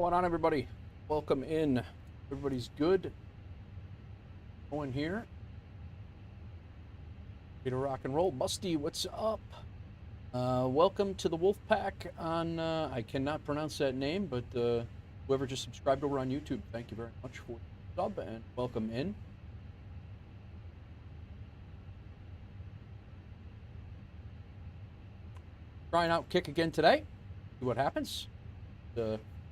Going on, everybody? Welcome in. Everybody's good. Going here. Ready to rock and roll. Musty, what's up? Welcome to the Wolf Pack on, I cannot pronounce that name, but whoever just subscribed over on YouTube, thank you very much for the sub and welcome in. Trying out kick again today. See what happens.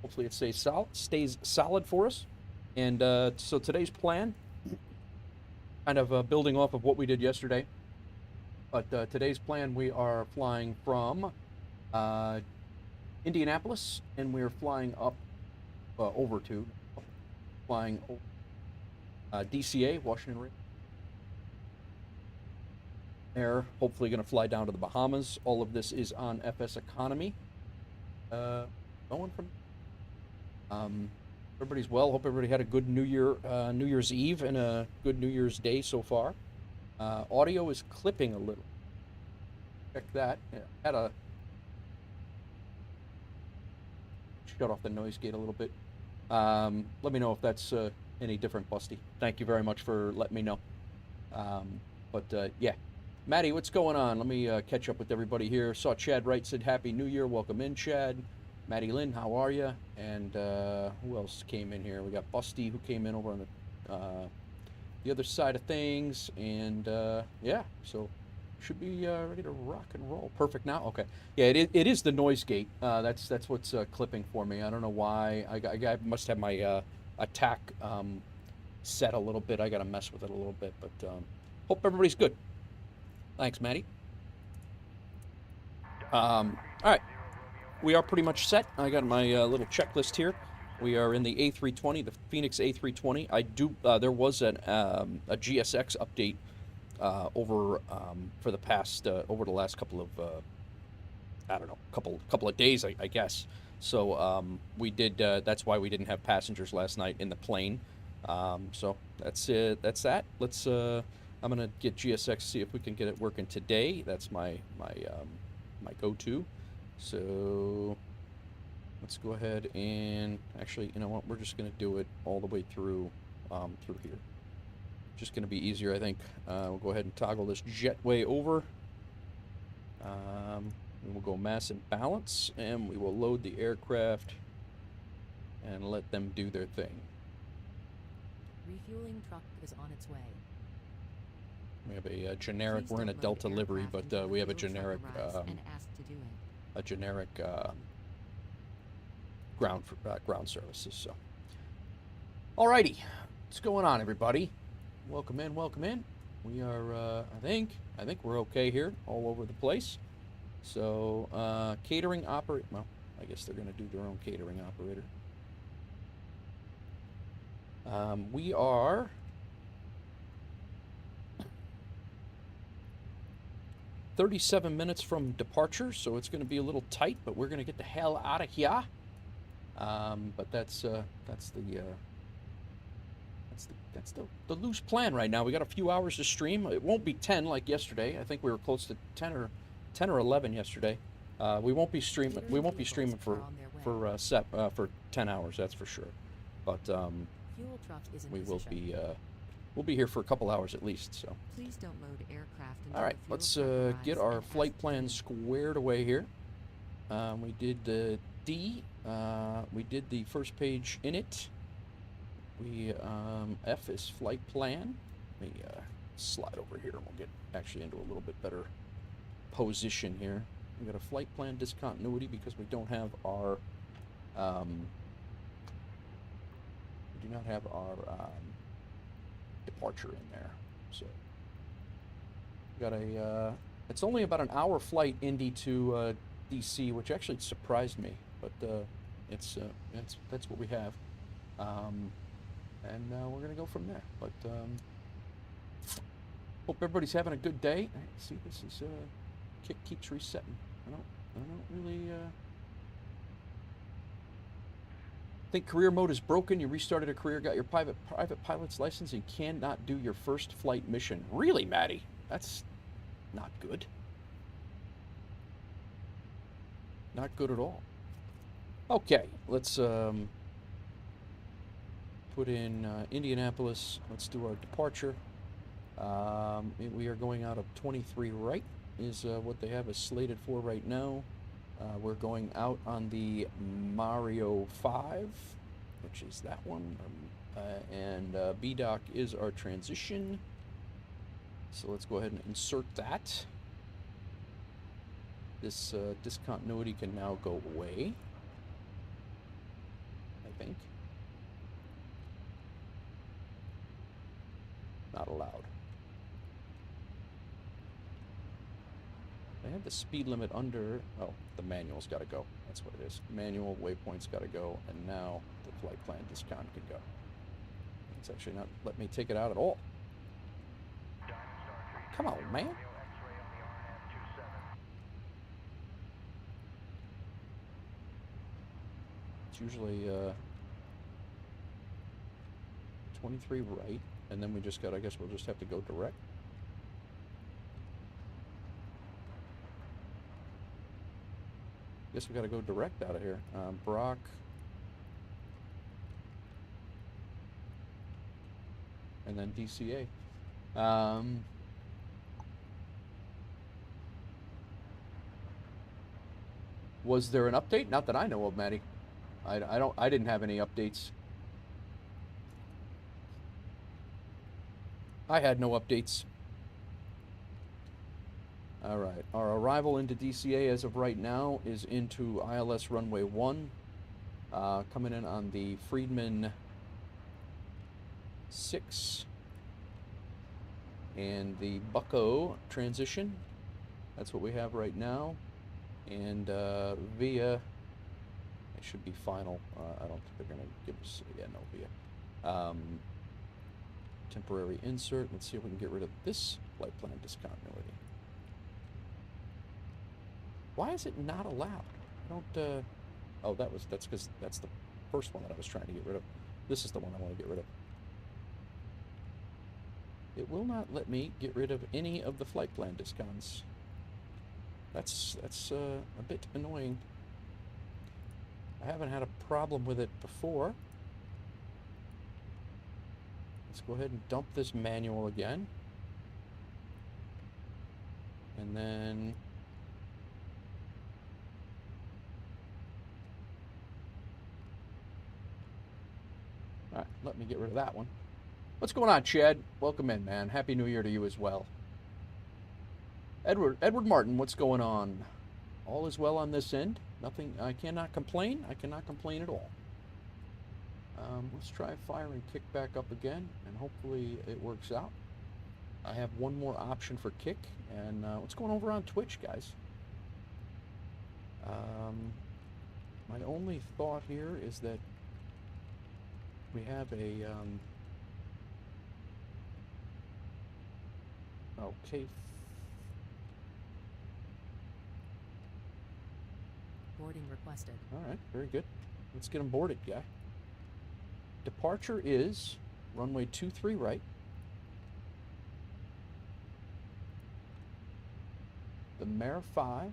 Hopefully it stays solid for us. And so today's plan, kind of building off of what we did yesterday. But today's plan, we are flying from Indianapolis, and we're flying up flying DCA, Washington Air. Hopefully going to fly down to the Bahamas. All of this is on FSEconomy. Going from everybody's well. Hope everybody had a good New Year's Eve and a good New Year's Day so far. Audio is clipping a little. Check that. Yeah, had a shut off the noise gate a little bit. Let me know if that's any different, Busty. Thank you very much for letting me know. Yeah. Maddie, what's going on? Let me catch up with everybody here. Saw Chad Wright said Happy New Year. Welcome in, Chad. Maddie Lynn, how are you? And who else came in here? We got Busty, who came in over on the other side of things. And yeah, so should be ready to rock and roll. Perfect now? Okay. Yeah, it is the noise gate. That's what's clipping for me. I don't know why. I must have my attack set a little bit. I got to mess with it a little bit. But hope everybody's good. Thanks, Maddie. All right. We are pretty much set. I got my little checklist here. We are in the A320, the Fenix A320. There was a GSX update over for the past over the last couple of I don't know, couple of days, I guess. So we did. That's why we didn't have passengers last night in the plane. So that's it. That's that. Let's. I'm gonna get GSX, see if we can get it working today. That's my go-to. So let's go ahead and actually, you know what? We're just gonna do it all the way through here. Just gonna be easier, I think. We'll go ahead and toggle this jetway over. And we'll go mass and balance, and we will load the aircraft and let them do their thing. Refueling truck is on its way. We have a generic. We're in a Delta livery, but we have a generic ground services. So, alrighty, what's going on, everybody? Welcome in, welcome in. We are, I think we're okay here, all over the place. So, catering operator. Well, I guess they're going to do their own catering operator. We are 37 minutes from departure, so it's going to be a little tight, but we're going to get the hell out of here. But that's the loose plan right now. We got a few hours to stream. It won't be 10 like yesterday. I think we were close to 10 or 11 yesterday. We won't be streaming. We won't be streaming for 10 hours. That's for sure. But we will be. We'll be here for a couple hours at least. So. Please don't load aircraft. All right, let's get our flight plan squared away here. We did the D. We did the first page in it. We F is flight plan. Let me slide over here, and we'll get actually into a little bit better position here. We got a flight plan discontinuity because we don't have our. We do not have our. Departure in there, so we got a it's only about an hour flight Indy to DC, which actually surprised me, but that's what we have, and we're gonna go from there. But hope everybody's having a good day. See, this is kick keeps resetting. I don't really think career mode is broken. You restarted a career, got your private pilot's license, and cannot do your first flight mission. Really, Maddie? That's not good. Not good at all. Okay, let's put in Indianapolis. Let's do our departure. We are going out of 23 right is what they have us slated for right now. We're going out on the Mario 5, which is that one, and BDOC is our transition. So let's go ahead and insert that. This discontinuity can now go away, I think. Not allowed. I had the speed limit under... Oh, the manual's got to go. That's what it is. Manual waypoint's got to go, and now the flight plan discount can go. It's actually not letting me take it out at all. Come on, man. It's usually 23 right, and then we just got... I guess we'll just have to go direct. Guess we got to go direct out of here. Brock. And then DCA. Was there an update? Not that I know of, Maddie. I didn't have any updates. I had no updates. All right, our arrival into DCA as of right now is into ILS runway 1, coming in on the Friedman 6 and the Bucko transition. That's what we have right now. And via, it should be final. I don't think they're going to give us, yeah, no, via. Temporary insert. Let's see if we can get rid of this flight plan discontinuity. Why is it not allowed? I don't, oh, that's because that's the first one that I was trying to get rid of. This is the one I want to get rid of. It will not let me get rid of any of the flight plan discounts. That's a bit annoying. I haven't had a problem with it before. Let's go ahead and dump this manual again. And then... All right, let me get rid of that one. What's going on, Chad? Welcome in, man. Happy New Year to you as well. Edward Martin, what's going on? All is well on this end. Nothing. I cannot complain. I cannot complain at all. Let's try firing kick back up again, and hopefully it works out. I have one more option for kick, and what's going over on Twitch, guys? My only thought here is that we have a okay. Boarding requested. All right, very good. Let's get them boarded, guy. Departure is runway 23 right. The Mare 5.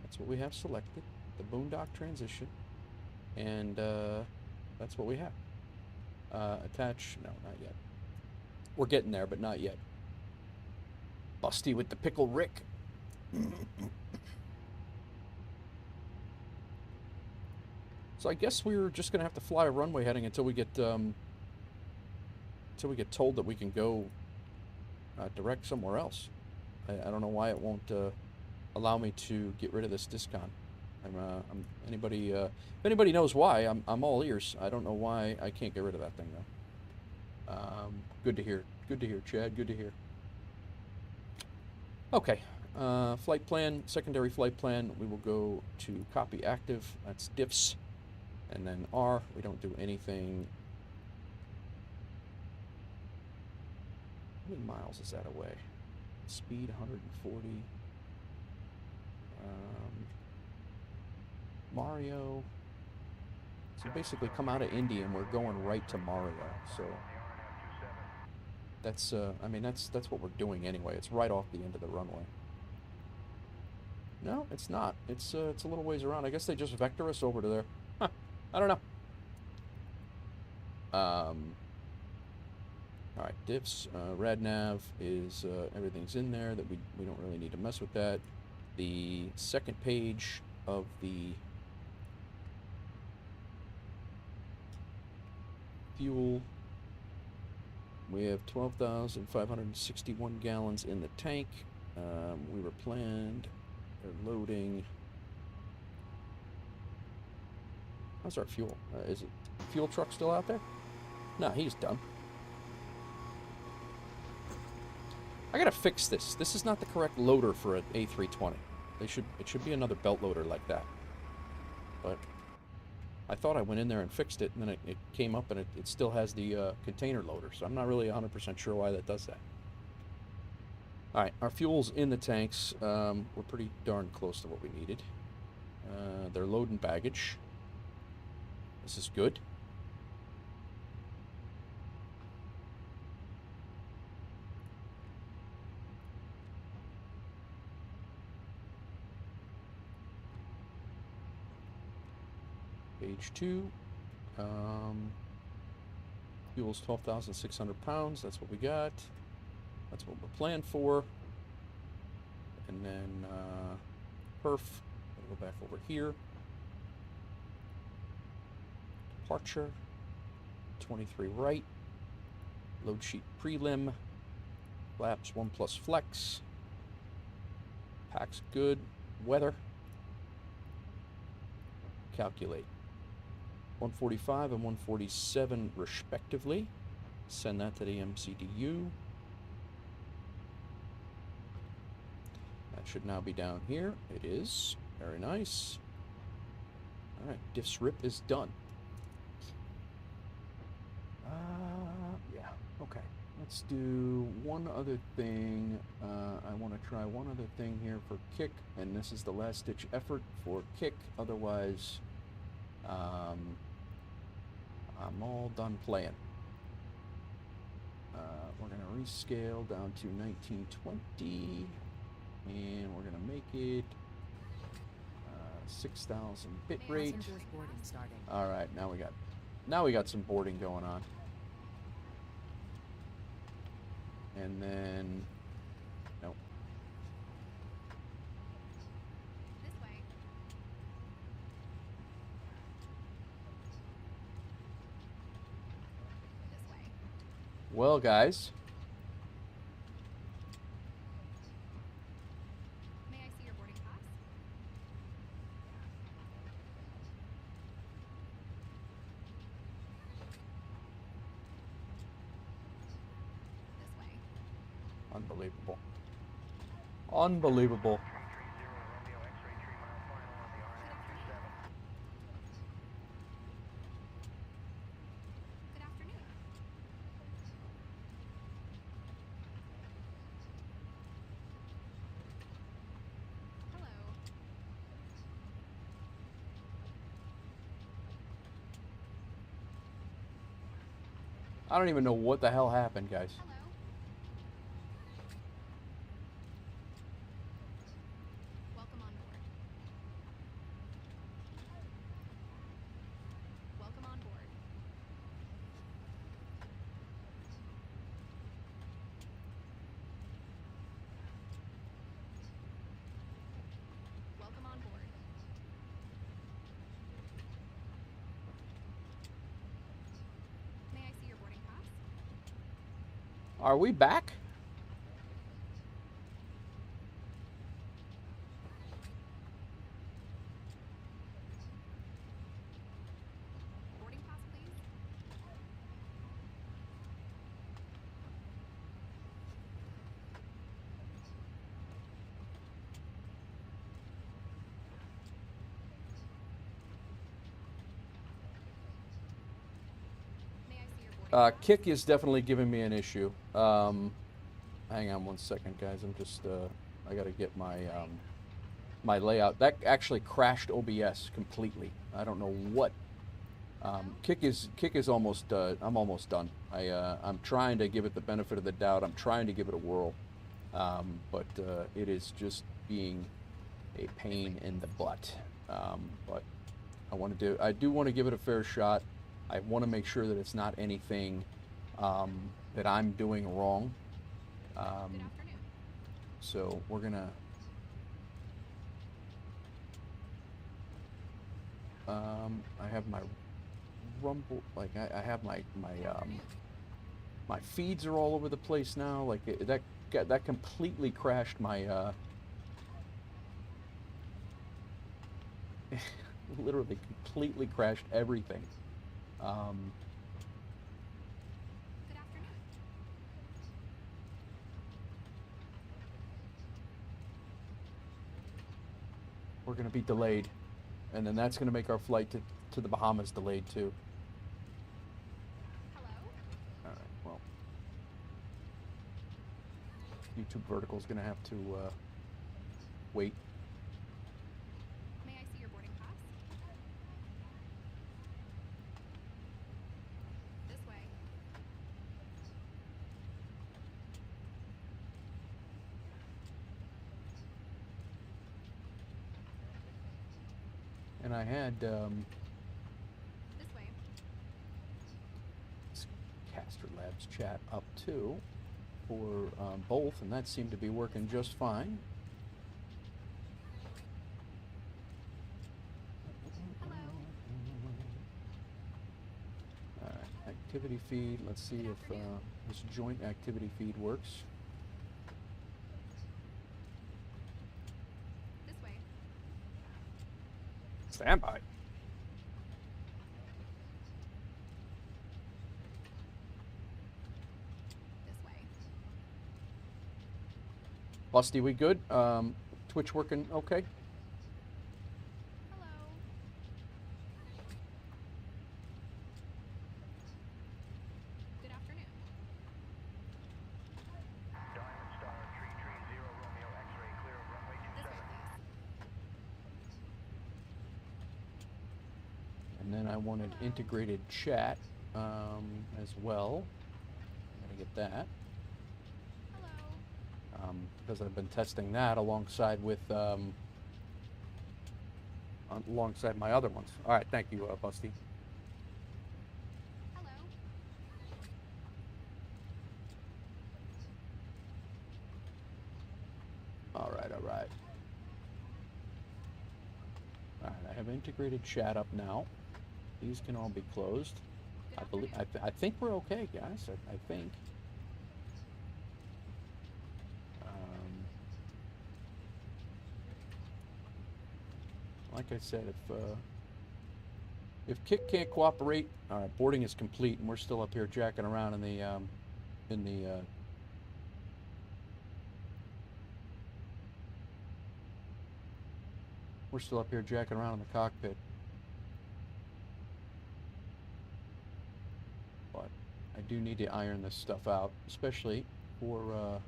That's what we have selected. The Boondock transition. And that's what we have. Attach, no, not yet. We're getting there, but not yet. Busty with the pickle Rick. So I guess we're just gonna have to fly a runway heading until we get told that we can go direct somewhere else. I don't know why it won't allow me to get rid of this discount. Anybody if anybody knows why, I'm all ears. I don't know why I can't get rid of that thing though. Good to hear. Good to hear, Chad. Good to hear. Okay. Flight plan, secondary flight plan. We will go to copy active. That's diffs. And then R. We don't do anything. How many miles is that away? Speed 140. Mario. So basically come out of Indy and we're going right to Mario. So that's I mean that's what we're doing anyway. It's right off the end of the runway. No, it's not. It's a little ways around. I guess they just vector us over to there. Huh. I don't know. All right, diffs, radnav is, everything's in there that we don't really need to mess with that. The second page of the fuel, we have 12,561 gallons in the tank. We were planned, they're loading. How's our fuel? Is it fuel truck still out there? No, he's done. I gotta fix this. This is not the correct loader for an A320. It should be another belt loader like that. But I thought I went in there and fixed it, and then it came up and it still has the container loader, so I'm not really 100% sure why that does that. Alright, our fuel's in the tanks. We're pretty darn close to what we needed. They're loading baggage. This is good. Page 2. Fuel's 12,600 pounds. That's what we got. That's what we're planned for. And then perf. I'll go back over here. Departure. 23 right. Load sheet prelim. Flaps 1 plus flex. Pack's good. Weather. Calculate. 145 and 147 respectively. Send that to the MCDU. That should now be down here. It is. Very nice. Alright, diffs rip is done. Yeah, okay. Let's do one other thing. I want to try one other thing here for kick, and this is the last ditch effort for kick. Otherwise, I'm all done playing. We're going to rescale down to 1920, and we're going to make it 6,000 bit rate. All right, now we got some boarding going on. And then, nope. This way. This way. Well, guys. May I see your boarding pass? This way. Unbelievable. Unbelievable. Good afternoon. Hello. I don't even know what the hell happened, guys. Hello. Welcome on board. Welcome on board. Welcome on board. May I see your boarding pass? Are we back? Boarding pass, please. May I see your boarding pass? Kick is definitely giving me an issue. Hang on one second, guys. I'm just, I gotta get my, my layout. That actually crashed OBS completely. I don't know what. Kick is almost, I'm almost done. I'm trying to give it the benefit of the doubt. I'm trying to give it a whirl. But it is just being a pain in the butt. But I do want to give it a fair shot. I want to make sure that it's not anything that I'm doing wrong. Good afternoon. So we're gonna I have my rumble, like I have my my feeds are all over the place now. Like that completely crashed my literally completely crashed everything. Good afternoon. We're gonna be delayed, and then that's gonna make our flight to the Bahamas delayed too. Hello? All right, well, YouTube Vertical's gonna have to wait. May I see your boarding pass? This way. And I had This way. Caster Labs chat up too for both, and that seemed to be working just fine. Hello? Alright, activity feed. Let's see if this joint activity feed works. This way. Stand by. This way. Busty, we good? Twitch working okay? Hello? Good afternoon. Diamond Star 330 Romeo X-ray clear of runway This way, 27. please. And then I wanted integrated chat as well. I'm gonna get that. Hello? Because I've been testing that alongside with alongside my other ones. All right, thank you, Busty. Hello? All right, all right. All right, I have integrated chat up now. These can all be closed. Good I believe. afternoon. I think we're okay, guys. I think. Like I said, if Kit can't cooperate, all right, boarding is complete, and we're still up here jacking around in the we're still up here jacking around in the cockpit. But I do need to iron this stuff out, especially for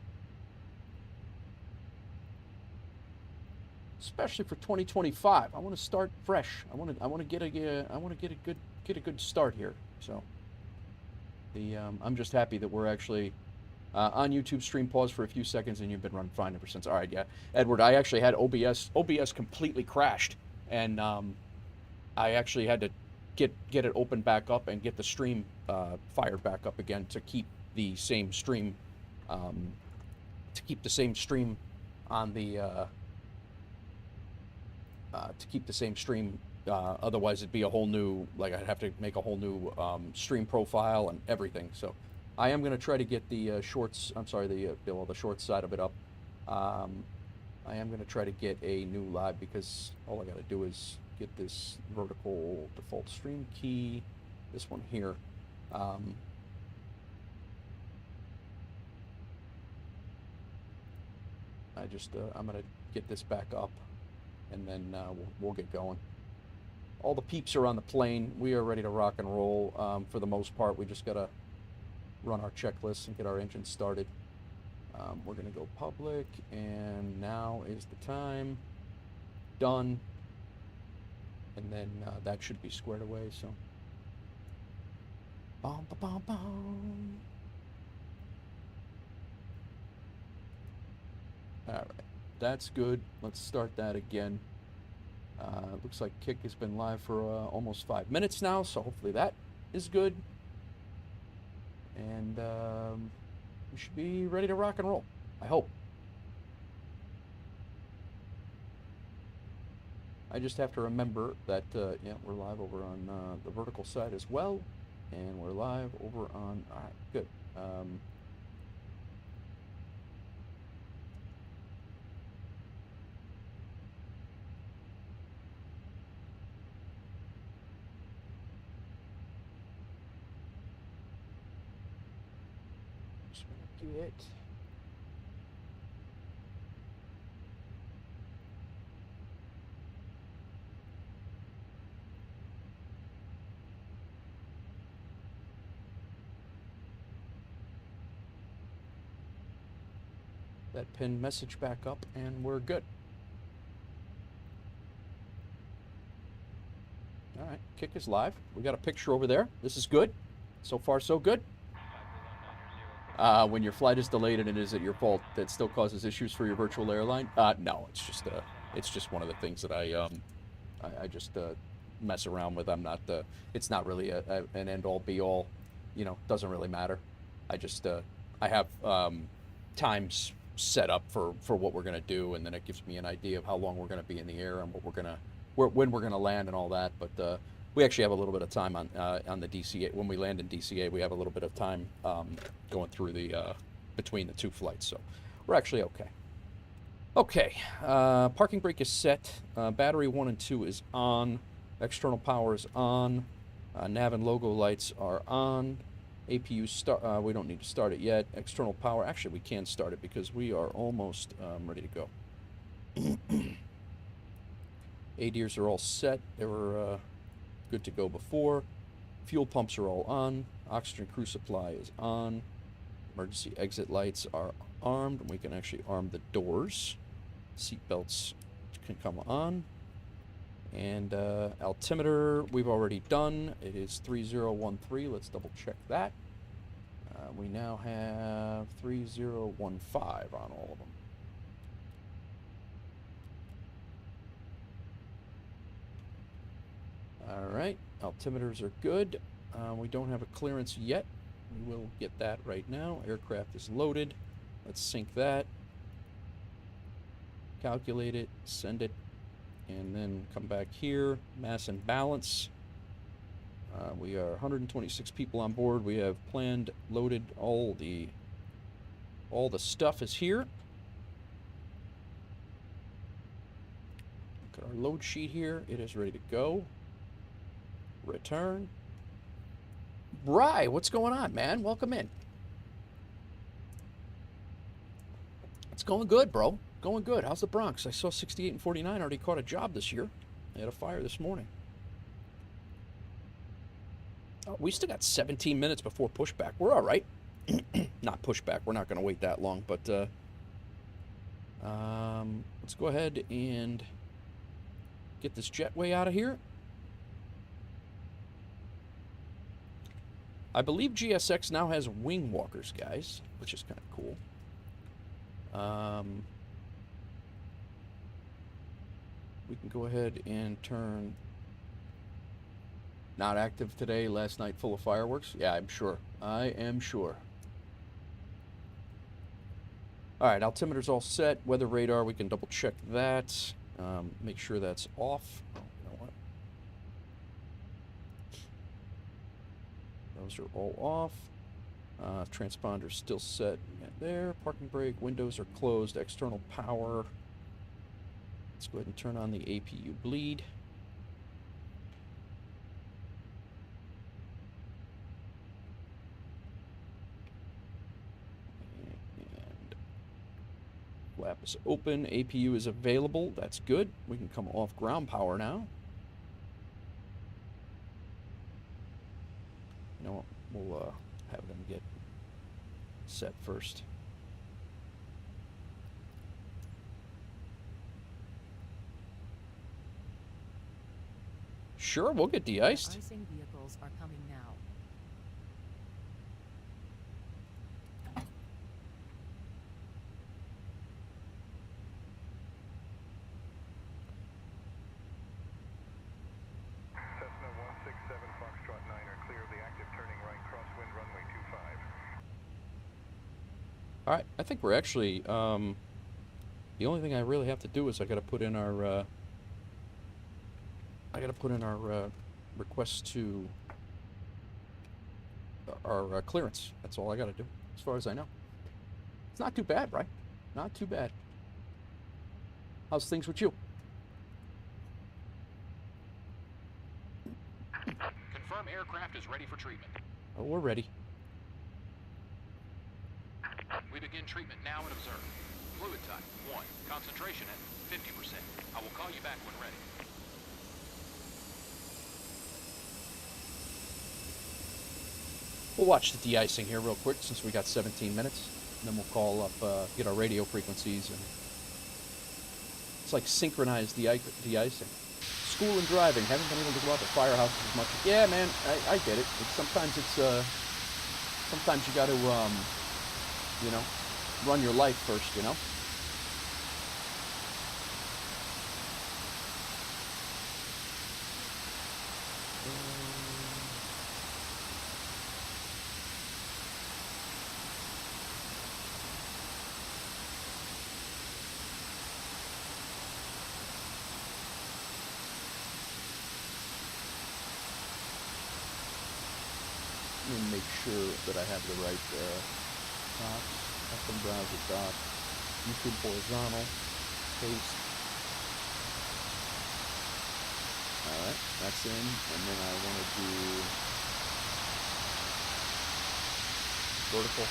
2025. I want to start fresh. I want to get a good start here. So I'm just happy that we're actually on YouTube. Stream pause for a few seconds, and you've been running fine ever since. All right, yeah, Edward. I actually had OBS completely crashed, and I actually had to get it opened back up and get the stream fired back up again to keep the same stream on the to keep the same stream. Otherwise, it'd be a whole new, like I'd have to make a whole new stream profile and everything. So I am going to try to get the shorts, I'm sorry, the short side of it up. I am going to try to get a new live because all I got to do is get this vertical default stream key, this one here. I'm going to get this back up, and then we'll get going. All the peeps are on the plane. We are ready to rock and roll. For the most part, we just got to run our checklist and get our engine started. We're going to go public, and now is the time. Done. And then that should be squared away, so. Bum, ba, bum, bum. All right, that's good. Let's start that again. Looks like Kick has been live for almost 5 minutes now, so hopefully that is good. And we should be ready to rock and roll, I hope. I just have to remember that, yeah, we're live over on the vertical side as well. And we're live over on, all right, good. Just want to get that pinned message back up, and we're good. All right, kick is live. We got a picture over there. This is good. So far, so good. When your flight is delayed and it is at your fault, that still causes issues for your virtual airline? No, it's just one of the things that I just mess around with. I'm not, it's not really an end-all be-all, you know, doesn't really matter. I just, I have times set up for what we're going to do, and then it gives me an idea of how long we're going to be in the air and what we're going to, when we're going to land and all that. But we actually have a little bit of time on the DCA. When we land in DCA, we have a little bit of time going through the, between the two flights, so we're actually okay. Okay, parking brake is set, battery 1 and 2 is on, external power is on, nav and logo lights are on, APU start, we don't need to start it yet, external power, actually we can start it because we are almost ready to go. ADIRs are all set, they were good to go before, fuel pumps are all on, oxygen crew supply is on, emergency exit lights are armed, and we can actually arm the doors. Seat belts can come on. And altimeter we've already done. It is 3013. Let's double check that. We now have 3015 on all of them. All right, altimeters are good. We don't have a clearance yet. We will get that right now. Aircraft is loaded. Let's sync that. Calculate it, send it, and then come back here. Mass and balance. We are 126 people on board. We have planned, loaded, all the stuff is here. Look at our load sheet here. It is ready to go. Return. Bry, what's going on, man? Welcome in. It's going good, bro. Going good. How's the Bronx? I saw 68 and 49 already caught a job this year. They had a fire this morning. Oh, we still got 17 minutes before pushback. We're all right. Not pushback. We're not going to wait that long, but let's go ahead and get this jetway out of here. I believe GSX now has wing walkers, guys, which is kind of cool. We can go ahead and turn not active today, last night full of fireworks. Yeah, I'm sure. I am sure. All right, altimeter's all set. Weather radar, we can double check that. Make sure that's off. Oh, you know what? Those are all off. Transponder's still set there. Parking brake, windows are closed. External power. Let's go ahead and turn on the APU bleed. And flap is open. APU is available. That's good. We can come off ground power now. You know what? We'll have them get set first. Sure, we'll get de-iced. Icing vehicles are coming now. Cessna 167 Foxtrot 9 are clear of the All right, I think we're actually, the only thing I really have to do is I got to put in our, request to our clearance. That's all I got to do, as far as I know. It's not too bad, right? Not too bad. How's things with you? Confirm aircraft is ready for treatment. Oh, we're ready. We begin treatment now and observe. Fluid type 1. Concentration at 50%. I will call you back when ready. We'll watch the de-icing here real quick since we got 17 minutes. And then we'll call up, get our radio frequencies, and it's like synchronized de-icing. School and driving. Haven't been able to go out to firehouses as much. Yeah, man, I get it. Sometimes you got to, you know, run your life first, you know? Let me make sure that I have the right dots. FM browser dot. YouTube horizontal. Paste. Alright, that's in. And then I want to do vertical.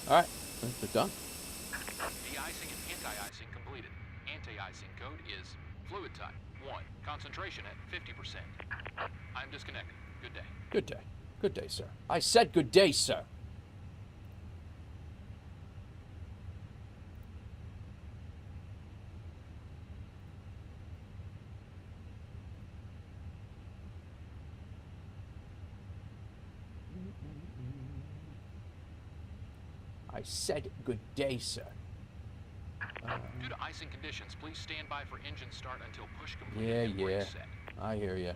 Alright, I think they're done. De-icing and anti-icing completed. Anti-icing code is fluid type 1. Concentration at 50%. I'm disconnected. Good day. Good day. Good day, sir. I said good day, sir. I said good day, sir. Due to icing conditions, please stand by for engine start until push completed Yeah, and brakes yeah. set. I hear you.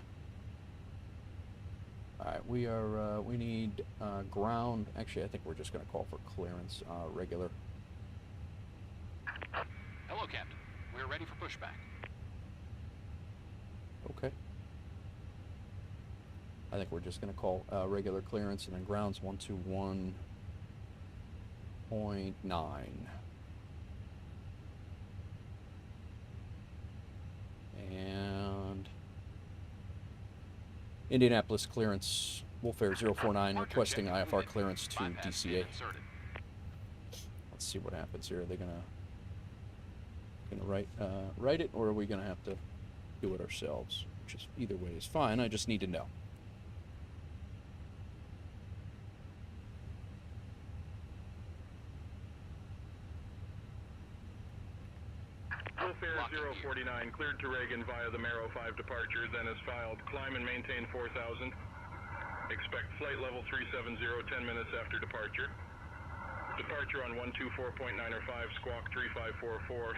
Alright, we are, we need ground. Actually, I think we're just going to call for clearance, regular. Hello, Captain. We're ready for pushback. Okay. I think we're just going to call regular clearance, and then ground's 121.9. And Indianapolis clearance, Wolfare 049 requesting IFR clearance to Bypass DCA. pin inserted. Let's see what happens here. Are they gonna write it, or are we gonna have to do it ourselves? Which is either way is fine. I just need to know. Wolfare 049 cleared to Reagan via the Mero 5 departure, then is filed. Climb and maintain 4,000. Expect flight level 370 10 minutes after departure. Departure on 124.905, squawk 3544.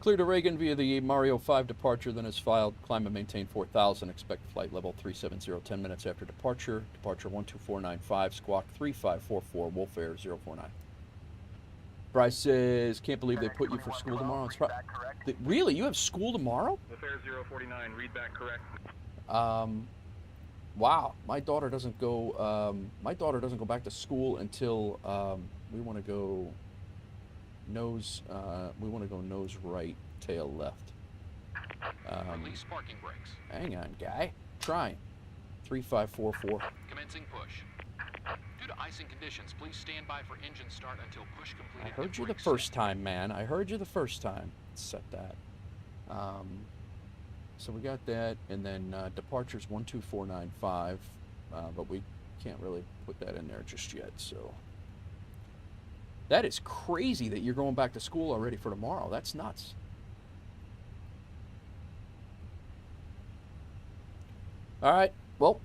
Clear to Reagan via the Mario 5 departure, then is filed. Climb and maintain 4,000. Expect flight level 370 10 minutes after departure. Departure 12495, squawk 3544, Wolfare 049. Bryce says, can't believe they put you for school tomorrow. It's really? You have school tomorrow? Wolfare 049, read back correct. Wow. My daughter doesn't go back to school until we want to go nose right, tail left. Release parking brakes. Hang on, guy. Trying. 3544. Commencing push. Due to icing conditions, please stand by for engine start until push completed. I heard and you the brakes first set. time, man. I heard you the first time. Set that. So we got that, and then departure's 12495, but we can't really put that in there just yet, so. That is crazy that you're going back to school already for tomorrow. That's nuts. All right, well.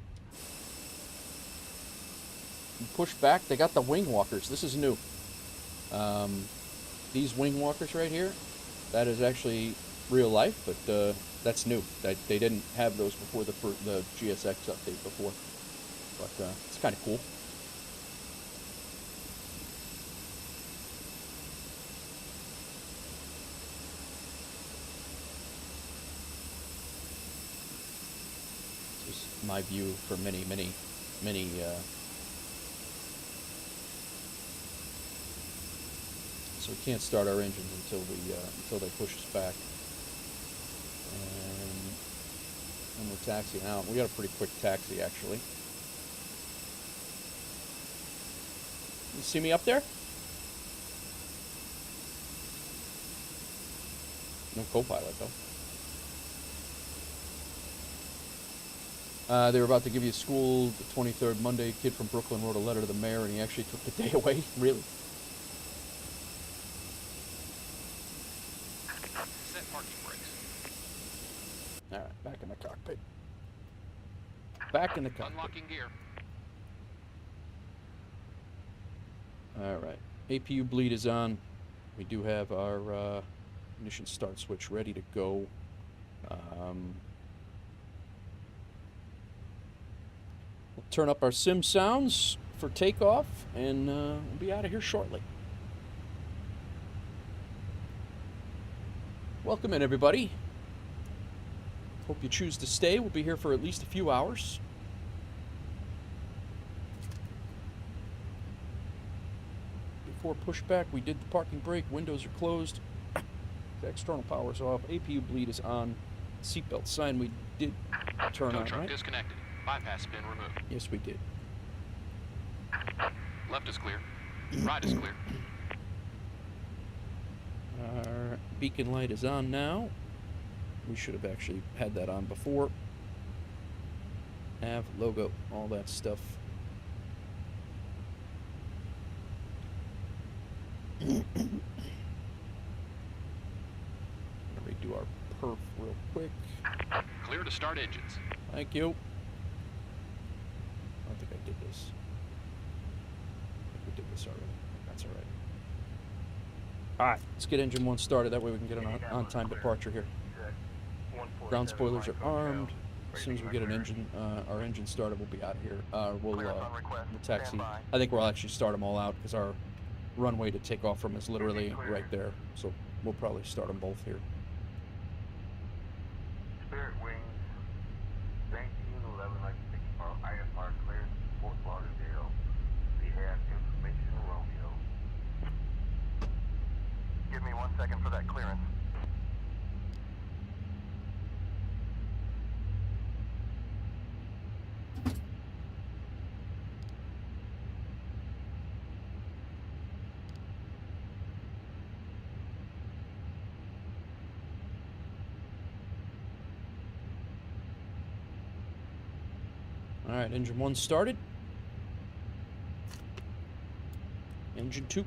Push back. They got the wing walkers. This is new. These wing walkers right here, that is actually real life, but that's new. They didn't have those before the GSX update before, but it's kind of cool. This is my view for many. So we can't start our engines until they push us back. And we're taxiing out. We got a pretty quick taxi, actually. You see me up there? No co-pilot, though. They were about to give you school the 23rd Monday. A kid from Brooklyn wrote a letter to the mayor, and he actually took the day away. Really? Set parking brakes. All right, back in the cockpit. Back in the cockpit. Unlocking gear. All right, APU bleed is on. We do have our ignition start switch ready to go. We'll turn up our sim sounds for takeoff, and we'll be out of here shortly. Welcome in, everybody. Hope you choose to stay. We'll be here for at least a few hours. Before pushback, we did the parking brake. Windows are closed. The external power's off. APU bleed is on. Seatbelt sign we did turn Tow on, truck right? disconnected. Bypass pin removed. Yes, we did. Left is clear. Right is clear. Our beacon light is on now. We should have actually had that on before. Nav, logo, all that stuff. Redo our perf real quick. Clear to start engines. Thank you. I don't think I did this. I think we did this already. That's all right. All right, let's get engine 1 started. That way we can get an on-time departure here. Ground spoilers are armed. As soon as we get an engine, our engine started, we'll be out of here. We'll taxi. I think we'll actually start them all out because our runway to take off from is literally right there. So we'll probably start them both here. Spirit Wings, 1911 IFR cleared Fort Lauderdale. We have information Romeo. Give me 1 second for that clearance. All right, engine 1 started. Engine 2.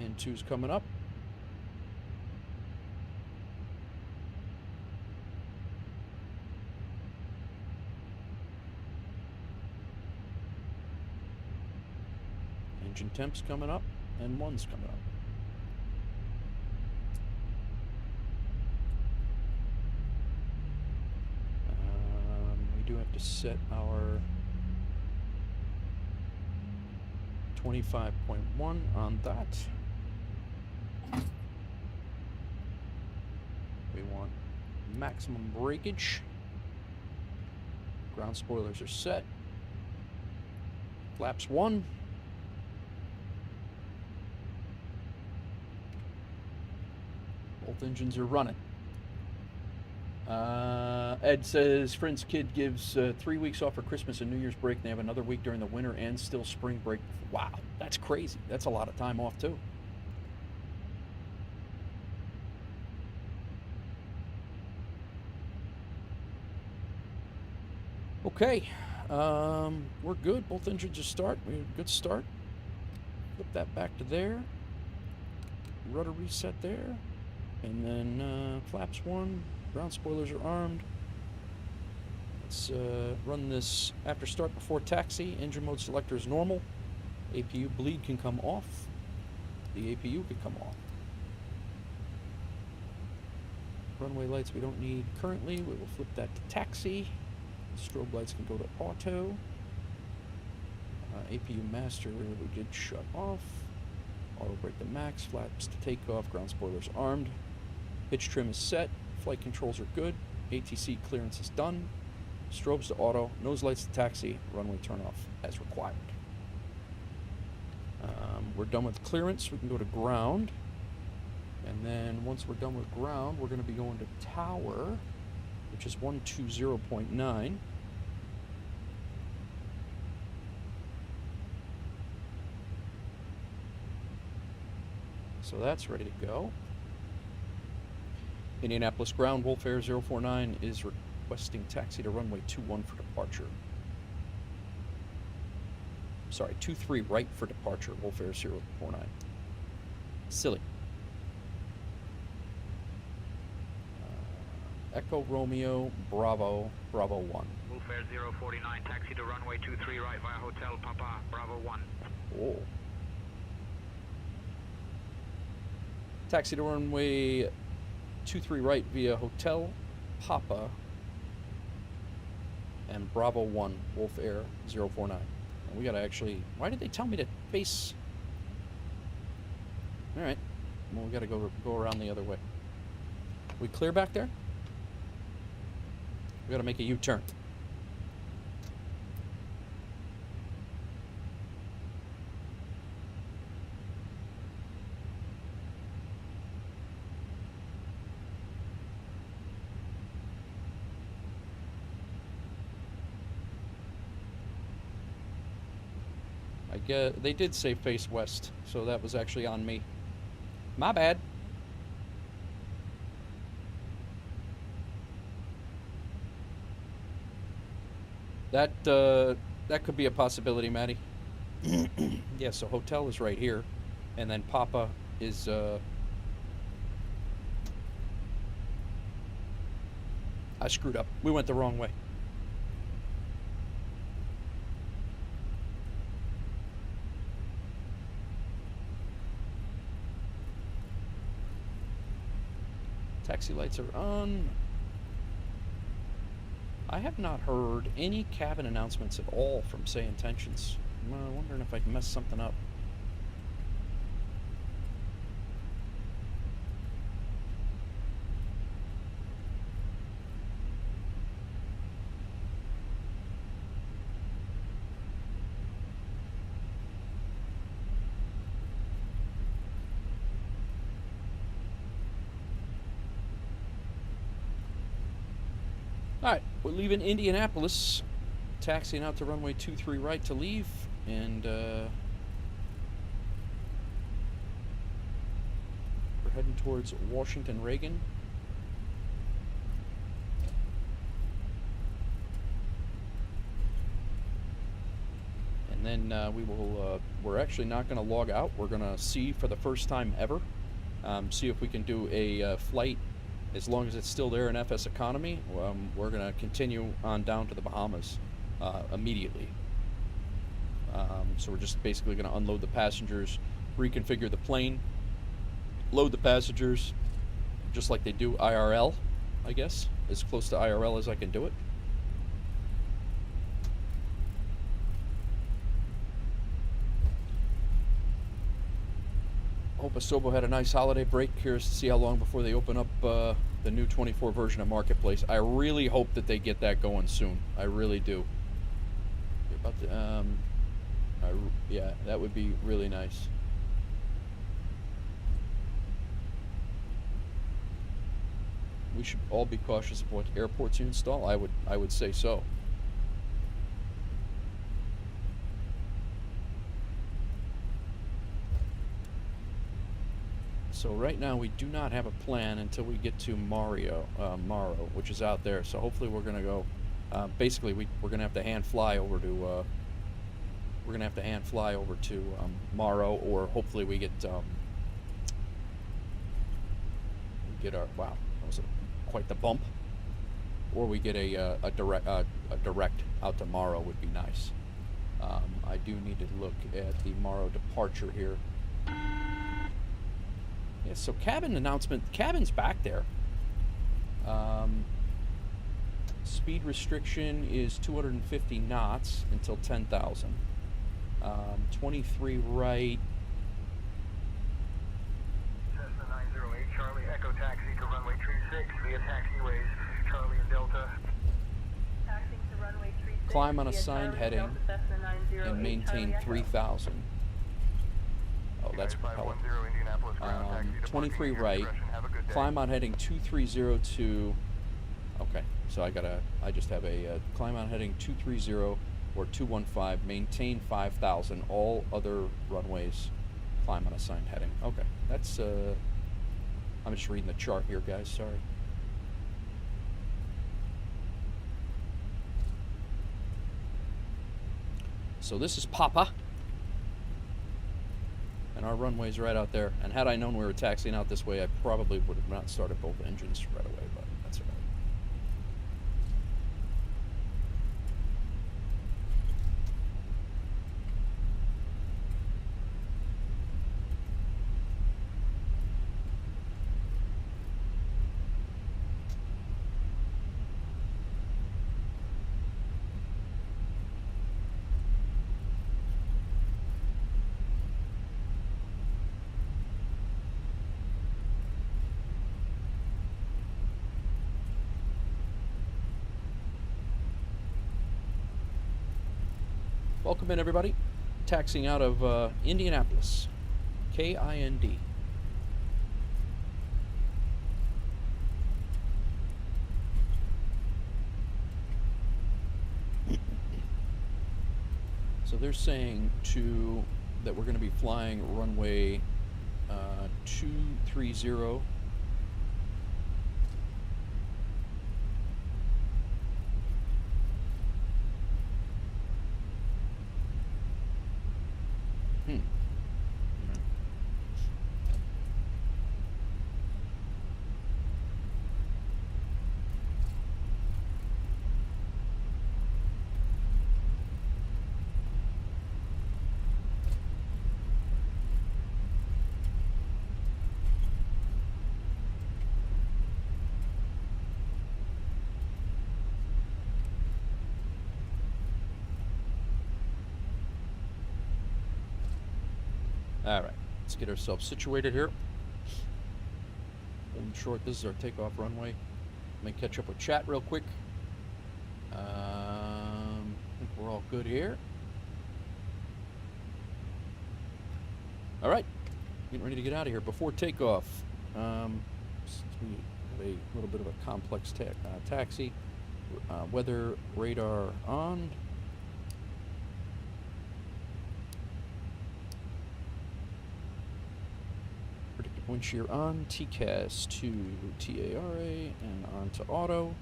And 2's coming up. Engine temp's coming up, and 1's coming up. We do have to set our 25.1 on that. We want maximum breakage. Ground spoilers are set. Flaps 1. Both engines are running. Ed says friend's kid gives 3 weeks off for Christmas and New Year's break. They have another week during the winter and still spring break. Wow, that's crazy. That's a lot of time off too. Okay, we're good. Both engines are start. We have a good start. Flip that back to there. Rudder reset there. And then flaps 1. Ground spoilers are armed. Let's run this after start before taxi. Engine mode selector is normal. APU bleed can come off. The APU can come off. Runway lights we don't need currently. We will flip that to taxi. Strobe lights can go to auto. APU master we did shut off. Auto brake to max. Flaps to takeoff. Ground spoilers armed. Pitch trim is set. Flight controls are good. ATC clearance is done. Strobes to auto. Nose lights to taxi. Runway turn off as required. We're done with clearance. We can go to ground. And then once we're done with ground, we're going to be going to tower, which is 120.9. So that's ready to go. Indianapolis ground, Wolf Air 049 is requesting taxi to runway 21 for departure. Sorry, 23 right for departure, Wolf Air 049. Silly. Echo Romeo Bravo Bravo 1. Wolf Air 049, taxi to runway 23 right via Hotel Papa Bravo 1. Oh. Taxi to runway 23 right via Hotel Papa and Bravo 1, Wolf Air 049. And we gotta actually, why did they tell me to face? Alright, well we gotta go around the other way. We clear back there? We gotta make a U-turn. They did say face west, so that was actually on me. My bad. That could be a possibility, Maddie. Yeah, so hotel is right here, and then Papa is I screwed up. We went the wrong way. Taxi lights are on. I have not heard any cabin announcements at all from Say Intentions. I'm wondering if I can mess something up. Alright, we're leaving Indianapolis, taxiing out to runway 23 right to leave, and we're heading towards Washington Reagan. And then we will, we're actually not going to log out. We're going to see for the first time ever, see if we can do a flight. As long as it's still there in FSEconomy, we're going to continue on down to the Bahamas immediately. So we're just basically going to unload the passengers, reconfigure the plane, load the passengers, just like they do IRL, I guess. As close to IRL as I can do it. Hope Asobo had a nice holiday break. Curious to see how long before they open up the new 24 version of Marketplace. I really hope that they get that going soon. I really do. About to, yeah, that would be really nice. We should all be cautious of what airports you install. I would say so. So right now we do not have a plan until we get to Morrow, which is out there. So hopefully we're going to go Basically, we're gonna have to hand fly over to Morrow, or hopefully we get our, wow, that was quite the bump, or we get a direct out to Morrow would be nice. I do need to look at the Morrow departure here. Yeah, so cabin announcement. Cabin's back there. Speed restriction is 250 knots until 10,000. 23 right. Cessna 908, Charlie, Echo Taxi to runway 36 via taxiways, Charlie and Delta. Taxiing to runway 36 Climb on via assigned Charlie, heading Delta, Cessna 908, and maintain Charlie, Echo. 3,000. Oh, that's propeller. 23 right. Climb on heading 2302. Okay, so I just have a climb on heading 230 or 215. Maintain 5,000. All other runways climb on assigned heading. Okay, that's I'm just reading the chart here, guys. Sorry. So this is Papa. And our runway's right out there. And had I known we were taxiing out this way, I probably would have not started both engines right away, but that's all right. Welcome in, everybody. Taxiing out of Indianapolis. KIND. So they're saying that we're going to be flying runway 230. All right, let's get ourselves situated here. In short, this is our takeoff runway. Let me catch up with chat real quick. I think we're all good here. All right, getting ready to get out of here. Before takeoff, we have a little bit of a complex taxi. Weather radar on. Wind shear on, TCAS to TARA and on to auto.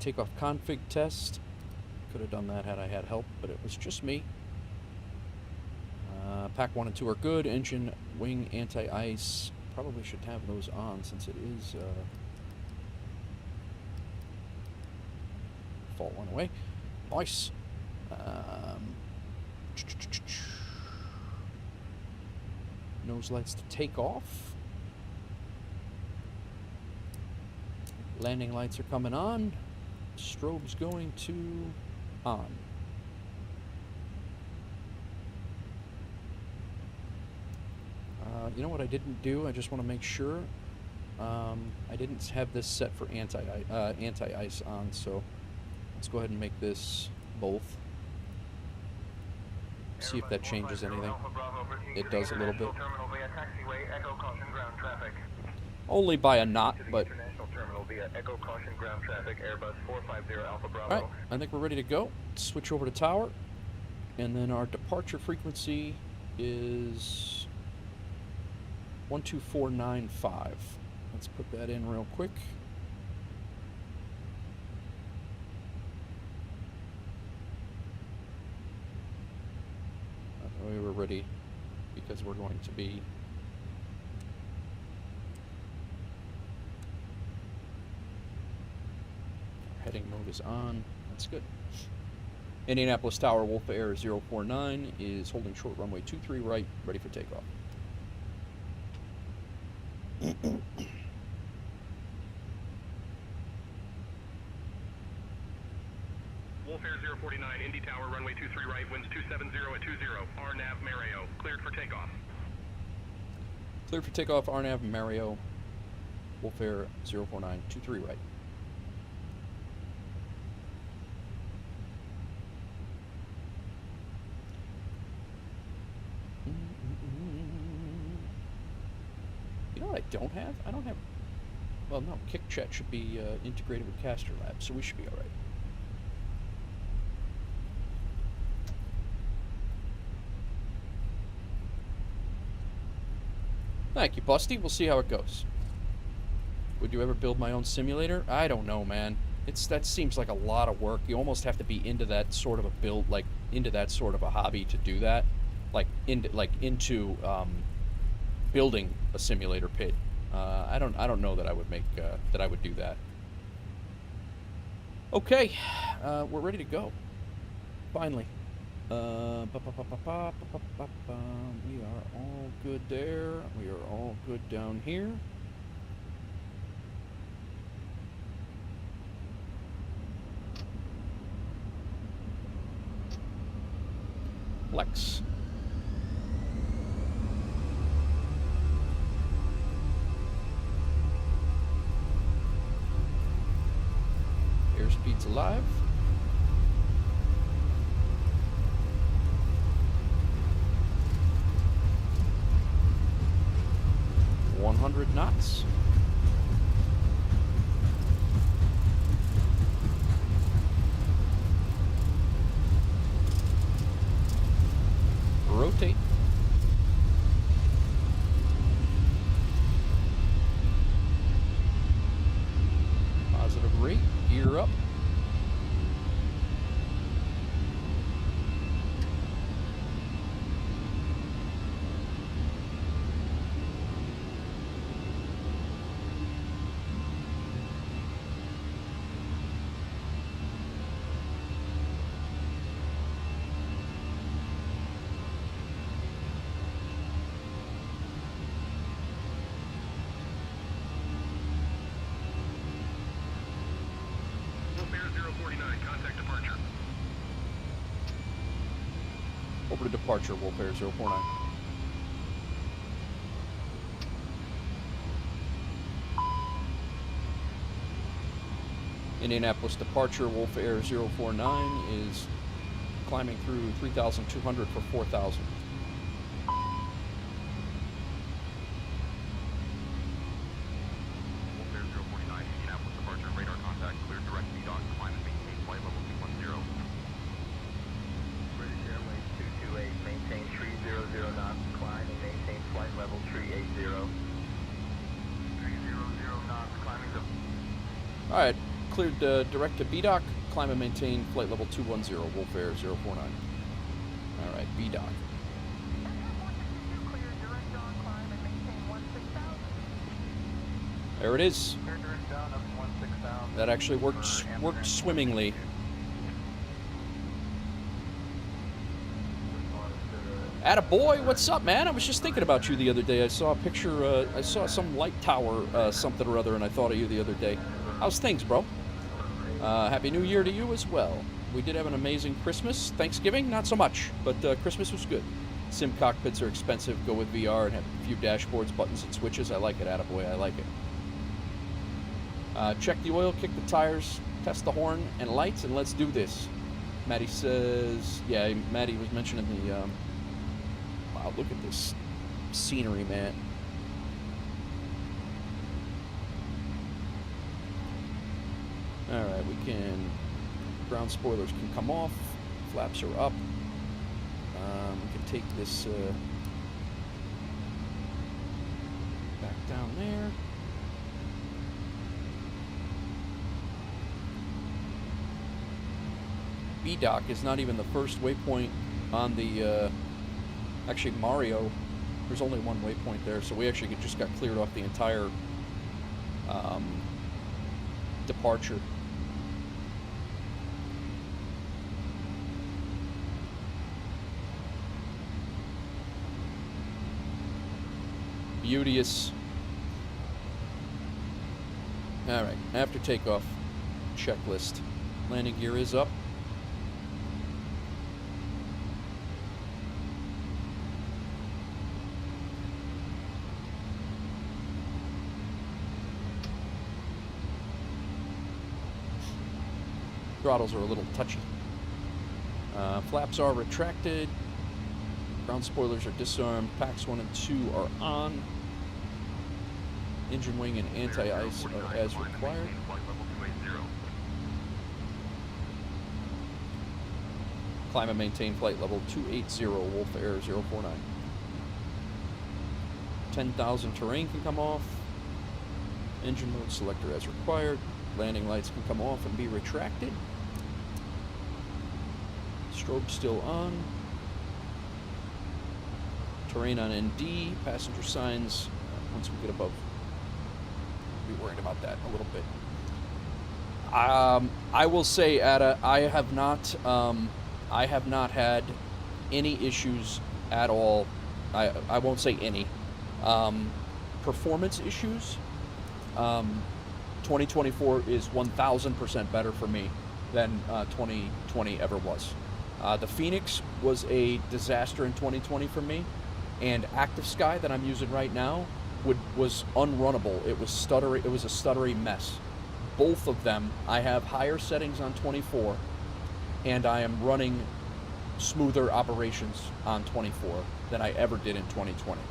Takeoff config test. Could have done that had I had help, but it was just me. Pack 1 and 2 are good. Engine, wing, anti-ice. Probably should have those on since it is fault went away. Nice. Nose lights to take off. Landing lights are coming on. Strobe's going to on. You know what I didn't do? I just want to make sure. I didn't have this set for anti-ice on, so let's go ahead and make this both. See if that changes anything. It does a little bit. Only by a knot, but... Alright, I think we're ready to go. Switch over to tower. And then our departure frequency is 12495. Let's put that in real quick. ready because we're going to be heading mode is on. That's good. Indianapolis Tower, Wolf Air 049 is holding short runway 23 right, ready for takeoff. Wolf Air 049, Indy Tower, runway 23 right, winds 270 at 20, RNAV Mario, cleared for takeoff. Cleared for takeoff, RNAV Mario, Wolf Air 049, 23 right. You know what I don't have? I don't have... Well, no, KickChat should be integrated with Caster Lab, so we should be all right. Thank you, Busty. We'll see how it goes. Would you ever build my own simulator? I don't know, man. That seems like a lot of work. You almost have to be into that sort of a build, like into that sort of a hobby to do that. Into building a simulator pit. I don't know that I would make that I would do that. Okay, we're ready to go. Finally. We are all good there. We are all good down here. Flex. Airspeed's alive. Knots. Rotate. Positive rate. Gear up. Over to departure, Wolf Air 049. Indianapolis departure, Wolf Air 049 is climbing through 3,200 for 4,000. Wolf Air 049, Indianapolis departure, radar contact, clear direct VDOT, climb and maintain flight level 210. British Airways 228, maintain tree 00 knots, climb and maintain flight level tree 80. 300 knots, climbing the... Alright, cleared direct to BDOC, climb and maintain flight level 210, Wolf Air 049. Alright, BDOC. There it is. That actually worked swimmingly. Attaboy, what's up, man? I was just thinking about you the other day. I saw a picture, I saw some light tower, something or other, and I thought of you the other day. How's things, bro? Happy New Year to you as well. We did have an amazing Christmas. Thanksgiving, not so much, but Christmas was good. Sim cockpits are expensive. Go with VR and have a few dashboards, buttons, and switches. I like it, attaboy. I like it. Check the oil, kick the tires, test the horn and lights, and let's do this. Maddie says, yeah, Maddie was mentioning the, wow, look at this scenery, man. Alright, we can, ground spoilers can come off, flaps are up. We can take this back down there. BDOC is not even the first waypoint on the Actually, Mario, there's only one waypoint there, so we actually just got cleared off the entire departure. Beauteous. Alright, after takeoff, checklist. Landing gear is up. Throttles are a little touchy. Flaps are retracted. Ground spoilers are disarmed. Packs 1 and 2 are on. Engine wing and anti-ice are as required. Climb and maintain flight level 280, Wolf Air 049. 10,000 terrain can come off. Engine mode selector as required. Landing lights can come off and be retracted. Strobe still on. Terrain on ND. Passenger signs once we get above. Be worried about that a little bit. I will say, Ada, I have not had any issues at all. I won't say any. Performance issues. 2024 is 1,000% better for me than 2020 ever was. The Fenix was a disaster in 2020 for me, and ActiveSky that I'm using right now was unrunnable. It was stuttery. It was a stuttery mess. Both of them, I have higher settings on 24, and I am running smoother operations on 24 than I ever did in 2020.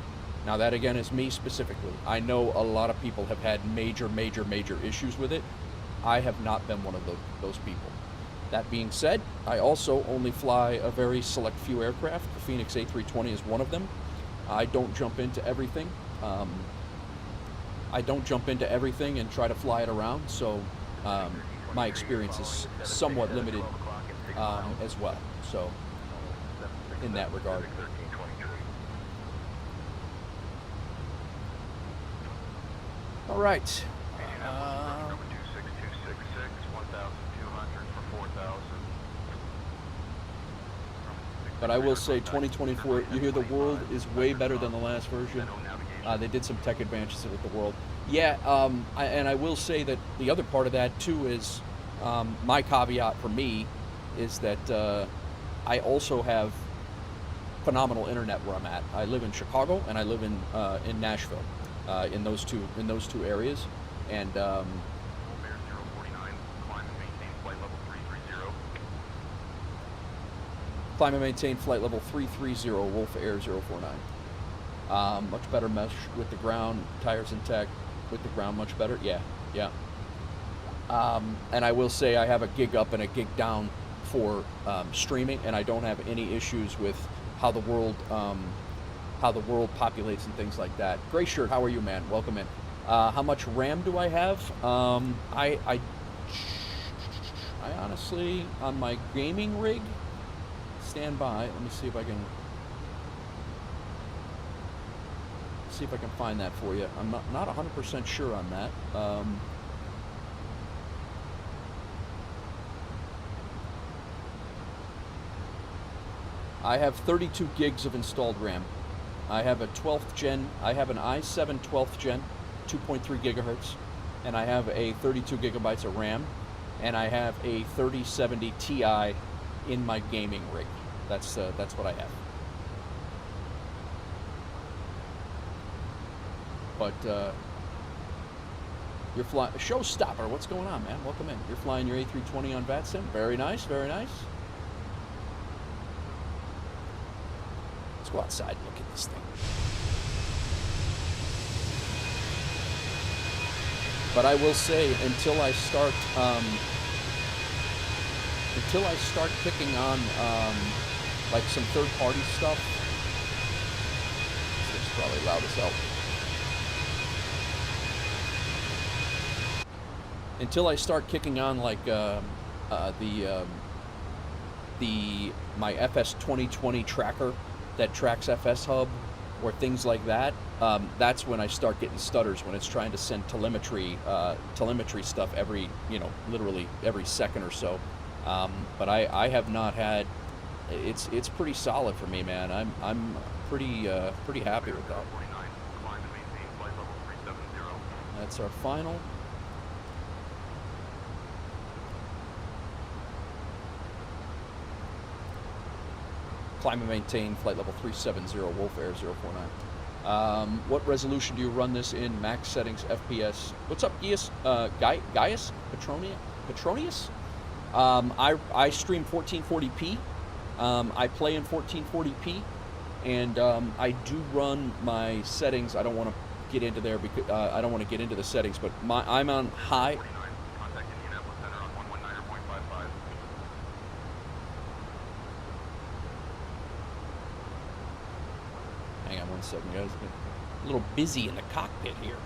Now that again is me specifically. I know a lot of people have had major issues with it. I have not been one of those people. That being said, I also only fly a very select few aircraft. The Fenix A320 is one of them. I don't jump into everything. I don't jump into everything and try to fly it around, so my experience is somewhat limited as well. So, in that regard. All right. But I will say 2024, you hear the world is way better than the last version. They did some tech advances with the world. Yeah, and I will say that the other part of that too is my caveat for me is that I also have phenomenal internet where I'm at. I live in Chicago and I live in Nashville, in those two areas, and climb and maintain flight level 330, Wolf Air 049. Much better mesh with the ground, tires intact with the ground, much better. Yeah. And I will say I have a gig up and a gig down for streaming, and I don't have any issues with how the world populates and things like that. Gray Shirt, how are you, man? Welcome in. How much RAM do I have? I honestly, on my gaming rig, stand by. Let me see if I can find that for you. I'm not 100% sure on that. I have 32 gigs of installed RAM. I have a 12th gen. I have an i7 12th gen, 2.3 gigahertz, and I have a 32 gigabytes of RAM, and I have a 3070 Ti in my gaming rig. That's what I have. But you're flying Showstopper. What's going on, man? Welcome in. You're flying your A320 on VATSIM. Very nice, very nice. Let's go outside and look at this thing. But I will say, until I start kicking on like some third-party stuff, it's probably loud as hell. Until I start kicking on like my FS 2020 tracker that tracks FS Hub or things like that, that's when I start getting stutters, when it's trying to send telemetry stuff every, literally every second or so. But I have not had. It's pretty solid for me, man. I'm pretty happy with that. 49, climb and maintain flight level 370. That's our final. Climb and maintain flight level 370, Wolf Air 049. What resolution do you run this in? Max settings, FPS. What's up, Gaius? Gaius? Petronius? I stream 1440p. I play in 1440p, and I do run my settings. I don't want to get into there because I don't want to get into the settings, but I'm on high. 49, contact Indianapolis Center on 119.55. Hang on one second, guys. A little busy in the cockpit here.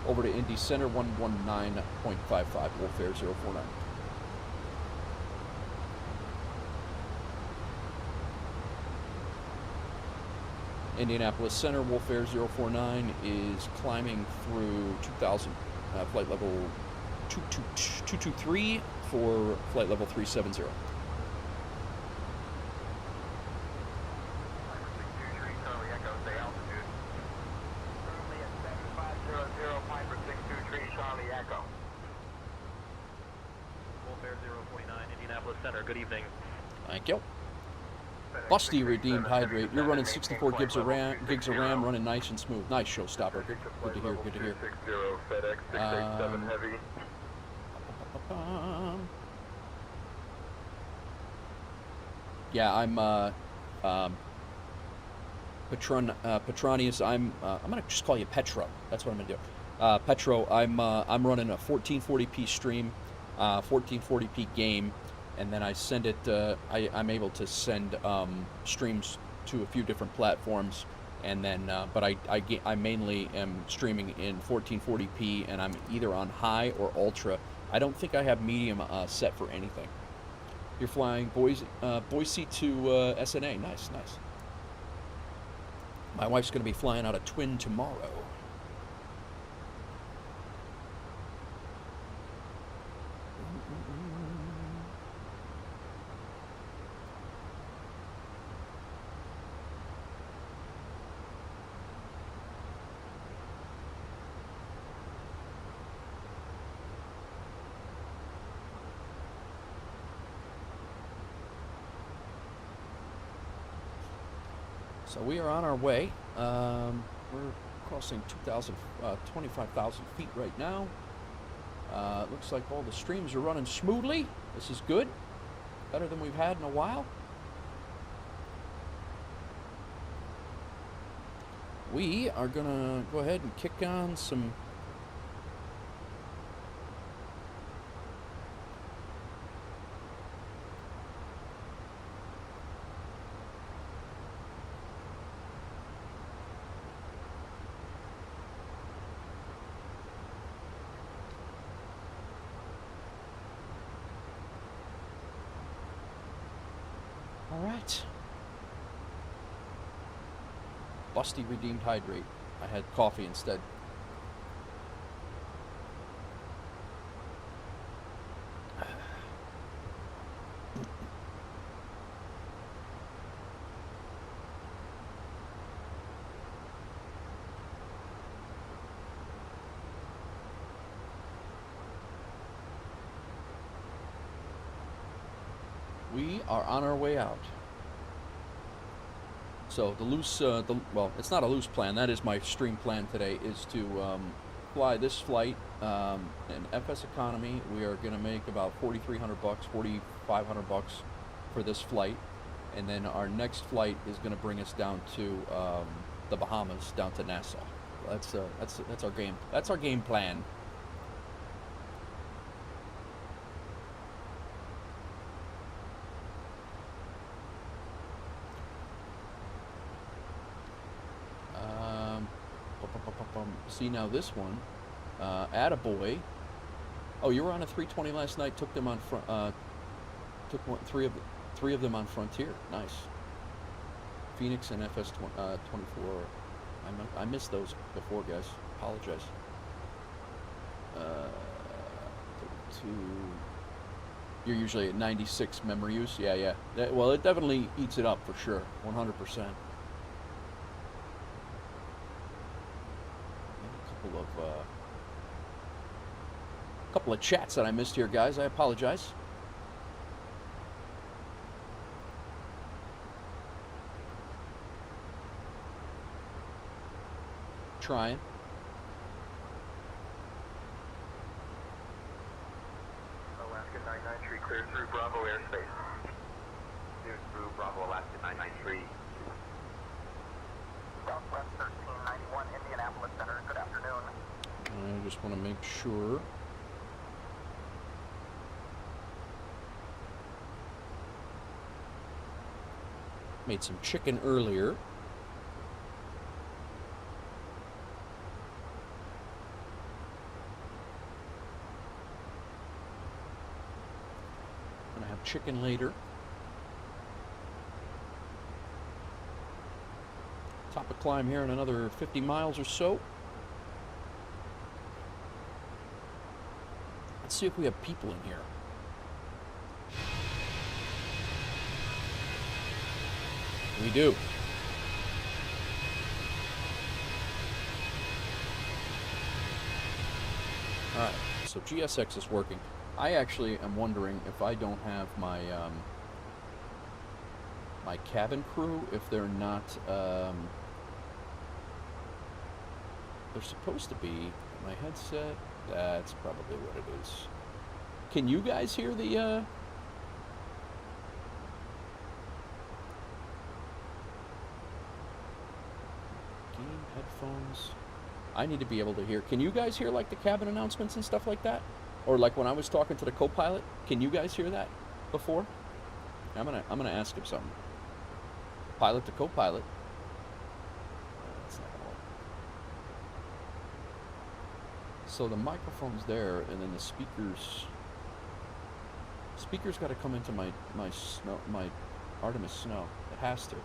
Over to Indy Center, 119.55, Wolf Air 049. Indianapolis Center, Wolf Air 049 is climbing through 2000, flight level 223 for flight level 370. Charlie Echo, stay altitude. Currently at 7500, Piper 623, Charlie Echo. Wolf Air 049, Indianapolis Center, good evening. Thank you. Busty redeemed hydrate. You're running 64 gigs of RAM, running nice and smooth. Nice showstopper. Good to hear. Good to hear. FedEx 687 heavy. Yeah, I'm Petronius. I'm gonna just call you Petro. That's what I'm gonna do. Petro. I'm running a 1440p stream, 1440p game. And then I send it. I'm able to send streams to a few different platforms, and then but I mainly am streaming in 1440p, and I'm either on high or ultra. I don't think I have medium set for anything. You're flying Boise to SNA. Nice. My wife's going to be flying out a twin tomorrow. So we are on our way. We're crossing 25,000 feet right now. It looks like all the streams are running smoothly. This is good. Better than we've had in a while. We are going to go ahead and kick on some... All right. Busty redeemed hydrate. I had coffee instead. We are on our way out. So the loose, well, it's not a loose plan. That is my stream plan today, is to fly this flight in FSEconomy. We are going to make about $4,300, $4,500 for this flight, and then our next flight is going to bring us down to the Bahamas, down to Nassau. That's our game. That's our game plan. See now this one, Attaboy. Oh, you were on a 320 last night. Took them took three of them on Frontier. Nice. Fenix and FS24. I missed those before, guys. Apologize. 32. You're usually at 96 memory use. Yeah. Well, it definitely eats it up for sure. 100%. Couple of chats that I missed here, guys. I apologize. Trying. Alaska 993 cleared through Bravo airspace. Cleared through Bravo Alaska 993. Southwest 1391 Indianapolis Center. Good afternoon. I just want to make sure. Made some chicken earlier. Gonna have chicken later. Top of climb here in another 50 miles or so. Let's see if we have people in here. We do. Alright, so GSX is working. I actually am wondering if I don't have my my cabin crew, if they're not they're supposed to be my headset. That's probably what it is. Can you guys hear the game headphones? I need to be able to hear. Can you guys hear like the cabin announcements and stuff like that? Or like when I was talking to the co-pilot, can you guys hear that before? I'm gonna ask him something. Pilot to co-pilot. That's not gonna work. So the microphone's there, and then the speakers. Speakers got to come into my Artemis Snow. It has to.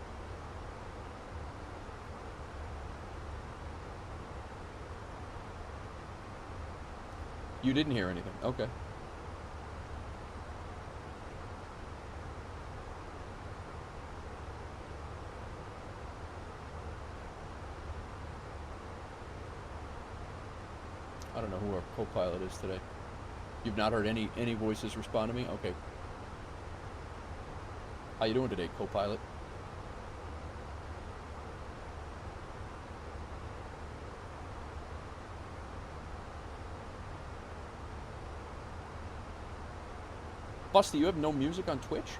You didn't hear anything. Okay. I don't know who our co-pilot is today. You've not heard any voices respond to me? Okay. How you doing today, co-pilot? Busty, you have no music on Twitch?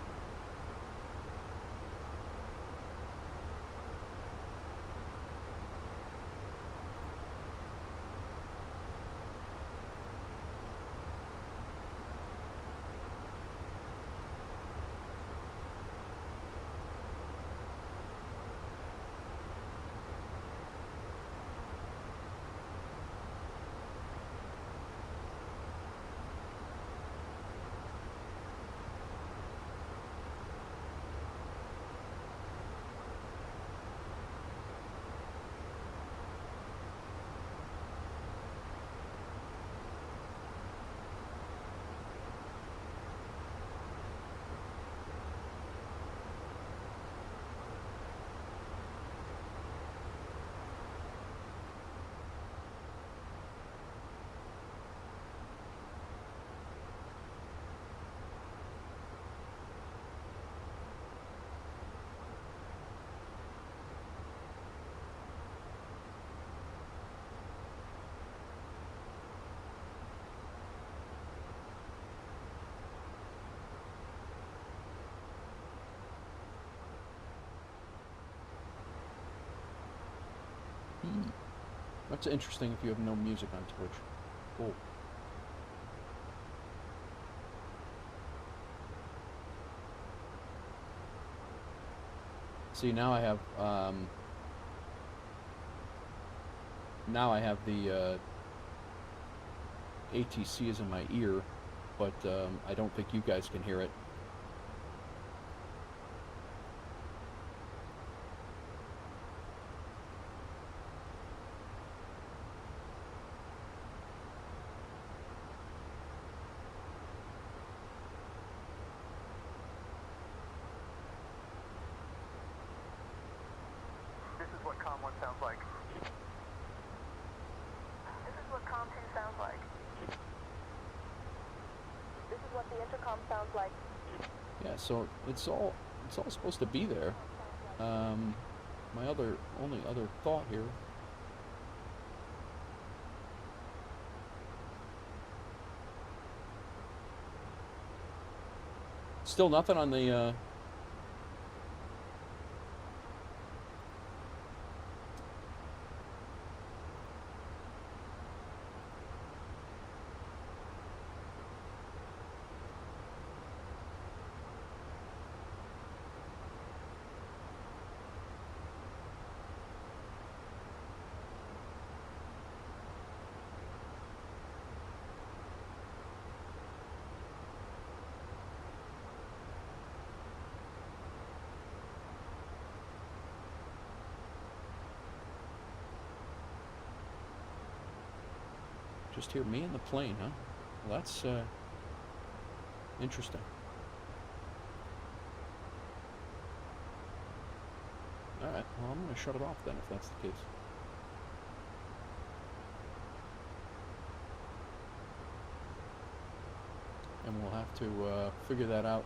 That's interesting if you have no music on Twitch. Cool. See, now I have the ATC is in my ear, but I don't think you guys can hear it. sounds like. This is what COM 2 sounds like. This is what the intercom sounds like. Yeah, so it's all supposed to be there. My only other thought here. Still nothing on the just hear me and the plane, huh? Well, that's interesting. Alright, well, I'm going to shut it off then, if that's the case. And we'll have to figure that out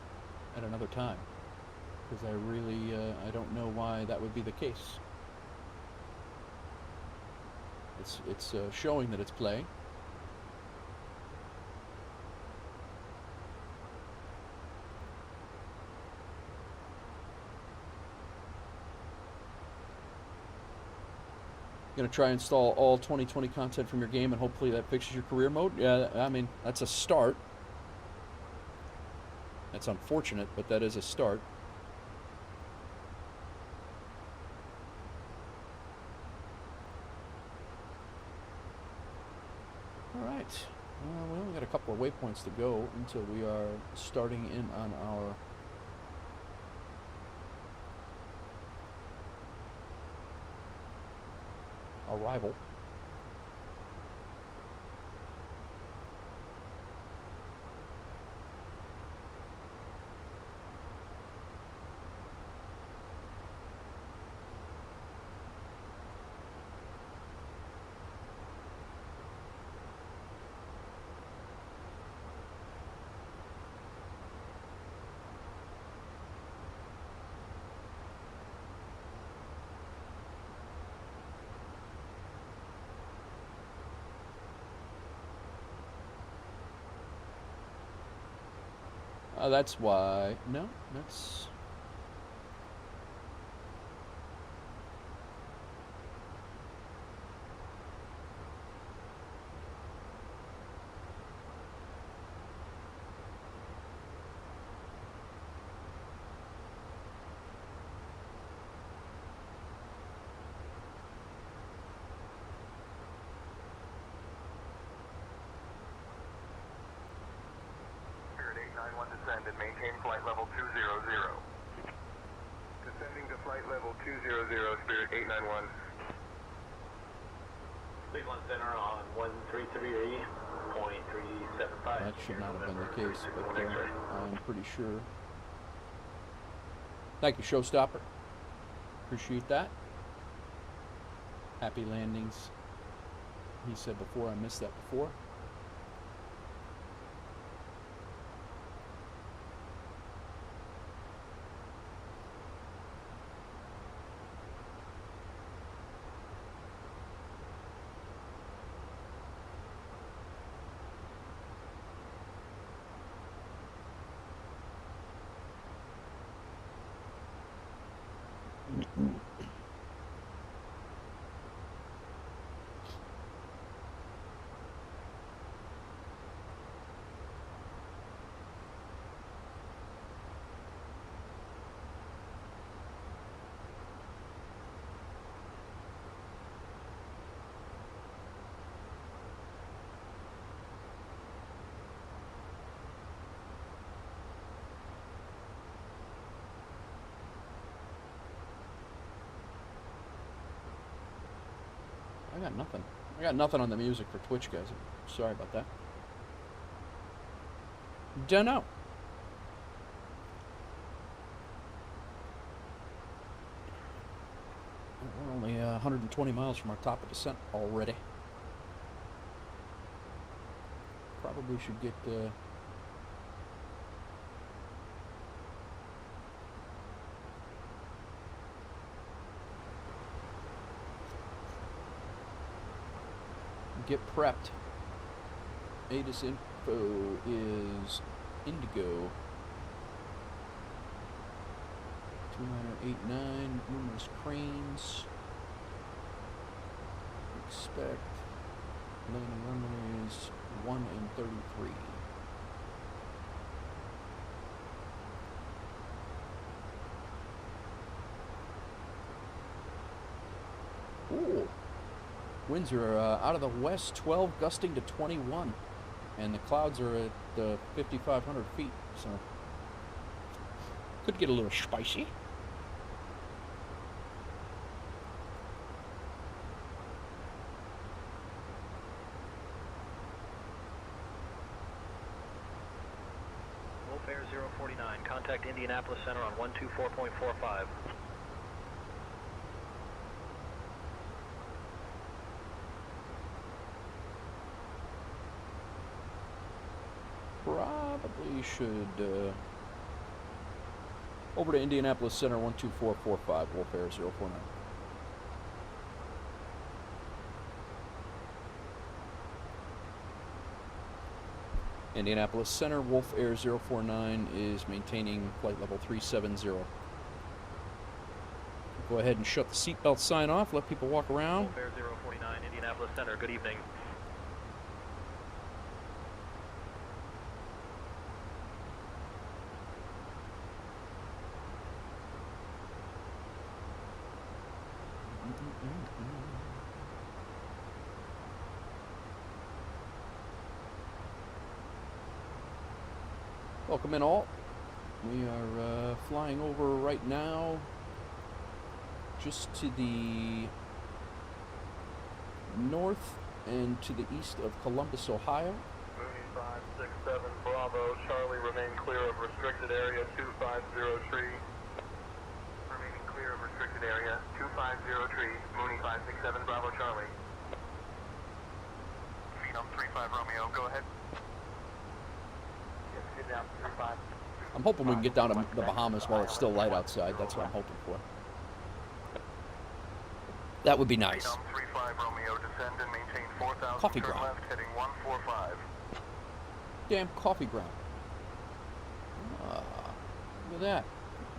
at another time. Because I really, I don't know why that would be the case. It's showing that it's playing. Gonna try and install all 2020 content from your game, and hopefully that fixes your career mode. Yeah, I mean, that's a start. That's unfortunate, but that is a start. All right. We only got a couple of waypoints to go until we are starting in on our arrival. That's why. No, that's. Spirit 891 descend and maintain flight level 200. Descending to flight level 200, Spirit 891. Cleveland Center on 133.375. That should not have been the case, but I'm pretty sure. Thank you, Showstopper. Appreciate that. Happy landings. He said before, I missed that before. I got nothing. I got nothing on the music for Twitch, guys. I'm sorry about that. Dunno. We're only 120 miles from our top of descent already. Probably should get prepped. ATIS info is Indigo 2989, numerous cranes. Expect landing runways 1 and 33. Ooh. Winds are out of the west, 12 gusting to 21. And the clouds are at 5,500 feet, so could get a little spicy. Wolf Air 049, contact Indianapolis Center on 124.45. Probably should over to Indianapolis Center 12445, Wolf Air 049. Indianapolis Center, Wolf Air 049 is maintaining flight level 370. Go ahead and shut the seatbelt sign off, let people walk around. Wolf Air 049, Indianapolis Center, good evening. Welcome in all. We are flying over right now just to the north and to the east of Columbus, Ohio. Mooney 567 Bravo, Charlie, remain clear of restricted area 2503. Remaining clear of restricted area 2503, Mooney 567 Bravo, Charlie. Phenom 35 Romeo, go ahead. Get down 35. I'm hoping we can get down to the Bahamas while it's still light outside. That's what I'm hoping for. That would be nice. Phenom 35 Romeo, descend and maintain 4,000. Coffee turn ground. left, heading 145. Damn coffee ground. Look at that.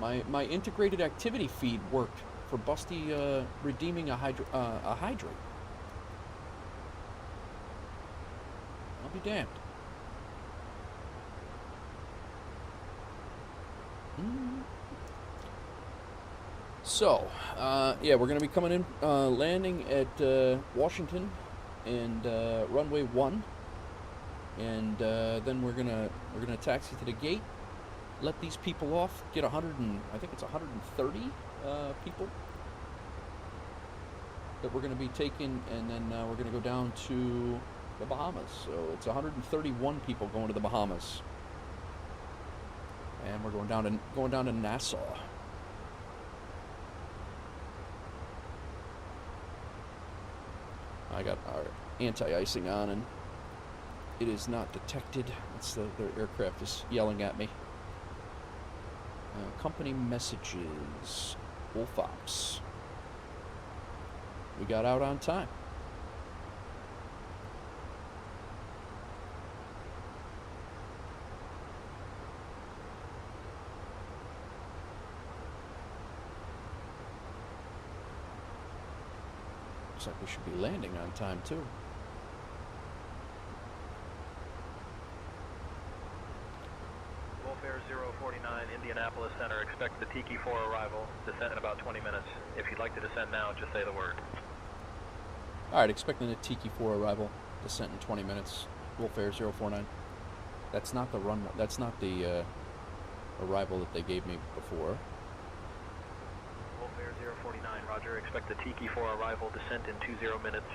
My integrated activity feed worked for Busty redeeming a hydrate. I'll be damned. So, yeah, we're going to be coming in, landing at Washington and runway 1, and then we're gonna taxi to the gate, let these people off, get I think it's 130 people that we're going to be taking, and then we're going to go down to the Bahamas. So it's 131 people going to the Bahamas. And we're going down to Nassau. I got our anti-icing on, and it is not detected. It's the aircraft is yelling at me. Company messages. Wolf Ops. We got out on time. Looks like we should be landing on time too. Wolf Air 049, Indianapolis Center, expect the Tiki 4 arrival, descent in about 20 minutes. If you'd like to descend now, just say the word. Alright, expecting the Tiki 4 arrival, descent in 20 minutes. Wolf Air 049. That's not the run. That's not the arrival that they gave me before. Wolf Air 049, roger, expect the Tiki 4 arrival, descent in 20 minutes.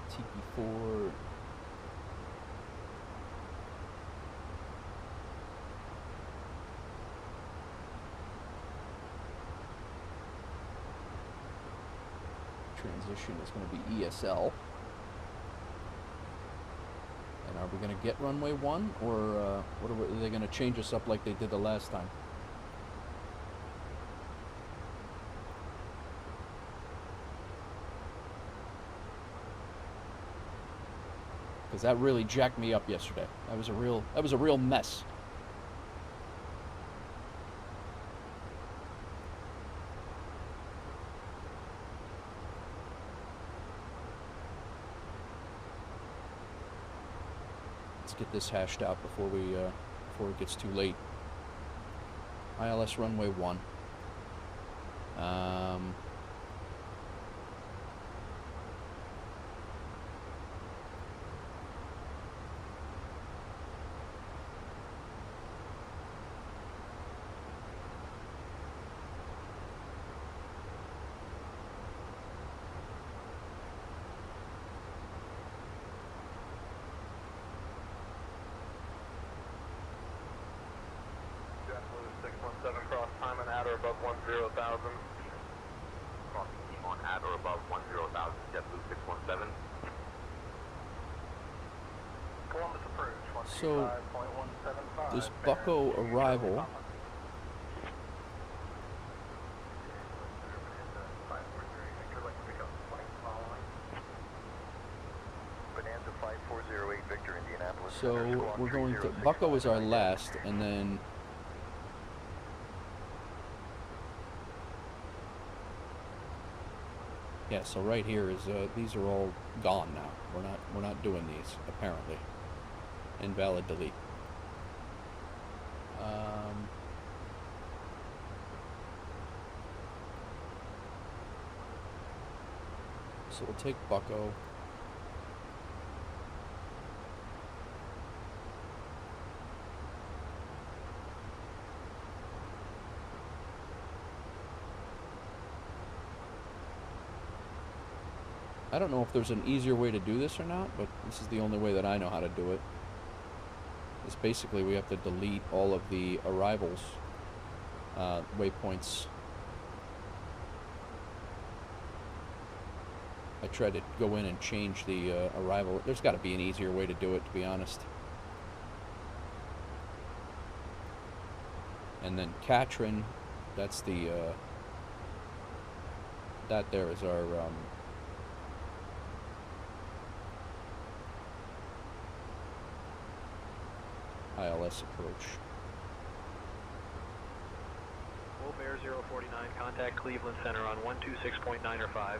Tiki 4. transition is going to be ESL. And are we going to get runway 1, or what are they going to change us up like they did the last time? Because that really jacked me up yesterday. That was a real mess. Let's get this hashed out before it gets too late. ILS runway 1. JetBlue 617 cross time and at or above 10,000. Crossing team on at or above 10,000. JetBlue 617. Columbus approach. So, this Bucko arrival. So we're going to, Bucko is our last, and then yeah, so right here is these are all gone now. We're not doing these apparently. Invalid delete. So we'll take Bucko. I don't know if there's an easier way to do this or not, but this is the only way that I know how to do it. It's basically we have to delete all of the arrivals waypoints. I tried to go in and change the arrival. There's got to be an easier way to do it, to be honest. And then Katrin, that's the that there is our ILS approach. Wolf Air 049, contact Cleveland Center on 126.9 or 5.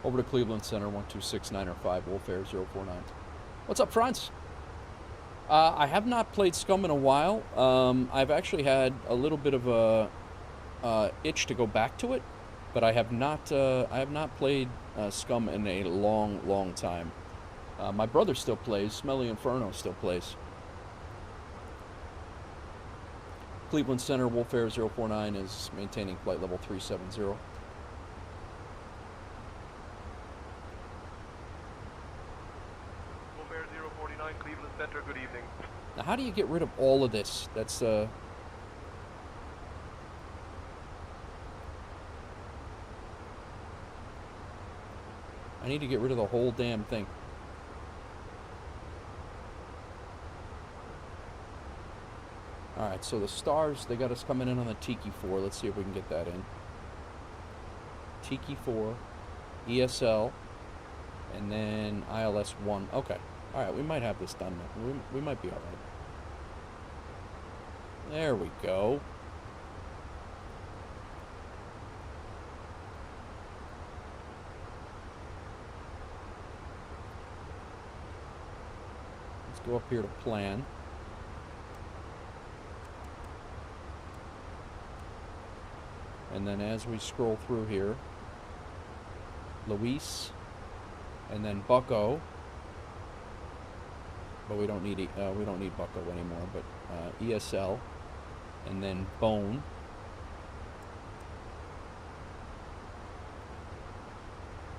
Over to Cleveland Center, 126.9 or 5, Wolf Air 049. What's up, friends? I have not played Scum in a while. I've actually had a little bit of a itch to go back to it, but I have not played Scum in a long time. My brother still plays. Smelly Inferno still plays. Cleveland Center, Wolf Air 049 is maintaining flight level 370. Wolf Air 049, Cleveland Center, good evening. Now, how do you get rid of all of this? That's I need to get rid of the whole damn thing. Alright, so the stars, they got us coming in on the Tiki 4. Let's see if we can get that in. Tiki 4, ESL, and then ILS 1. Okay. Alright, we might have this done now. We might be alright. There we go. Let's go up here to plan. And then as we scroll through here, Luis, and then Bucko. But we don't need Bucko anymore. But ESL, and then Bone,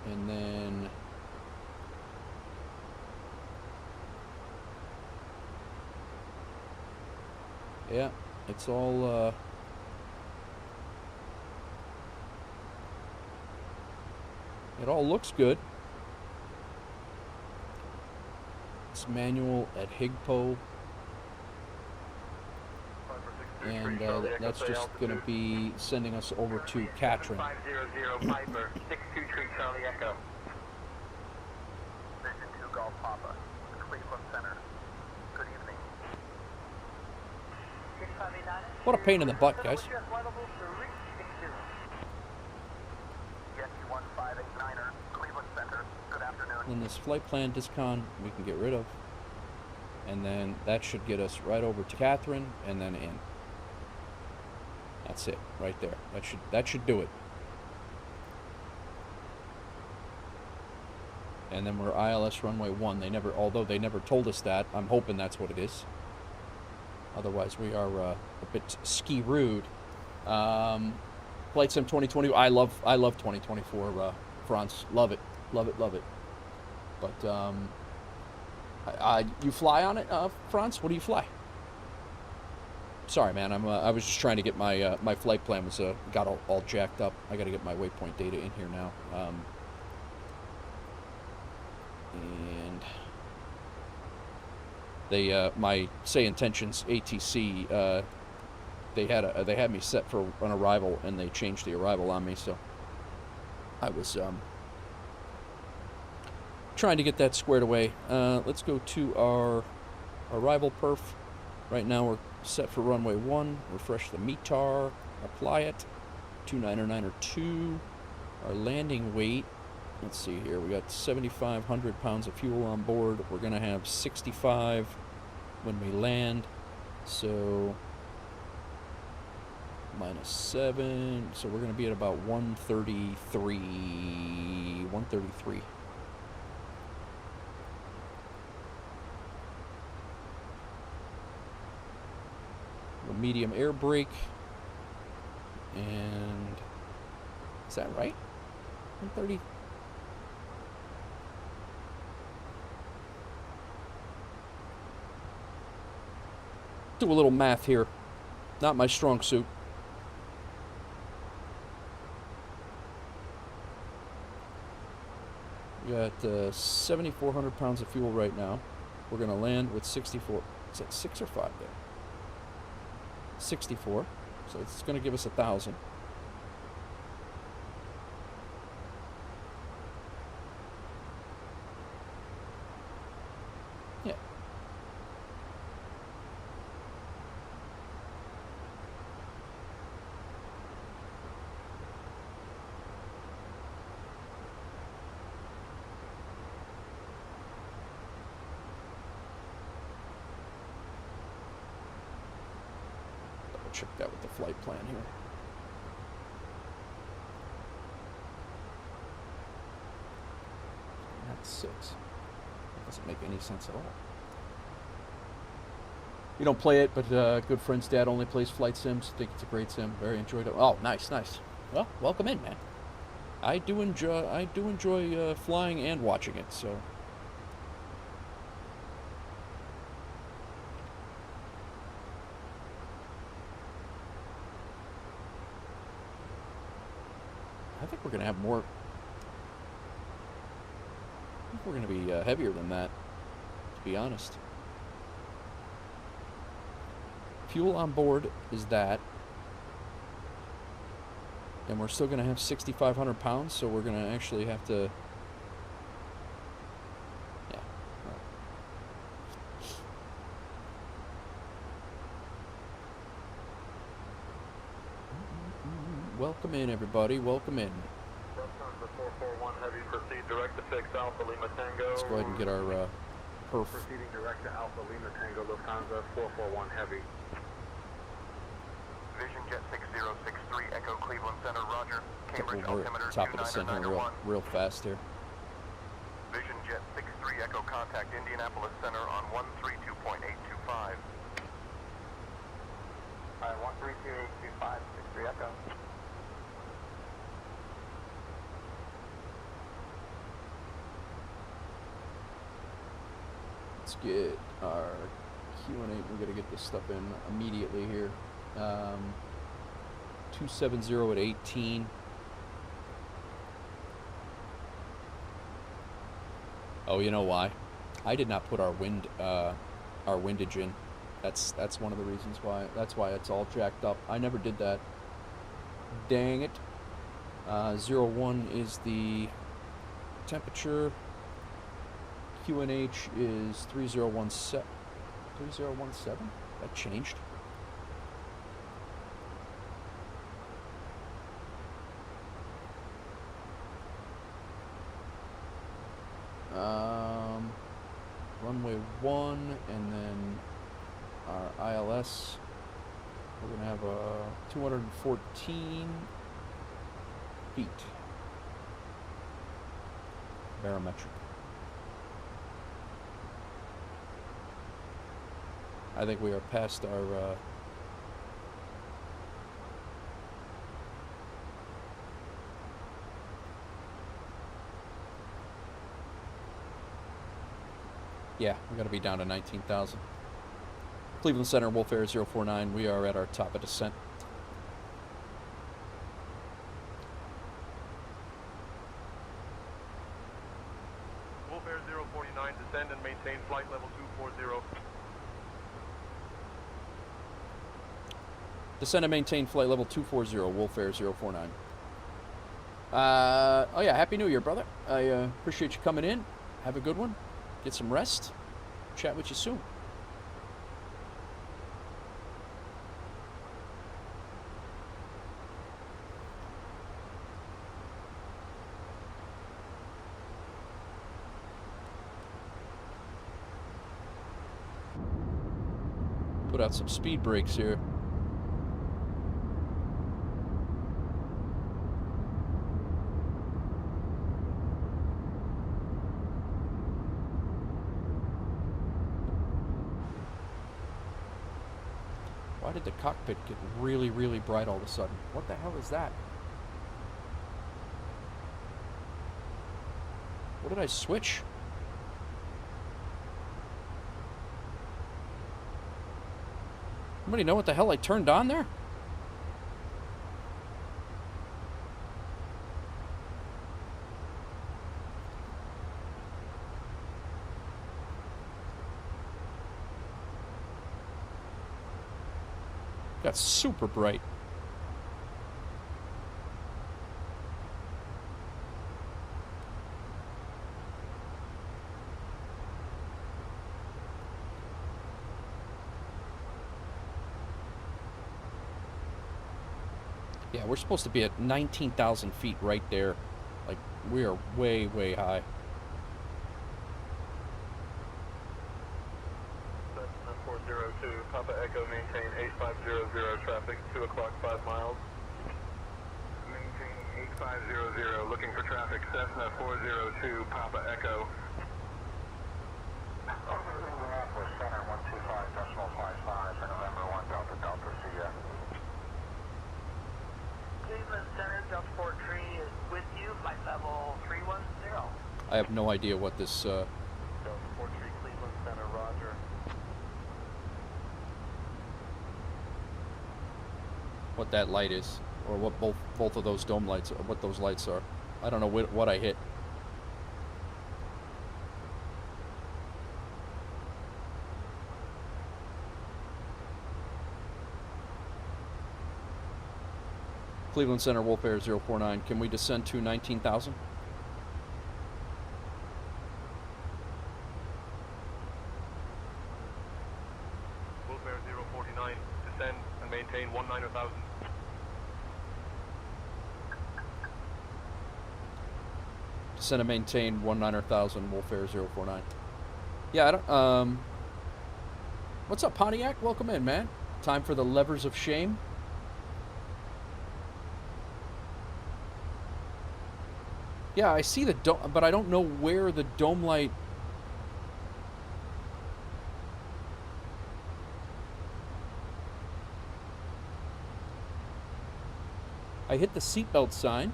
and then yeah, it's all It all looks good. It's manual at Higpo. And that's just going to be sending us over to Katrin. 500 Piper, 623 Charlie Echo. Vision 2 Golf Papa, Cleveland Center. Good evening. What a pain in the butt, guys. Yankee 1589er, Cleveland Center. Good afternoon. And this flight plan discon we can get rid of. And then that should get us right over to Katrin and then in. That's it, right there. That should do it. And then we're ILS runway 1. Although they never told us that. I'm hoping that's what it is. Otherwise, we are a bit ski-rude. Flight Sim 2020. I love 2024. France, love it. But you fly on it, France? What do you fly? Sorry, man. I was just trying to get my my flight plan was got all jacked up. I got to get my waypoint data in here now. And they my say intentions ATC they had me set for an arrival and they changed the arrival on me, so I was trying to get that squared away. Let's go to our arrival perf. Right now we're set for runway 1. Refresh the METAR. Apply it. 290902. Our landing weight. Let's see here. We got 7,500 pounds of fuel on board. We're going to have 65 when we land. So minus 7. So we're going to be at about 133. 133. Medium air brake, and is that right? 130. Do a little math here. Not my strong suit. We got 7,400 pounds of fuel right now. We're going to land with 64. Is that 6 or 5 there? 64, so it's going to give us 1,000. Yeah. Check that with the flight plan here. That's 6. That doesn't make any sense at all. You don't play it, but good friend's dad only plays flight sims. Think it's a great sim. Very enjoyed it. Oh, nice. Well, welcome in, man. I do enjoy flying and watching it. So. I think we're going to have more. I think we're going to be heavier than that, to be honest. Fuel on board is that. And we're still going to have 6,500 pounds, so we're going to actually have to. Yeah. Welcome in, everybody. Welcome in. Lufthansa 441 Heavy, proceed direct to fix Alpha Lima Tango. Let's go ahead and get our perf. Proceeding direct to Alpha Lima Tango, Lufthansa 441 Heavy. Vision Jet 6063 Echo Cleveland Center, Roger. Cambridge We're altimeter at top of the center real fast here. Vision Jet 63 Echo contact Indianapolis Center on 132.825. 132.825, 63 Echo. Let's get our Q&A. We got to get this stuff in immediately here. 270 at 18. Oh, you know why? I did not put our windage in. That's one of the reasons why. That's why it's all jacked up. I never did that. Dang it. 01 is the temperature. QNH is 3017. 3017? That changed. Runway 1, and then our ILS. We're going to have a 214 feet. Barometric. I think we are past our yeah, we're going to be down to 19,000. Cleveland Center, Wolf Air 049. We are at our top of descent. Wolf Air 049, descend and maintain flight level 240. Descend and maintain flight level 240, Wolf Air 049. Oh yeah, Happy New Year, brother. I appreciate you coming in. Have a good one. Get some rest. Chat with you soon. Put out some speed brakes here. Why did the cockpit get really, really bright all of a sudden? What the hell is that? What did I switch? Anybody know what the hell I turned on there? Got super bright. Yeah, we're supposed to be at 19,000 feet right there. Like, we are way, way high. Cessna 402, Papa Echo, maintain 8500 traffic, 2 o'clock, 5 miles. Maintain 8500, looking for traffic, Cessna 402, Papa Echo. Indianapolis Center 125.55 for November 1 Delta Delta, see ya. Cleveland Center, Delta Fort Tree is with you, flight level 310. I have no idea what this, Delta Fort Tree, Cleveland Center, roger. what that light is, or what both of those dome lights, or what those lights are. I don't know what I hit. Cleveland Center, Wolf Air 049. Can we descend to 19,000? Wolf Air 049, descend and maintain 19,000. Descend and maintain 19,000, Wolf Air 049. Yeah, I don't, what's up, Pontiac? Welcome in, man. Time for the levers of shame. Yeah, I see the dome, but I don't know where the dome light... I hit the seatbelt sign.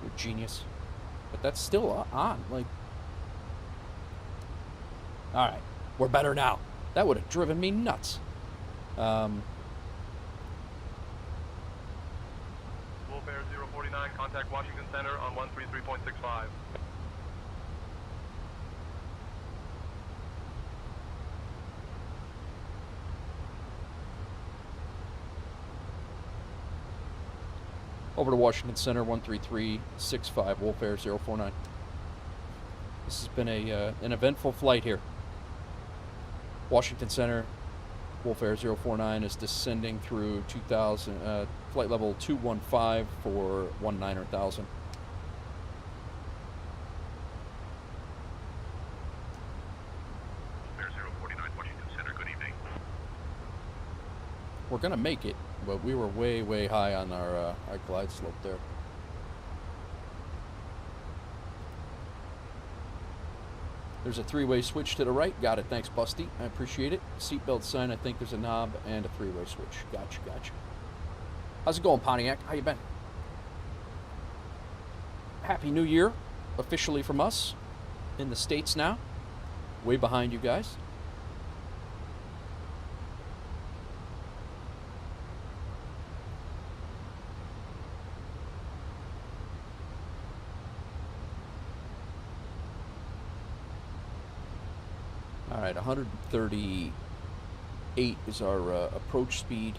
You're a genius. But that's still on, like... Alright, we're better now. That would have driven me nuts. contact Washington Center on 133.65. Over to Washington Center, 13365, Wolf Air 049. This has been an eventful flight here. Washington Center, Wolf Air 049 is descending through 2000, flight level 215 for 19,000. Air 049, Washington Center, good evening. We're gonna make it, but we were way, way high on our glide slope there. There's a three-way switch to the right. Got it. Thanks, Busty. I appreciate it. Seatbelt sign. I think there's a knob and a three-way switch. Gotcha, gotcha. How's it going, Pontiac? How you been? Happy New Year, officially from us, in the States now. Way behind you guys. All right, 138 is our approach speed.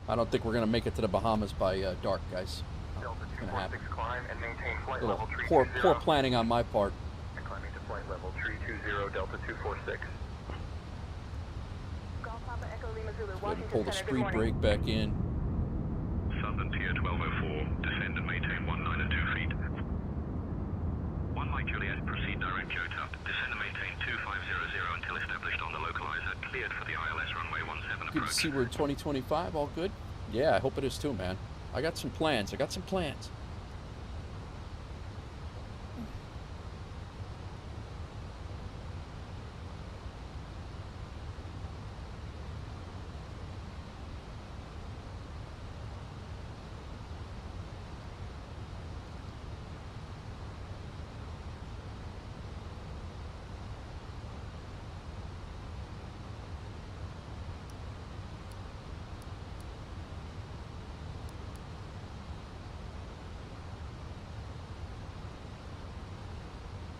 I don't think we're going to make it to the Bahamas by dark, guys. Delta It's going to happen. 246, climb and maintain flight Little level poor 320. planning on my part. And climbing to flight level 320, Delta 246. Golf Papa Echo Lima Zulu, Go ahead and Washington pull the Center, good speed morning. brake back in. Southern Tier 1204, descend and maintain 19 2 feet. 1 Mike Juliet, proceed direct Jota. Descend and maintain 2500 until established on the localizer. Cleared for the ILS runway 17 Good to approach. see we're in 2025. All good? Yeah, I hope it is too, man. I got some plans.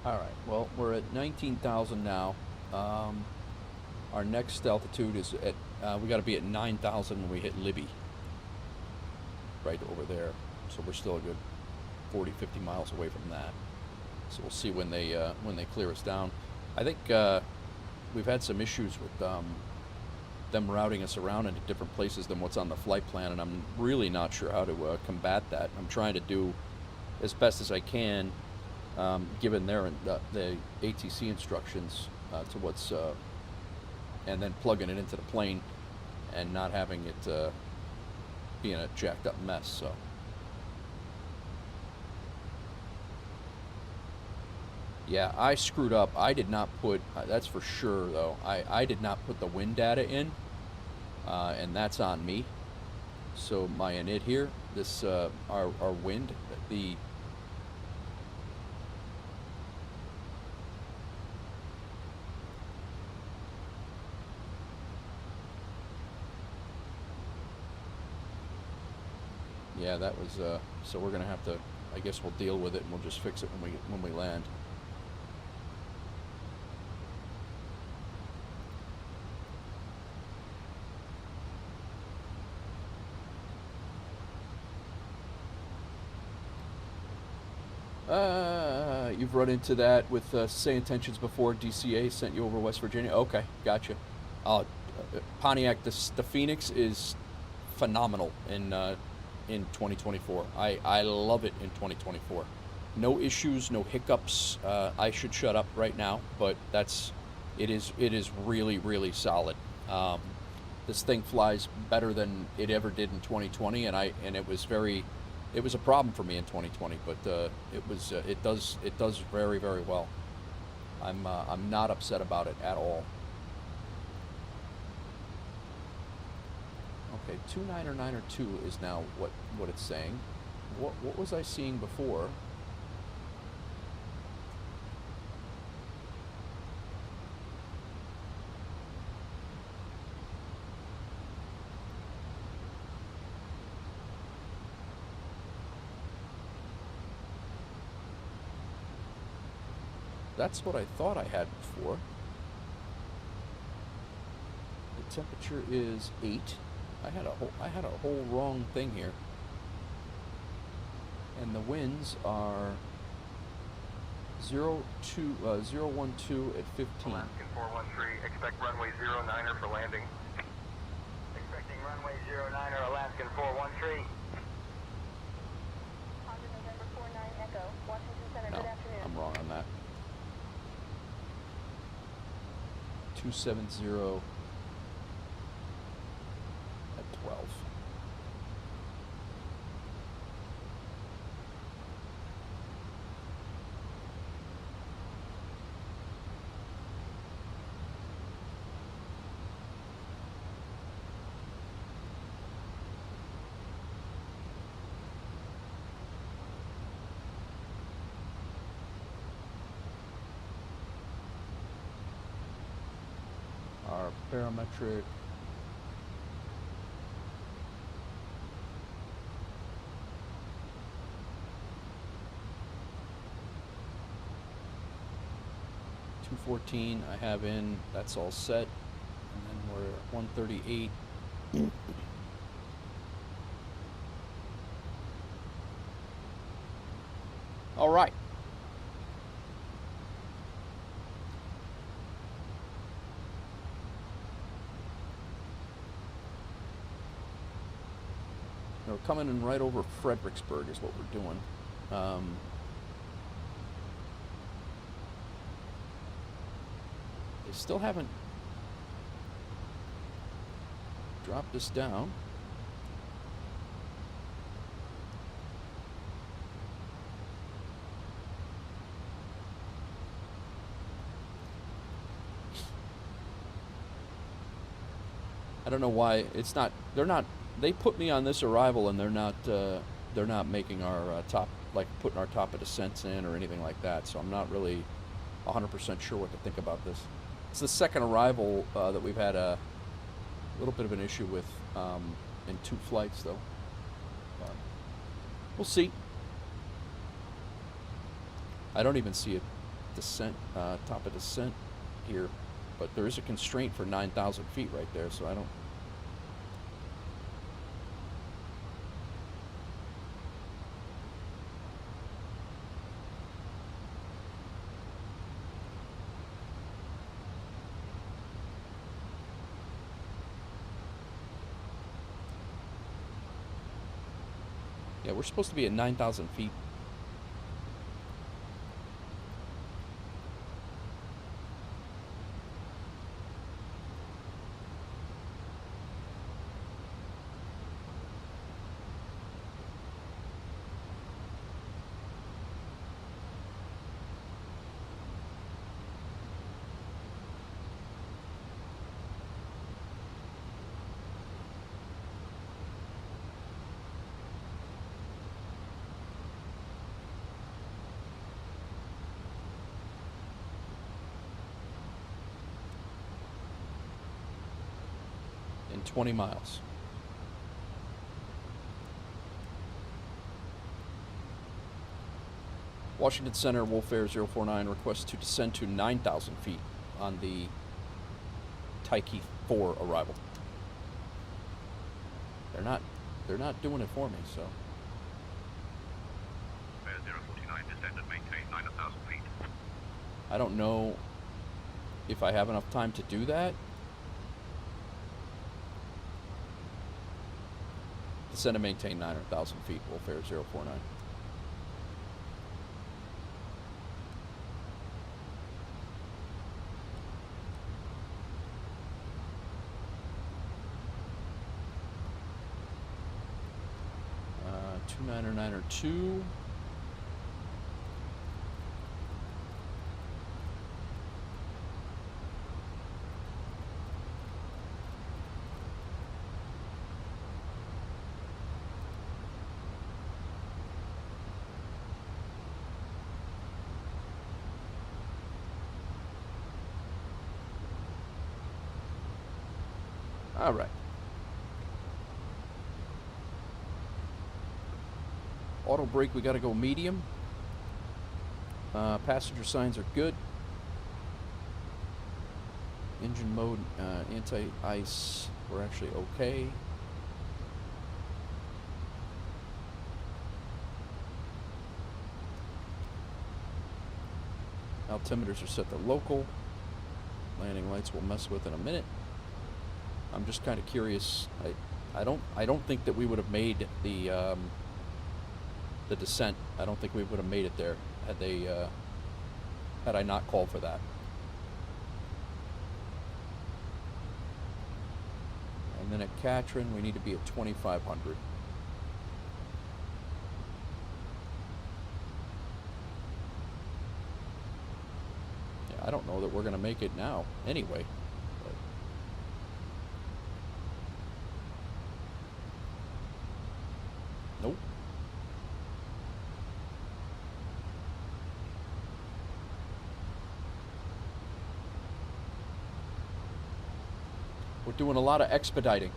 All right. Well, we're at 19,000 now. Our next altitude is at. We got to be at 9,000 when we hit Libby. Right over there. So we're still a good 40, 50 miles away from that. So we'll see when they clear us down. I think we've had some issues with them routing us around into different places than what's on the flight plan, and I'm really not sure how to combat that. I'm trying to do as best as I can, given the ATC instructions to what's, and then plugging it into the plane and not having it being a jacked up mess. So. Yeah, I screwed up. I did not put, that's for sure though, I did not put the wind data in, and that's on me. So my init here, this, our wind, yeah, that was, so we're gonna have to, I guess we'll deal with it and we'll just fix it when we land. You've run into that with say intentions before. DCA sent you over West Virginia. Okay, gotcha. Pontiac, the Fenix is phenomenal in 2024. I love it in 2024. No issues, no hiccups. I should shut up right now, but it is really solid. This thing flies better than it ever did in 2020, and it was a problem for me in 2020, but it does very well. I'm not upset about it at all. Okay, 299er2 is now what it's saying. What was I seeing before? That's what I thought I had before. The temperature is 8. I had a whole wrong thing here. And the winds are 012 at 15. Alaskan 413, expect runway 09er for landing. Expecting runway 09er, Alaskan 413. Honda November 49 Echo, Washington Center, No, good afternoon. I'm wrong on that. 270 at 12. Our barometric .214 I have in, that's all set, and then we're at 138. All right. We're coming in right over Fredericksburg is what we're doing. They still haven't dropped us down. I don't know why it's not. They're not. They put me on this arrival, and they're not making our top, like putting our top of descents in or anything like that. So I'm not really 100% sure what to think about this. It's the second arrival that we've had a little bit of an issue with in 2 flights, though. We'll see. I don't even see a descent, top of descent here, but there is a constraint for 9,000 feet right there, so I don't. Yeah, we're supposed to be at 9,000 feet. In 20 miles. Washington Center, Wolf Air 049 requests to descend to 9,000 feet on the Tyche 4 arrival. They're not doing it for me, so. Air 049, descend and maintain 9,000 feet. I don't know if I have enough time to do that. Descend and maintain 9,000 feet, Wolf Air 049. Uh, 299er2. All right. Auto brake, we got to go medium. Passenger signs are good. Engine mode, anti-ice, we're actually okay. Altimeters are set to local. Landing lights we'll mess with in a minute. I'm just kind of curious. I don't think that we would have made the descent. I don't think we would have made it there had they had I not called for that. And then at Katrin, we need to be at 2,500. Yeah, I don't know that we're going to make it now anyway. But nope. We're doing a lot of expediting.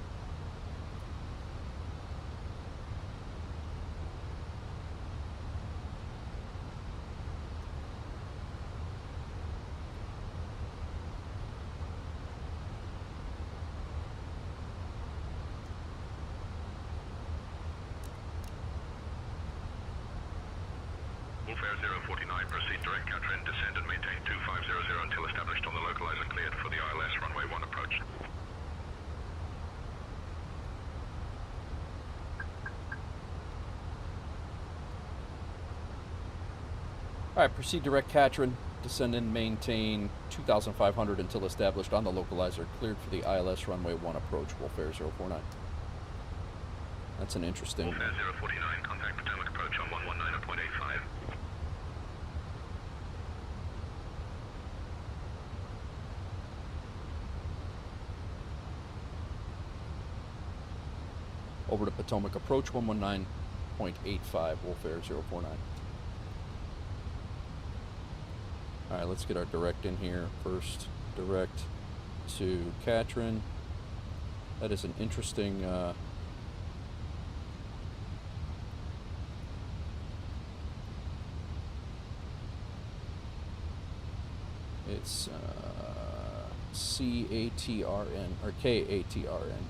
Wolfare 049, proceed direct Katrin, descend and maintain 2500 until established on the localizer cleared for the ILS runway 1 approach. Alright, proceed direct Katrin, descend and maintain 2,500 until established on the localizer, cleared for the ILS runway 1 approach, Wolfare 049. That's an interesting... Wolfare 049, contact Potomac approach on 119.85. Over to Potomac approach 119.85, Wolfare 049. Alright, let's get our direct in here first. Direct to Katrin. That is an interesting it's C-A-T-R-N or K-A-T-R-N.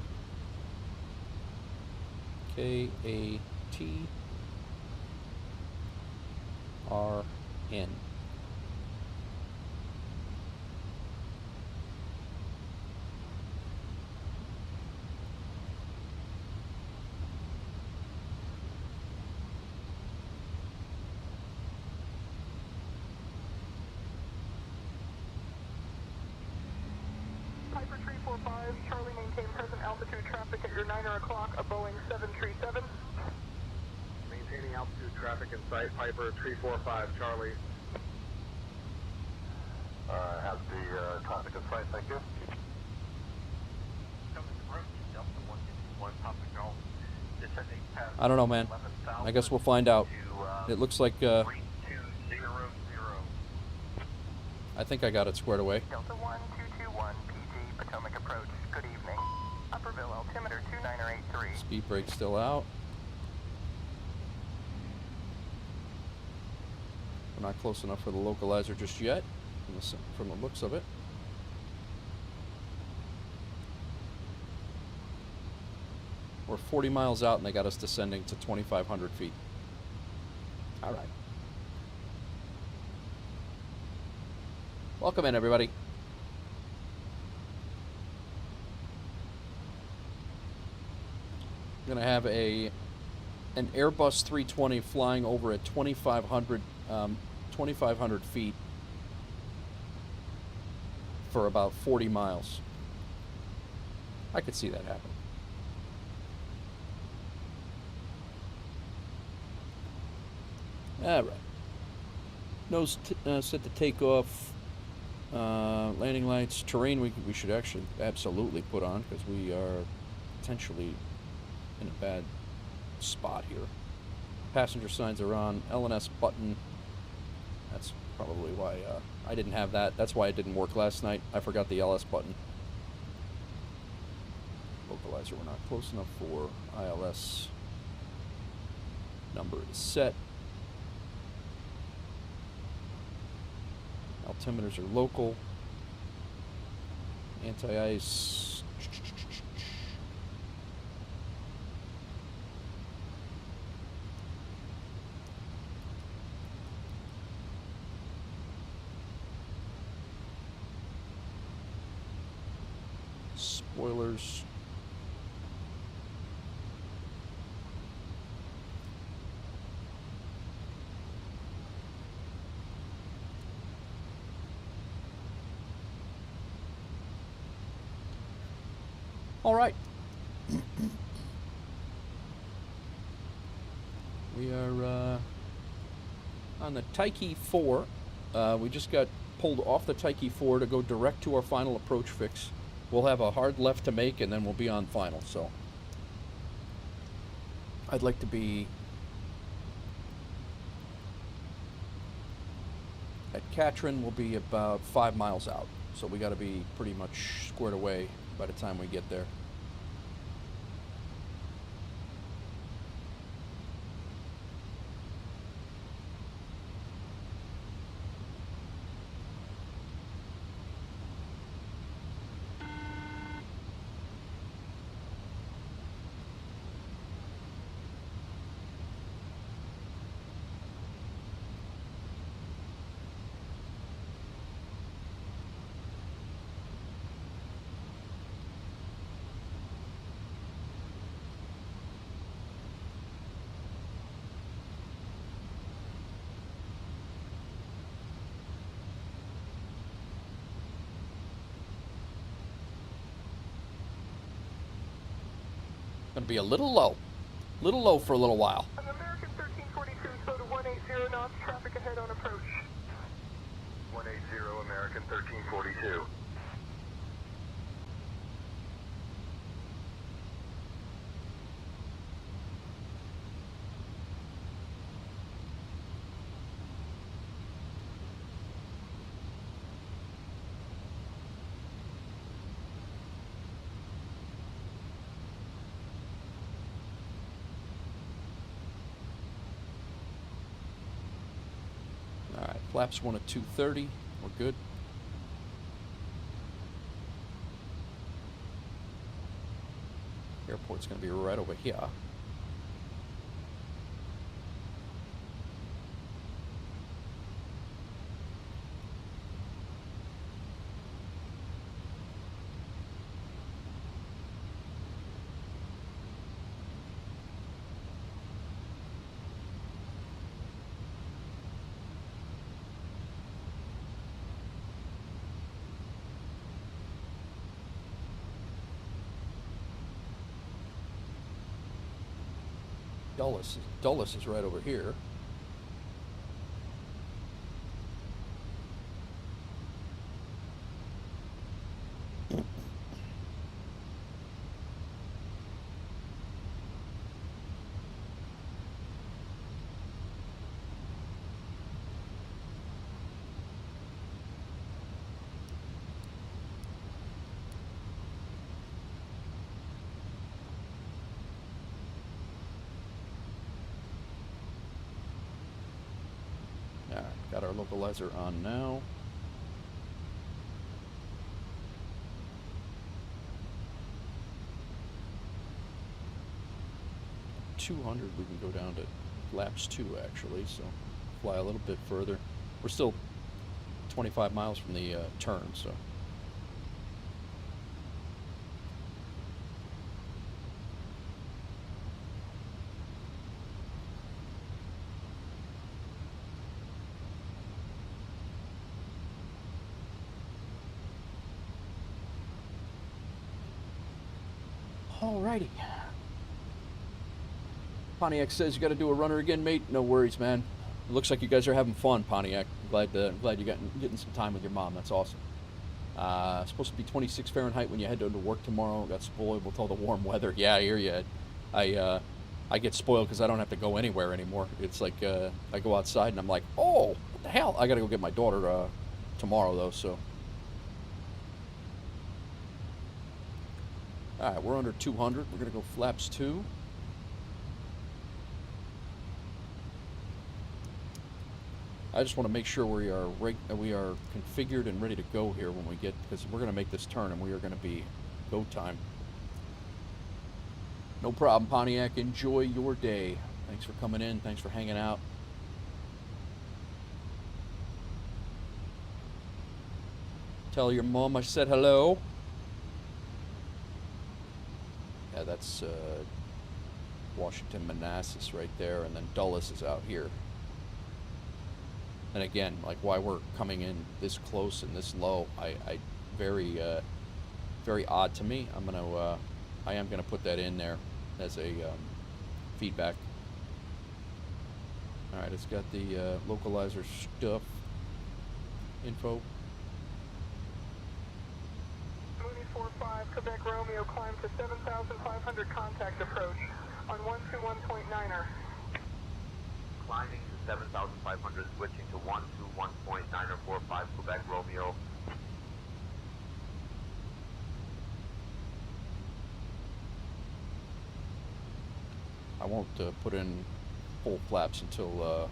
K-A-T-R-N. Piper 345, Charlie, maintain present altitude traffic at your 9 o'clock, a Boeing 737. Maintaining altitude traffic in sight, Piper 345, Charlie. Have the traffic in sight, thank you. I don't know, man. I guess we'll find out. It looks like I think I got it squared away. Delta 1221, PG, Potomac approach, good evening. Upperville, altimeter 2983. Speed brake still out. We're not close enough for the localizer just yet, from the looks of it. We're 40 miles out and they got us descending to 2,500 feet. All right. Welcome in, everybody. We're gonna have an Airbus 320 flying over at 2,500 feet for about 40 miles. I could see that happen. All right. Nose set to take off. Landing lights, terrain we should actually absolutely put on because we are potentially in a bad spot here. Passenger signs are on. L&S button. That's probably why I didn't have that. That's why it didn't work last night. I forgot the LS button. Localizer, we're not close enough for ILS. Number is set. Altimeters are local. Anti-ice. Spoilers. All right. We are on the Tyche 4. We just got pulled off the Tyche 4 to go direct to our final approach fix. We'll have a hard left to make, and then we'll be on final. So I'd like to be at Katrin. We'll be about 5 miles out. So we got to be pretty much squared away by the time we get there. Gonna be a little low for a little while. American 1342, so to 180 knots, traffic ahead on approach. 180 American 1342. Alright, flaps 1 at 230. We're good. Airport's going to be right over here. Dulles is right over here. Got our localizer on now. At 200, we can go down to laps 2 actually, so fly a little bit further. We're still 25 miles from the turn, so. Alrighty. Pontiac says you got to do a runner again, mate. No worries, man. It looks like you guys are having fun, Pontiac. Glad you getting some time with your mom. That's awesome. Supposed to be 26 Fahrenheit when you head to work tomorrow. Got spoiled with all the warm weather. Yeah, I hear you. I get spoiled because I don't have to go anywhere anymore. It's like I go outside and I'm like, oh, what the hell? I got to go get my daughter tomorrow though. So. Alright, we're under 200. We're going to go flaps 2. I just want to make sure we are configured and ready to go here when we get, because we're going to make this turn and we are going to be go time. No problem, Pontiac. Enjoy your day. Thanks for coming in. Thanks for hanging out. Tell your mom I said hello. Yeah, that's Washington Manassas right there, and then Dulles is out here. And again, like why we're coming in this close and this low, I very odd to me. I am gonna put that in there as a feedback. All right, it's got the localizer stuff info. Mooney 45, Quebec Romeo, climb to 7,500 contact approach on 121.9er. Climbing to 7,500, switching to 121.945 Quebec Romeo. I won't put in full flaps until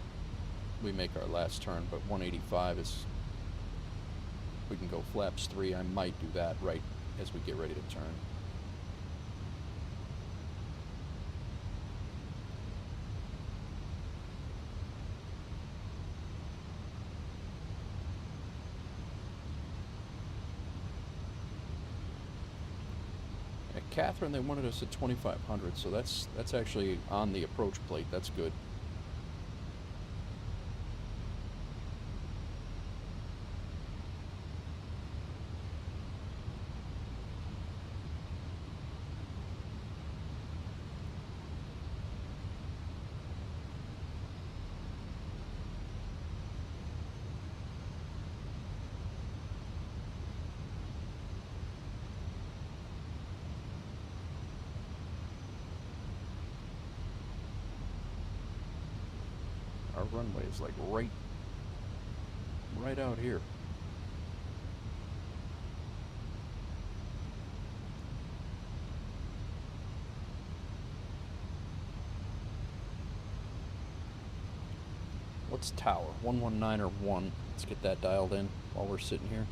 we make our last turn, but 185 is, we can go flaps 3. I might do that right as we get ready to turn. Catherine, they wanted us at 2,500, so that's actually on the approach plate. That's good. Our runway is like right out here. What's tower? 119 or 1. Let's get that dialed in while we're sitting here.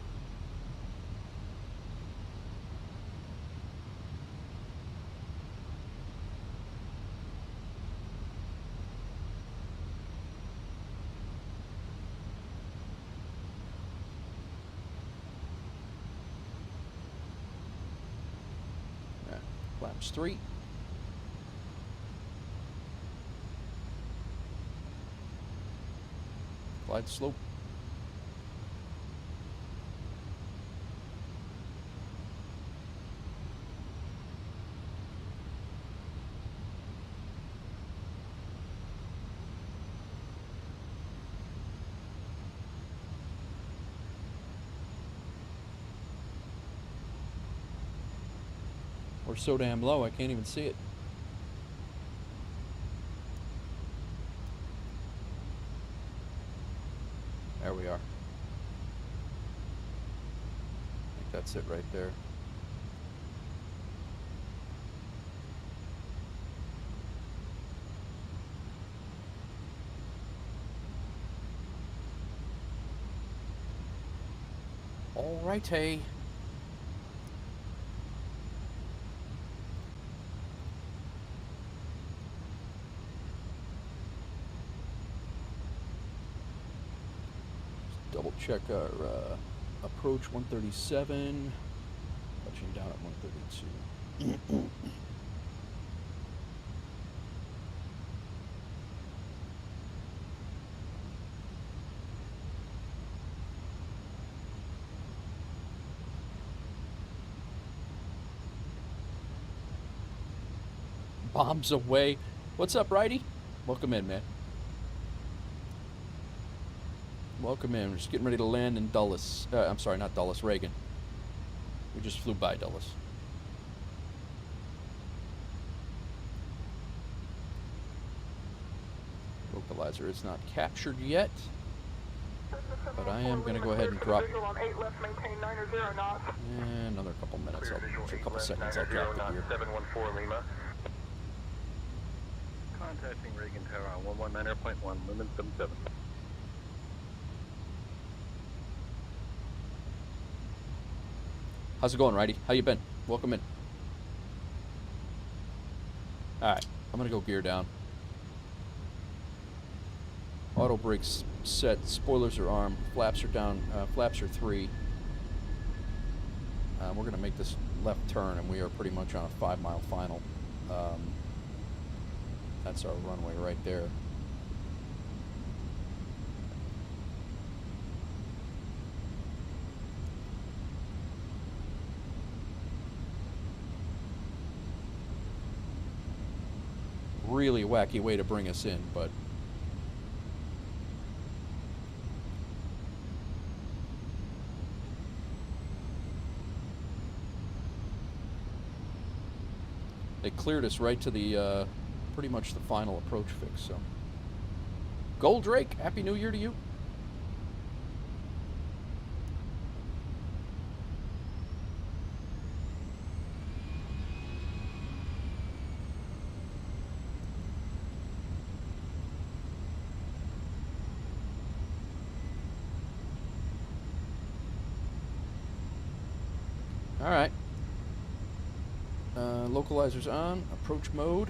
Flaps 3. Glide slope. We're so damn low, I can't even see it. There we are. I think that's it right there. All right, hey. Double check our approach 137, touching down at 132. Bombs away. What's up, Righty? Welcome in, man. Welcome in. We're just getting ready to land in Dulles. I'm sorry, not Dulles, Reagan. We just flew by Dulles. Localizer is not captured yet. Cessna But I am going to go ahead and drop. Visual on 8 left, maintain 90 knots. Another couple minutes. Clear visual A 8 couple left, seconds. I'll 90 drop the knots, gear. 714 Lima. Contacting Reagan Tower on 119.1, lumen 77. How's it going, Righty? How you been? Welcome in. Alright, I'm going to go gear down. Auto brakes set, spoilers are armed, flaps are down, flaps are 3. We're going to make this left turn, and we are pretty much on a 5-mile final. That's our runway right there. Really wacky way to bring us in, but they cleared us right to the pretty much the final approach fix. So, Goldrake, Happy New Year to you. All right. Localizers on, approach mode.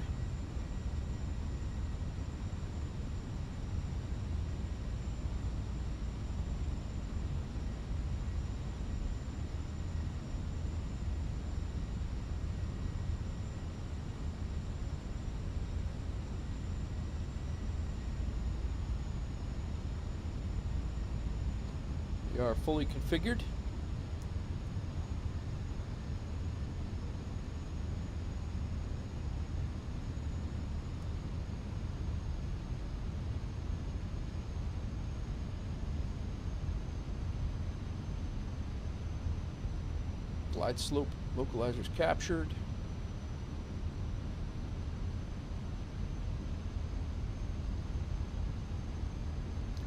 We are fully configured. Glide slope localizers captured.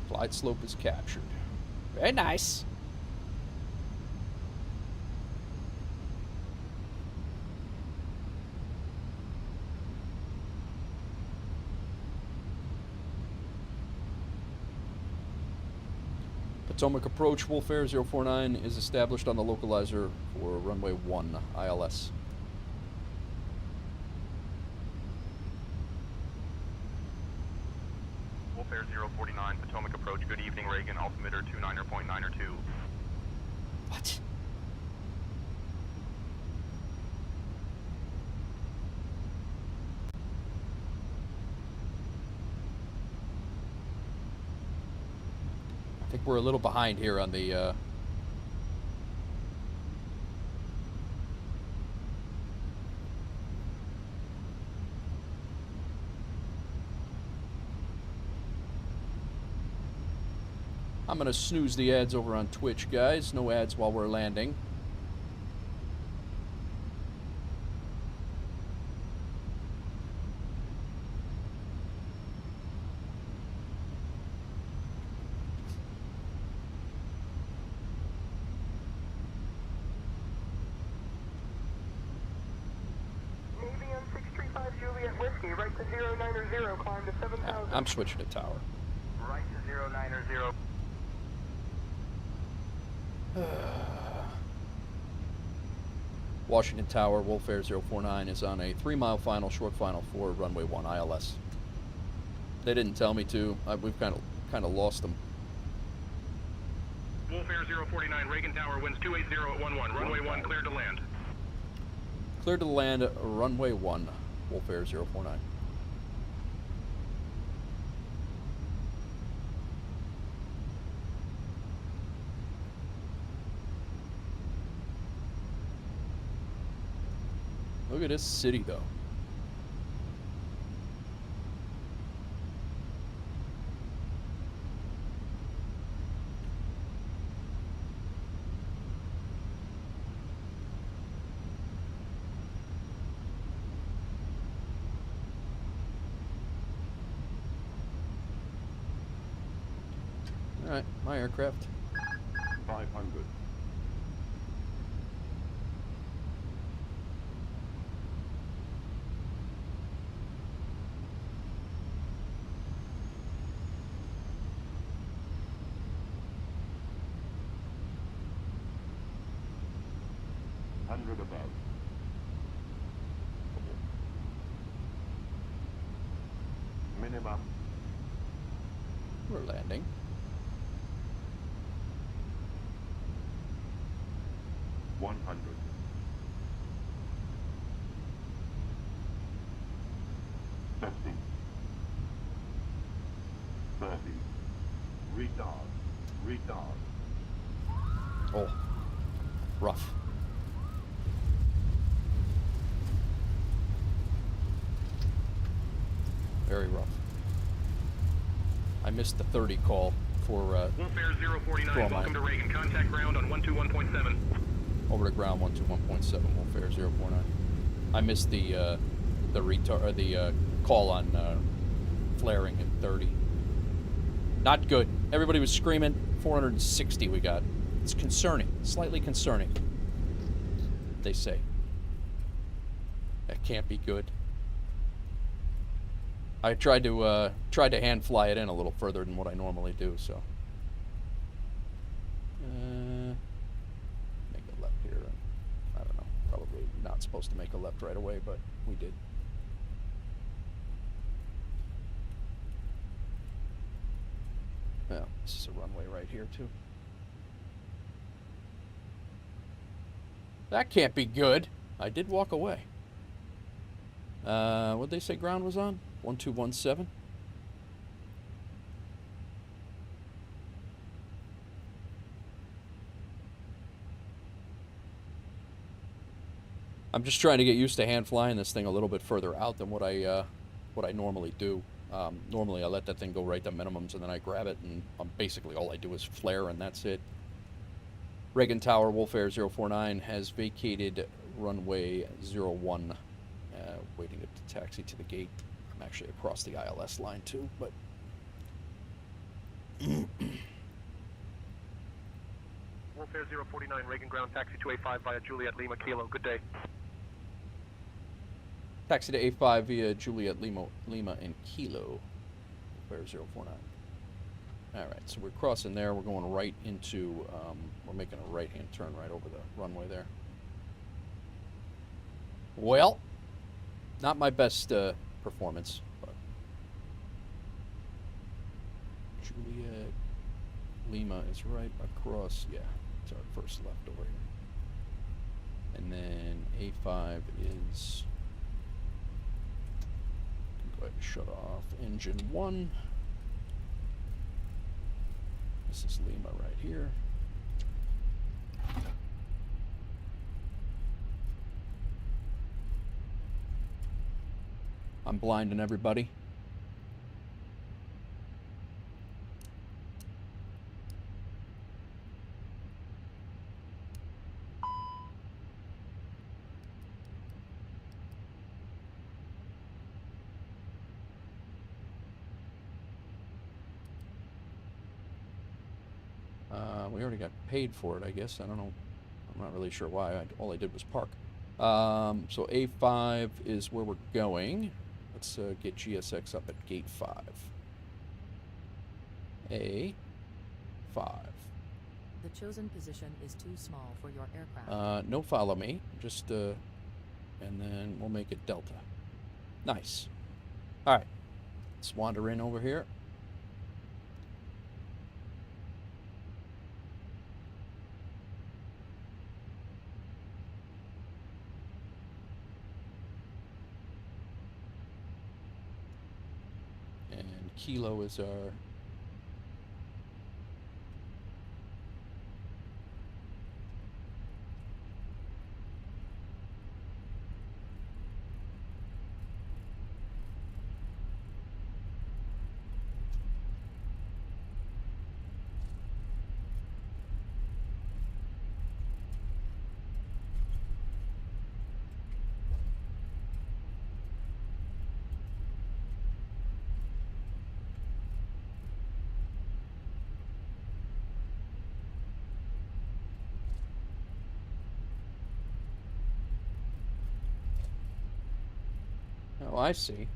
Glide slope is captured. Very nice. Potomac approach, Wolf Air 049 is established on the localizer for runway 1 ILS. Wolf Air 049, Potomac approach, good evening, Reagan, altimeter 29.9 or 2. What? I think we're a little behind here on the I'm gonna snooze the ads over on Twitch, guys. No ads while we're landing. Navy M635 Juliet Whiskey, right to 090, climb to 7,000. I'm switching to tower. Right to 090. Washington Tower, Wolf Air 049 is on a 3-mile final, short final for runway 1 ILS. They didn't tell me to. We've kind of lost them. Wolf Air 049, Reagan Tower, winds 280 at 11, runway 1 cleared to land. Cleared to land, runway 1, Wolf Air 049. Look at this city, though. Alright, my aircraft. 500. Hundred above. Minimum. We're landing. $100. $50. $30. Retard. Retard. Oh, rough. Very rough. I missed the 30 call for Wolfare 049, welcome to Reagan. Contact ground on 121.7. over to ground 121.7. Wolfare 049. I missed the call on flaring at 30. Not good. Everybody was screaming. 460 we got. It's concerning. Slightly concerning. They say. That can't be good. I tried to hand fly it in a little further than what I normally do, so. Make a left here. I don't know. Probably not supposed to make a left right away, but we did. Well, this is a runway right here, too. That can't be good. I did walk away. What'd they say ground was on? 1217? I'm just trying to get used to hand flying this thing a little bit further out than what I normally do. Normally I let that thing go right to minimums and then I grab it and basically all I do is flare and that's it. Reagan Tower, Wolfare 049 has vacated runway 01, waiting to taxi to the gate. I'm actually across the ILS line too, but Wolfare 049, Reagan ground, taxi to A5 via Juliet Lima Kilo. Good day. taxi to A5 via Juliet Lima and Kilo, Wolfare 049. All right, so we're crossing there. We're going right into, we're making a right-hand turn right over the runway there. Well, not my best performance, but Juliet Lima is right across. Yeah, it's our first left over here. And then A5 is, go ahead and shut off engine 1. This is Lima right here. I'm blinding everybody. We already got paid for it, I guess. I don't know. I'm not really sure why. All I did was park. So A5 is where we're going. Let's get GSX up at gate 5. A5. The chosen position is too small for your aircraft. No follow me. Just, and then we'll make it Delta. Nice. All right. Let's wander in over here. Kilo is our Oh, I see.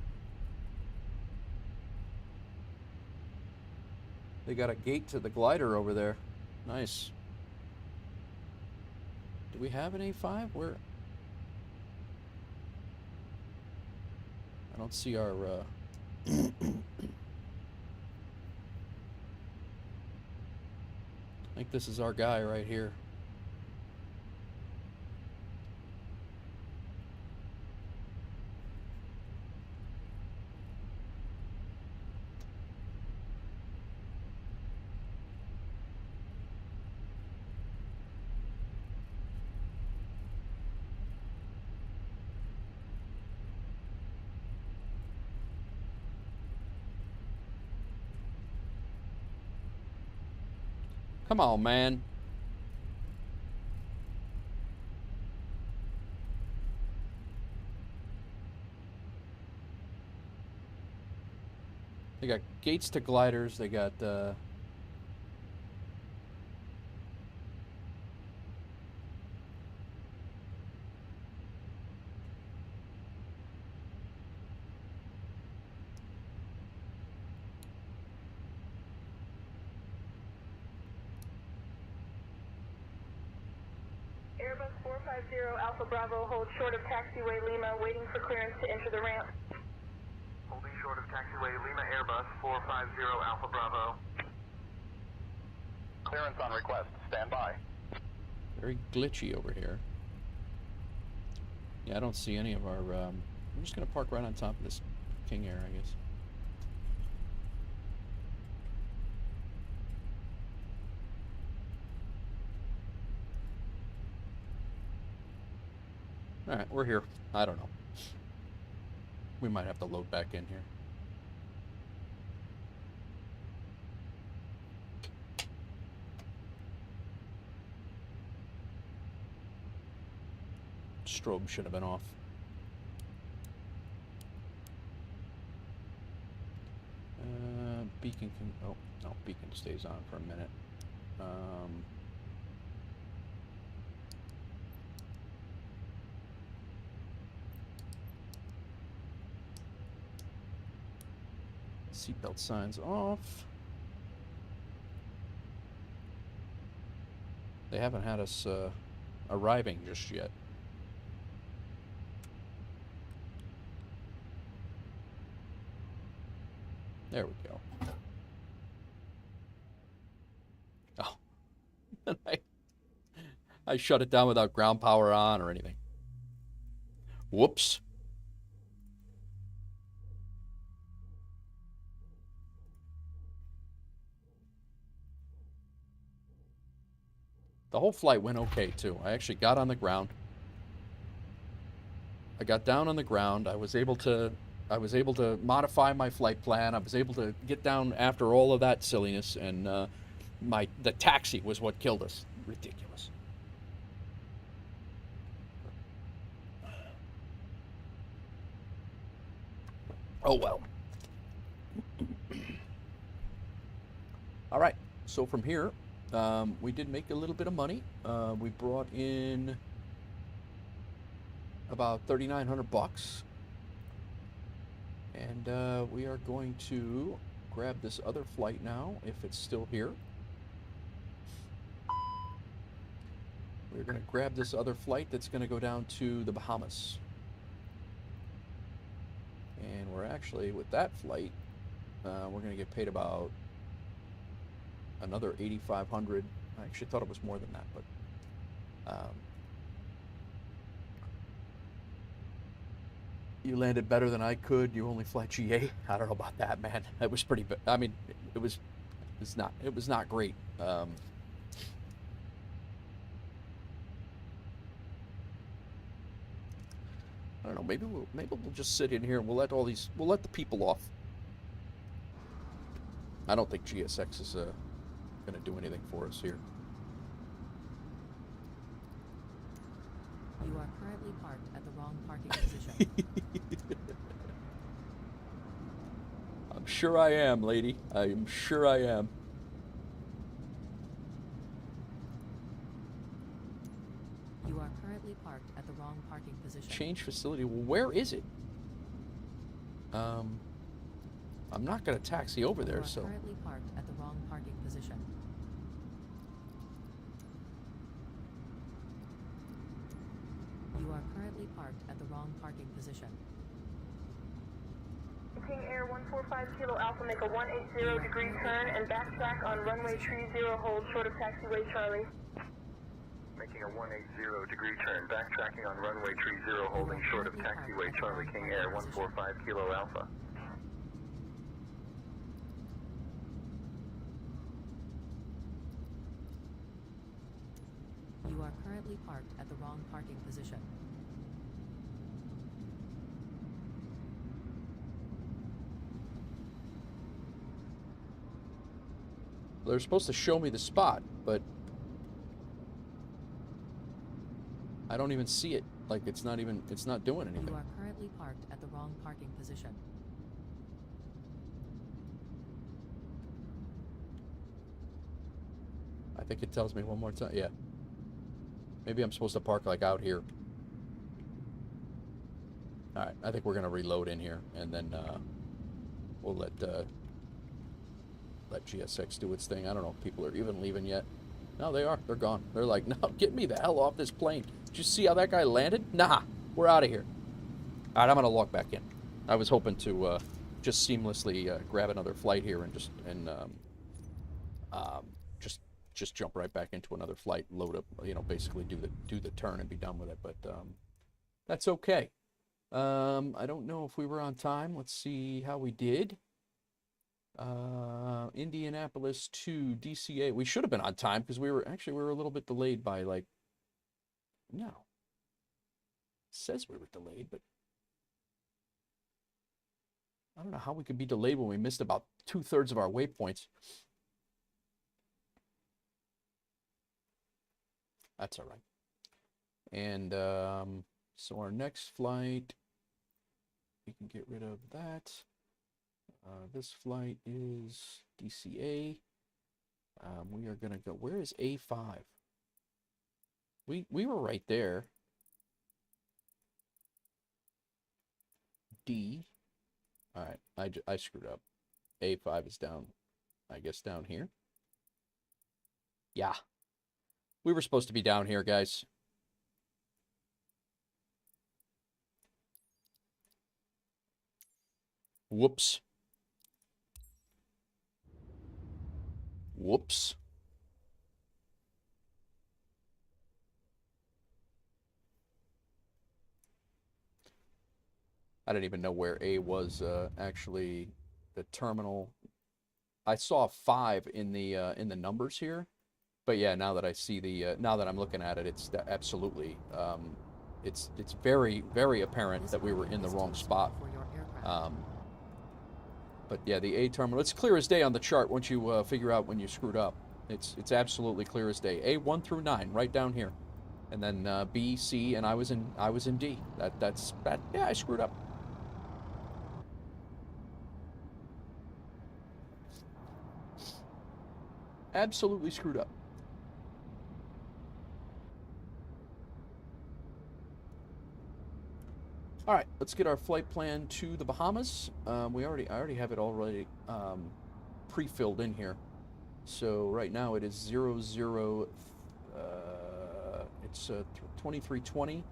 They got a gate to the glider over there. Nice. Do we have an A5? Where? I don't see our, I think this is our guy right here. Come on, man. They got gates to gliders. They got, Airbus 450 Alpha Bravo holds short of taxiway Lima, waiting for clearance to enter the ramp. Holding short of taxiway Lima Airbus 450 Alpha Bravo. Clearance on request. Stand by. very glitchy over here. Yeah, I don't see any of our, I'm just going to park right on top of this King Air, I guess. Alright, we're here. I don't know. We might have to load back in here. Strobe should have been off. Beacon can... Oh, no, beacon stays on for a minute. Seatbelt signs off. They haven't had us arriving just yet. There we go. Oh. I shut it down without ground power on or anything. Whoops. The whole flight went okay, too. I actually got on the ground. I got down on the ground. I was able to modify my flight plan. I was able to get down after all of that silliness, and the taxi was what killed us. Ridiculous. Oh well. All right. So from here, we did make a little bit of money. We brought in about $3,900. And we are going to grab this other flight now, if it's still here. We're going to grab this other flight that's going to go down to the Bahamas. And we're actually, with that flight, we're going to get paid about another $8,500. I actually thought it was more than that, but you landed better than I could. You only fly GA. I don't know about that, man. It was pretty. I mean, it was not great. I don't know. Maybe we'll just sit in here and we'll let the people off. I don't think GSX is going to do anything for us here. You are currently parked at the wrong parking position. I'm sure I am, lady. I am sure I am. You are currently parked at the wrong parking position. Change facility. Well, where is it? I'm not going to taxi over there, so... You are currently parked at the wrong parking position. You are currently parked at the wrong parking position. King Air 145 Kilo Alpha, make a 180 degree turn and backtrack on runway 30, hold short of taxiway Charlie. Making a 180 degree turn, backtracking on runway 30, holding short of taxiway Charlie, King Air 145 Kilo Alpha. You are currently parked at the wrong parking position. They're supposed to show me the spot, but I don't even see it. Like, it's not doing anything. You are currently parked at the wrong parking position. I think it tells me one more time. Yeah. Maybe I'm supposed to park, like, out here. Alright, I think we're going to reload in here, and then we'll let GSX do its thing. I don't know if people are even leaving yet. No, they are. They're gone. They're like, no, get me the hell off this plane. Did you see how that guy landed? Nah, we're out of here. Alright, I'm going to log back in. I was hoping to just seamlessly grab another flight here and just jump right back into another flight, load up, you know, basically do the turn and be done with it. But that's okay. I don't know if we were on time. Let's see how we did. Indianapolis to DCA. We should have been on time because we were a little bit delayed by, like, no. It says we were delayed, but I don't know how we could be delayed when we missed about 2/3 of our waypoints. That's all right. And so our next flight, we can get rid of that. This flight is DCA. We are going to go, where is A5? We were right there. D. All right, I screwed up. A5 is down, I guess, down here. Yeah. We were supposed to be down here, guys. Whoops. Whoops. I didn't even know where A was actually the terminal. I saw 5 in the numbers here. But yeah, now that I see now that I'm looking at it, it's absolutely, it's very, very apparent that we were in the wrong spot. But yeah, the A terminal, it's clear as day on the chart once you figure out when you screwed up. It's absolutely clear as day. A 1 through 9, right down here, and then B, C, and I was in D. That's yeah, I screwed up. Absolutely screwed up. All right, let's get our flight plan to the Bahamas. I already have it already pre-filled in here. So right now it is 00. It's 2320.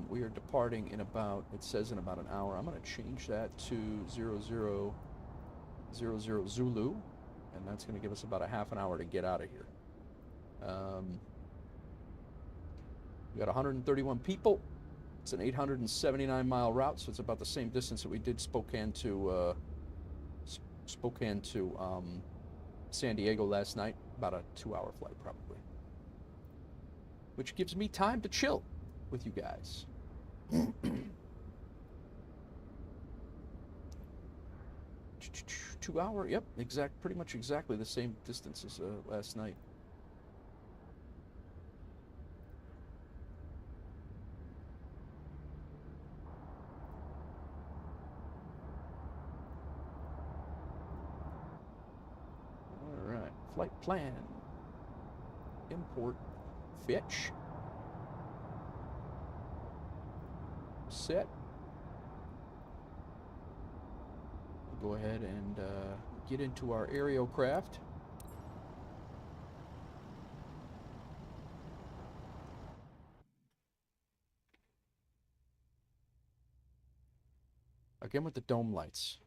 We are departing in about, it says in about an hour. I'm going to change that to 0000 Zulu, and that's going to give us about a half an hour to get out of here. We got 131 people. It's an 879-mile route, so it's about the same distance that we did Spokane to San Diego last night. About a 2-hour flight, probably. Which gives me time to chill with you guys. 2 hour, yep, pretty much exactly the same distance as last night. Flight plan, import, fetch, set, go ahead and get into our aerocraft. Again with the dome lights.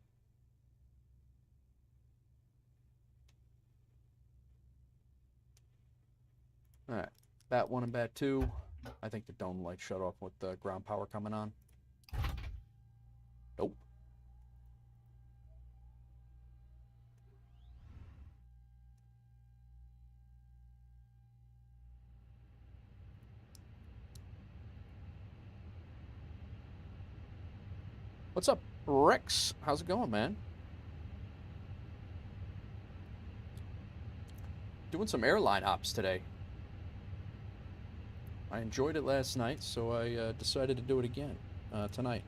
Alright, bat 1 and bat 2. I think the dome light shut off with the ground power coming on. Nope. What's up, Rex? How's it going, man? Doing some airline ops today. I enjoyed it last night, so I decided to do it again tonight.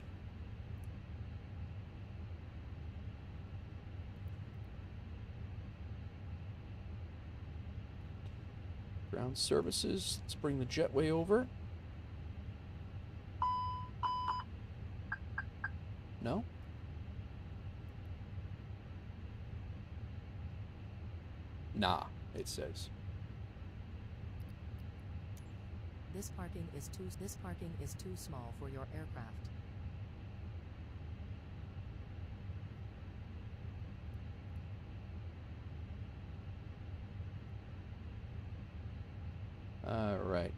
Ground services. Let's bring the jetway over. No? Nah, it says. This parking is too small for your aircraft. All right.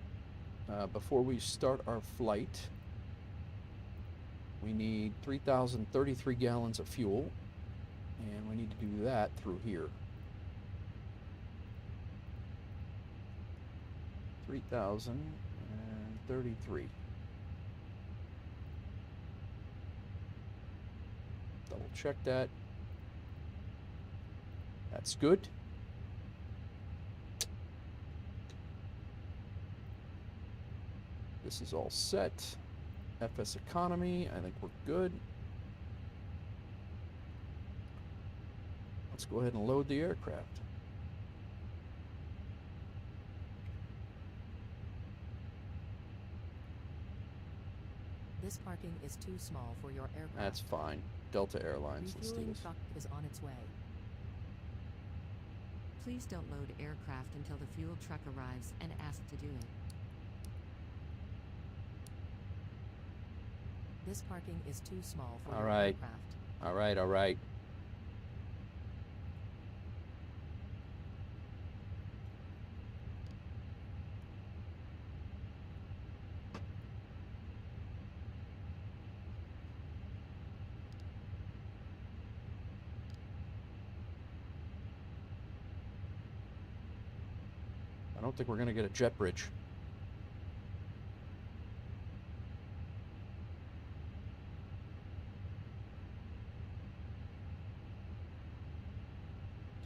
Before we start our flight, we need 3,033 gallons of fuel, and we need to do that through here. 3,033. Double check that. That's good. This is all set. FSEconomy, I think we're good. Let's go ahead and load the aircraft. This parking is too small for your aircraft. That's fine. Delta Airlines, let's do Refueling this. truck is on its way. Please don't load aircraft until the fuel truck arrives and ask to do it. This parking is too small for All your right. aircraft. All right, all right. I don't think we're going to get a jet bridge.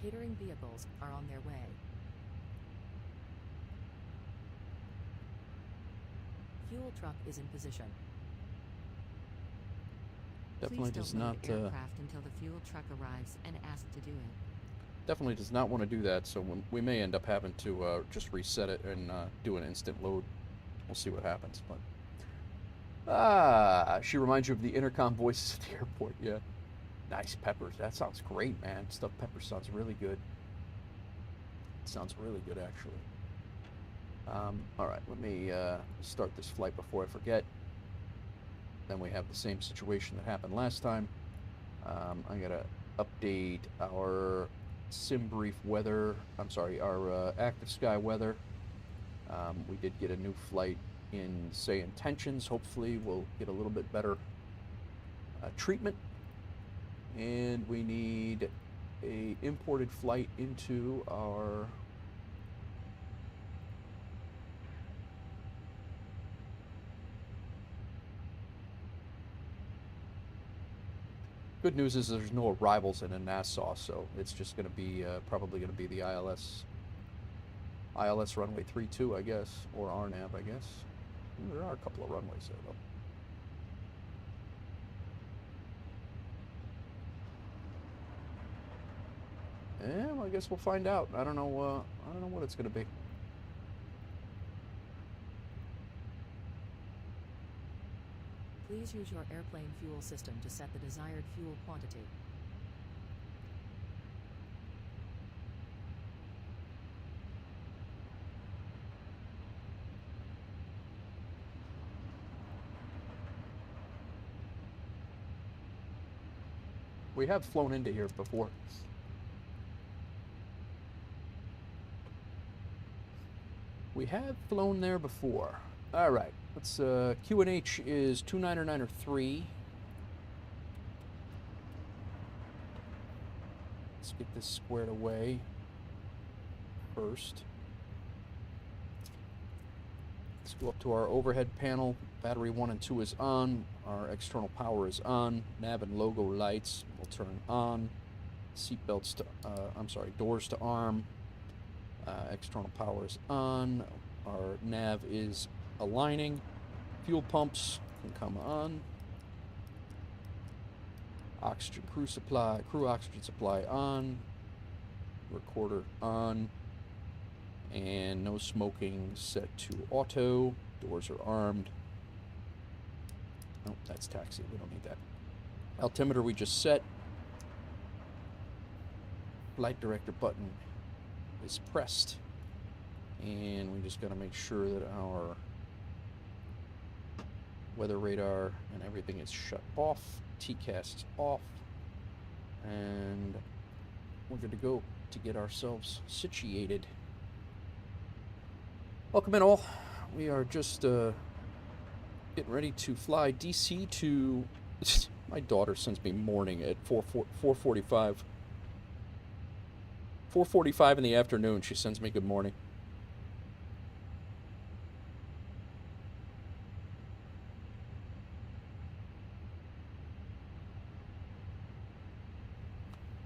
Catering vehicles are on their way. Fuel truck is in position. Definitely Please does don't not. load aircraft until the fuel truck arrives and ask to do it. Definitely does not want to do that. So we may end up having to just reset it and do an instant load. We'll see what happens. But she reminds you of the intercom voices at the airport. Yeah. Nice peppers. That sounds great, man. Stuffed pepper sounds really good. It sounds really good, actually. All right, let me start this flight before I forget. Then we have the same situation that happened last time. I gotta update our sim brief weather. I'm sorry, our ActiveSky weather. We did get a new flight in say intentions. Hopefully, we'll get a little bit better treatment. And we need a imported flight into our good news is there's no arrivals in Nassau, so it's just going to be probably going to be the ILS runway 32, I guess, or RNAV, I guess. There are a couple of runways there though. Yeah, well, I guess we'll find out. I don't know what it's gonna be. Please use your airplane fuel system to set the desired fuel quantity. We have flown into here before. We have flown there before. All right. Let's, QNH is 29903. Let's get this squared away first. Let's go up to our overhead panel. Battery 1 and 2 is on. Our external power is on. Nav and logo lights will turn on. Seatbelts to, doors to arm. External power is on. Our nav is aligning. Fuel pumps can come on. Oxygen crew oxygen supply on. Recorder on. And no smoking set to auto. Doors are armed. Oh, that's taxi. We don't need that. Altimeter we just set. Flight director button is pressed. And we just got to make sure that our weather radar and everything is shut off. TCAS is off. And we're good to go to get ourselves situated. Welcome in all. We are just getting ready to fly DC to... My daughter sends me morning at 4:45. 4:45 in the afternoon, she sends me good morning.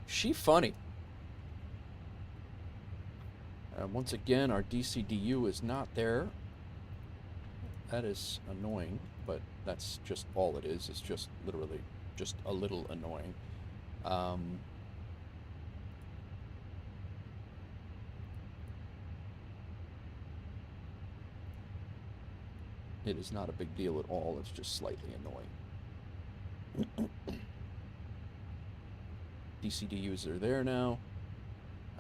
She funny. Once again, our DCDU is not there. That is annoying, but that's just all it is. It's just literally just a little annoying. It is not a big deal at all. It's just slightly annoying. DCDUs are there now.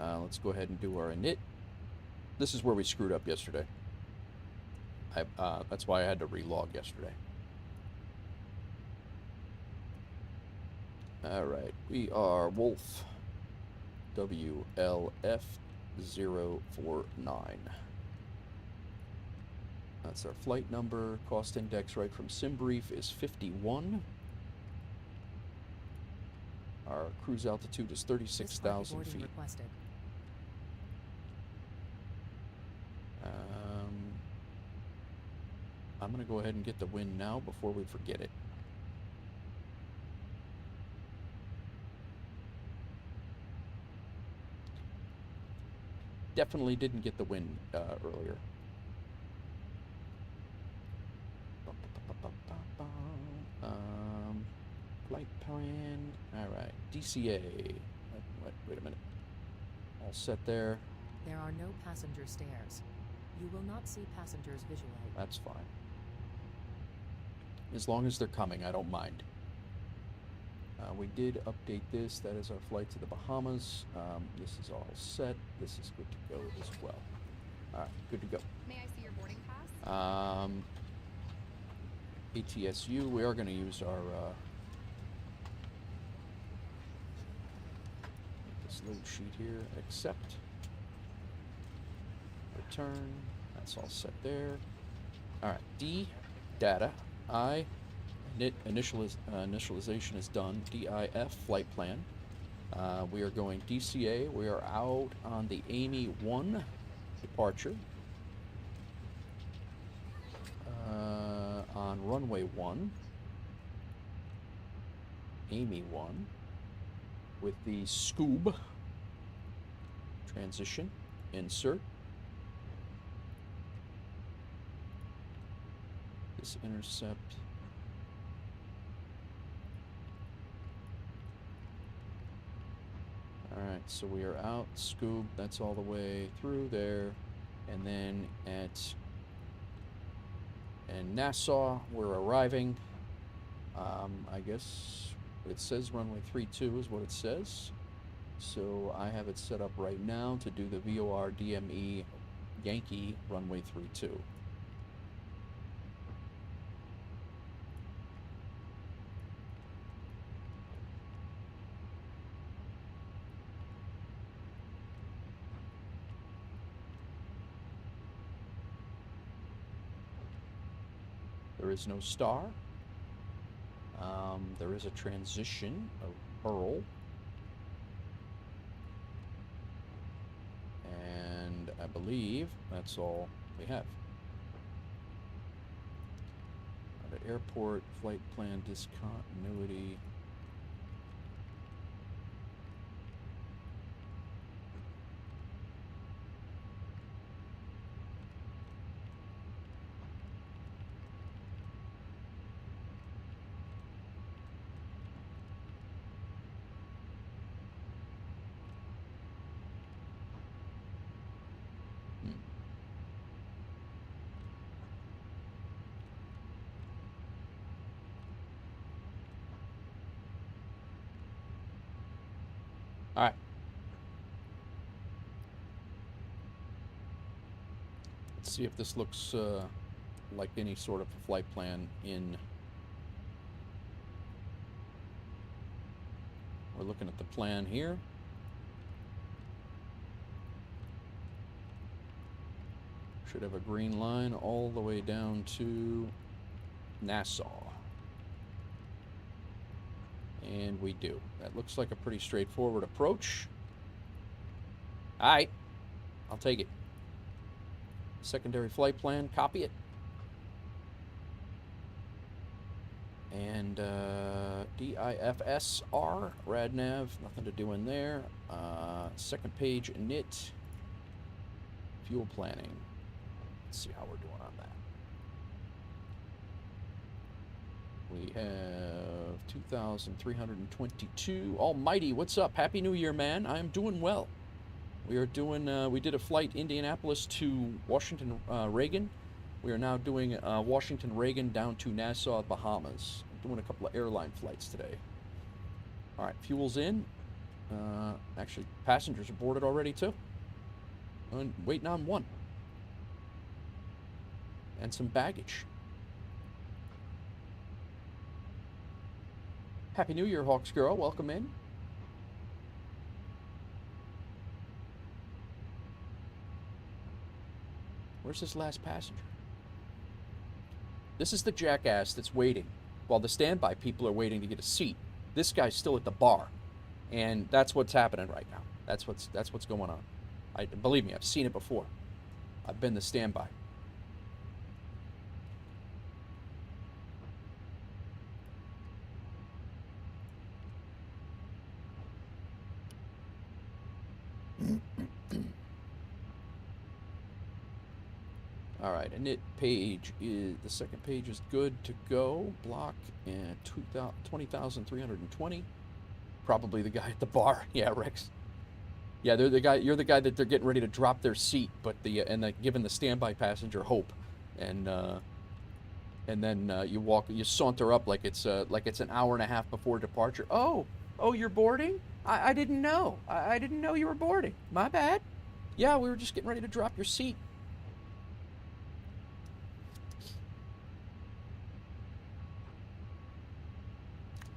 Let's go ahead and do our init. This is where we screwed up yesterday. That's why I had to relog yesterday. Alright, we are Wolf WLF049. That's our flight number. Cost index right from SimBrief is 51. Our cruise altitude is 36,000 feet. Requested. I'm going to go ahead and get the wind now before we forget it. Definitely didn't get the wind earlier. Flight plan. Alright, DCA. Wait a minute. All set there. There are no passenger stairs. You will not see passengers visually. That's fine. As long as they're coming, I don't mind. We did update this. That is our flight to the Bahamas. This is all set. This is good to go as well. Alright, good to go. May I see your boarding pass? ATSU, we are going to use our this load sheet here. Accept. Return. That's all set there. Alright, D, data. I, initialization is done. DIF, flight plan. We are going DCA. We are out on the Amy 1 departure. On runway 1. Amy 1. With the Scoob. Transition. Insert. This intercept. Alright, so we are out, Scoob, that's all the way through there. And then in Nassau, we're arriving. I guess it says runway 32 is what it says. So I have it set up right now to do the VOR DME Yankee runway 32. There is no star. There is a transition of burl. And I believe that's all we have. The airport, flight plan, discontinuity. All right. Let's see if this looks like any sort of a flight plan in... We're looking at the plan here. Should have a green line all the way down to Nassau. And we do. That looks like a pretty straightforward approach. All right. I'll take it. Secondary flight plan. Copy it. And DIFSR. RadNav. Nothing to do in there. Second page init. Fuel planning. Let's see how we're doing on that. We have 2,322. Almighty, what's up? Happy New Year, man. I am doing well. We are doing, we did a flight Indianapolis to Washington Reagan. We are now doing Washington Reagan down to Nassau, Bahamas. I'm doing a couple of airline flights today. All right, fuel's in. Actually, passengers are boarded already, too. I'm waiting on one. And some baggage. Happy New Year, Hawks Girl. Welcome in. Where's this last passenger? This is the jackass that's waiting while the standby people are waiting to get a seat. This guy's still at the bar, and that's what's happening right now. That's what's going on. Believe me, I've seen it before. I've been the standby. All right, init page is, the second page is good to go. Block and 20,320. Probably the guy at the bar. Yeah, Rex. Yeah, they're the guy. You're the guy that they're getting ready to drop their seat, but giving the standby passenger hope, and then you saunter up like it's an hour and a half before departure. Oh, you're boarding? I didn't know. I didn't know you were boarding. My bad. Yeah, we were just getting ready to drop your seat.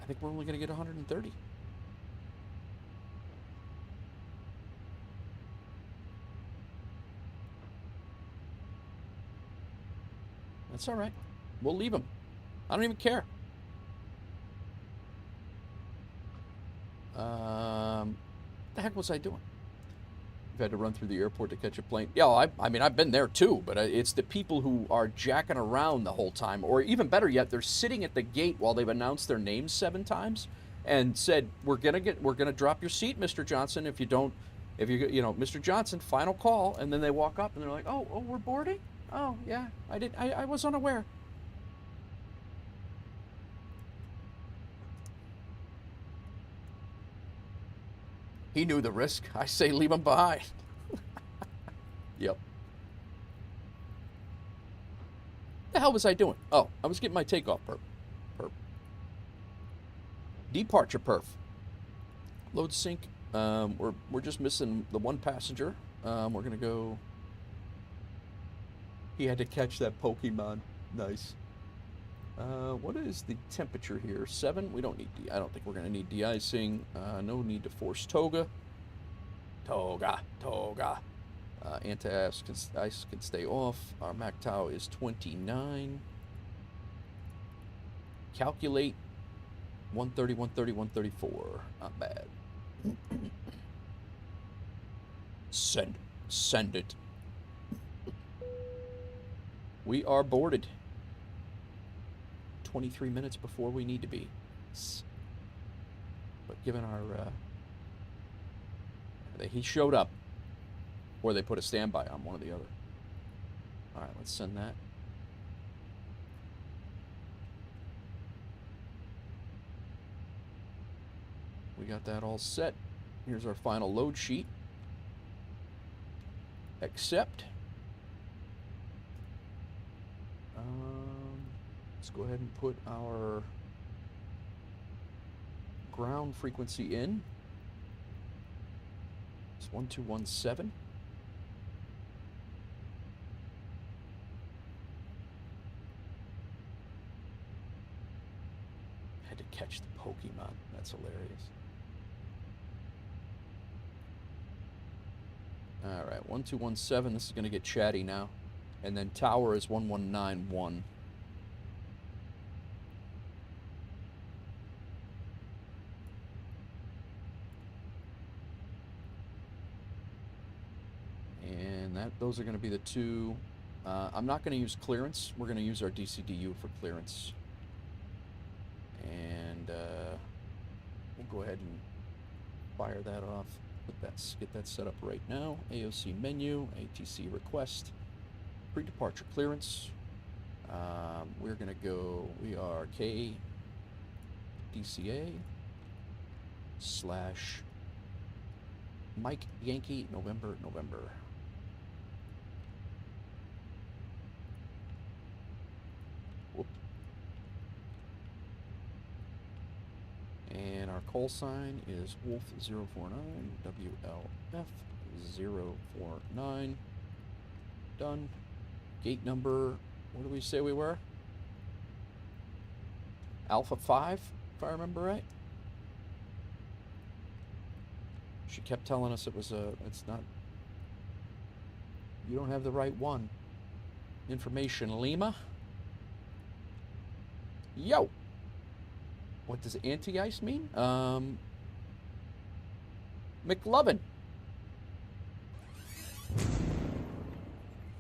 I think we're only going to get 130. That's all right. We'll leave them. I don't even care. What the heck was I doing? I've had to run through the airport to catch a plane. Yeah, I mean, I've been there too, but it's the people who are jacking around the whole time, or even better yet, they're sitting at the gate while they've announced their names 7 times and said, "We're gonna drop your seat, Mr. Johnson. If you Mr. Johnson, final call." And then they walk up and they're like, "Oh, we're boarding? Oh, yeah, I was unaware." He knew the risk. I say leave him behind. Yep. The hell was I doing? Oh, I was getting my takeoff perf. Departure perf. Load sync. We're just missing the one passenger. We're gonna go. He had to catch that Pokemon. Nice. What is the temperature here? 7? We don't need I don't think we're gonna need de-icing. No need to force toga. Toga. Anti-ice can stay off. Our MACTOW is 29. Calculate 130, 130, 134. Not bad. Send it. We are boarded. 23 minutes before we need to be. But given our, he showed up, or they put a standby on, one or the other. All right, let's send that. We got that all set. Here's our final load sheet. Accept. Let's go ahead and put our ground frequency in. It's 1217. Had to catch the Pokemon. That's hilarious. Alright, 1217. This is going to get chatty now. And then tower is 1191. And those are going to be the two. I'm not going to use clearance. We're going to use our DCDU for clearance. And we'll go ahead and fire that off. Get that set up right now. AOC menu, ATC request, pre-departure clearance. We're going to go, we are KDCA / Mike Yankee November. Whoop. And our call sign is Wolf049, WLF049. Done. Gate number, what did we say we were? Alpha 5, if I remember right. She kept telling us it's not, you don't have the right one. Information, Lima. Yo! What does anti-ice mean? McLovin.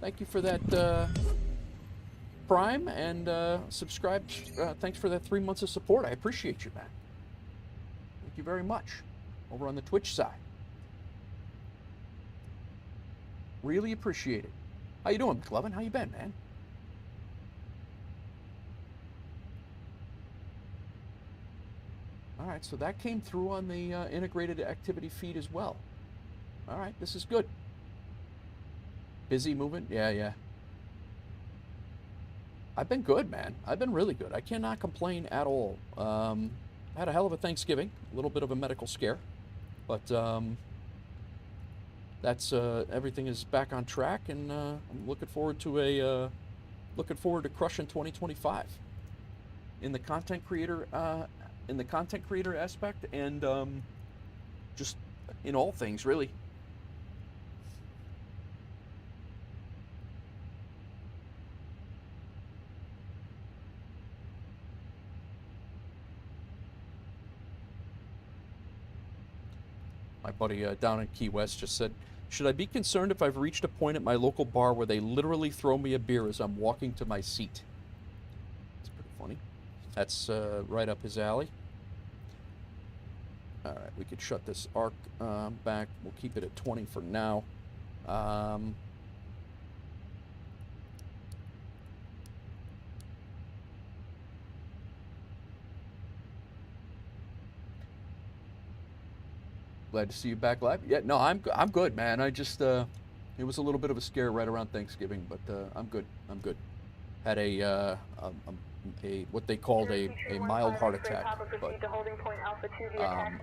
Thank you for that Prime and subscribe. Thanks for that 3 months of support. I appreciate you, man. Thank you very much. Over on the Twitch side. Really appreciate it. How you doing, McLovin? How you been, man? All right, so that came through on the integrated activity feed as well. All right, this is good. Busy moving? Yeah. I've been good, man. I've been really good. I cannot complain at all. Had a hell of a Thanksgiving. A little bit of a medical scare. But that's everything is back on track, and I'm looking forward to crushing 2025 in the content creator aspect, and just in all things, really. My buddy down in Key West just said, should I be concerned if I've reached a point at my local bar where they literally throw me a beer as I'm walking to my seat? It's pretty funny. That's right up his alley. All right, we could shut this arc back. We'll keep it at 20 for now. Glad to see you back live. Yeah, no, I'm good, man. I just it was a little bit of a scare right around Thanksgiving, but I'm good. Had a what they called a mild heart attack, but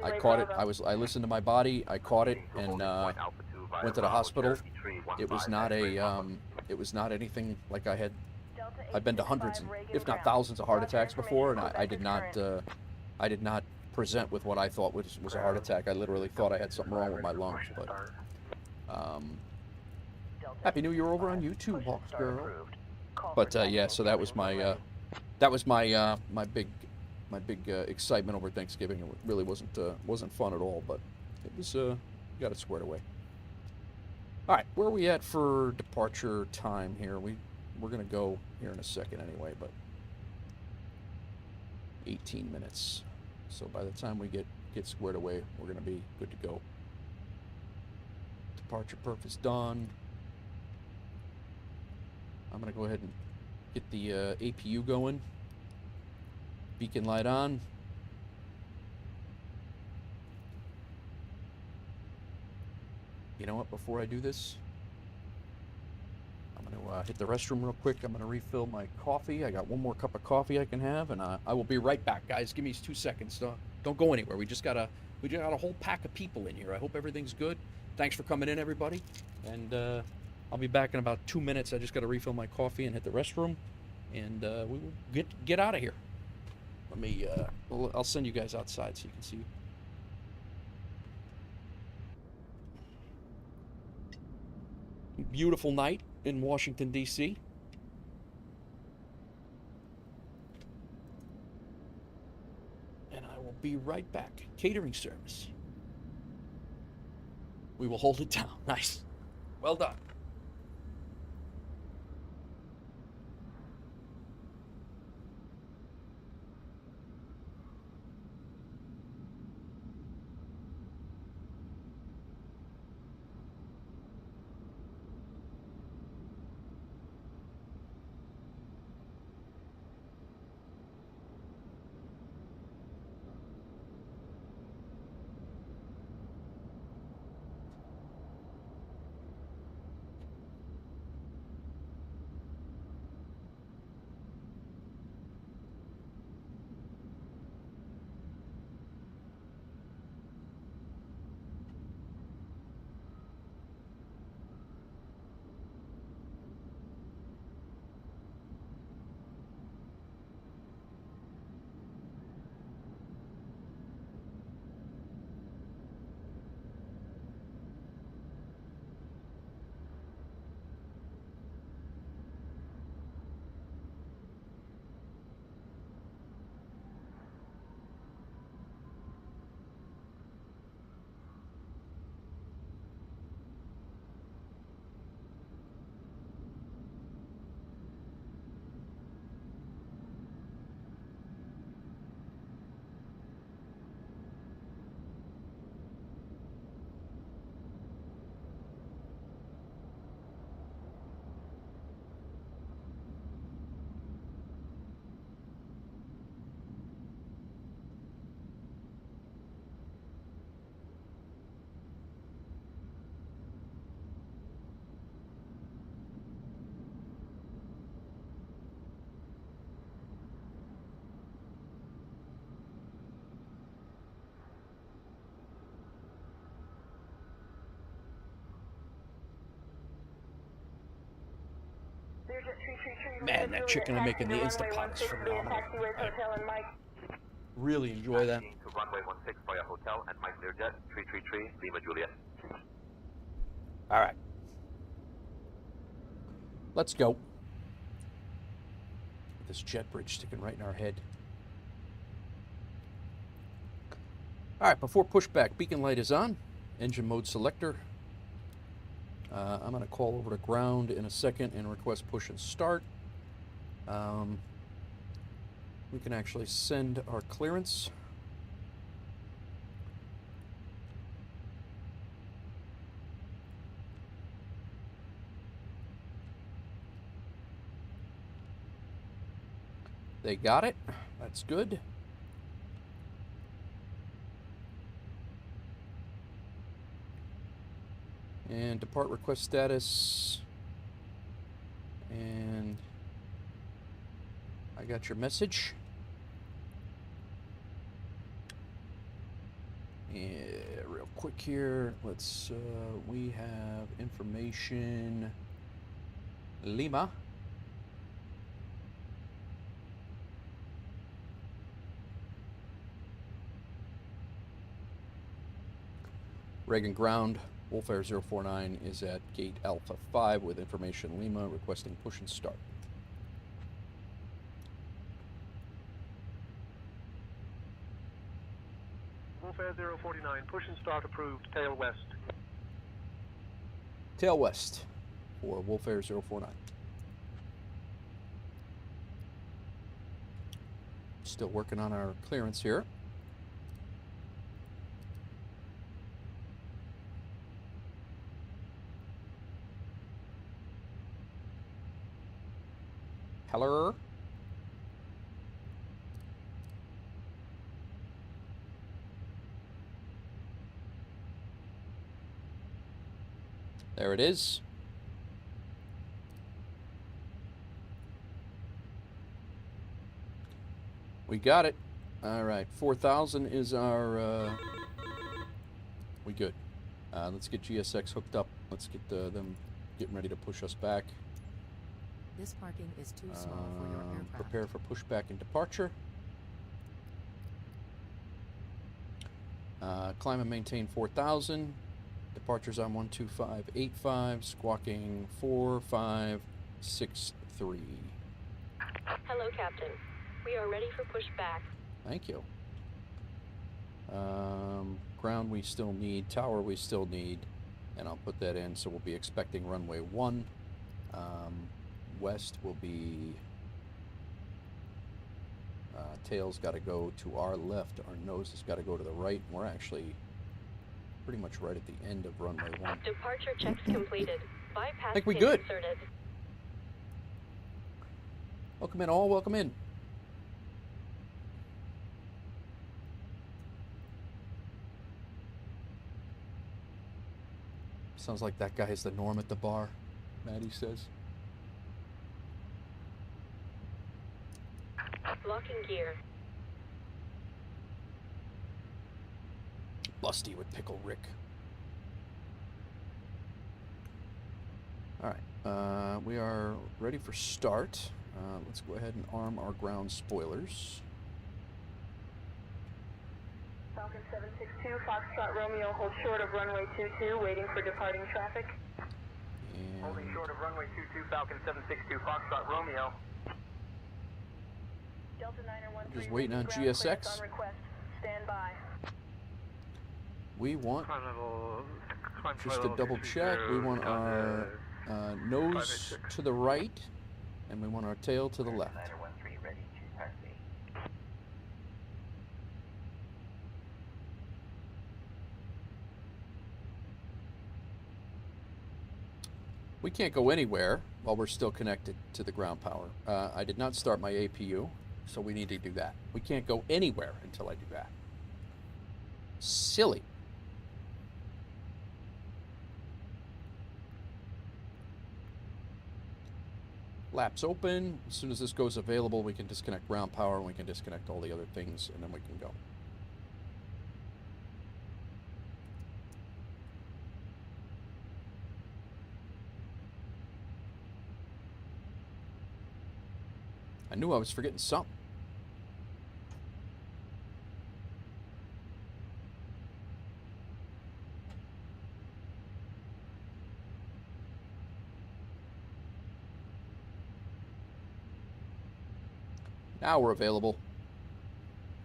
I caught it. I listened to my body. I caught it and went to the hospital. It was not anything like I had. I've been to hundreds, if not thousands, of heart attacks before, and I did not present with what I thought was a heart attack. I literally thought I had something wrong with my lungs. But Happy New Year over on YouTube, Hawks Girl. But yeah, so that was my my big my big excitement over Thanksgiving. It really wasn't fun at all, but it was got it squared away. All right, where are we at for departure time here? We're gonna go here in a second anyway, but 18 minutes. So by the time we get squared away, we're gonna be good to go. Departure perf is done. I'm gonna go ahead and get the APU going. Beacon light on. You know what, before I do this, I'm going to hit the restroom real quick. I'm going to refill my coffee. I got one more cup of coffee I can have, and I will be right back, guys. Give me 2 seconds. Don't go anywhere. We just got a whole pack of people in here. I hope everything's good. Thanks for coming in, everybody. And I'll be back in about 2 minutes. I just got to refill my coffee and hit the restroom, and we will get out of here. Let me. I'll send you guys outside so you can see. Beautiful night in Washington, D.C. And I will be right back. Catering service. We will hold it down. Nice. Well done. Man, that chicken I'm making the Instapot is phenomenal. I really enjoy that. To runway 16 for your hotel and Mike Learjet, 333, Lima Juliet. All right. Let's go. This jet bridge sticking right in our head. All right, before pushback, beacon light is on. Engine mode selector. I'm going to call over to ground in a second and request push and start. We can actually send our clearance. They got it. That's good. And depart request status. And I got your message. Yeah, real quick here. Let's, we have information. Lima. Reagan ground. Wolf Air 049 is at gate Alpha 5 with information Lima requesting push and start. Wolfair 049, push and start approved, tail west. Tail west for Wolfair 049. Still working on our clearance here. Hello? There it is. We got it. All right, 4,000 is our, we good. Let's get GSX hooked up. Let's get them getting ready to push us back. This parking is too small for your aircraft. Prepare for pushback and departure. Climb and maintain 4,000. Departures on 12585, squawking 4563. Hello, Captain. We are ready for pushback. Thank you. Ground we still need, tower we still need, and I'll put that in, so we'll be expecting runway 1. West will be, tail's got to go to our left, our nose has got to go to the right, and we're actually pretty much right at the end of runway 1. Departure checks completed. Bypass I think we pin good. inserted. Welcome in all, welcome in. Sounds like that guy is the norm at the bar, Maddie says. Locking gear. Busty with Pickle Rick. Alright, we are ready for start. Let's go ahead and arm our ground spoilers. Falcon 762, Foxtrot Romeo, hold short of runway 22, waiting for departing traffic. And Holding short of runway 22, Falcon 762, Foxtrot Romeo. Delta 913, just waiting on ground clearance GSX. on request. Stand by. We want, just to double check, we want our nose to the right, and we want our tail to the left. We can't go anywhere while we're still connected to the ground power. I did not start my APU, so we need to do that. We can't go anywhere until I do that. Silly. Laps open. As soon as this goes available, we can disconnect ground power, and we can disconnect all the other things, and then we can go. I knew I was forgetting something. Now we're available.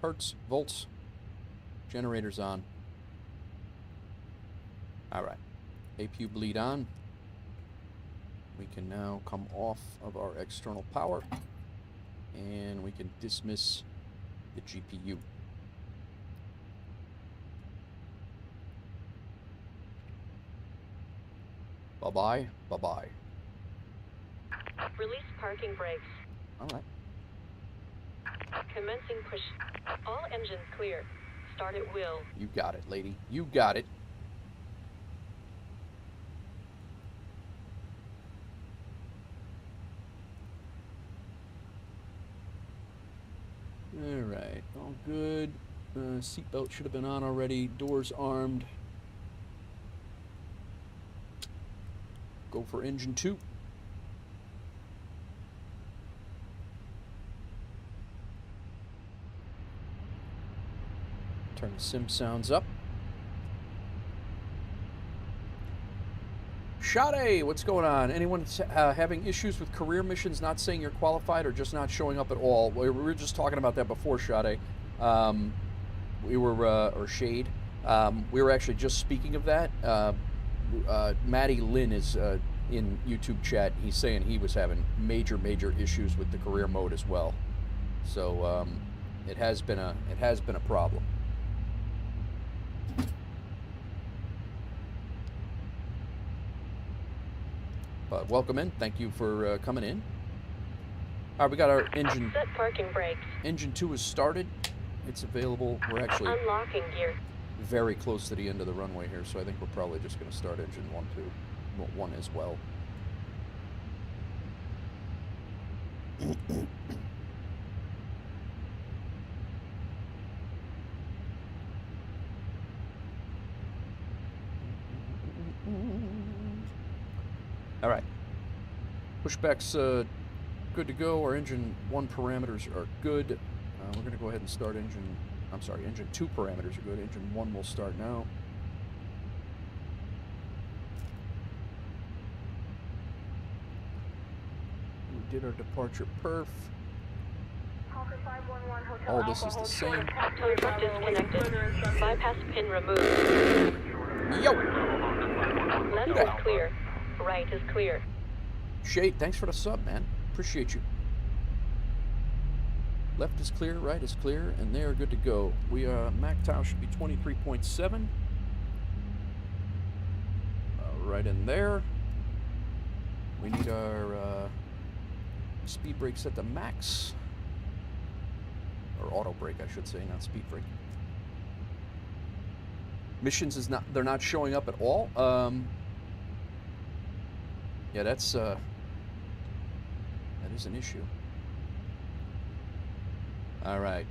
Hertz, volts, generators on. All right, APU bleed on. We can now come off of our external power, and we can dismiss the GPU. Bye-bye, bye-bye. Release parking brakes. All right. Commencing push. All engines clear. Start at will. You got it, lady. You got it. All right, all good. Seatbelt should have been on already. Doors armed. Go for engine 2. Turn the sim sounds up. Sade, what's going on? Anyone having issues with career missions, not saying you're qualified or just not showing up at all? We were just talking about that before, Sade. We were, or Shade. We were actually just speaking of that. Matty Lynn is in YouTube chat. He's saying he was having major issues with the career mode as well. So it has been a problem. But welcome in. Thank you for coming in. All right, we got our engine. Set parking brakes. Engine 2 is started. It's available. We're actually Unlocking gear. very close to the end of the runway here, so I think we're probably just going to start engine 1 as well. All right. Pushback's good to go. Our engine 1 parameters are good. We're going to go ahead and start engine 2 parameters are good. Engine 1 will start now. We did our departure perf. All this is the same. Contact disconnected. Bypass pin removed. Yo! Left is clear. Right is clear. Shade, thanks for the sub, man. Appreciate you. Left is clear, right is clear, and they are good to go. We MACTOW should be 23.7. Right in there. We need our speed brake set to max. Or auto brake, I should say, not speed brake. Missions is not, they're not showing up at all. Yeah, that is an issue. All right.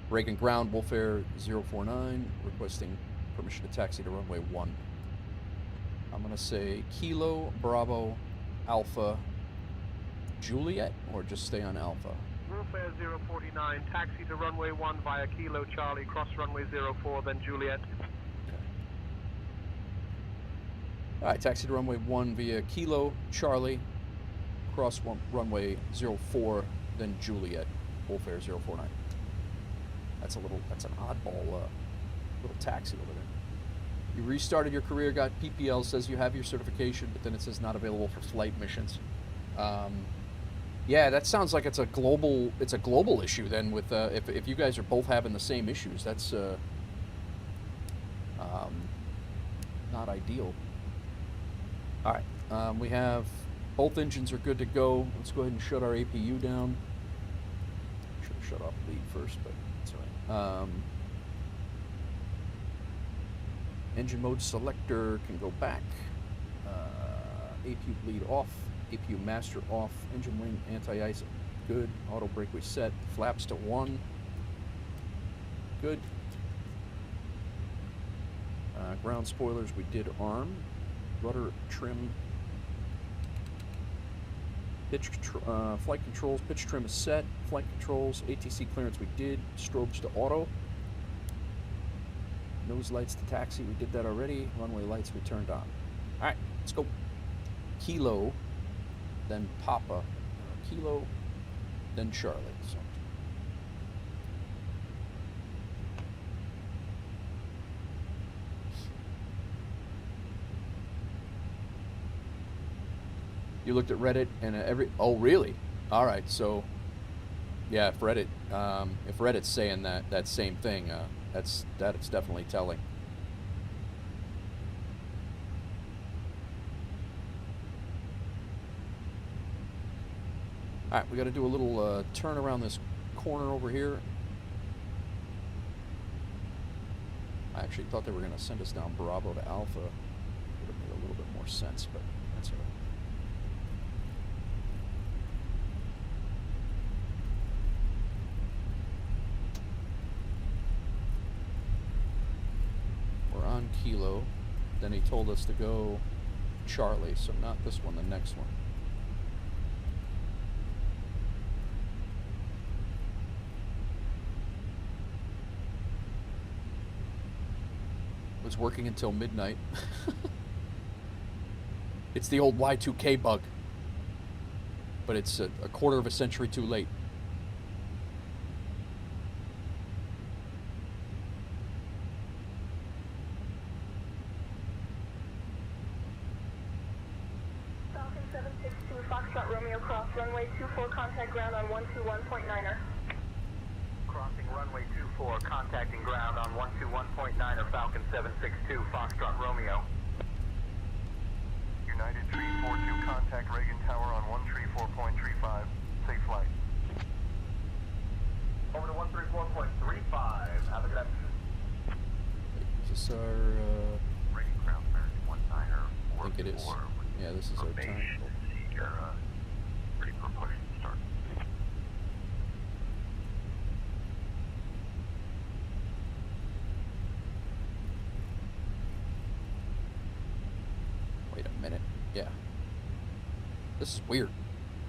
Reagan Ground, Wolf Air 049, requesting permission to taxi to runway 1. I'm going to say Kilo, Bravo, Alpha, Juliet, or just stay on Alpha? Wolf Air 049, taxi to runway 1 via Kilo Charlie, cross runway 04, then Juliet. All right, taxi to runway 1 via Kilo, Charlie, cross runway 04, then Juliet, Wolf Air 049. That's an oddball little taxi over there. You restarted your career, got PPL, says you have your certification, but then it says not available for flight missions. Yeah, that sounds like it's a global issue then. With if you guys are both having the same issues, that's not ideal. All right, we have both engines are good to go. Let's go ahead and shut our APU down. Should have shut off lead first, but that's all right. Engine mode selector can go back. APU bleed off. APU master off. Engine wing anti-ice good. Auto brake we set. Flaps to 1. Good. Ground spoilers we did arm. Rudder trim. Pitch flight controls. Pitch trim is set. Flight controls. ATC clearance we did. Strobes to auto. Nose lights to taxi, we did that already. Runway lights we turned on. All right, let's go. Kilo, then Papa. Kilo, then Charlie. So. You looked at Reddit and oh really? All right, so yeah, if Reddit's saying that same thing, that's definitely telling. All right, we got to do a little turn around this corner over here. I actually thought they were going to send us down Bravo to Alpha. Would have made a little bit more sense, but that's all right. On Kilo, then he told us to go Charlie, so not this one, the next one. Was working until midnight. It's the old Y2K bug, but it's a quarter of a century too late. 762 Foxtrot Romeo cross runway 24, contact ground on 121.9er. Crossing runway 24, contacting ground on 121.9er Falcon 762 Foxtrot Romeo. United 342, contact Reagan Tower on 134.35. Safe flight. Over to 134.35. Have a good afternoon. Is this our, Reagan ground, American 19er. I think it is. Yeah, this is our time. Sierra. Ready for push and start. Wait a minute. Yeah. This is weird.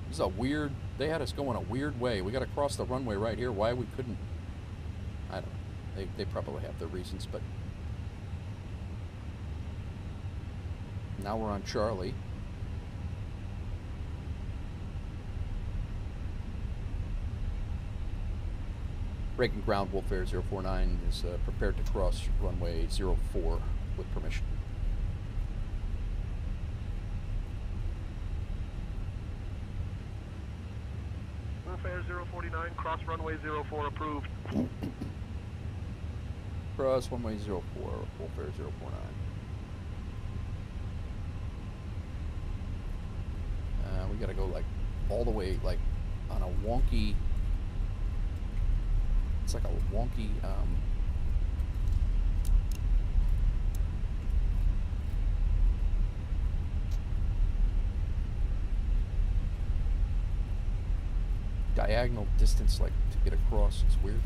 This is a weird... They had us going a weird way. We got to cross the runway right here. Why we couldn't... I don't know. They probably have their reasons, but... Now we're on Charlie. Reagan ground, Wolf Air 049 is prepared to cross runway 04 with permission. Wolf Air 049, cross runway 04 approved. Cross runway 04, Wolf Air 049. We gotta go like all the way like on a wonky... It's like a wonky, diagonal distance, like, to get across. It's weird.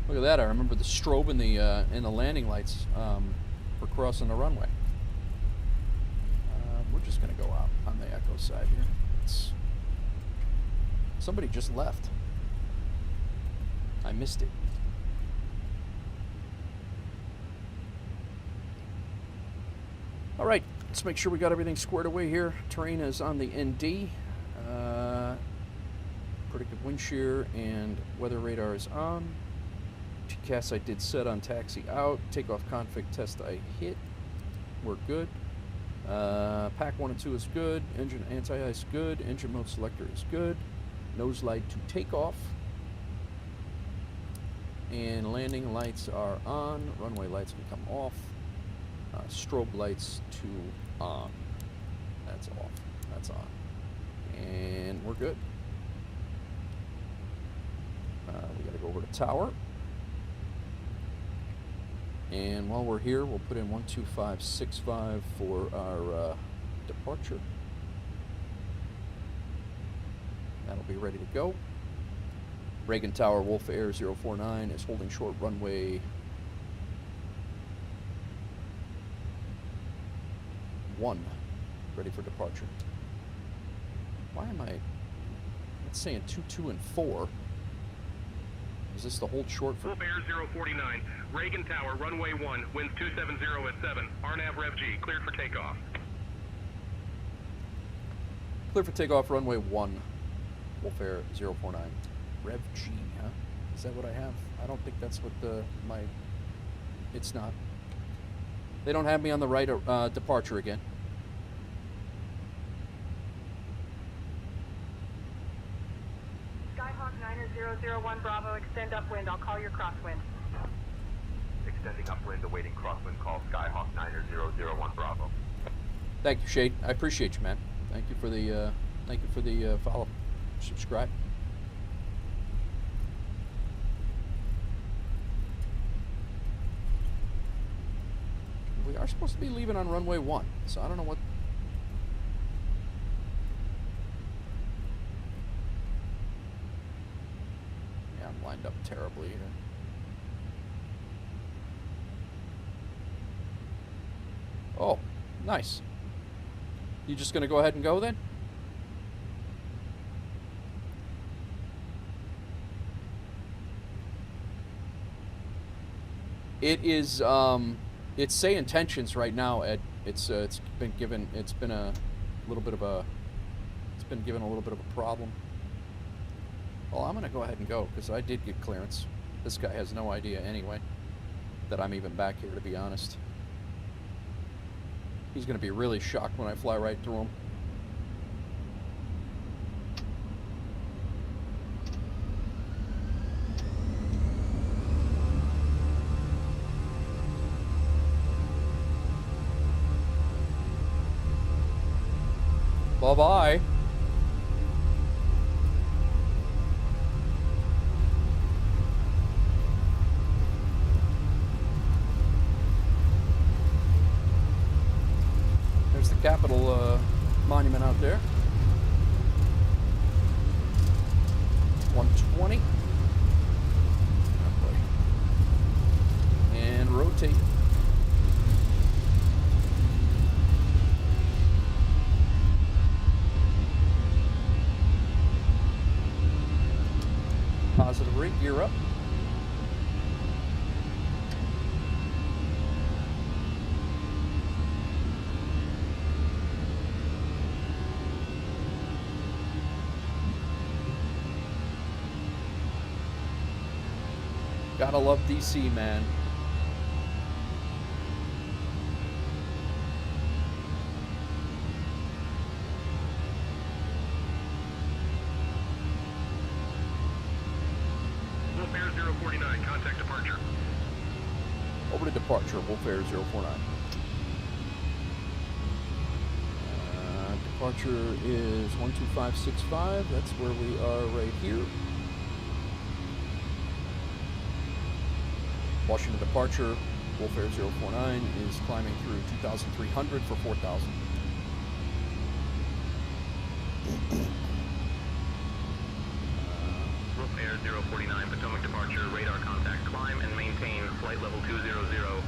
Look at that! I remember the strobe in the landing lights for crossing the runway. We're just gonna go out on the Echo side here. Somebody just left. I missed it. All right, let's make sure we got everything squared away here. Terrain is on the ND. Predicted wind shear and weather radar is on. TCAS I did set on taxi out. Takeoff config test I hit. We're good. Pack 1 and 2 is good. Engine anti-ice good. Engine mode selector is good. Nose light to takeoff. And landing lights are on. Runway lights can come off. Strobe lights to on. That's off. That's on. And we're good. We gotta go over to tower. And while we're here, we'll put in 12565 for our departure. That'll be ready to go. Reagan Tower, Wolf Air 049 is holding short runway 1, ready for departure. Why am I... It's saying 2, 2, and 4. Is this the hold short for... Wolf Air 049, Reagan Tower, runway 1, winds 270 at 7. RNAV Rev G, cleared for takeoff. Clear for takeoff, runway 1, Wolf Air 049. Rev G, huh? Is that what I have? I don't think that's what my... It's not. They don't have me on the right departure again. Skyhawk 90001 Bravo, extend upwind. I'll call your crosswind. Extending upwind, awaiting crosswind call, Skyhawk 90001 Bravo. Thank you, Shade. I appreciate you, man. Thank you for the follow. Subscribe. We are supposed to be leaving on runway 1, so I don't know what... Yeah, I'm lined up terribly here. Oh, nice. You just gonna go ahead and go then? It is, it's say intentions right now, Ed. It's been given, it's been been given a little bit of a problem. Well, I'm going to go ahead and go, because I did get clearance. This guy has no idea anyway that I'm even back here, to be honest. He's going to be really shocked when I fly right through him. Bye-bye. There's the Capitol monument out there. 120. Oh boy. And rotate. Positive rate, gear up. Gotta love DC, man. Wolf Air 049, contact departure. Over to departure, Wolf Air 049. Departure is 12565. That's where we are right here. Washington departure, Wolf Air 049 is climbing through 2,300 for 4,000. Wolf Air 049, Potomac departure, radar contact, climb and maintain flight level 200.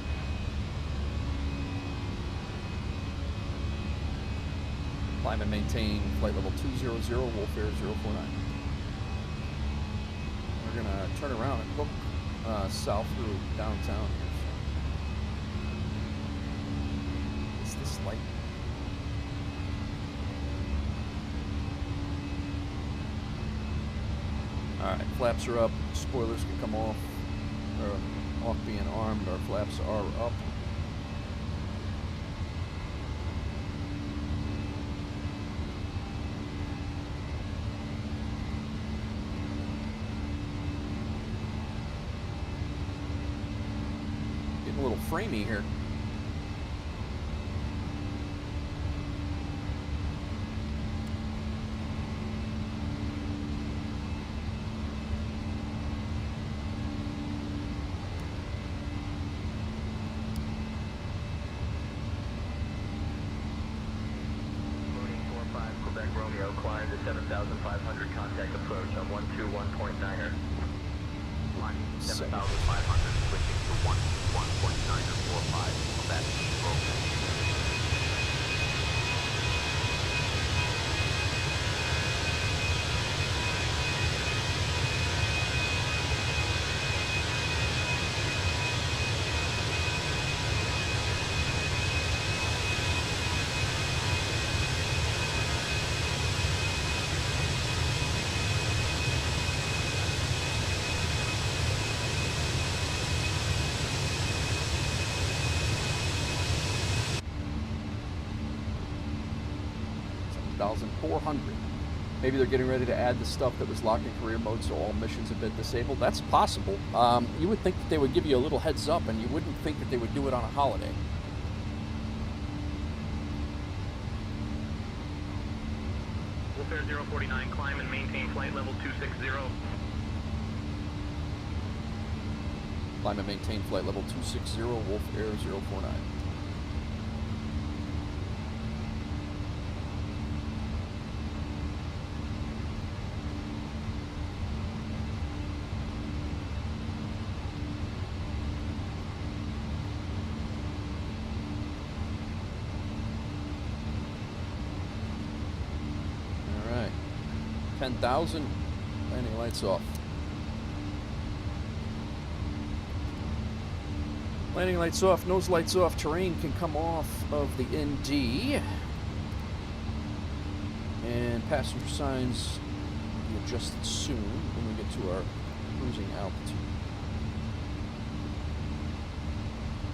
Climb and maintain flight level 200, Wolf Air 049. We're gonna turn around and hook south through downtown here. Is this light? Alright, flaps are up, spoilers can come off, or off being armed, our flaps are up. Getting a little framey here. Climb to 7,500, contact approach on 121.9er. Climb 7,500, switching to 121.9er, 45, back to program. Maybe they're getting ready to add the stuff that was locked in career mode, so all missions have been disabled. That's possible. You would think that they would give you a little heads up, and you wouldn't think that they would do it on a holiday. Wolf Air 049, climb and maintain flight level 260. Climb and maintain flight level 260, Wolf Air 049. All right, 10,000, landing lights off. Landing lights off, nose lights off, terrain can come off of the ND. And passenger signs will be adjusted soon when we get to our cruising altitude.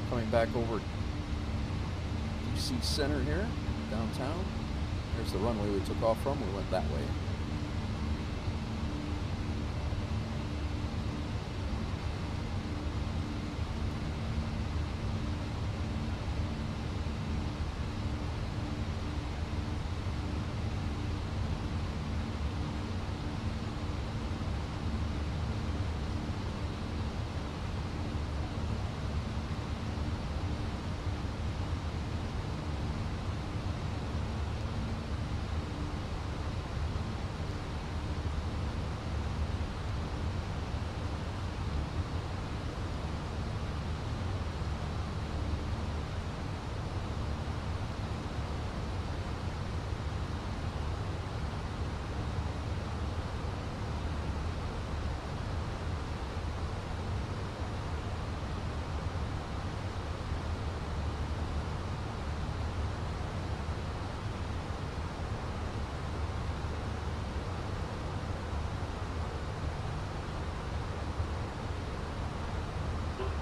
Coming back over DC Center here, downtown. There's the runway we took off from. We went that way.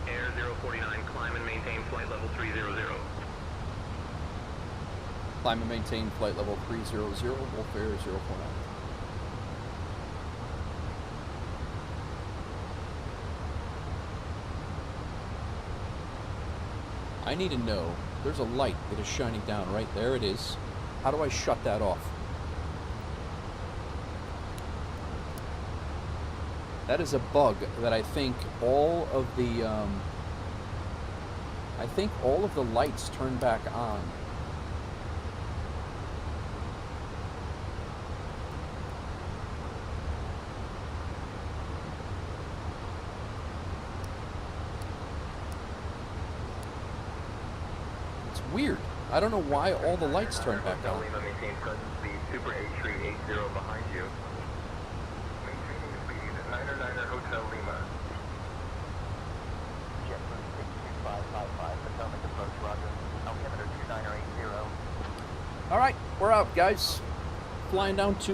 Air 049, climb and maintain flight level 300. Climb and maintain flight level 300, Wolf Air 049. I need to know, there's a light that is shining down right there. It is. How do I shut that off? That is a bug that I think all of the lights turn back on. It's weird. I don't know why all the lights turn back on. Lima maintain present speed, Super A380 behind you. Maintaining speed, 999 Hotel Lima. JetBlue 62555, Potomac approach, roger. Altimeter 2980. All right, we're out, guys. Flying down to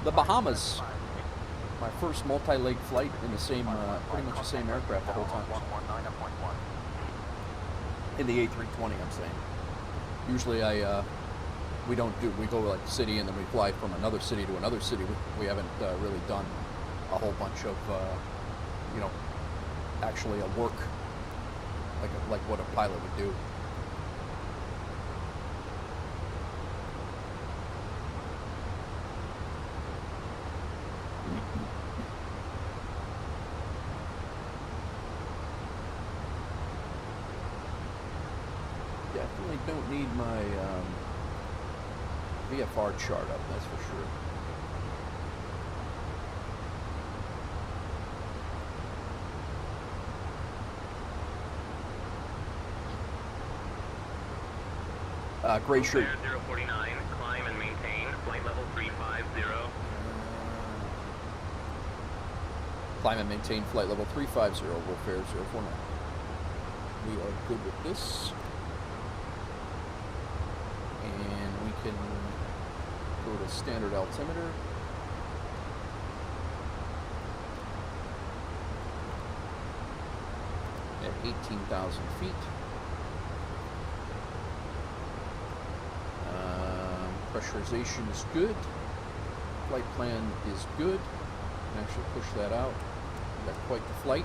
the Bahamas. My first multi-leg flight in the same, pretty much the same aircraft the whole time. In the A320, I'm saying. Usually we go like city and then we fly from another city to another city. We haven't really done a whole bunch of, actually a work, like what a pilot would do. Definitely don't need my VFR chart up, that's for sure. Gray shirt. 049, climb and maintain flight level 350. Climb and maintain flight level 350, Wolf Air 049. We are good with this. And we can go to standard altimeter. At 18,000 feet. Pressurization is good. Flight plan is good. Can actually push that out. Got quite the flight.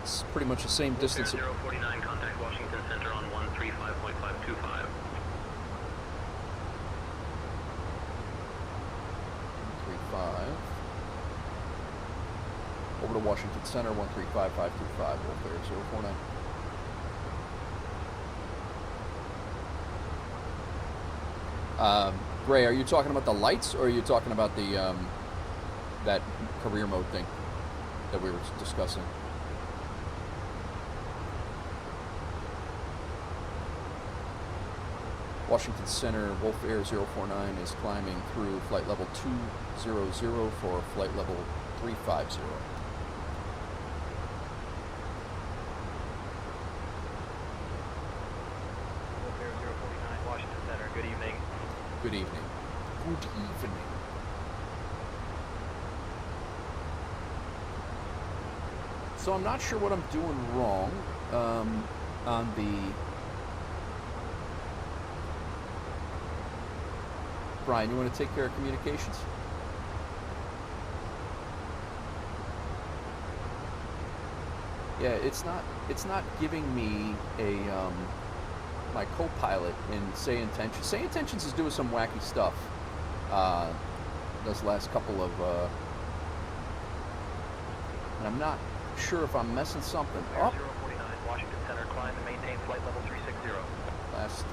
It's pretty much the same distance. 049, contact Washington Center on 135.525. 135. Over to Washington Center, 135.525. Wolf Air 049. Gray, are you talking about the lights, or are you talking about the that career mode thing that we were discussing? Washington Center, Wolf Air 049 is climbing through flight level 200 for flight level 350. Wolf Air 049, Washington Center, good evening. Good evening. evening. So I'm not sure what I'm doing wrong on the... Brian, you want to take care of communications? Yeah, it's not giving me a my co-pilot in Say Intentions. Say Intentions is doing some wacky stuff. Those last couple of and I'm not sure if I'm messing something up. 049, Washington Center, climb and maintain flight level 360. Last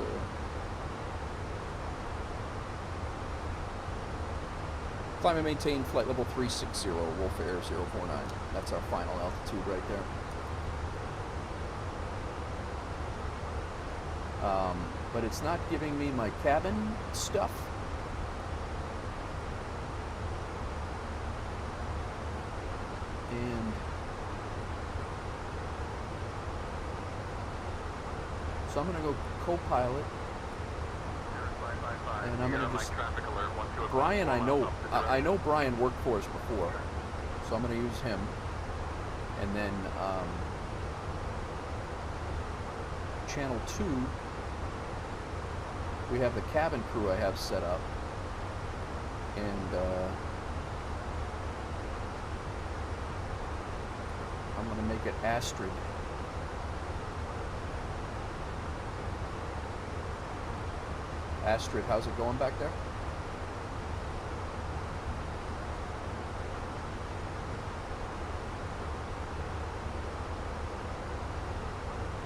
climb and maintain flight level 360, Wolf Air 049. That's our final altitude right there. But it's not giving me my cabin stuff. And so I'm going to go co-pilot. And I'm going to just... Brian, I know Brian worked for us before. So I'm going to use him. And then channel 2, we have the cabin crew I have set up. And I'm going to make it Astrid. Astrid, how's it going back there?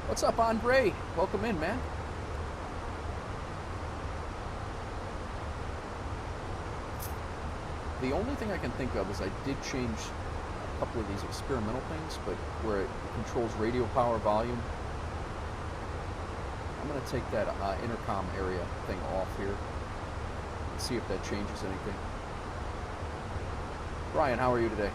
What's up, Andre? Welcome in, man. The only thing I can think of is I did change a couple of these experimental things, but where it controls radio power volume. I'm going to take that intercom area thing off here and see if that changes anything. Brian, how are you today?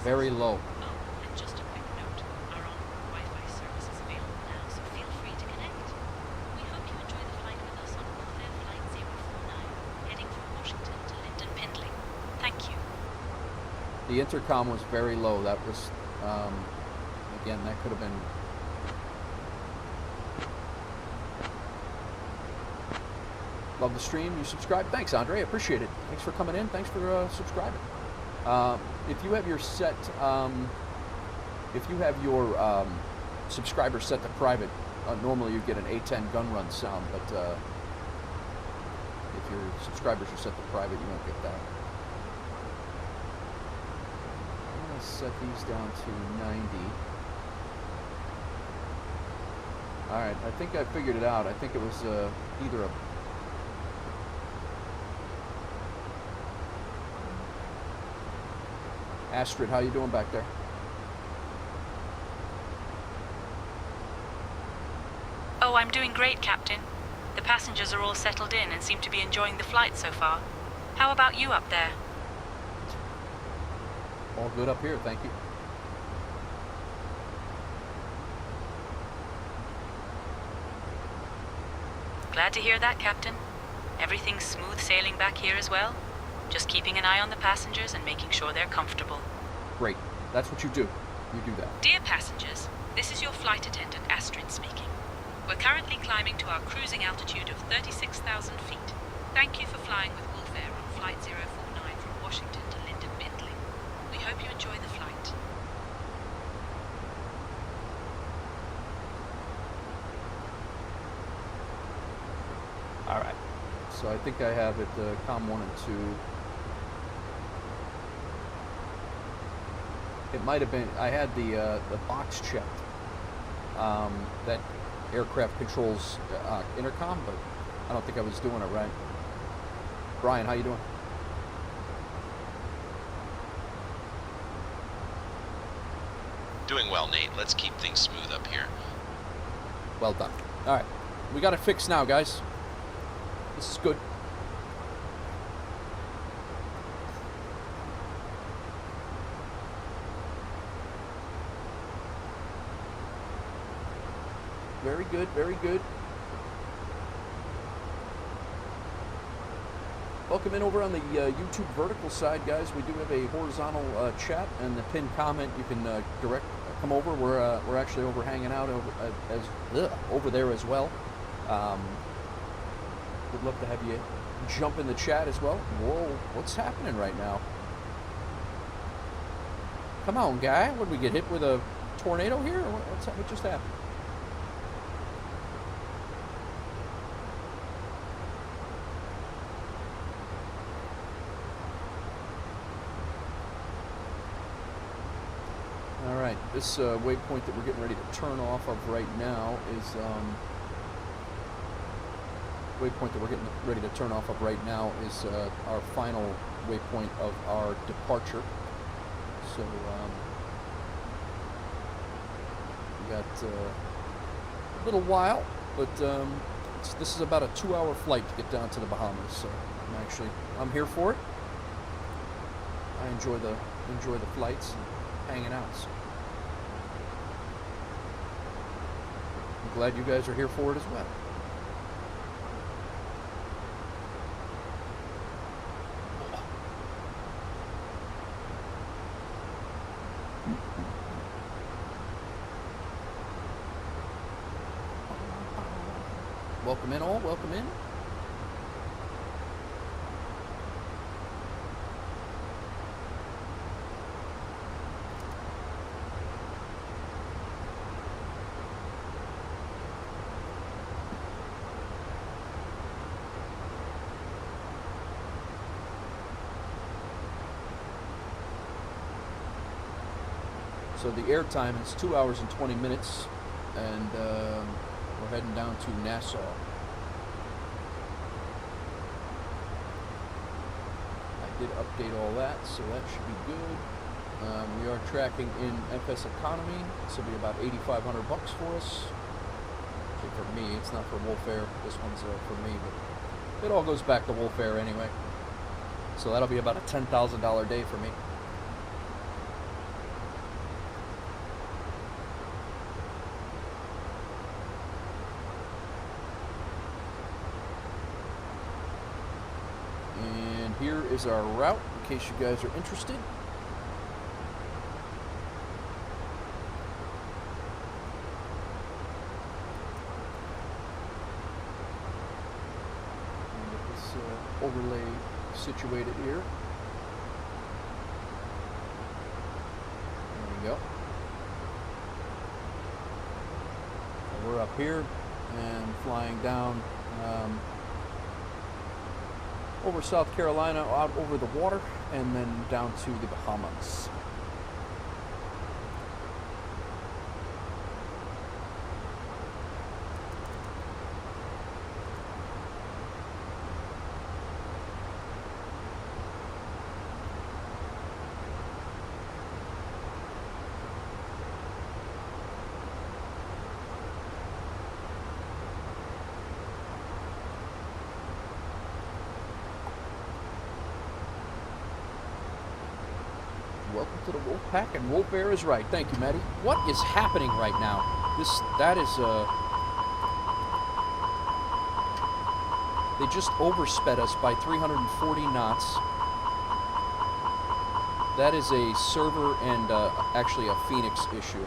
Very low. Oh, and just a quick note. Our on-board Wi-Fi service is available now, so feel free to connect. We hope you enjoy the flight with us on Wolf Flight 049, heading from Washington to Lyndon Pendling. Thank you. The intercom was very low. That was, again, that could have been... Love the stream. You subscribe. Thanks, Andre. I appreciate it. Thanks for coming in. Thanks for subscribing. If you have your set, if you have your subscriber set to private, normally you get an A10 gun run sound, but if your subscribers are set to private, you won't get that. I'm going to set these down to 90. Alright, I think I figured it out. I think it was either a... Astrid, how you doing back there? Oh, I'm doing great, Captain. The passengers are all settled in and seem to be enjoying the flight so far. How about you up there? All good up here, thank you. Glad to hear that, Captain. Everything's smooth sailing back here as well? Just keeping an eye on the passengers and making sure they're comfortable. Great. That's what you do. You do that. Dear passengers, this is your flight attendant, Astrid, speaking. We're currently climbing to our cruising altitude of 36,000 feet. Thank you for flying with Wolf Air on Flight 049 from Washington to Lyndon Pendling. We hope you enjoy the flight. All right. So I think I have it, COM 1 and 2. It might have been, I had the box checked. That aircraft controls intercom, but I don't think I was doing it right. Brian, how you doing? Doing well, Nate. Let's keep things smooth up here. Well done. All right. We got it fixed now, guys. This is good. Very good, very good. Welcome in over on the YouTube vertical side, guys. We do have a horizontal chat and the pinned comment. You can come over. We're actually over hanging out over there as well. Would love to have you jump in the chat as well. Whoa, what's happening right now? Come on, guy. What, did we get hit with a tornado here? Or what just happened? Alright, this waypoint that we're getting ready to turn off of right now is our final waypoint of our departure. So we got a little while, but this is about a 2-hour flight to get down to the Bahamas. So I'm here for it. I enjoy the flights and hanging out. So I'm glad you guys are here for it as well. Welcome in all, welcome in. So the air time is 2 hours and 20 minutes, and we're heading down to Nassau. I did update all that, so that should be good. We are tracking in FSEconomy. This will be about $8,500 for us. Actually, for me, it's not for Wolf Air. This one's for me, but it all goes back to Wolf Air anyway. So that'll be about a $10,000 day for me. Here is our route, in case you guys are interested. Get this overlay situated here. There we go. So we're up here and flying down over South Carolina, out over the water, and then down to the Bahamas. Welcome to the Wolf Pack, and Wolf Air is right. Thank you, Maddie. What is happening right now? That is they just oversped us by 340 knots. That is a server and actually a Fenix issue.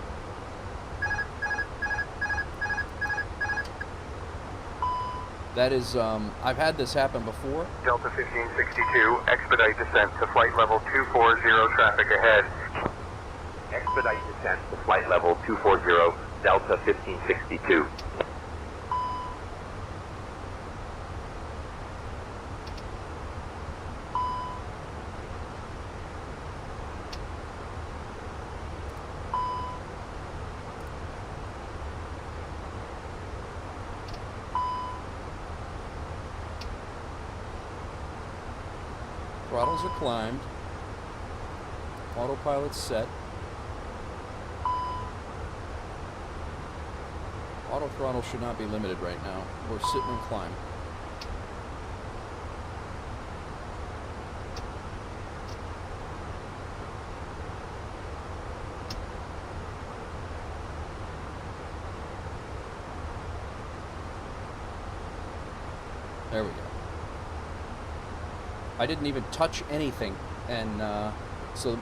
That is, I've had this happen before. Delta 1562, expedite descent to flight level 240, traffic ahead. Expedite descent to flight level 240, Delta 1562. Throttles are climbed. Autopilot's set. auto throttle should not be limited right now. We're sitting and climb. There we go. I didn't even touch anything, and so you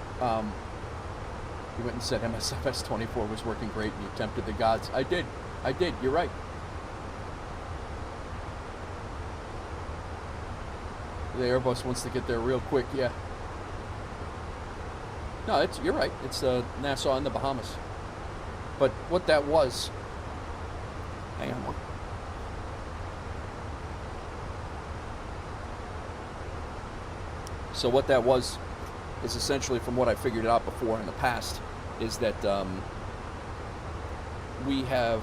went and said MSFS 24 was working great, and you tempted the gods. I did. You're right. The Airbus wants to get there real quick. Yeah. No, you're right. It's Nassau in the Bahamas. But what that was. Hang on one. So what that was is essentially, from what I figured out before in the past, is that we have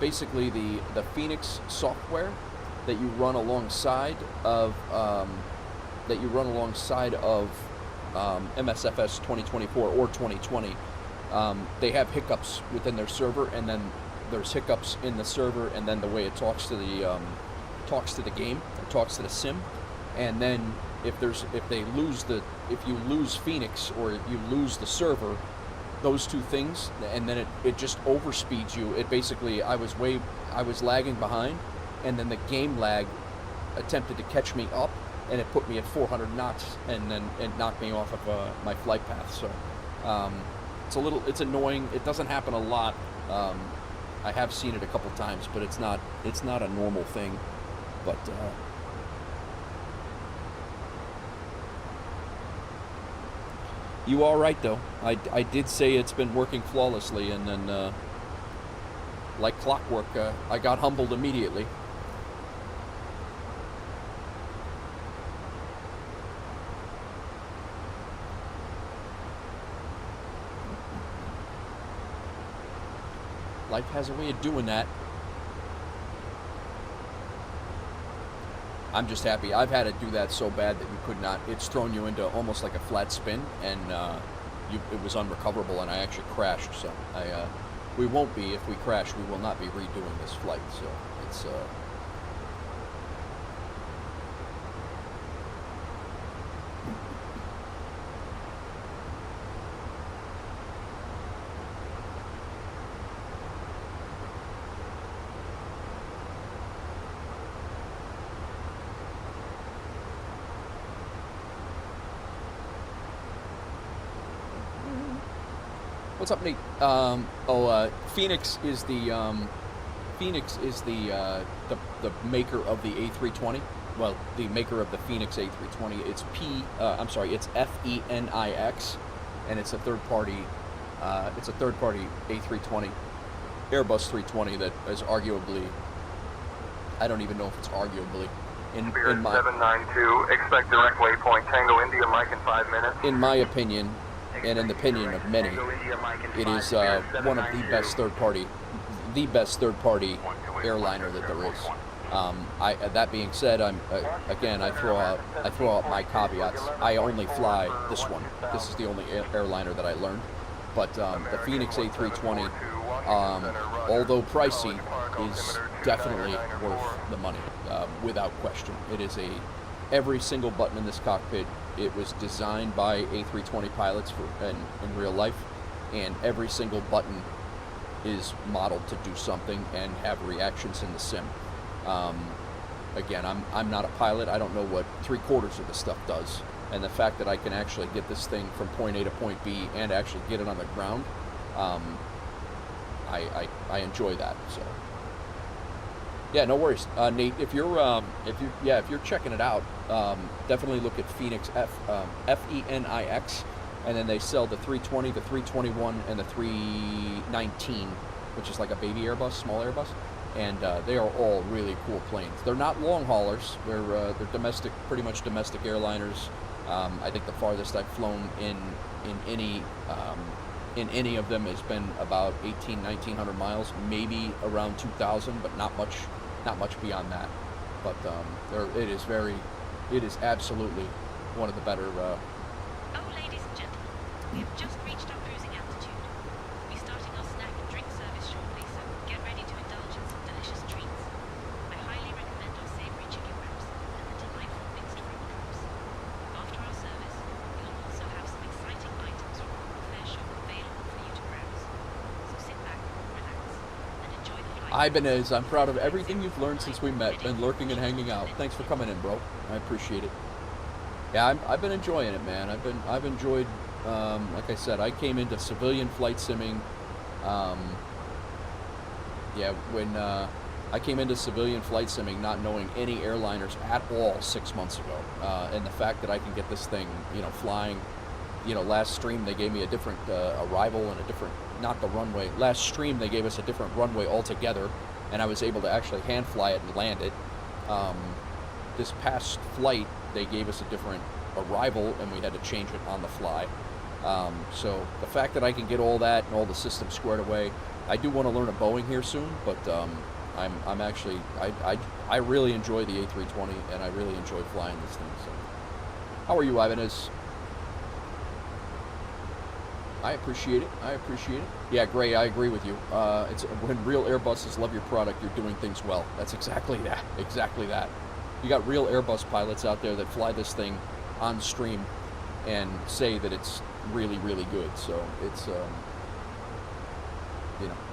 basically the Fenix software that you run alongside of MSFS 2024 or 2020. They have hiccups within their server, and then there's hiccups in the server, and then the way it talks to the game, or talks to the sim, and then if you lose Fenix or you lose the server, those two things, and then it just overspeeds you. It basically, I was lagging behind, and then the game lag attempted to catch me up, and it put me at 400 knots, and then it knocked me off of my flight path. So it's annoying. It doesn't happen a lot. I have seen it a couple times, but it's not a normal thing. But you all right though? I did say it's been working flawlessly, and then like clockwork, I got humbled immediately. Life has a way of doing that. I'm just happy. I've had to do that so bad that you could not. It's thrown you into almost like a flat spin, and it was unrecoverable, and I actually crashed. So we won't be. If we crash, we will not be redoing this flight. So it's. What's up, Nate? Fenix is the maker of the A320. Well, the maker of the Fenix A320. It's it's FENIX, and it's a third party. It's a third party A320, Airbus 320 that is arguably. I don't even know if it's arguably. In my 792, expect direct waypoint Tango India Mike in 5 minutes. In my opinion, and in the opinion of many, it is one of the best third party airliner that there is. That being said, I throw out my caveats. I only fly this one. This is the only airliner that I learned. But the Fenix A320, although pricey, is definitely worth the money, without question. It is every single button in this cockpit. It was designed by A320 pilots in real life, and every single button is modeled to do something and have reactions in the sim. Again, I'm not a pilot. I don't know what 3/4 of the stuff does, and the fact that I can actually get this thing from point A to point B and actually get it on the ground, I enjoy that. So. Yeah, no worries, Nate. If you're checking it out, definitely look at Fenix FENIX, and then they sell the 320, the 321, and the 319, which is like a baby Airbus, small Airbus, and they are all really cool planes. They're not long haulers. They're domestic, pretty much domestic airliners. I think the farthest I've flown in any of them has been about 1900 miles, maybe around 2,000, but not much beyond that. But it is absolutely one of the better. Oh, ladies and gentlemen, We have just reached our cruising altitude. We'll be starting our snack and drink service shortly, so get ready to indulge in some delicious treats. I highly recommend our savory chicken wraps and the delightful mixed fruit cups. After our service, we'll also have some exciting items from our warfare shop available for you to browse. So sit back, relax, and enjoy the flight. Ibanez, I'm proud of everything you've learned since we met. Been lurking and hanging out. Thanks for coming in, bro. I appreciate it. Yeah, I've been enjoying it, man. I've enjoyed. Like I said, I came into civilian flight simming. When I came into civilian flight simming, not knowing any airliners at all 6 months ago, and the fact that I can get this thing, flying. Last stream they gave me a different arrival and a different, not the runway. Last stream they gave us a different runway altogether, and I was able to actually hand fly it and land it. This past flight they gave us a different arrival, and we had to change it on the fly. So the fact that I can get all that and all the systems squared away, I do want to learn a Boeing here soon, but I'm actually I really enjoy the A320, and I really enjoy flying this thing. So, how are you, Ibanez? I appreciate it. Yeah, Gray, I agree with you. It's when real Airbuses love your product, you're doing things well. That's exactly that. Exactly that. You got real Airbus pilots out there that fly this thing on stream and say that it's really, really good. So it's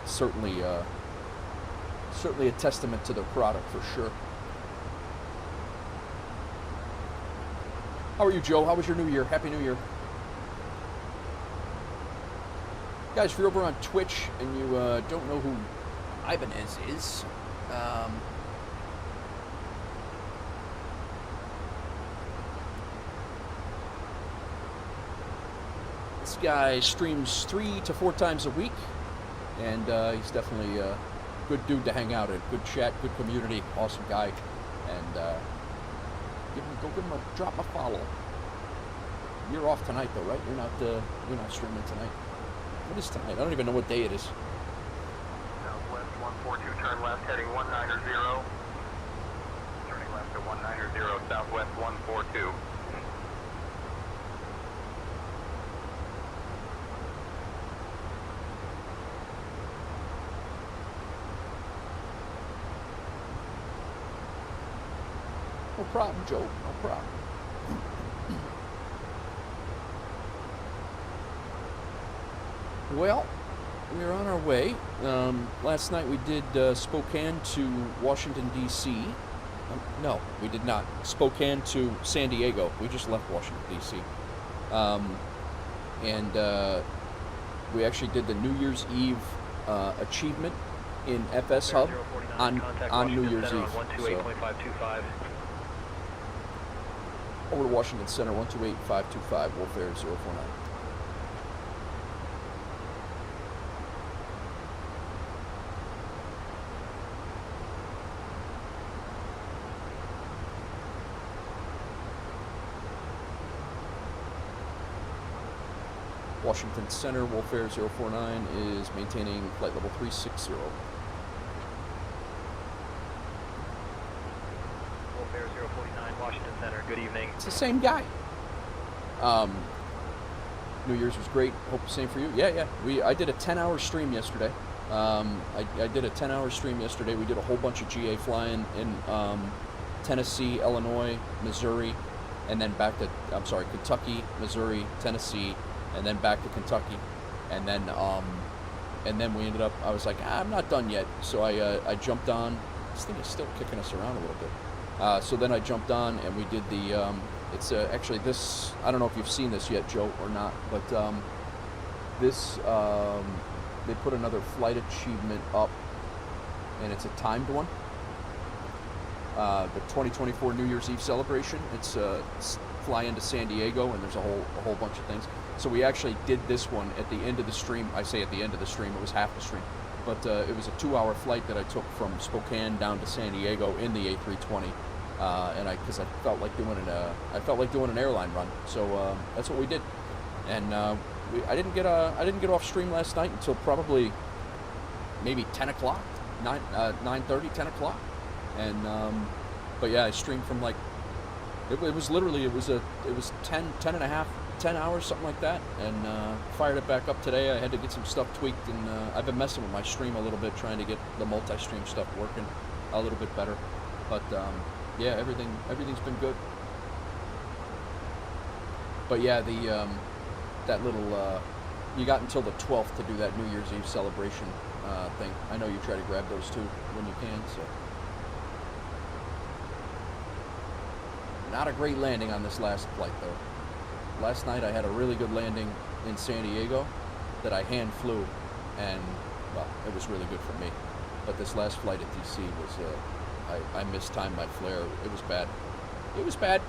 certainly a testament to their product for sure. How are you, Joe? How was your New Year? Happy New Year. Guys, if you're over on Twitch and you don't know who Ibanez is, this guy streams 3 to 4 times a week, and he's definitely a good dude to hang out in. Good chat, good community, awesome guy, and go give him a drop a follow. You're off tonight though, right? You're not streaming tonight. What is tonight? I don't even know what day it is. Southwest 142, turn left, heading 190. Turning left to 190, Southwest 142. No problem, Joe. No problem. Well, we're on our way. Last night we did Spokane to Washington, D.C. No, we did not. Spokane to San Diego. We just left Washington, D.C. And we actually did the New Year's Eve achievement in FS Hub on New Year's Eve. So, over to Washington Center, 128-525, Warfare 049. Washington Center, Warfare 049 is maintaining flight level 360. Warfare 049, Washington Center, good evening. It's the same guy. New Year's was great. Hope the same for you. Yeah. I did a 10-hour stream yesterday. I did a 10-hour stream yesterday. We did a whole bunch of GA flying in Tennessee, Illinois, Missouri, and then back to, Kentucky, Missouri, Tennessee, and then back to Kentucky, and then we ended up. I was like, I'm not done yet, so I jumped on. This thing is still kicking us around a little bit. So then I jumped on, and we did the. It's actually this. I don't know if you've seen this yet, Joe, or not, but this they put another flight achievement up, and it's a timed one. The 2024 New Year's Eve celebration. It's fly into San Diego, and there's a whole bunch of things. So we actually did this one at the end of the stream. I say at the end of the stream, it was half the stream. But it was a 2-hour flight that I took from Spokane down to San Diego in the A320. Because I felt like doing an airline run. So that's what we did. And I didn't get off stream last night until probably maybe 10 o'clock, 9:30, 10 o'clock. And but yeah, I streamed from like It was literally, it was 10 and a half, 10 hours, something like that, and fired it back up today. I had to get some stuff tweaked, and I've been messing with my stream a little bit, trying to get the multi-stream stuff working a little bit better. But yeah, everything's been good. But yeah, that little you got until the 12th to do that New Year's Eve celebration thing. I know you try to grab those too when you can. So not a great landing on this last flight though. Last night I had a really good landing in San Diego that I hand flew, and well, it was really good for me. But this last flight at DC was I mistimed my flare. It was bad. It was bad.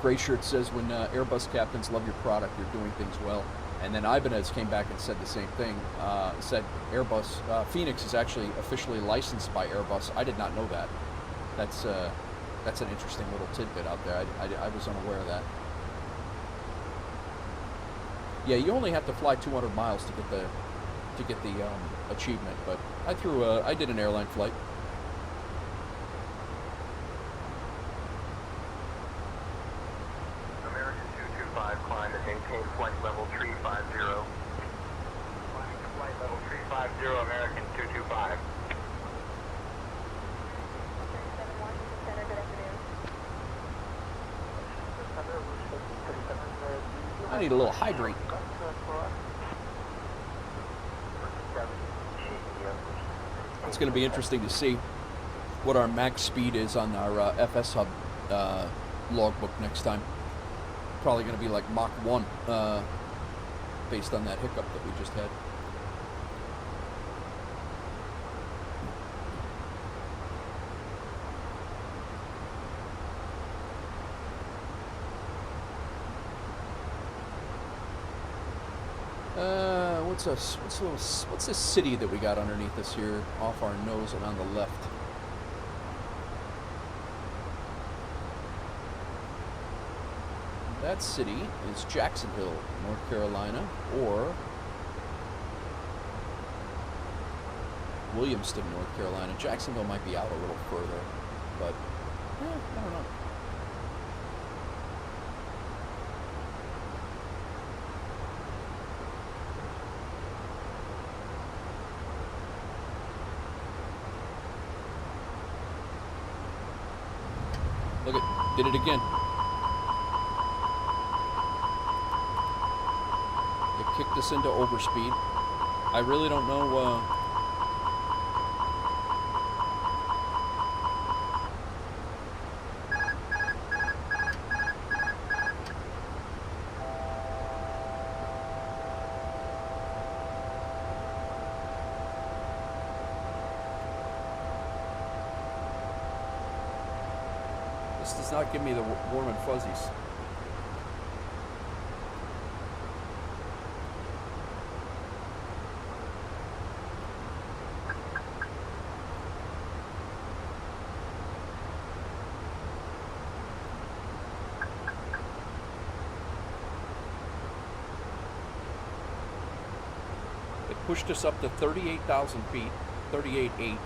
Gray Shirt says, when Airbus captains love your product, you're doing things well. And then Ibanez came back and said the same thing. Said Airbus, Fenix is actually officially licensed by Airbus. I did not know that. That's an interesting little tidbit out there. I was unaware of that. Yeah, you only have to fly 200 miles to get the achievement. But I did an airline flight. Climb and maintain flight level 350. Climbing to flight level 350, American 225. I need a little hydrate. It's going to be interesting to see what our max speed is on our FS Hub logbook next time. Probably going to be like Mach 1 based on that hiccup that we just had. What's this city that we got underneath us here off our nose and on the left? That city is Jacksonville, North Carolina, or Williamston, North Carolina. Jacksonville might be out a little further, but I don't know. Look it, did it again. Kicked us into overspeed. I really don't know. This does not give me the warm and fuzzies. Pushed us up to 38,000 feet, 38.8.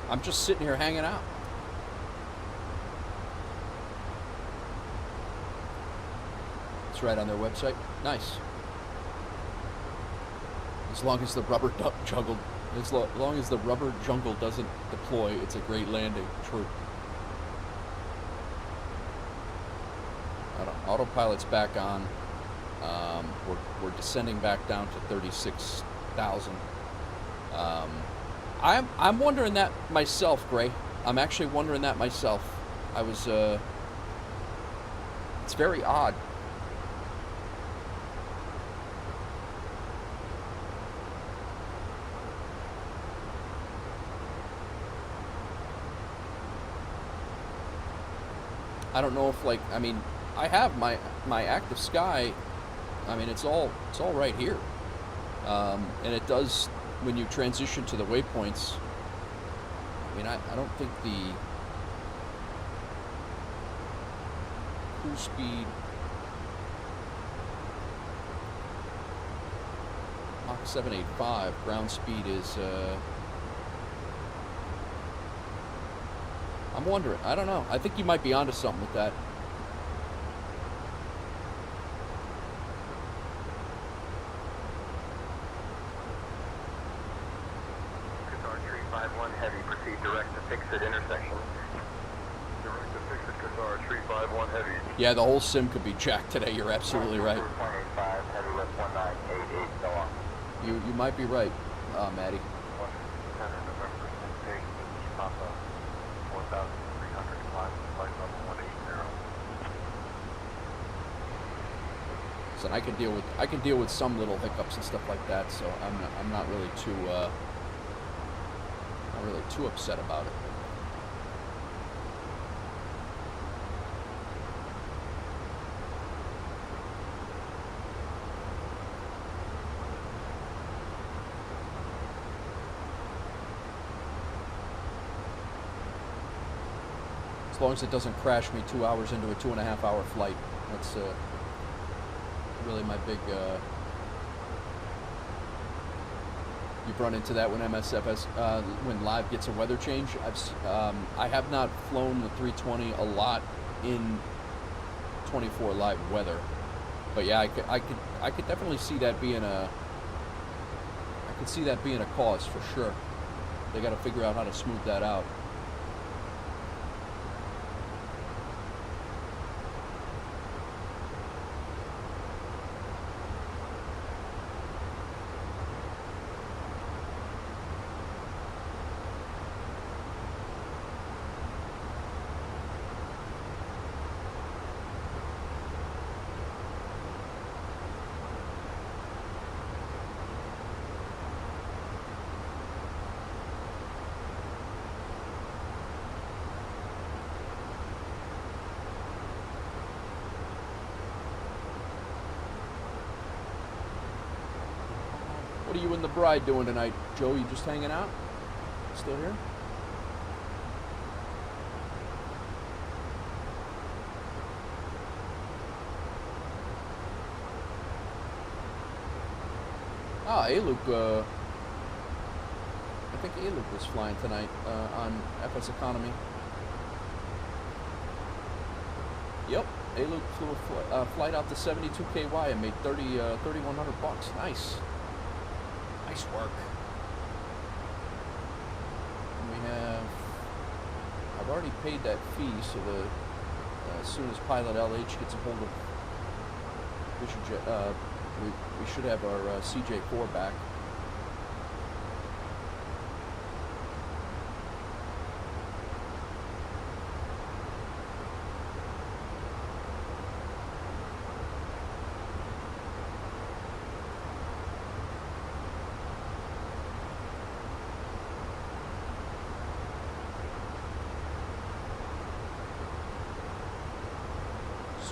I'm just sitting here hanging out. It's right on their website. Nice. As long as the rubber jungle, as long as the rubber jungle doesn't deploy, it's a great landing. True. Autopilot's back on. We're descending back down to 36,000. I'm wondering that myself, Gray. I'm actually wondering that myself. I was. It's very odd. I don't know if, like, I mean, I have my ActiveSky. I mean, it's all right here, and it does when you transition to the waypoints. I mean, I don't think cruise speed. Mach 785. Ground speed is, I'm wondering. I don't know. I think you might be onto something with that. Qatar 351 Heavy, proceed direct to fix-it intersection. Direct to fix-it, Qatar 351 Heavy. Yeah, the whole sim could be jacked today. You're absolutely right. 4.85, heavy left 1988, go on. You might be right, Maddie. 1 November 6 Papa, 4,300 climb, flight level 180. So I can deal with some little hiccups and stuff like that. So I'm not really too upset about it. As long as it doesn't crash me 2 hours into a 2.5 hour flight. That's really my big. You've run into that when MSFS, when Live gets a weather change. I have not flown the 320 a lot in 24 live weather, but yeah, I could definitely see that being a. I could see that being a cause for sure. They got to figure out how to smooth that out. What are you and the bride doing tonight, Joe? You just hanging out? Still here? Ah, A-Luke, I think A-Luke was flying tonight on FSEconomy. Yep, A-Luke flew a flight out to 72 KY and made $3,100. Nice. Nice work. And we have. I've already paid that fee, so as soon as Pilot LH gets a hold of, we should have our CJ4 back.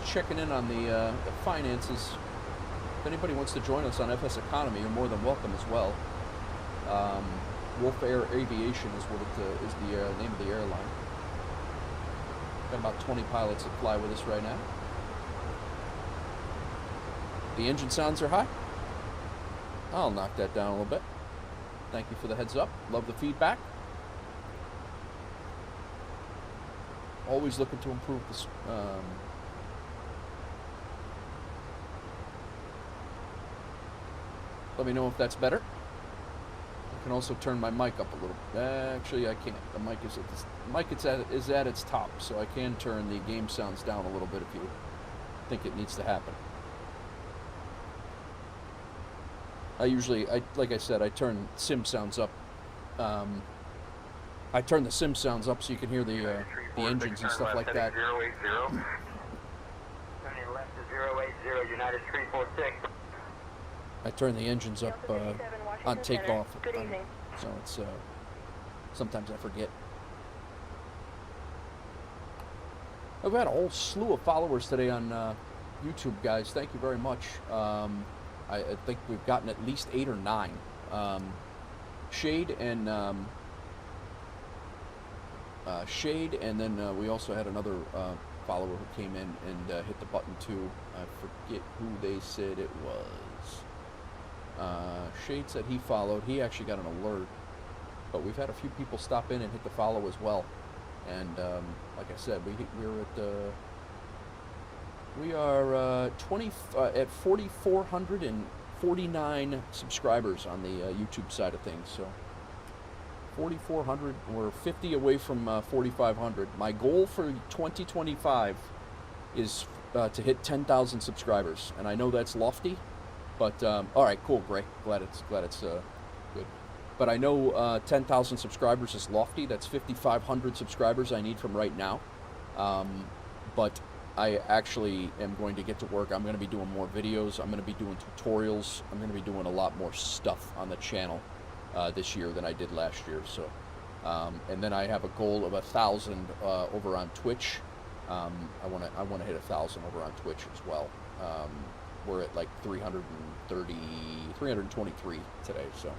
Checking in on the finances. If anybody wants to join us on FSEconomy, you're more than welcome as well. Wolf Air Aviation is what is the name of the airline. Got about 20 pilots that fly with us right now. The engine sounds are high. I'll knock that down a little bit. Thank you for the heads up. Love the feedback. Always looking to improve this. Let me know if that's better. I can also turn my mic up a little. Actually, I can't. The mic is at its top, so I can turn the game sounds down a little bit if you think it needs to happen. Like I said, I turn sim sounds up. I turn the sim sounds up so you can hear the engines and stuff like that. 080. Turning left to 080, United 346. I turn the engines up on takeoff, Good evening. so it's sometimes I forget. I've had a whole slew of followers today on YouTube, guys. Thank you very much. I think we've gotten at least 8 or 9. Shade, and then we also had another follower who came in and hit the button too. I forget who they said it was. Shade said he followed. He actually got an alert. But we've had a few people stop in and hit the follow as well. And like I said, we are at 4,449 subscribers on the YouTube side of things. So 4,400, we're 50 away from 4,500. My goal for 2025 is to hit 10,000 subscribers, and I know that's lofty, but all right, cool, great, glad it's good. But I know 10,000 subscribers is lofty. That's 5,500 subscribers I need from right now. But I actually am going to get to work. I'm going to be doing more videos. I'm going to be doing tutorials. I'm going to be doing a lot more stuff on the channel this year than I did last year. So, and then I have a goal of 1,000 over on Twitch. I want to hit 1,000 over on Twitch as well. We're at like 323 today. So.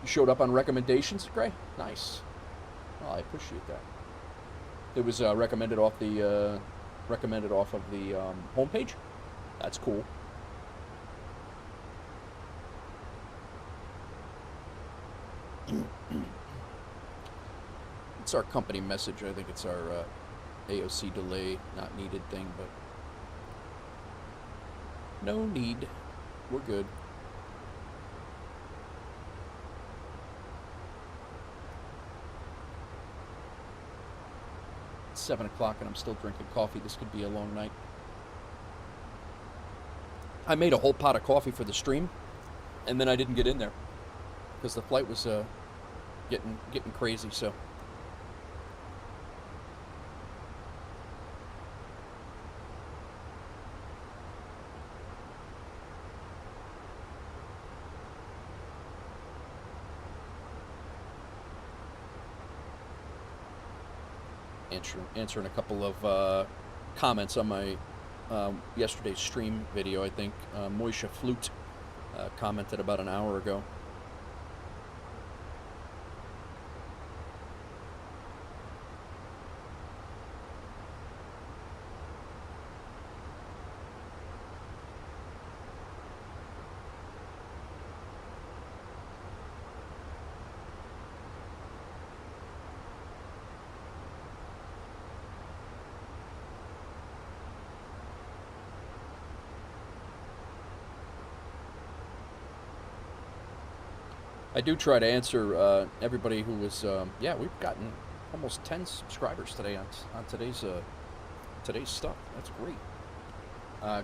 You showed up on recommendations, Gray? Nice. Well, I appreciate that. It was recommended off of the homepage. That's cool. It's our company message. I think it's our AOC delay not needed thing, but no need. We're good. It's 7 o'clock and I'm still drinking coffee. This could be a long night. I made a whole pot of coffee for the stream, and then I didn't get in there because the flight was getting crazy. So answering a couple of comments on my yesterday's stream video. I think Moisha Flute commented about an hour ago. I do try to answer everybody who was, yeah, we've gotten almost 10 subscribers today on today's stuff. That's great.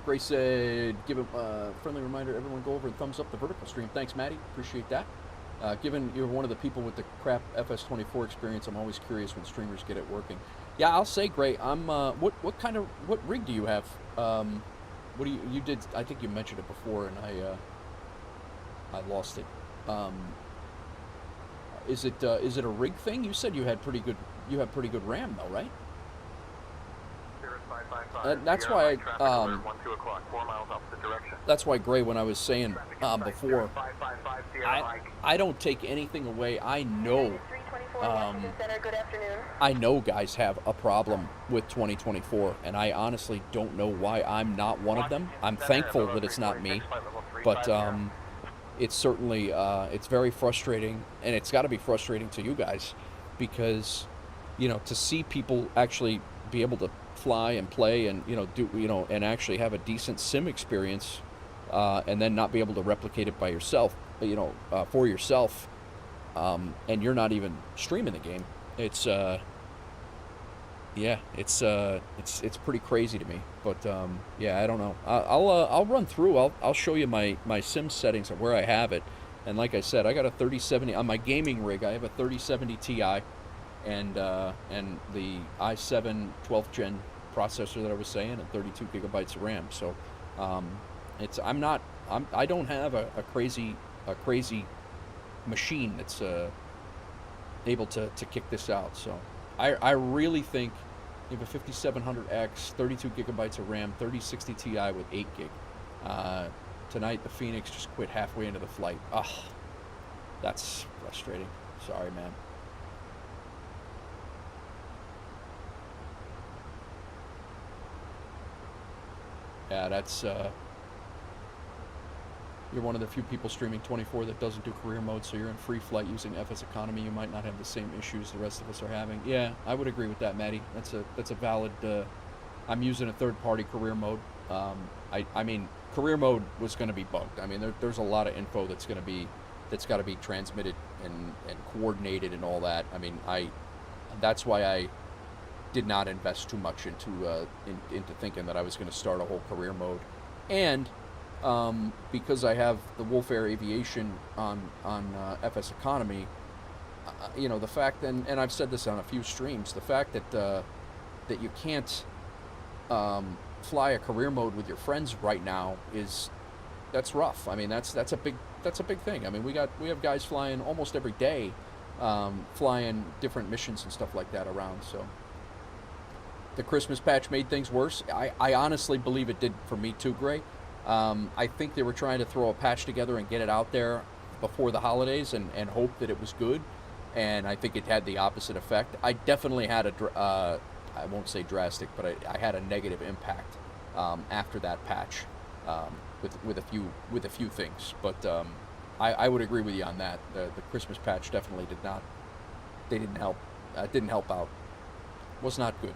Grace said, give a friendly reminder, everyone go over and thumbs up the vertical stream. Thanks, Maddie. Appreciate that. Given you're one of the people with the crap FS24 experience, I'm always curious when streamers get it working. Yeah, I'll say, Gray, I'm, what rig do you have? What do you did, I think you mentioned it before and I lost it. Is it a rig thing? You said you have pretty good RAM though, right? That's why that's why, Gray, when I was saying before, I don't take anything away. I know guys have a problem with 2024, and I honestly don't know why I'm not one of them. I'm thankful that it's not me, but it's certainly it's very frustrating, and it's got to be frustrating to you guys because, you know, to see people actually be able to fly and play and and actually have a decent sim experience, and then not be able to replicate it by yourself, for yourself, and you're not even streaming the game. It's it's pretty crazy to me. But yeah, I don't know. I'll run through. I'll show you my sim settings of where I have it. And like I said, I got a 3070 on my gaming rig. I have a 3070 Ti, and the i7 12th gen processor that I was saying, and 32 gigabytes of RAM. So I don't have a crazy machine that's able to kick this out. So I really think you have a 5700X, 32 gigabytes of RAM, 3060 Ti with 8 gig. Tonight the Fenix just quit halfway into the flight. Ugh, that's frustrating. Sorry, man. Yeah, that's you're one of the few people streaming 24 that doesn't do career mode, so you're in free flight using FSEconomy. You might not have the same issues the rest of us are having. Yeah, I would agree with that, Maddie. That's a valid. I'm using a third-party career mode. I mean, career mode was going to be bugged. I mean, there's a lot of info that's got to be transmitted and coordinated and all that. I mean, that's why I did not invest too much into thinking that I was going to start a whole career mode, and because I have the Wolf Air Aviation on FSEconomy, you know, the fact, and I've said this on a few streams, the fact that you can't fly a career mode with your friends right now that's rough. I mean, that's a big thing. I mean, we have guys flying almost every day, flying different missions and stuff like that around. So the Christmas patch made things worse. I honestly believe it did for me too, Gray. I think they were trying to throw a patch together and get it out there before the holidays and hope that it was good, and I think it had the opposite effect. I definitely had I won't say drastic, but I had a negative impact after that patch with a few things. But I would agree with you on that. The Christmas patch definitely didn't help out. Was not good.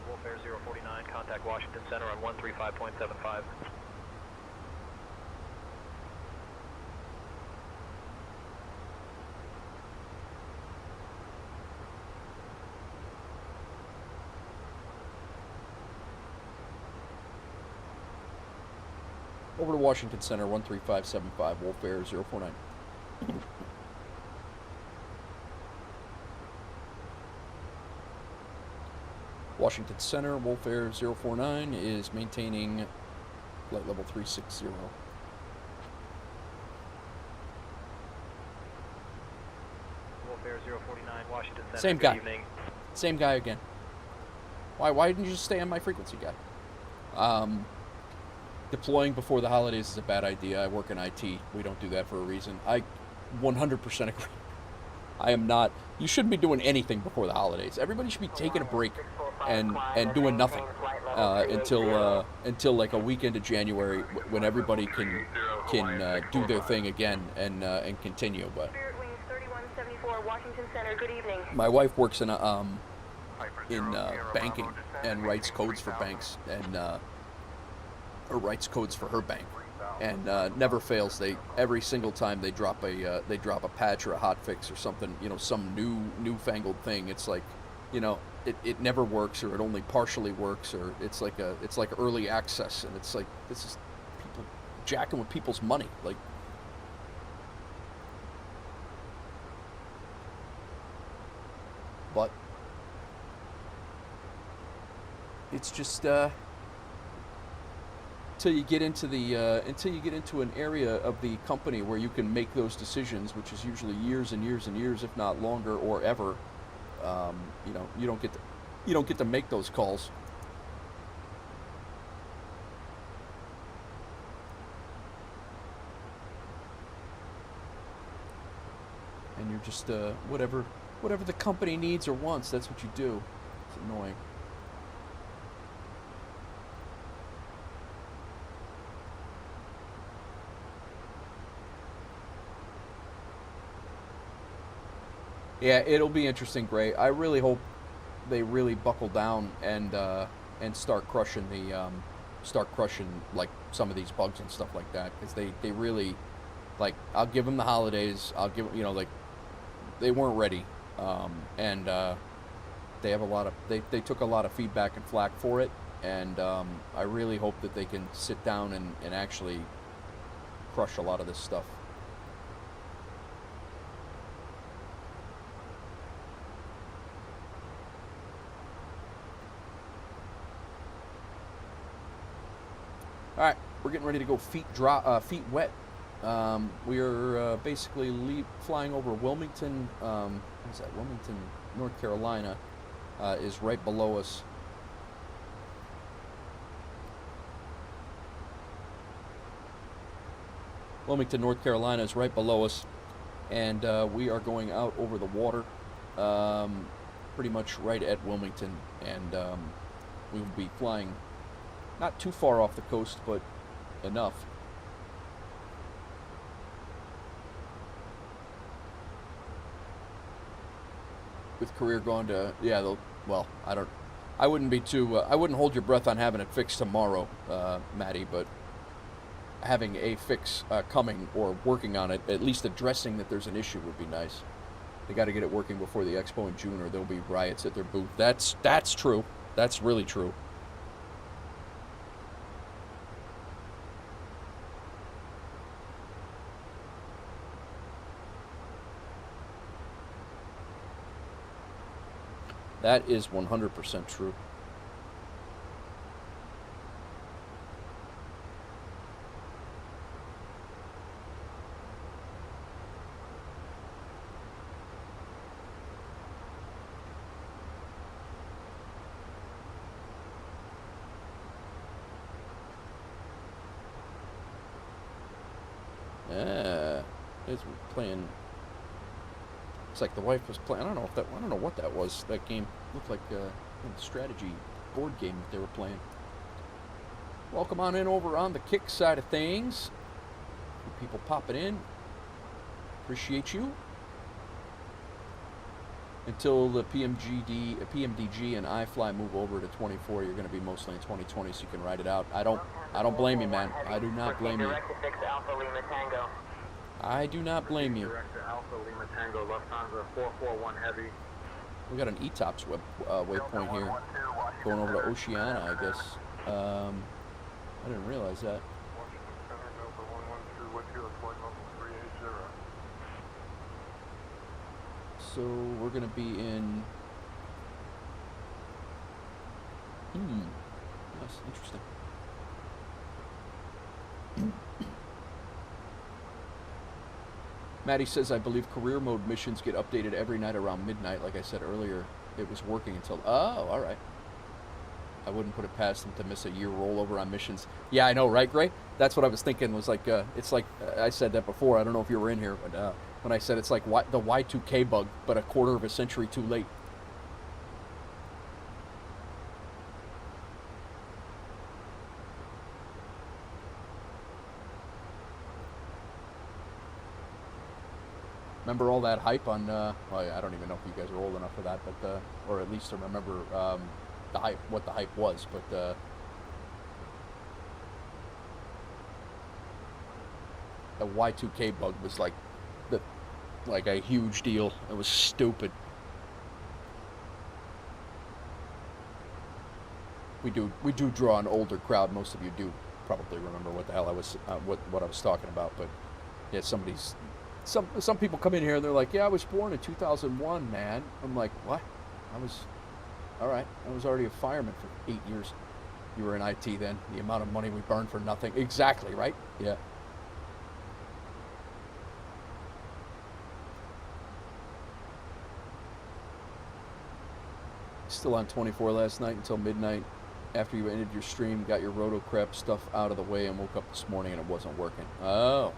Wolf Air 049, contact Washington Center on 135.75. Over to Washington Center, 13575, Wolf Air 049. Washington Center, Wolf Air 049 is maintaining flight level 360. Wolf Air 049, Washington Center. Same Good guy. evening. Same guy again. Why didn't you just stay on my frequency, guy? Deploying before the holidays is a bad idea. I work in IT. We don't do that for a reason. I 100% agree. I am not. You shouldn't be doing anything before the holidays. Everybody should be taking a break and doing nothing until like a weekend of January when everybody can do their thing again and continue. But Spirit Wings 3174, Washington Center. Good evening. my wife works in banking and writes codes for banks and or writes codes for her bank, and never fails. Every single time they drop a patch or a hot fix or something, you know, some newfangled thing. It's like, you know, it never works, or it only partially works, or it's like early access, and it's like, this is people jacking with people's money, like. But it's just until you get into an area of the company where you can make those decisions, which is usually years and years and years, if not longer or ever. You know, you don't get to make those calls. And you're just whatever the company needs or wants, that's what you do. It's annoying. Yeah, it'll be interesting, Gray. I really hope they really buckle down and start crushing like some of these bugs and stuff like that, because they really, like, I'll give them the holidays. I'll give, you know, like, they weren't ready, and they have they took a lot of feedback and flack for it, and I really hope that they can sit down and actually crush a lot of this stuff. All right, we're getting ready to go feet wet. We are basically flying over Wilmington. What's that? Wilmington, North Carolina, is right below us. Wilmington, North Carolina is right below us, and we are going out over the water, pretty much right at Wilmington, and We will be flying not too far off the coast, but enough. With career going to, yeah, well, I wouldn't be too, I wouldn't hold your breath on having it fixed tomorrow, Maddie, but having a fix coming or working on it, at least addressing that there's an issue would be nice. They got to get it working before the expo in June, or there'll be riots at their booth. That's true. That's really true. That is 100% true. It's playing. It's like the wife was playing. I don't know what that was. That game looked like a strategy board game that they were playing. Welcome on in over on the kick side of things. People popping in. Appreciate you. Until the PMDG and iFly move over to 24, you're going to be mostly in 2020, so you can ride it out. I don't blame you, man. I do not blame you. I do not blame you. Alpha Lima Tango, Lufthansa 441 Heavy. We got an ETOPS waypoint here, going over to Oceana, I guess. I didn't realize that. So we're gonna be in. That's interesting. Maddie says, I believe career mode missions get updated every night around midnight. Like I said earlier, it was working until... Oh, all right. I wouldn't put it past them to miss a year rollover on missions. Yeah, I know, right, Gray? That's what I was thinking. Was like, it's like, I said that before. I don't know if you were in here, but when I said it's like the Y2K bug, but a quarter of a century too late. Remember all that hype on, well, I don't even know if you guys are old enough for that, but, or at least to remember the hype, what the hype was, but, the Y2K bug was like a huge deal. It was stupid. We do draw an older crowd. Most of you do probably remember what the hell I was, what I was talking about, but yeah, some people come in here and they're like, yeah, I was born in 2001, man. I'm like, what? All right, I was already a fireman for 8 years. You were in IT then. The amount of money we burned for nothing. Exactly, right? Yeah. Still on 24 last night until midnight. After you ended your stream, got your roto crap stuff out of the way and woke up this morning and it wasn't working. Oh.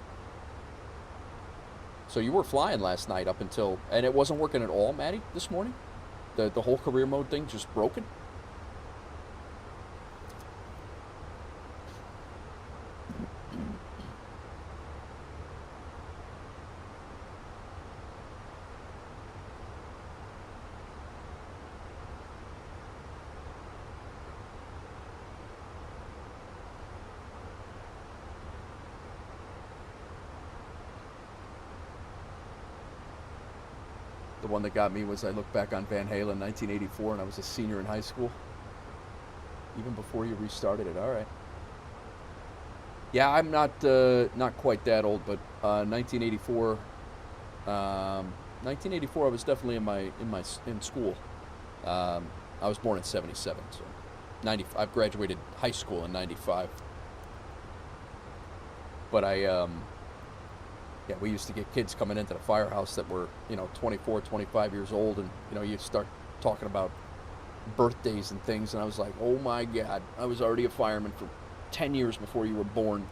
So you were flying last night up until, and it wasn't working at all, Maddie, this morning? The whole career mode thing just broken? The one that got me was I look back on Van Halen 1984 and I was a senior in high school. Even before you restarted it. All right. Yeah, I'm not quite that old, but 1984 1984 I was definitely in school. I was born in 77, so I've graduated high school in 95. But yeah, we used to get kids coming into the firehouse that were, 24, 25 years old, and, you start talking about birthdays and things, and I was like, oh my God, I was already a fireman for 10 years before you were born.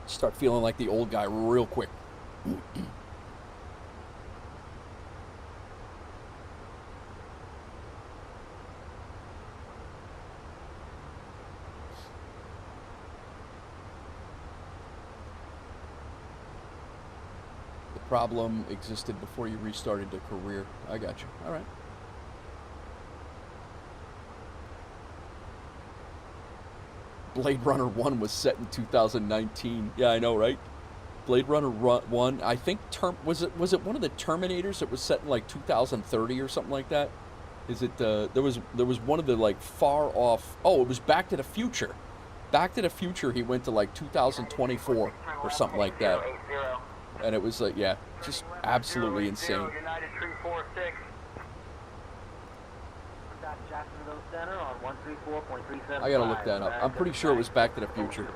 Start feeling like the old guy real quick. problem existed before you restarted your career. I got you. All right. Blade Runner 1 was set in 2019. Yeah, I know, right? Blade Runner 1, I think was it one of the Terminators that was set in like 2030 or something like that? Is it there was one of the like far off. Oh, it was Back to the Future. Back to the Future, he went to like 2024 or something like that. And it was like, yeah, just absolutely insane. United 346. Jacksonville Center on 134.375. I gotta look that up. I'm pretty sure it was Back to the Future.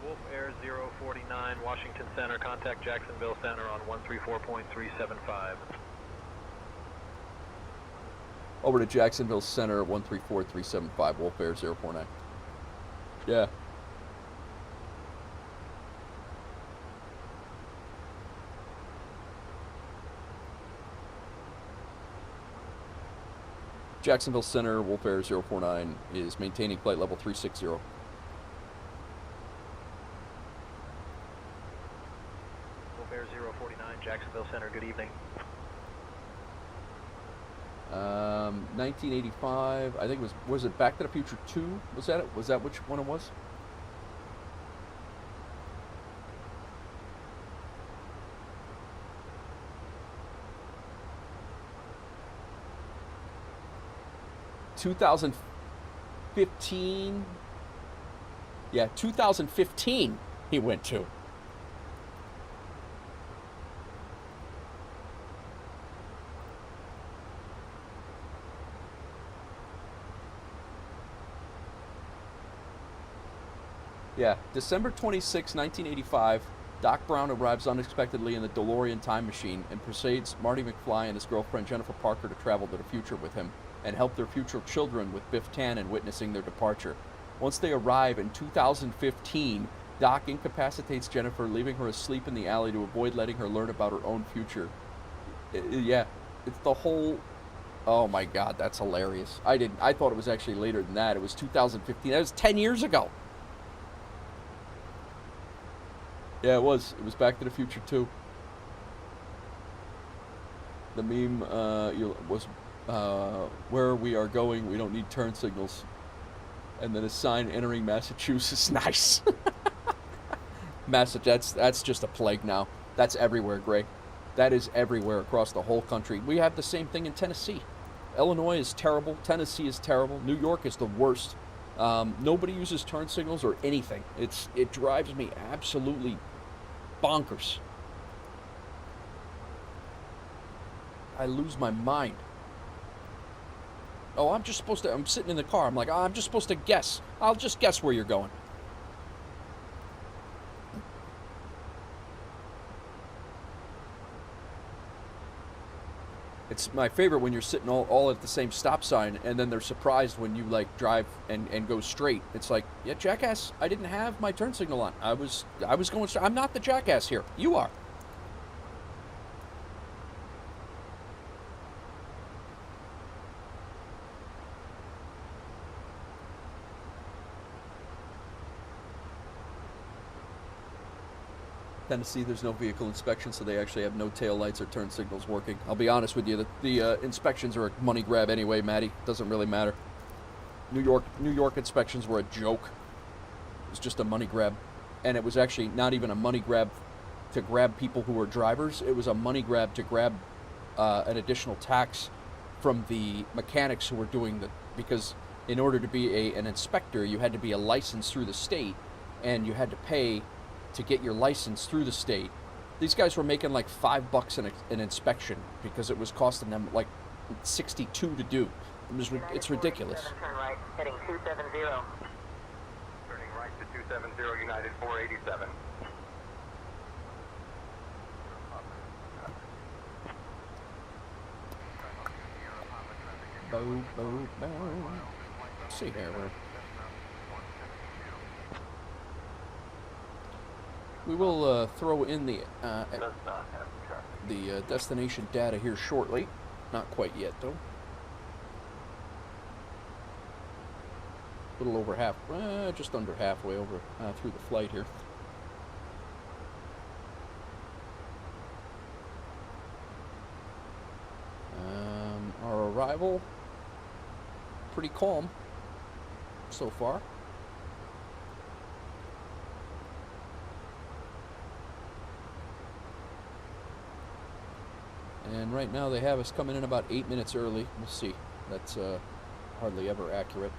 Wolf Air 049, Washington Center, contact Jacksonville Center on 134.375. Over to Jacksonville Center, 134.375, Wolf Air 049. Yeah. Jacksonville Center, Wolf Air 049 is maintaining flight level 360. Wolf Air 049, Jacksonville Center, good evening. 1985, I think was it Back to the Future 2? Was that it? Was that which one it was? ...2015... Yeah, 2015 he went to. Yeah, December 26, 1985, Doc Brown arrives unexpectedly in the DeLorean time machine and persuades Marty McFly and his girlfriend Jennifer Parker to travel to the future with him and help their future children with Biff Tannen witnessing their departure. Once they arrive in 2015, Doc incapacitates Jennifer, leaving her asleep in the alley to avoid letting her learn about her own future. Yeah, it's the whole... Oh my God, that's hilarious. I thought it was actually later than that. It was 2015. That was 10 years ago. Yeah, it was. It was Back to the Future 2. The meme was, where we are going, we don't need turn signals. And then a sign entering Massachusetts. Nice. That's just a plague now. That's everywhere, Greg. That is everywhere across the whole country. We have the same thing in Tennessee. Illinois is terrible. Tennessee is terrible. New York is the worst. Nobody uses turn signals or anything. It drives me absolutely bonkers. I lose my mind. Oh, I'm sitting in the car. I'm like, I'm just supposed to guess. I'll just guess where you're going. It's my favorite when you're sitting all at the same stop sign and then they're surprised when you like drive and go straight. It's like, yeah, jackass, I didn't have my turn signal on. I was going straight. I'm not the jackass here. You are. Tennessee, there's no vehicle inspection, so they actually have no tail lights or turn signals working. I'll be honest with you, the inspections are a money grab anyway, Matty. Doesn't really matter. New York inspections were a joke. It was just a money grab. And it was actually not even a money grab to grab people who were drivers. It was a money grab to grab an additional tax from the mechanics who were doing because in order to be an inspector, you had to be a license through the state, and you had to pay to get your license through the state. These guys were making like $5 an inspection because it was costing them like $62 to do. It's ridiculous. Turn right, heading 270. Turning right to 270, United 487. Bo, bo, bo. Let's see here. We will throw in the destination data here shortly. Not quite yet, though. A little over just under halfway over through the flight here. arrival. Pretty calm so far. And right now they have us coming in about 8 minutes early. We'll see. That's hardly ever accurate.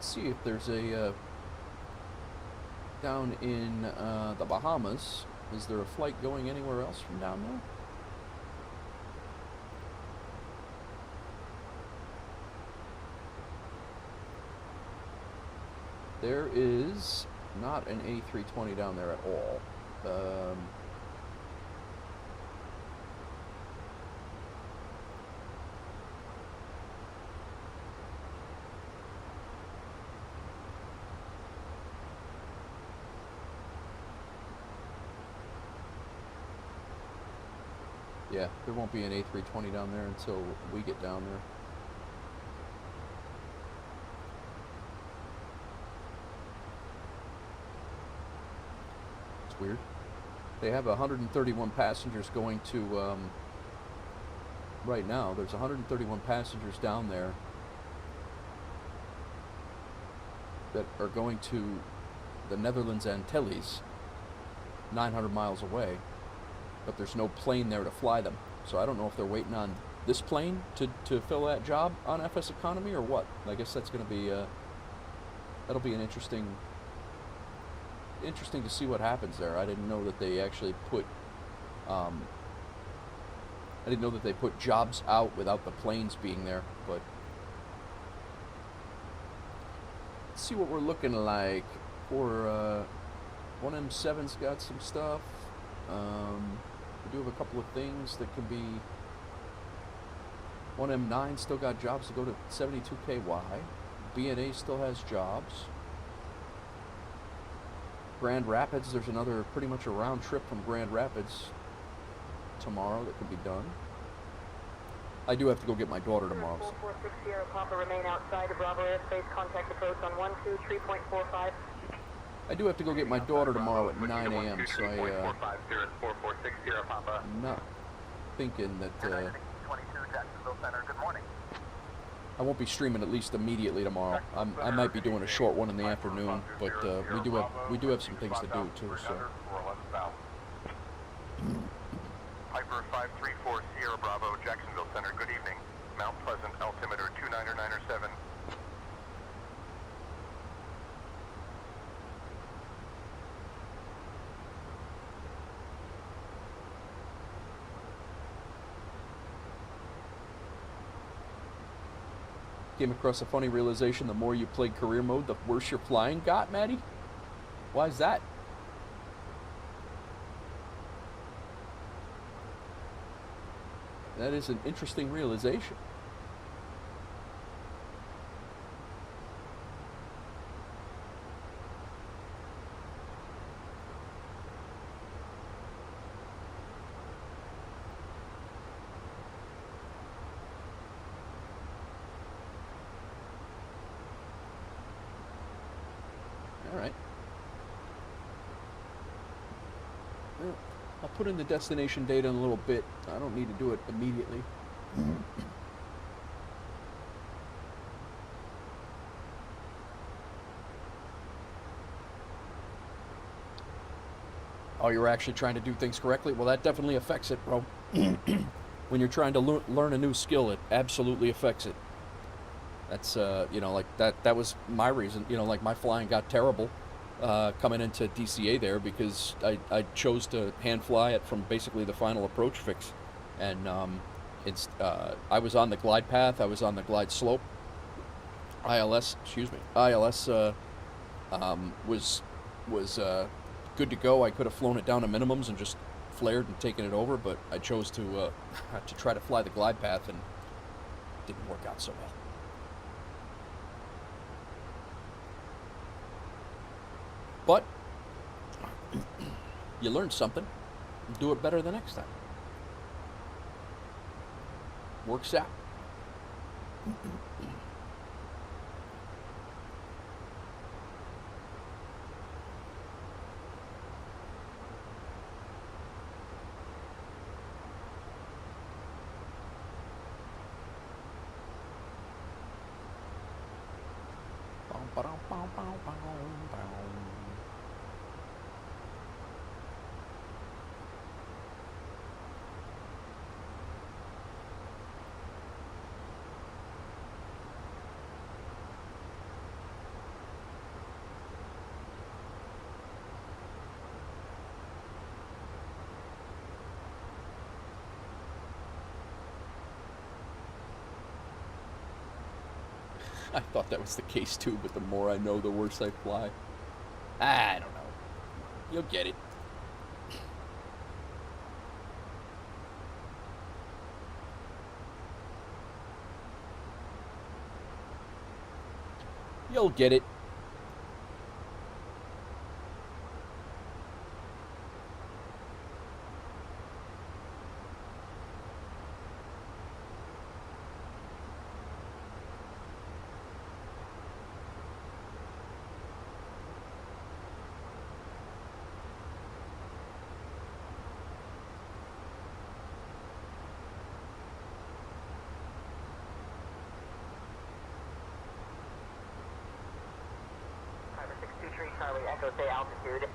See if there's a down in the Bahamas. Is there a flight going anywhere else from down there? There is not an A320 down there at all. Yeah, there won't be an A320 down there until we get down there. It's weird. They have 131 passengers going to, right now, there's 131 passengers down there that are going to the Netherlands Antilles, 900 miles away. But there's no plane there to fly them. So I don't know if they're waiting on this plane to fill that job on FSEconomy or what. I guess that's going to be, that'll be an interesting to see what happens there. I didn't know that they actually put, I didn't know that they put jobs out without the planes being there, but let's see what we're looking like for, 1M7's got some stuff. We do have a couple of things that can be. 1M9 still got jobs to go to 72KY. BNA still has jobs. Grand Rapids, there's another pretty much a round trip from Grand Rapids tomorrow that could be done. I do have to go get my daughter tomorrow. 446 Sierra Papa, remain outside of Bravo airspace, contact approach on 123.45. I do have to go get my daughter tomorrow at 9 a.m., so I'm not thinking that I won't be streaming at least immediately tomorrow. I might be doing a short one in the afternoon, but we do have some things to do too. So. Piper 534 Sierra Bravo, Jacksonville Center. Good evening. Mount Pleasant altimeter 29907. Came across a funny realization: the more you played career mode, the worse your flying got, Maddie. Why is that? That is an interesting realization. Alright. Well, I'll put in the destination data in a little bit. I don't need to do it immediately. Oh, you're actually trying to do things correctly? Well, that definitely affects it, bro. When you're trying to learn a new skill, it absolutely affects it. That's, you know, like that was my reason. You know, like my flying got terrible coming into DCA there because I chose to hand fly it from basically the final approach fix. And I was on the glide path, I was on the glide slope. ILS was good to go. I could have flown it down to minimums and just flared and taken it over, but I chose to try to fly the glide path, and it didn't work out so well. But you learn something and do it better the next time. Works out. I thought that was the case too, but the more I know, the worse I fly. I don't know. You'll get it. You'll get it. Charlie Echo, say altitude.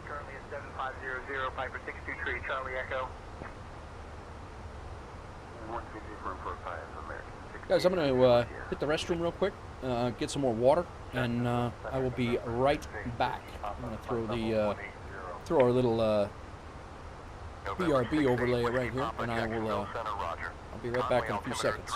Currently at 7500, Piper 623, Charlie Echo. 150 American. Guys, I'm going to hit the restroom real quick, get some more water, and I will be right back. I'm going to throw our little BRB overlay right here, and I'll be right back in a few seconds.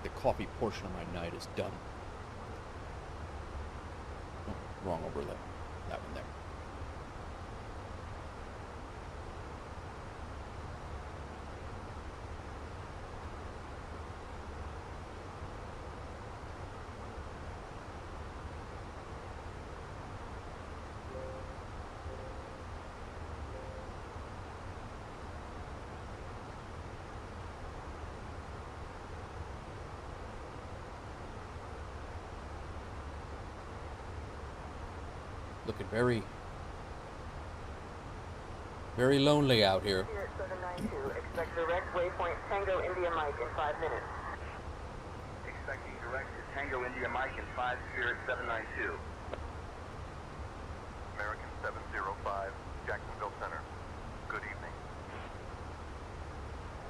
the coffee portion of my night is done. Oh, wrong overlay. That one there. Looking very, very lonely out here. Here at 792, expect direct waypoint Tango India Mike in 5 minutes. Expecting direct to Tango India Mike in 5 Spirit 792. American 705, Jacksonville Center. Good evening.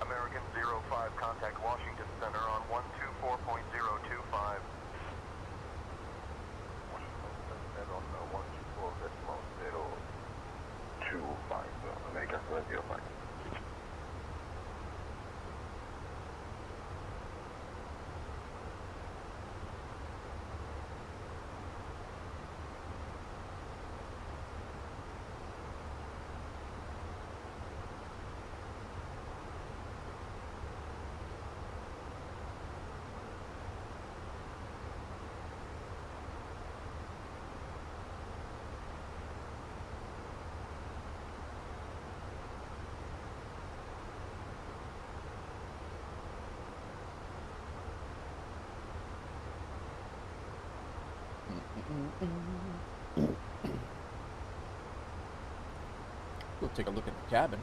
American 05, contact Washington Center on 124.025. American 705. We'll take a look at the cabin.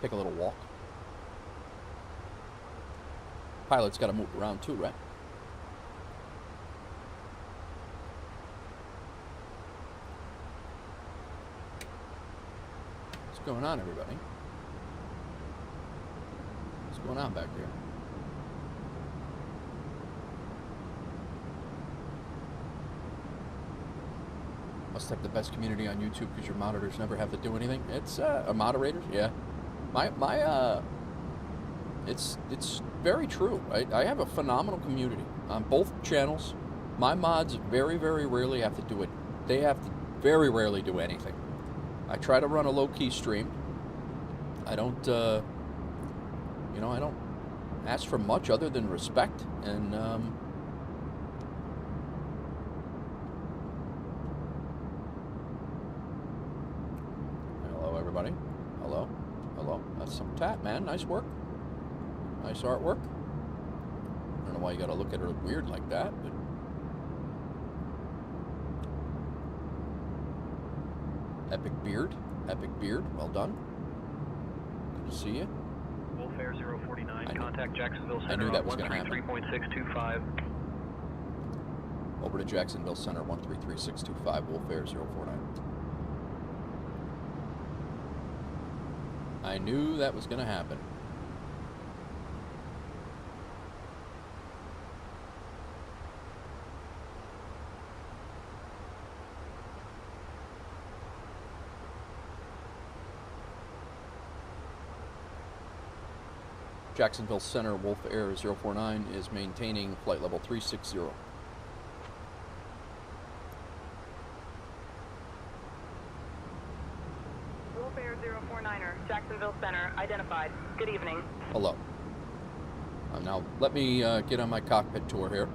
Take a little walk. Pilot's got to move around too, right? What's going on, everybody? What's going on back there? Must have the best community on YouTube because your monitors never have to do anything. It's moderators, yeah. It's very true. I have a phenomenal community on both channels. My mods very, very rarely have to do it. They have to very rarely do anything. I try to run a low-key stream. I don't, I don't ask for much other than respect and, everybody. Hello. Hello. That's some tat, man. Nice work. Nice artwork. I don't know why you gotta look at her weird like that, but... Epic beard. Epic beard. Well done. Good to see you. Wolf Air 049, contact Jacksonville Center. I knew that was gonna happen. 133.625. Over to Jacksonville Center, 133.625, Wolf Air 049. I knew that was going to happen. Jacksonville Center, Wolf Air 049 is maintaining flight level 360. Jacksonville Center, identified. Good evening. Hello. Now, let me get on my cockpit tour here.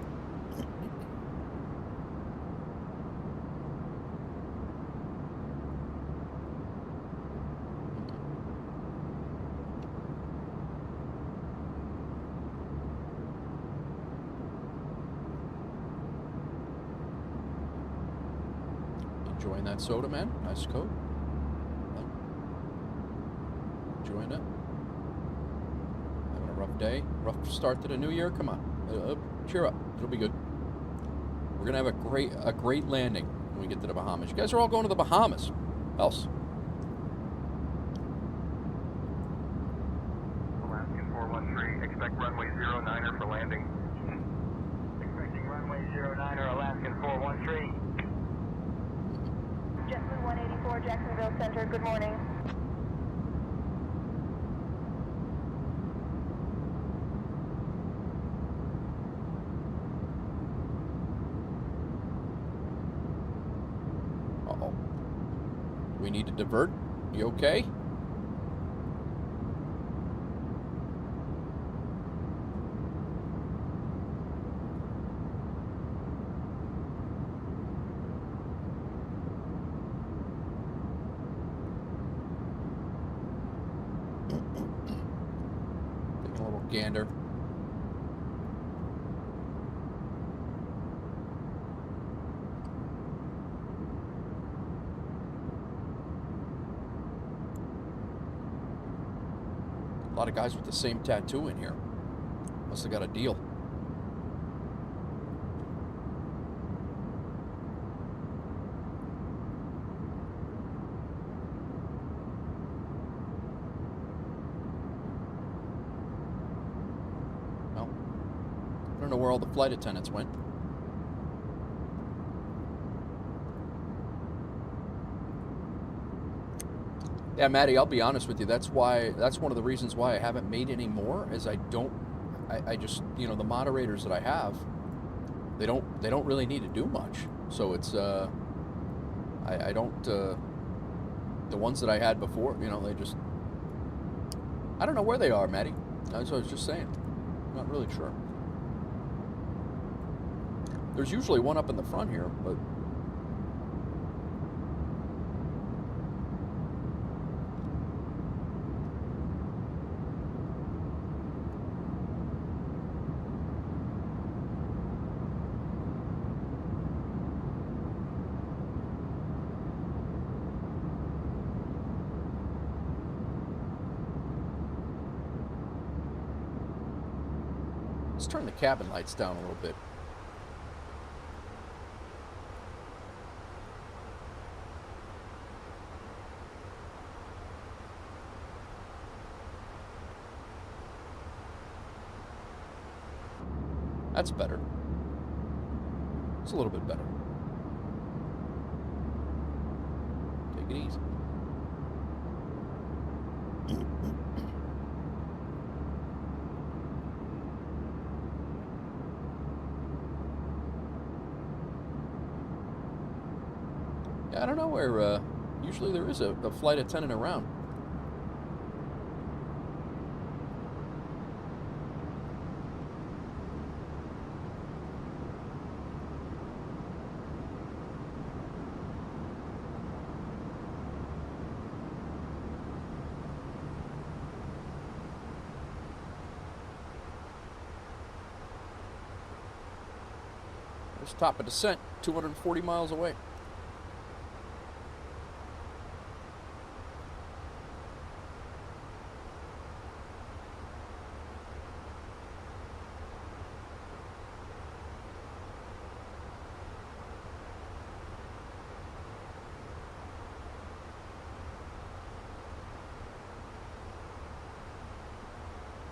Enjoying that soda, man? Nice coat. Enjoying it. Having a rough day, rough start to the new year. Come on, cheer up. It'll be good. We're gonna have a great landing when we get to the Bahamas. You guys are all going to the Bahamas. Else. Alaskan 413, expect runway 09er for landing. Expecting runway 09er, Alaskan 413. Jetson 184, Jacksonville Center, good morning. We need to divert. You okay? Taking a little gander. A lot of guys with the same tattoo in here. Must have got a deal. Well, I don't know where all the flight attendants went. Yeah, Maddie, I'll be honest with you. That's one of the reasons why I haven't made any more. Is I just, you know, the moderators that I have, they don't really need to do much. So it's I don't the ones that I had before, you know, they just, I don't know where they are, Maddie. That's what I was just saying. I'm not really sure. There's usually one up in the front here, but. Let's turn the cabin lights down a little bit. That's better. It's a little bit better. Take it easy. I don't know where, usually there is a flight attendant around. There's top of descent, 240 miles away.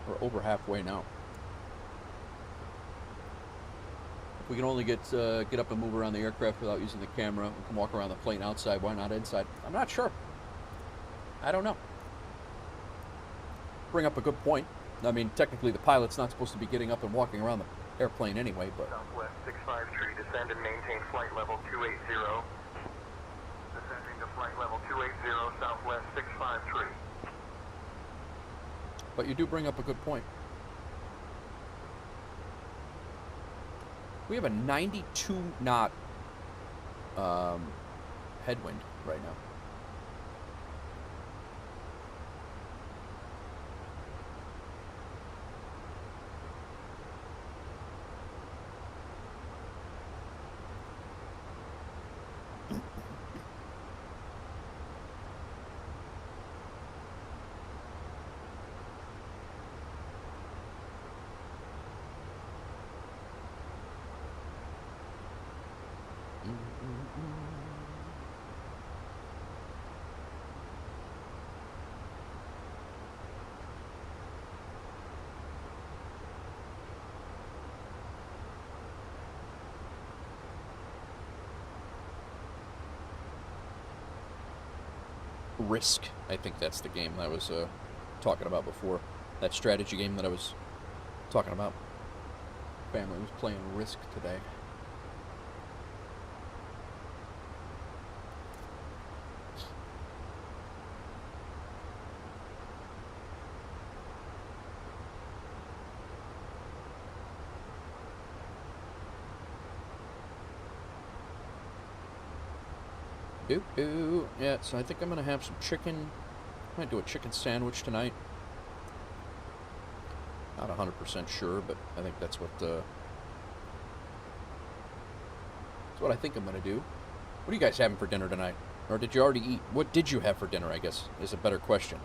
We're over halfway now. If we can only get up and move around the aircraft without using the camera, we can walk around the plane outside. Why not inside? I'm not sure. I don't know. Bring up a good point. I mean, technically the pilot's not supposed to be getting up and walking around the airplane anyway, but... Southwest 653, descend and maintain flight level 280. Descending to flight level 280, Southwest 653. But you do bring up a good point. We have a 92 knot headwind right now. Risk, I think that's the game I was talking about before. That strategy game that I was talking about. Family was playing Risk today. Yeah, so I think I'm going to have some chicken. I might do a chicken sandwich tonight. Not 100% sure, but I think that's what I think I'm going to do. What are you guys having for dinner tonight? Or did you already eat? What did you have for dinner, I guess, is a better question.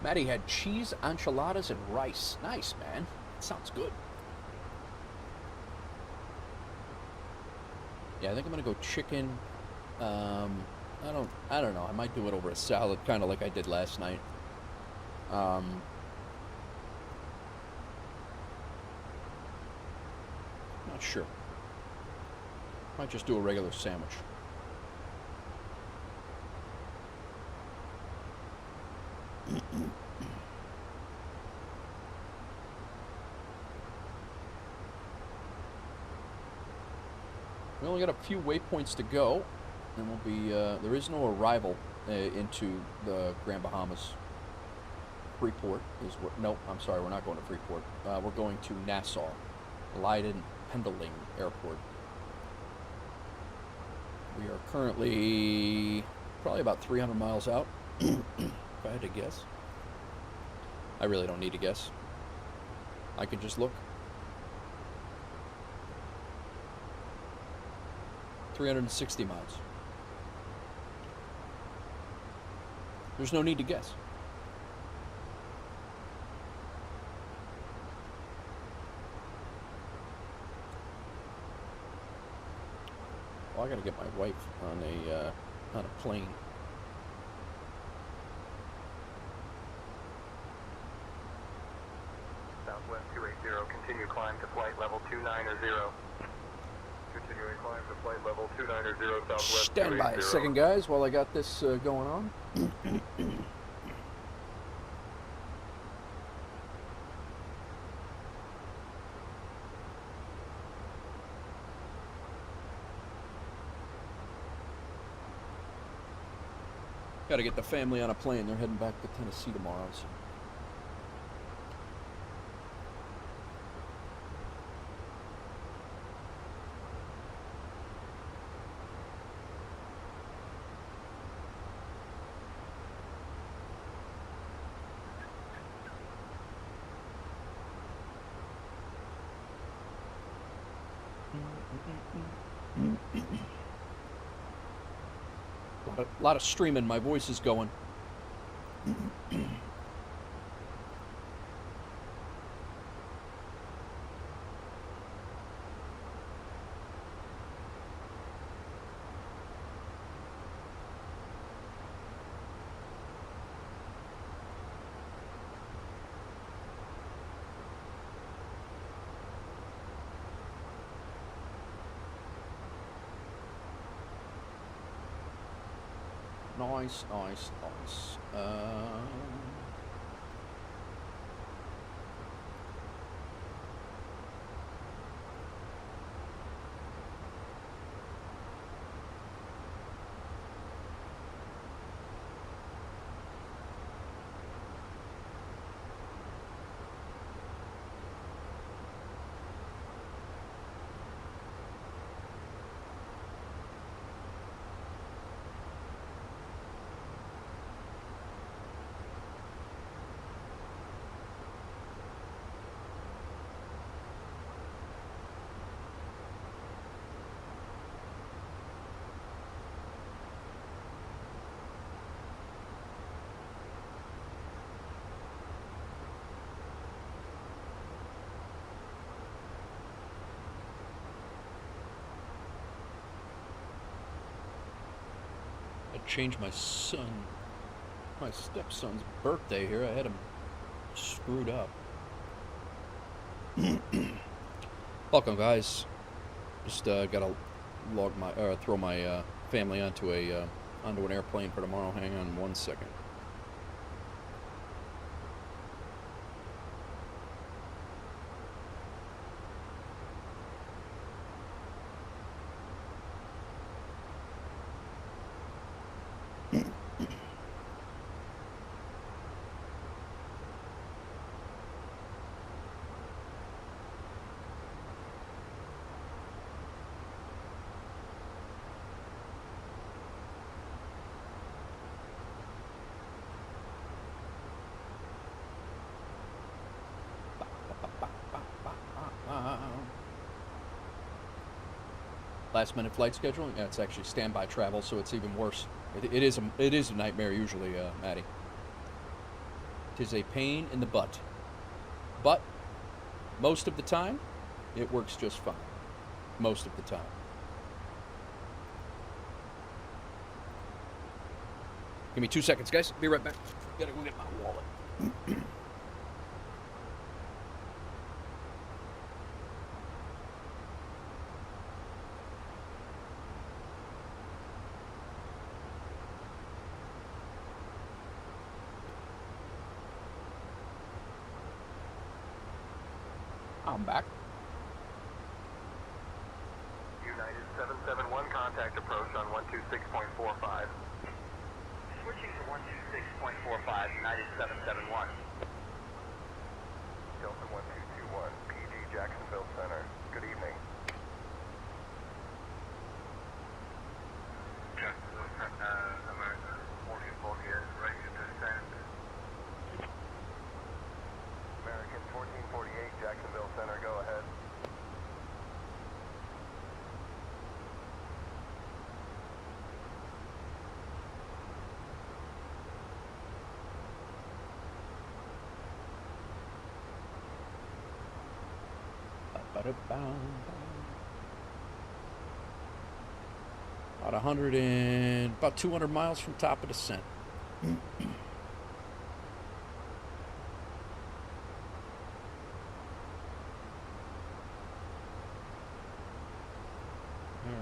Maddie had cheese, enchiladas, and rice. Nice, man. Sounds good. Yeah, I think I'm gonna go chicken. I don't know. I might do it over a salad, kind of like I did last night. Not sure. Might just do a regular sandwich. We only got a few waypoints to go, and we'll be. There is no arrival into the Grand Bahamas. Freeport is what? Nope, I'm sorry, we're not going to Freeport. We're going to Nassau, Leiden-Pendeling Airport. We are currently probably about 300 miles out, if I had to guess. I really don't need to guess. I can just look. 360 miles. There's no need to guess. Well, I gotta get my wife on a plane. Southwest 280, continue climb to flight level 290. Continuing climb to flight level 290, Southwest. Stand by a second, guys, while I got this going on. Got to get the family on a plane. They're heading back to Tennessee tomorrow. So. A lot of streaming. My voice is going. Nice, nice, nice. Change my stepson's birthday here. I had him screwed up. Welcome, guys. Just gotta log my throw my family onto an airplane for tomorrow. Hang on 1 second. Last minute flight scheduling? Yeah, it's actually standby travel, so it's even worse. It is a nightmare usually, Maddie. It is a pain in the butt. But most of the time, it works just fine. Most of the time. Give me 2 seconds, guys. Be right back. Gotta go get my wallet. I'm back. United 771, contact approach on 126.45. Switching to 126.45, United 771. Delta 1221, PD Jacksonville Center. Good evening. Jacksonville Center, America 1448, ready to descend. American 1448, Jacksonville Center, go ahead. About 200 miles from top of descent. All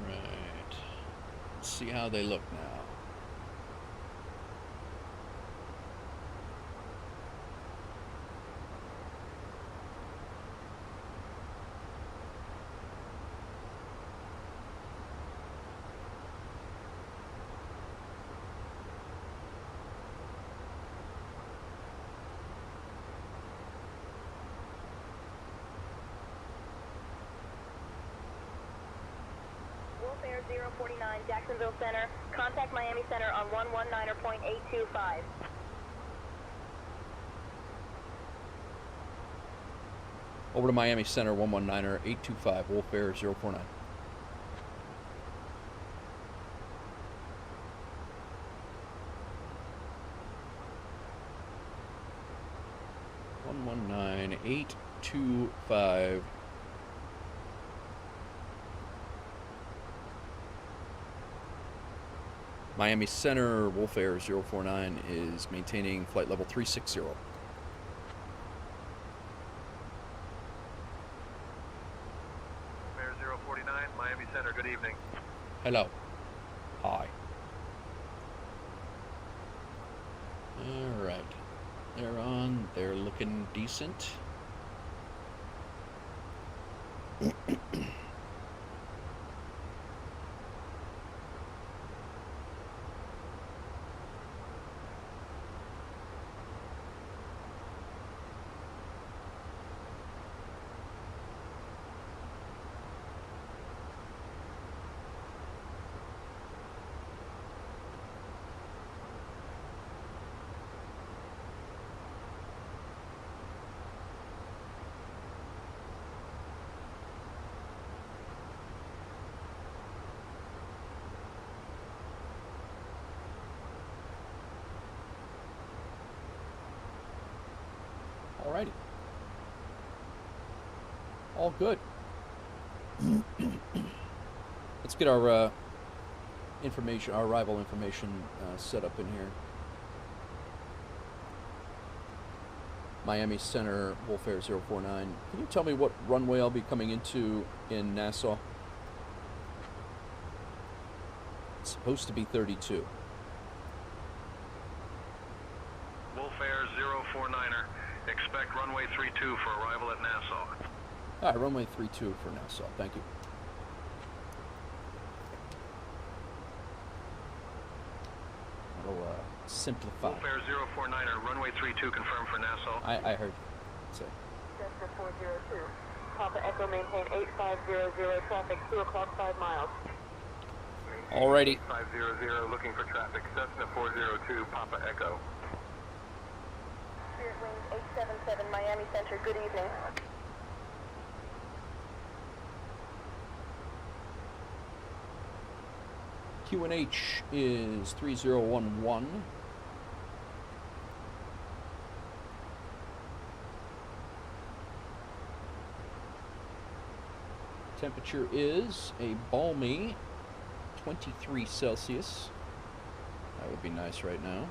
right. Let's see how they look now. Air 049, Jacksonville Center. Contact Miami Center on 119.825. Over to Miami Center, 119er, 825, Wolf Air 049. (119, 825). Miami Center, Wolf Air 049 is maintaining flight level 360. Air 049, Miami Center, good evening. Hello. Hi. All right. They're on. They're looking decent. Alrighty. All good. Let's get our information, our arrival information set up in here. Miami Center, Wolf Air 049. Can you tell me what runway I'll be coming into in Nassau? It's supposed to be 32. Wolf Air 049er. Expect runway 32 for arrival at Nassau. All right, runway 32 for Nassau. Thank you. That'll simplify. Wolf Air 049er, runway 32 confirmed for Nassau. I heard you say. Cessna 402. Papa Echo maintain 8500 traffic, 2 o'clock, 5 miles. Alrighty. 500 looking for traffic. Cessna 402, Papa Echo. Spirit Wings 877, Miami Center, good evening. QNH is 3011. Temperature is a balmy 23 Celsius. That would be nice right now.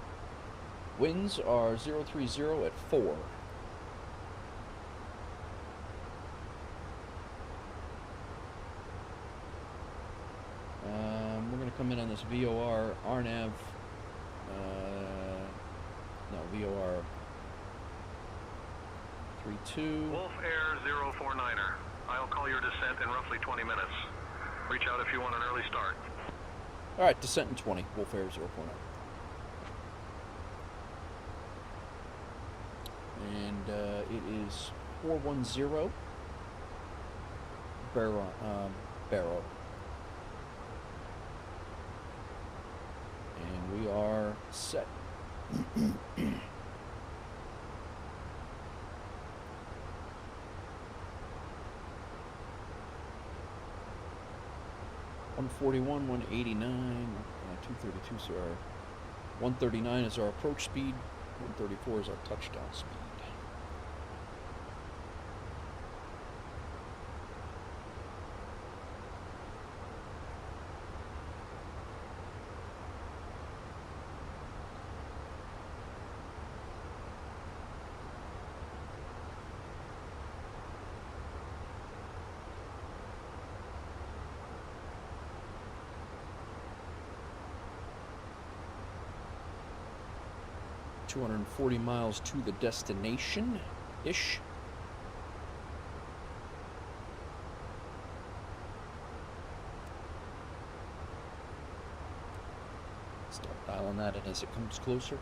Winds are 030 at 4. We're going to come in on this VOR RNAV. VOR 32. Wolf Air 049er. I'll call your descent in roughly 20 minutes. Reach out if you want an early start. All right, descent in 20. Wolf Air 049. And it is 410 Barrow. And we are set. .141, 189, 232 is our 139 is our approach speed, 134 is our touchdown speed. .240 miles to the destination-ish. Start dialing that in as it comes closer.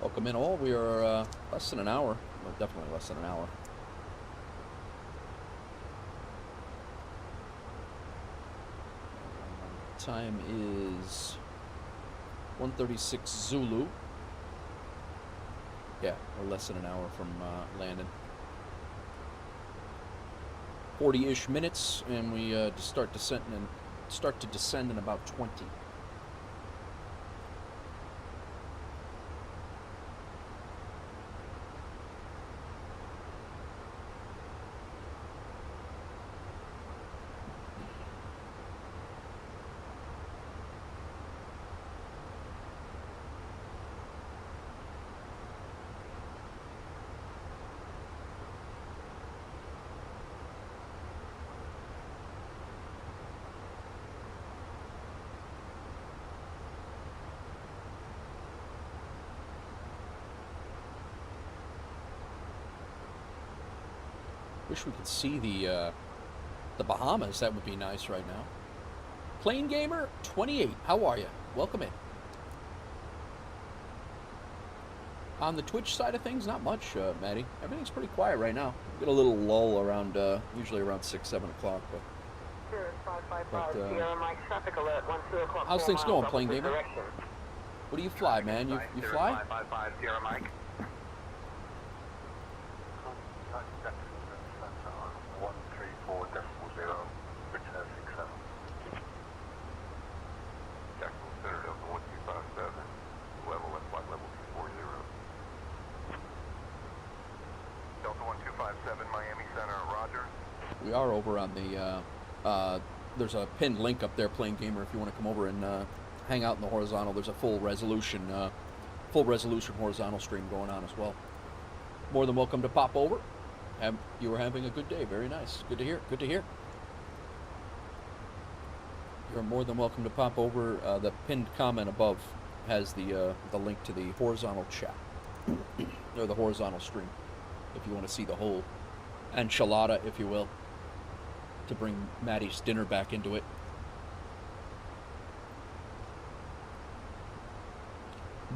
Welcome in all. We are less than an hour. Well, definitely less than an hour. Time is 1:36 Zulu. Yeah, we're less than an hour from landing. 40-ish minutes, and we start to descend in about 20. Wish we could see the Bahamas. That would be nice right now. Plane Gamer 28. How are you? Welcome in. On the Twitch side of things, not much, Maddie. Everything's pretty quiet right now. We get a little lull around, usually around 6, 7 o'clock. But how's things going, Plane Gamer? What do you fly, man? You fly? 555 Sierra Mike. we are over on the, there's a pinned link up there, Plane Gamer, if you want to come over and hang out in the horizontal. There's a full resolution horizontal stream going on as well. More than welcome to pop over. You were having a good day. Very nice. Good to hear. Good to hear. You're more than welcome to pop over. The pinned comment above has the link to the horizontal chat, or the horizontal stream, if you want to see the whole enchilada, if you will, to bring Maddie's dinner back into it.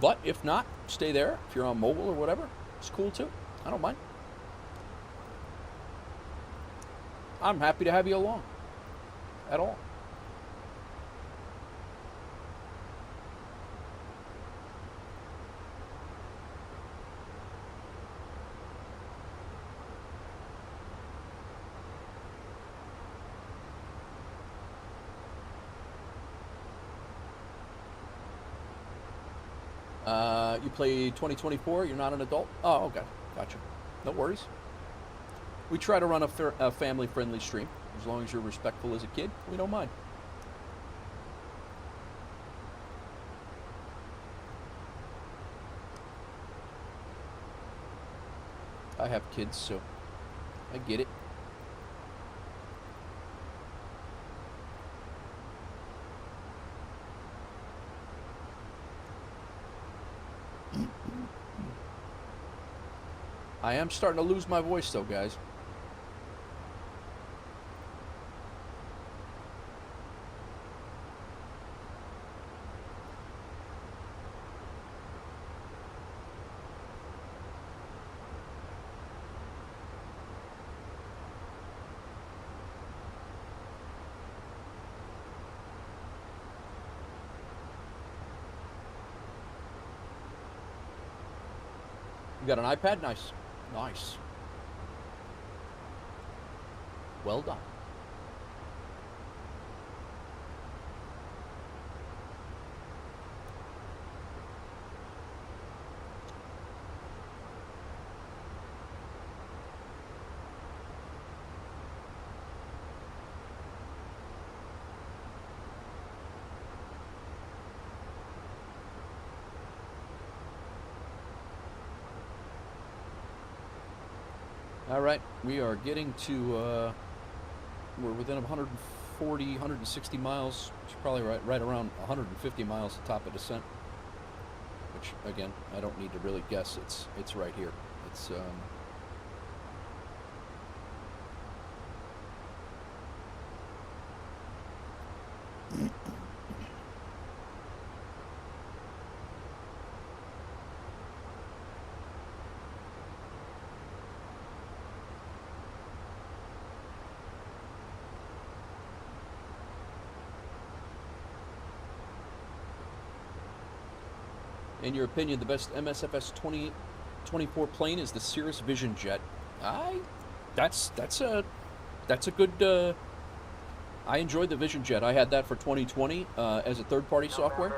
But if not, stay there. If you're on mobile or whatever, it's cool too. I don't mind. I'm happy to have you along. At all. You play 2024, you're not an adult? Oh, okay. Gotcha. No worries. We try to run a family-friendly stream. As long as you're respectful as a kid, we don't mind. I have kids, so I get it. I am starting to lose my voice, though, guys. You got an iPad? Nice. Nice. Well done. All right, we are getting to, we're within 140, 160 miles, which is probably right around 150 miles at the top of descent, which, again, I don't need to really guess. It's right here. It's, in your opinion, the best MSFS 2024 plane is the Cirrus Vision Jet. That's a good. I enjoyed the Vision Jet. I had that for 2020 as a third-party software,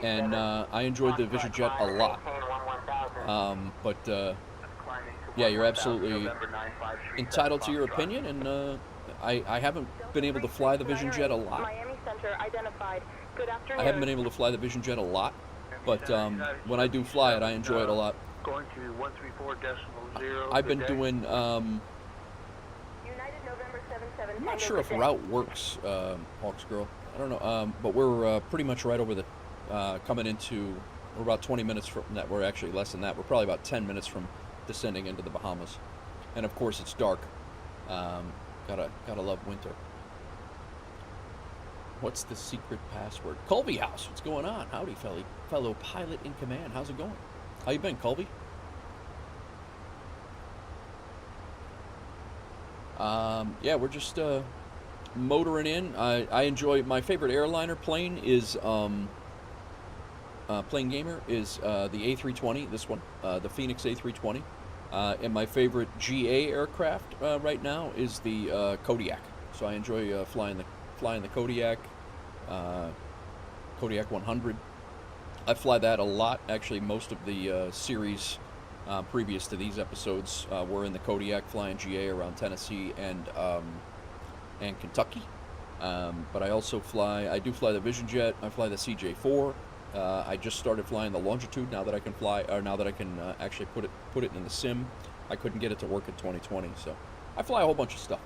and I enjoyed the Vision Jet a lot. Yeah, you're absolutely entitled to your opinion, and I haven't been able to fly the Vision Jet a lot. I haven't been able to fly the Vision Jet a lot. But when I do fly it, I enjoy it a lot. Going to 134.0. I've been doing. I'm not sure if route works, Hawks Girl. I don't know. But we're pretty much right over the coming into. We're about 20 minutes from that. We're actually less than that. We're probably about 10 minutes from descending into the Bahamas, and of course it's dark. Gotta love winter. What's the secret password? Colby House, what's going on? Howdy, fellow pilot in command. How's it going? How you been, Colby? Yeah, we're just motoring in. I enjoy, my favorite airliner plane is, Plane Gamer, is the A320, this one, the Fenix A320. And my favorite GA aircraft right now is the Kodiak. So I enjoy flying the Kodiak, Kodiak 100. I fly that a lot. Actually, most of the series previous to these episodes were in the Kodiak flying GA around Tennessee and Kentucky. But I do fly the Vision Jet. I fly the CJ4. I just started flying the Longitude now that I can actually put it in the sim. I couldn't get it to work in 2020, so I fly a whole bunch of stuff.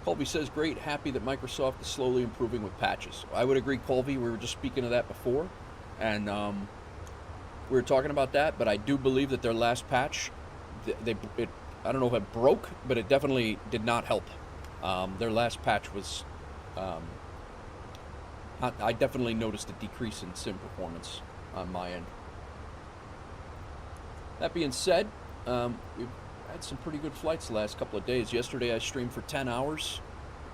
Colby says, great, happy that Microsoft is slowly improving with patches. I would agree, Colby. We were just speaking of that before, and we were talking about that, but I do believe that their last patch, I don't know if it broke, but it definitely did not help. Their last patch was, I definitely noticed a decrease in sim performance on my end. That being said, we've had some pretty good flights the last couple of days. Yesterday I streamed for 10 hours.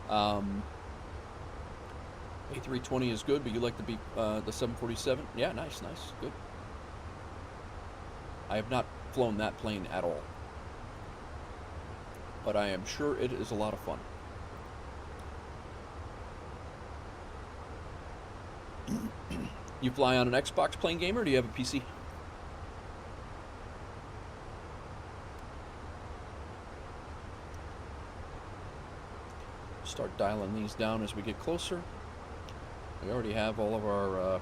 A320 is good, but you like the 747? Yeah, nice, good. I have not flown that plane at all, but I am sure it is a lot of fun. You fly on an Xbox playing game, or do you have a PC? Start dialing these down as we get closer. We already have all of our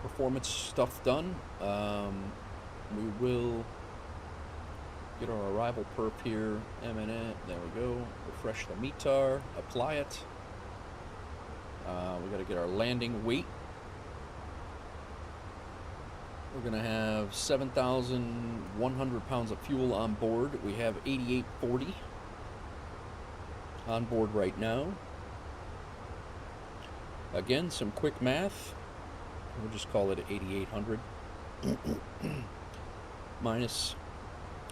performance stuff done. We will get our arrival perp here, eminent, there we go. Refresh the METAR, apply it. We got to get our landing weight. We're going to have 7,100 pounds of fuel on board. We have 8840 on board right now. Again, some quick math. We'll just call it 8,800. Minus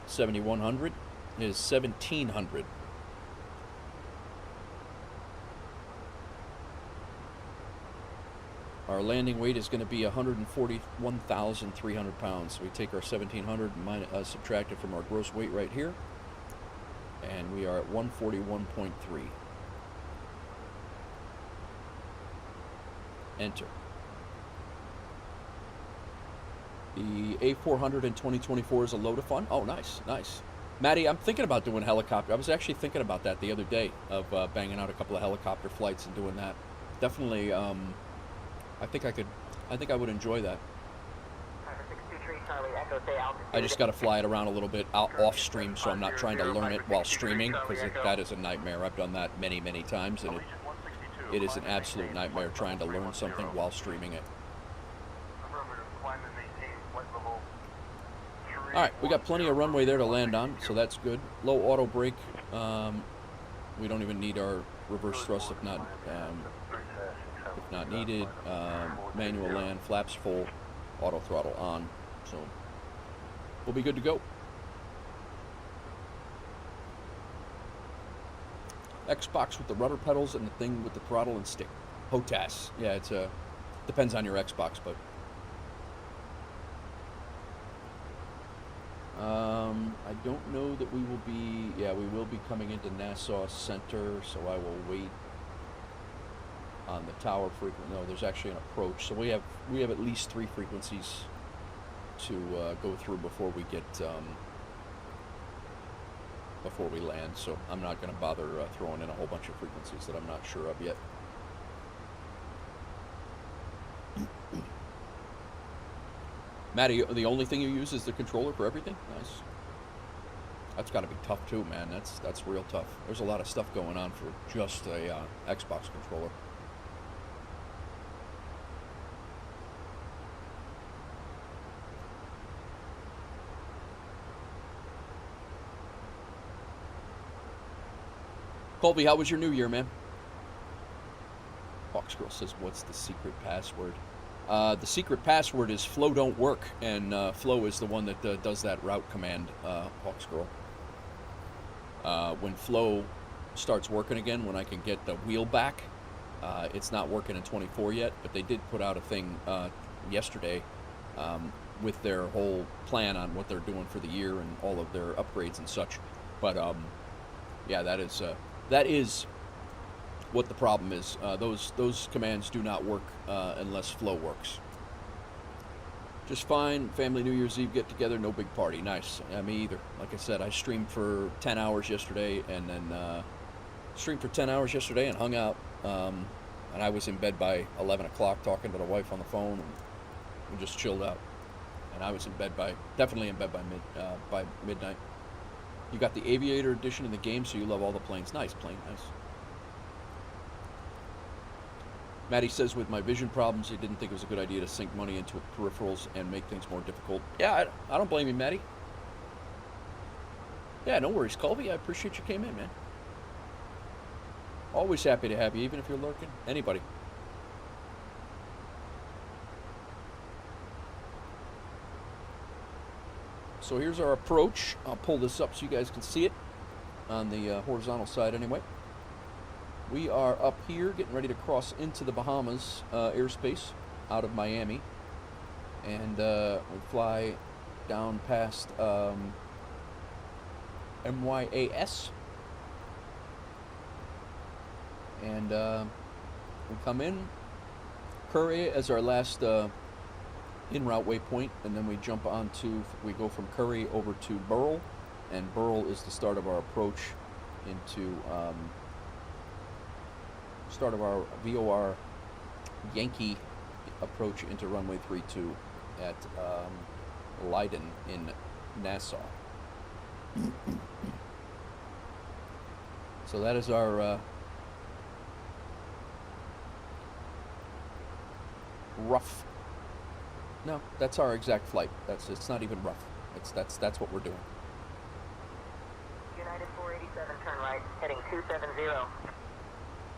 7,100 is 1,700. Our landing weight is going to be 141,300 pounds. So we take our 1,700 and subtract it from our gross weight right here, and we are at 141.3. Enter. The A400 in 2024 is a load of fun. Oh, nice. Maddie, I'm thinking about doing helicopter. I was actually thinking about that the other day, of banging out a couple of helicopter flights and doing that. Definitely, I think I would enjoy that. I just got to fly it around a little bit off stream, so I'm not trying to learn it while streaming, because that is a nightmare. I've done that many times, and it is an absolute nightmare trying to learn something while streaming it. Alright, we got plenty of runway there to land on, so that's good. Low auto brake. We don't even need our reverse thrust if not needed. Manual land, flaps full, auto throttle on. So we'll be good to go. Xbox with the rudder pedals and the thing with the throttle and stick. HOTAS. Yeah, it's depends on your Xbox, but I don't know that we will be. Yeah, we will be coming into Nassau Center, so I will wait on the tower frequency. No, there's actually an approach, so we have at least 3 frequencies to go through before we get before we land. So I'm not going to bother throwing in a whole bunch of frequencies that I'm not sure of yet. Matty, the only thing you use is the controller for everything? Nice. That's got to be tough too, man. That's real tough. There's a lot of stuff going on for just a Xbox controller. Colby, how was your new year, man? Hawksgirl says, what's the secret password? The secret password is flow don't work, and flow is the one that does that route command, Hawksgirl. When flow starts working again, when I can get the wheel back, it's not working in 24 yet, but they did put out a thing yesterday with their whole plan on what they're doing for the year and all of their upgrades and such. But yeah, that is what the problem is. Those commands do not work unless flow works. Just fine. Family New Year's Eve get together, no big party. Nice. Me either. Like I said, I streamed for 10 hours yesterday, and then hung out. And I was in bed by 11 o'clock talking to the wife on the phone, and we just chilled out. And I was definitely in bed by midnight. You got the Aviator edition in the game, so you love all the planes. Nice plane, nice. Maddie says, with my vision problems, he didn't think it was a good idea to sink money into peripherals and make things more difficult. Yeah, I don't blame you, Maddie. Yeah, no worries, Colby. I appreciate you came in, man. Always happy to have you, even if you're lurking. Anybody. So here's our approach. I'll pull this up so you guys can see it on the horizontal side anyway. We are up here getting ready to cross into the Bahamas airspace out of Miami. And we fly down past MYAS. And we come in. Curry as our last en route waypoint, and then we we go from Curry over to Burrell, and Burrell is the start of our approach into start of our VOR Yankee approach into runway 32 at Leiden in Nassau. So that is our rough. No, that's our exact flight. It's not even rough. That's what we're doing. United 487, turn right, heading 270.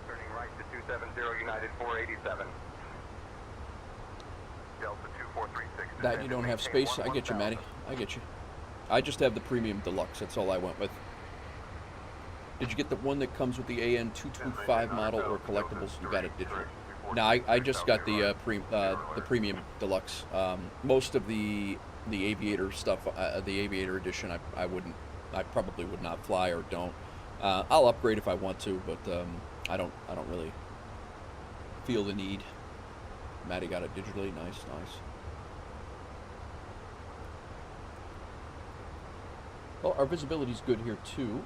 Turning right to 270, United 487. Delta 2436. That you don't have space. I get you, Maddie. I get you. I just have the premium deluxe. That's all I went with. Did you get the one that comes with the AN225 model or collectibles? You got it digital. No, I just got the premium deluxe. Most of the Aviator stuff, the Aviator edition, I probably would not fly or don't. I'll upgrade if I want to, but I don't really feel the need. Maddie got it digitally. Nice. Well, our visibility's good here too,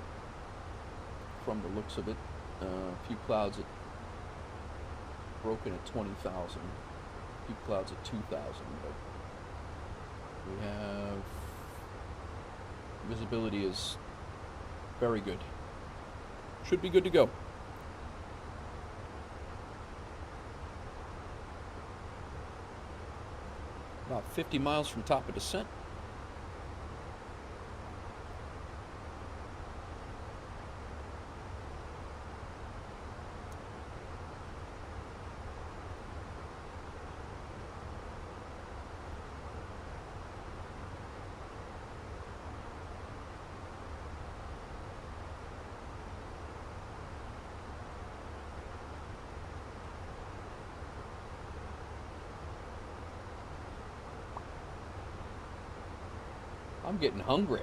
from the looks of it. A few clouds at broken at 20,000, a few clouds at 2,000, but we have visibility is very good. Should be good to go. About 50 miles from top of descent. I'm getting hungry.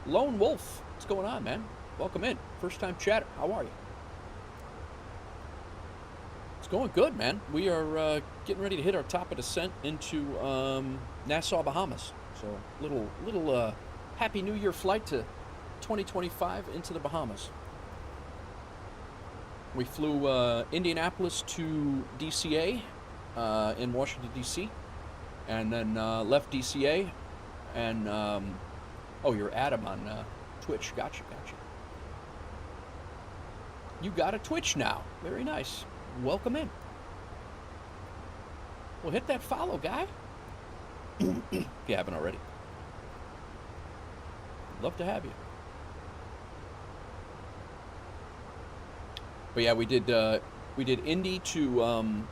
Lone Wolf, what's going on, man? Welcome in. First time chatter. How are you? It's going good, man. We are getting ready to hit our top of descent into Nassau, Bahamas. So little Happy New Year flight to 2025 into the Bahamas. We flew Indianapolis to DCA in Washington, D.C., and then left DCA, and, oh, you're Adam on Twitch. Gotcha. You got a Twitch now. Very nice. Welcome in. Well, hit that follow, guy, if you haven't already. Love to have you. But yeah, we did Indy to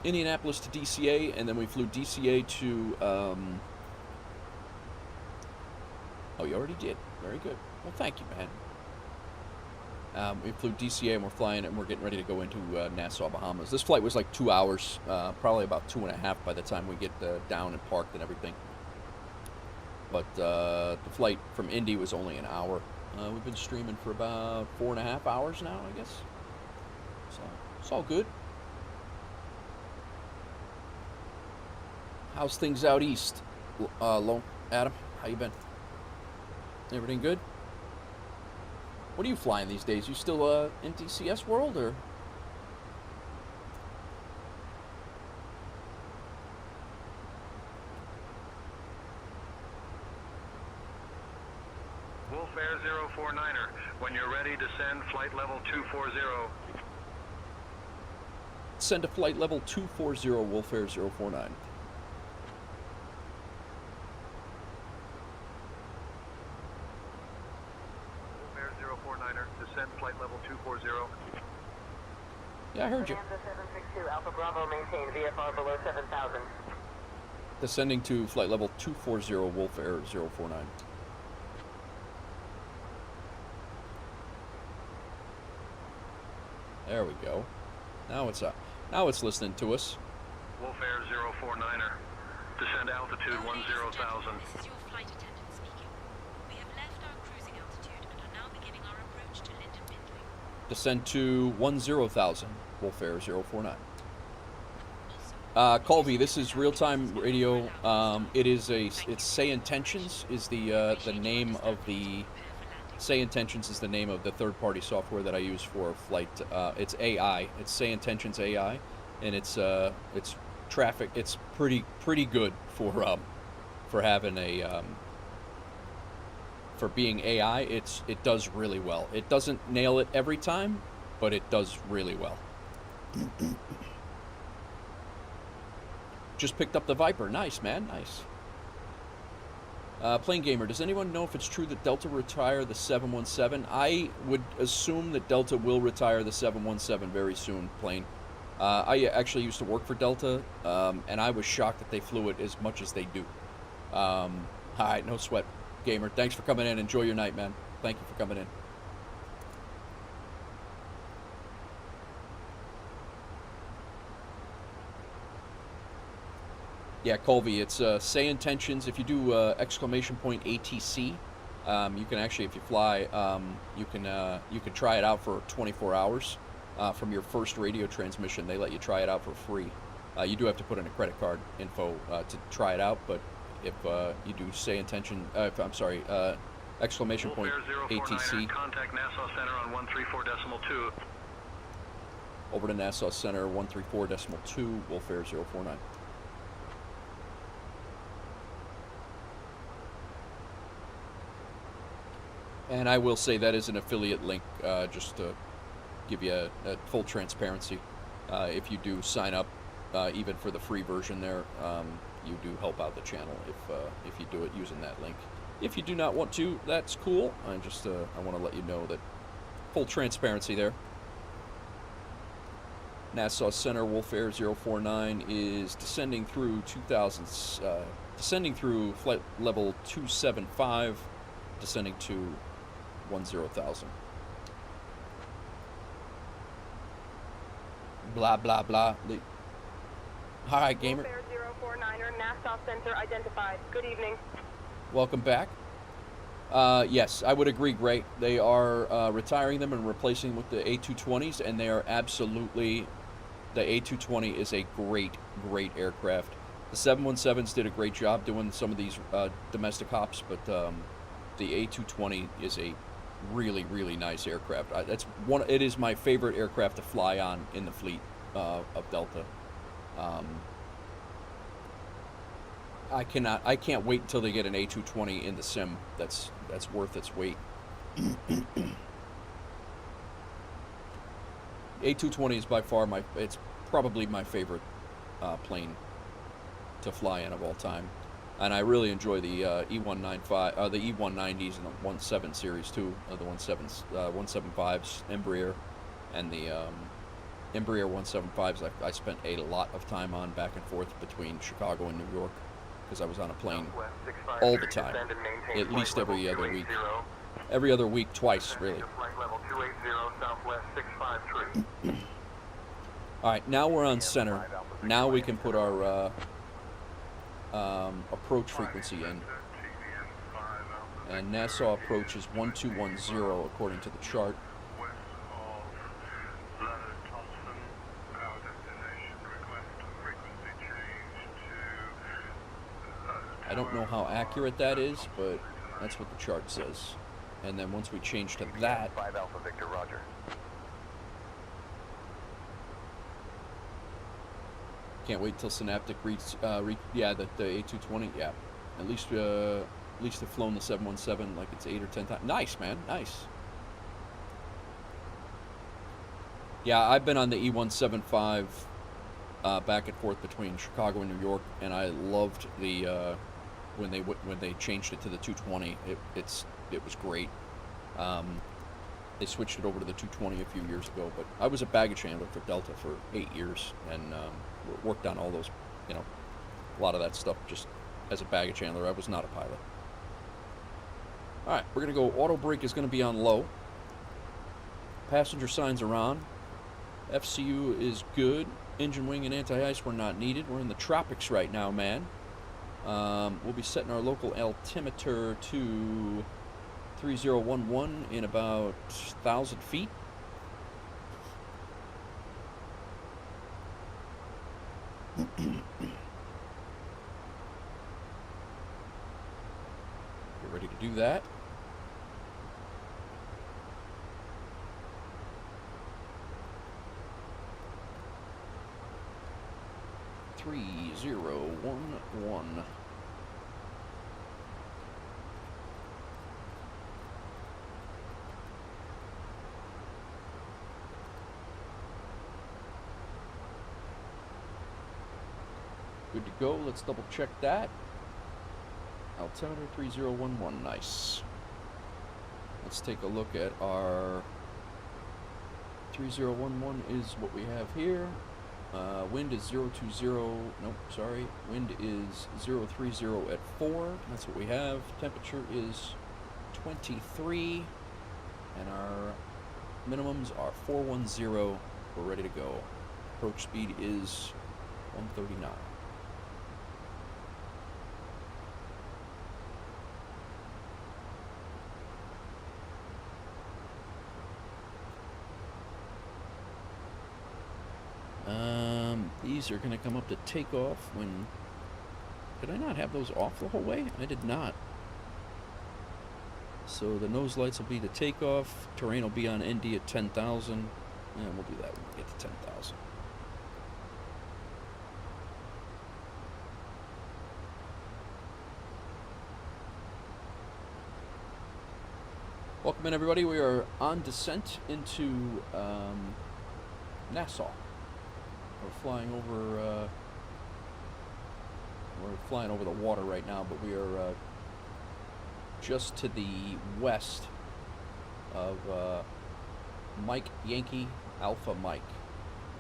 Indianapolis to DCA, and then we flew DCA to oh, you already did. Very good. Well, thank you, man. We flew DCA, and we're flying, and we're getting ready to go into Nassau, Bahamas. This flight was like 2 hours, probably about 2.5 by the time we get down and parked and everything. But the flight from Indy was only an hour. We've been streaming for about 4.5 hours now, I guess. So it's all good. How's things out east, Adam? How you been? Everything good? What are you flying these days? You still in DCS world or? Wolf Air 049er, when you're ready, descend flight level 240. Send to flight level 240, Wolf Air 049. Wolf Air 049er, descend flight level 240. Yeah, I heard you. Bonanza 762, Alpha Bravo, maintain VFR below 7,000. Descending to flight level 240, Wolf Air 049. There we go. Now it's up. Now it's listening to us. Wolf Air 049er, descend altitude 10,000. This is your flight attendant speaking. We have left our cruising altitude and are now beginning our approach to Linden Bindley. Descend to 10,000, Wolf Air 049. Colby, this is real-time radio. It's Say Intentions is the name of the. Say Intentions is the name of the third-party software that I use for flight. It's AI. It's Say Intentions AI, and it's traffic. It's pretty good for having a for being AI. It does really well. It doesn't nail it every time, but it does really well. Just picked up the Viper. Nice, man. Nice. Plane Gamer, does anyone know if it's true that Delta retire the 717? I would assume that Delta will retire the 717 very soon, Plane. I actually used to work for Delta, and I was shocked that they flew it as much as they do. Alright, no sweat, Gamer. Thanks for coming in. Enjoy your night, man. Thank you for coming in. Yeah, Colby, it's Say Intentions. If you do !ATC, you can actually, if you fly, you can try it out for 24 hours from your first radio transmission. They let you try it out for free. You do have to put in a credit card info to try it out, but if you do Say Intention, I'm sorry, ! ATC. Contact Nassau Center on 134.2. Over to Nassau Center 134.2, Wolf Air 049. And I will say that is an affiliate link, just to give you a full transparency. If you do sign up, even for the free version there, you do help out the channel if you do it using that link. If you do not want to, that's cool. I want to let you know that full transparency there. Nassau Center Wolf Air 049 is descending through descending through flight level 275, descending to 10,000. Blah blah blah. Hi, Gamer. Wolf Air 049er, Nassau Center identified. Good evening. Welcome back. Yes, I would agree, Gray. They are retiring them and replacing them with the A320s, and they are absolutely. The A320 is a great aircraft. The 717s did a great job doing some of these domestic hops, but the A320 is a really nice aircraft. It is my favorite aircraft to fly on in the fleet of Delta. I can't wait until they get an A320 in the sim that's worth its weight. A320 is by far it's probably my favorite plane to fly in of all time. And I really enjoy the E195, the E190s and the 17 series too, the 175s, Embraer, and the Embraer 175s. I spent a lot of time on back and forth between Chicago and New York because I was on a plane all the time, at least every other week. Every other week, twice, really. All right, now we're on center. Now we can put our approach frequency in. And Nassau approach is 1210 according to the chart. don't know how accurate that is, but that's what the chart says. And then once we change to that, 5 Alpha Victor, roger. can't wait till Synaptic reads, yeah, the A220, yeah. At least they've flown the 717 like it's 8 or 10 times. Nice, man, nice. Yeah, I've been on the E175 back and forth between Chicago and New York, and I loved the when they changed it to the 220. It was great. They switched it over to the 220 a few years ago, but I was a baggage handler for Delta for 8 years, and worked on all those, you know, a lot of that stuff just as a baggage handler. I was not a pilot. All right, we're gonna go. Auto brake is gonna be on low. Passenger signs are on. FCU is good. Engine wing and anti-ice were not needed. We're in the tropics right now, man. We'll be setting our local altimeter to 3011 in about 1,000 feet. Get ready to do that. Three, 0, 1, 1. Good to go. Let's double check that. Altimeter 3011. Nice. Let's take a look at our 3011 is what we have here. Wind is 020. Nope, sorry. Wind is 030 at 4. That's what we have. Temperature is 23. And our minimums are 410. We're ready to go. Approach speed is 139. These are going to come up to takeoff when... Did I not have those off the whole way? I did not. So the nose lights will be the takeoff. Terrain will be on ND at 10,000. And we'll do that when we get to 10,000. Welcome in, everybody. We are on descent into Nassau. We're flying over the water right now, but we are just to the west of Mike Yankee Alpha Mike,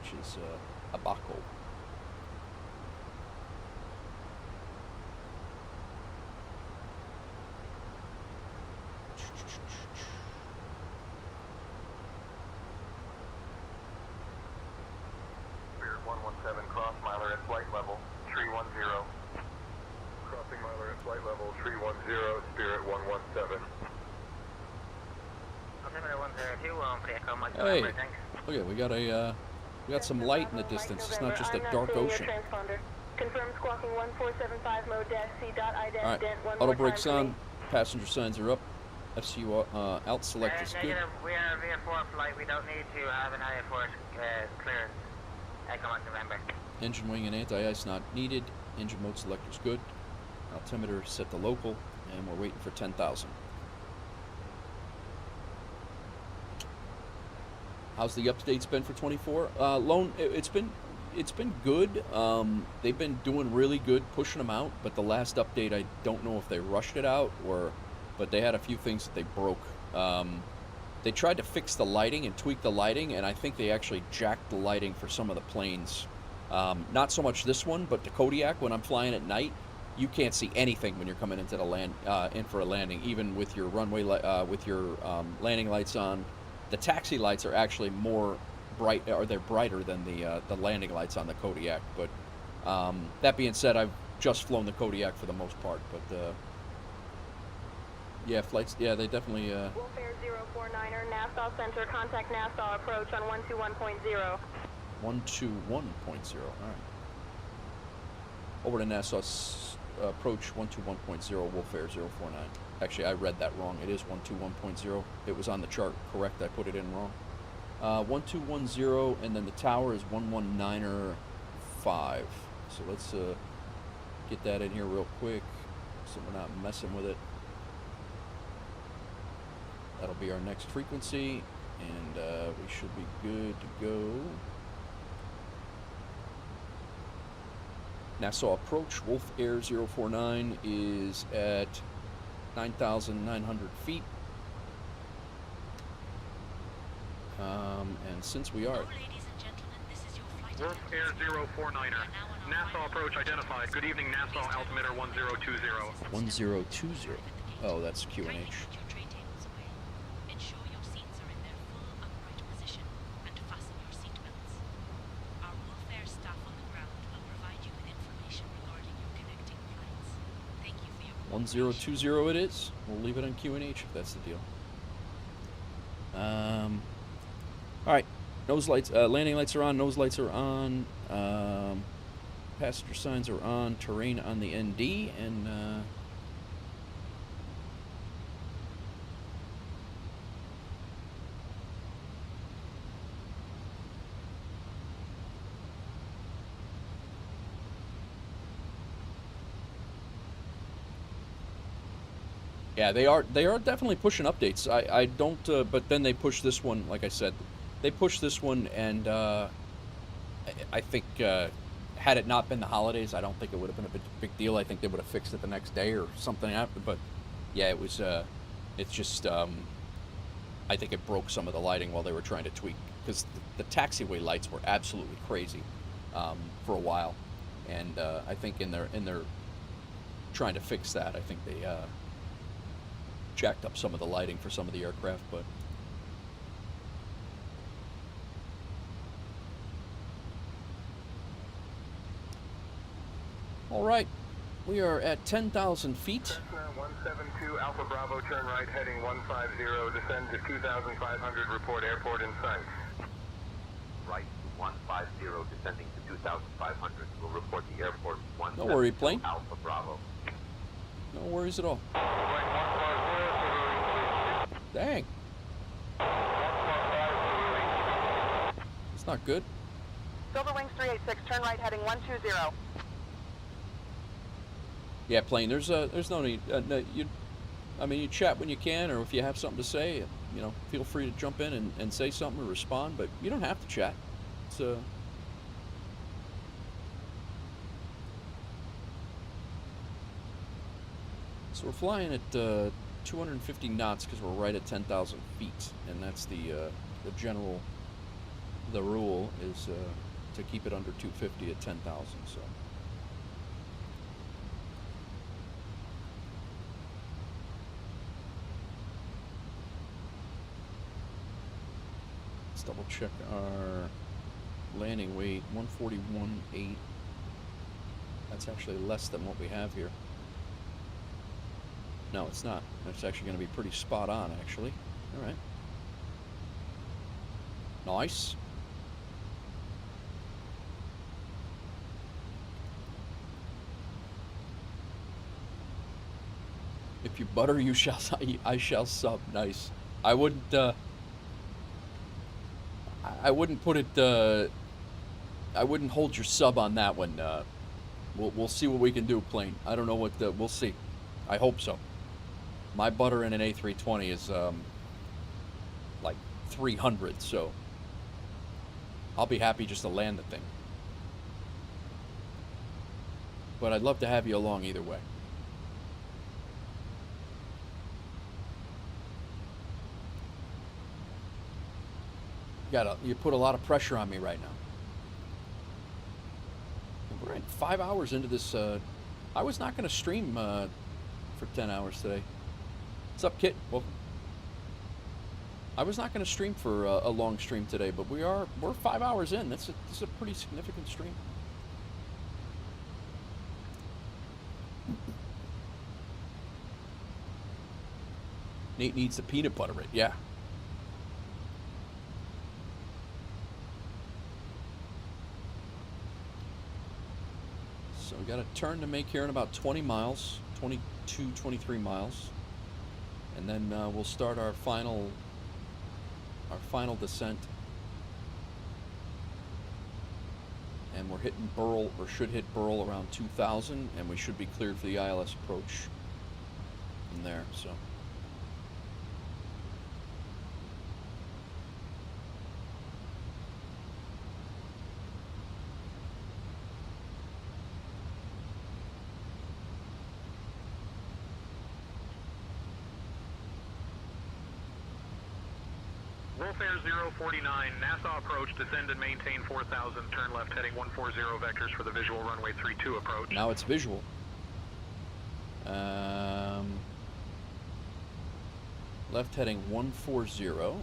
which is Abaco. Hey, look at, we got some light in the distance. It's not just a dark ocean. All right, auto brakes on, passenger signs are up, FCU alt select is good. We are a VF4 flight. We don't need to have an IF4 clearance. Echo on November. Engine wing and anti-ice not needed. Engine mode selector's good. Altimeter set to local, and we're waiting for 10,000. How's the updates been for 24? Lone, it's been good. They've been doing really good pushing them out, but the last update, I don't know if they rushed it out but they had a few things that they broke. They tried to fix the lighting and tweak the lighting, and I think they actually jacked the lighting for some of the planes. Not so much this one, but the Kodiak, when I'm flying at night, you can't see anything when you're coming into the in for a landing, even with your runway with your landing lights on. The taxi lights are actually more bright, or they're brighter than the landing lights on the Kodiak. But that being said, I've just flown the Kodiak for the most part. But yeah, flights. Yeah, they definitely. Wolfair 049er, Nassau Center, contact Nassau approach on 121.0. 121.0. All right. Over to Nassau approach 121.0, Wolf Air 049. Actually, I read that wrong. It is 121.0. It was on the chart correct. I put it in wrong. 1210, and then the tower is 119.5. So let's get that in here real quick so we're not messing with it. That'll be our next frequency, and we should be good to go. Nassau approach, Wolf Air 049 is at 9,900 feet. And since we are... Wolf Air 049er. Nassau approach identified. Good evening, Nassau altimeter 1020. 1020. Oh, that's QNH. Welfare staff on the ground will provide you with information regarding your connecting flights. Thank you for your 1020 it is. We'll leave it on QNH if that's the deal. Alright, nose lights, landing lights are on, nose lights are on, passenger signs are on, terrain on the ND, and yeah, they are definitely pushing updates. I don't, but then they push this one, like I said, they push this one, and I think had it not been the holidays, I don't think it would have been a big deal. I think they would have fixed it the next day or something after. But yeah, it was. It's just. I think it broke some of the lighting while they were trying to tweak, because the taxiway lights were absolutely crazy for a while, and I think in their trying to fix that, I think they jacked up some of the lighting for some of the aircraft, but. All right, we are at 10,000 feet. Cessna 172 Alpha Bravo, turn right, heading 150, descend to 2,500, report airport in sight. Right, 150, descending to 2,500. We'll report the airport 172 Don't worry, plane. Alpha Bravo. No worries at all. Dang. It's not good. Silver Wings 386, turn right, heading 120. Yeah, plane. There's no need. You chat when you can, or if you have something to say, feel free to jump in and say something or respond. But you don't have to chat. It's So we're flying at 250 knots because we're right at 10,000 feet, and that's the general. The rule is to keep it under 250 at 10,000. So. Double check our landing weight, 141.8. That's actually less than what we have here. No, it's not. It's actually going to be pretty spot on, actually. All right. Nice. If you butter, you shall. I shall sub. Nice. I wouldn't. I wouldn't put it. I wouldn't hold your sub on that one. We'll see what we can do, plane. I don't know what. We'll see. I hope so. My butter in an A320 is like 300, so I'll be happy just to land the thing. But I'd love to have you along either way. You put a lot of pressure on me right now. We're in 5 hours into this. I was not going to stream for 10 hours today. What's up, Kit? Welcome. I was not going to stream for a long stream today, but we're 5 hours in. This is a pretty significant stream. Nate needs to peanut butter it. Yeah. So we Got a turn to make here in about 20 miles, 22, 23 miles. And then we'll start our final descent. And we're hitting Burl, or should hit Burl around 2000, and we should be cleared for the ILS approach from there, so. Wolf Air 049, Nassau approach, descend and maintain 4000, turn left heading 140 vectors for the visual runway 32 approach. Now it's visual. Left heading 140.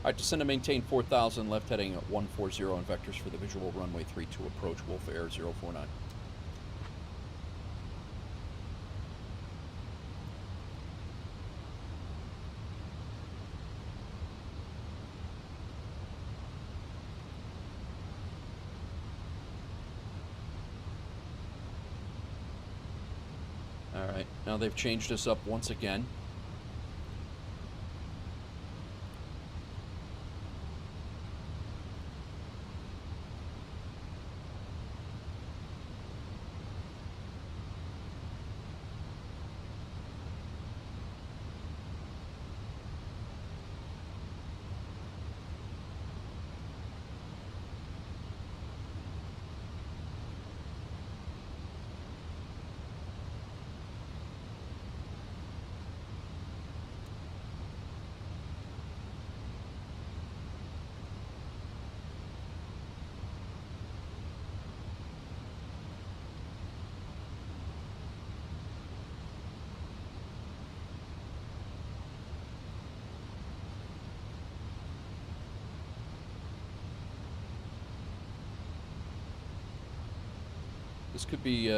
Alright, descend and maintain 4000, left heading at 140 on vectors for the visual runway 32 approach, Wolf Air 049. Alright, now they've changed us up once again. This could be,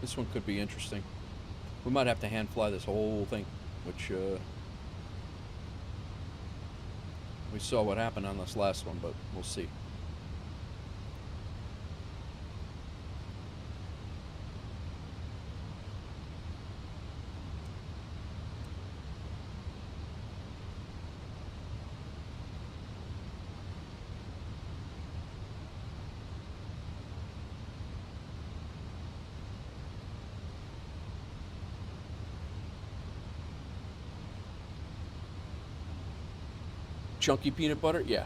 this one could be interesting. We might have to hand fly this whole thing, which, we saw what happened on this last one, but we'll see. Chunky peanut butter? Yeah.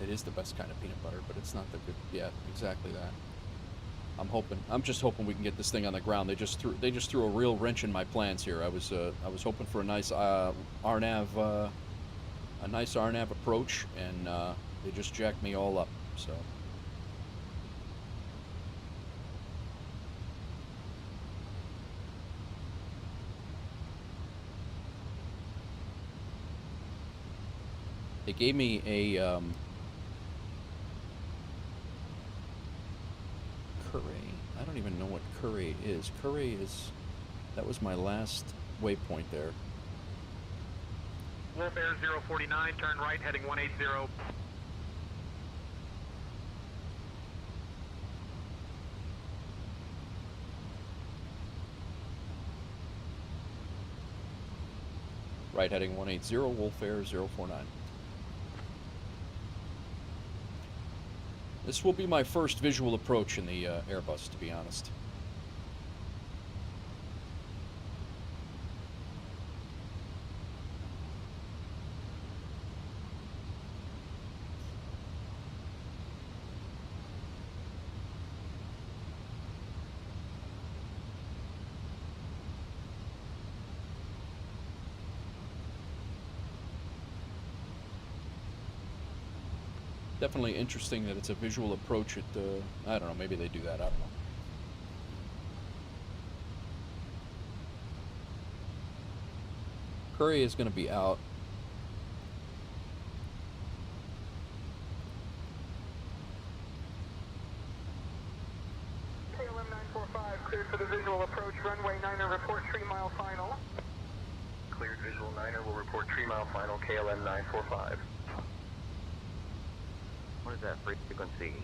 It is the best kind of peanut butter, but it's not the good. Yeah, exactly that. I'm just hoping we can get this thing on the ground. They just threw a real wrench in my plans here. I was hoping for a nice RNAV approach, and they just jacked me all up. So. They gave me a Curry. I don't even know what Curry is. Curry is, that was my last waypoint there. Wolf Air 049, turn right heading 180. Right heading 180, Wolf Air 049. This will be my first visual approach in the Airbus, to be honest. Definitely interesting that it's a visual approach at, I don't know, maybe they do that, I don't know. Curry is going to be out. KLM 945 report 3 mile final KLM 945. What is that frequency?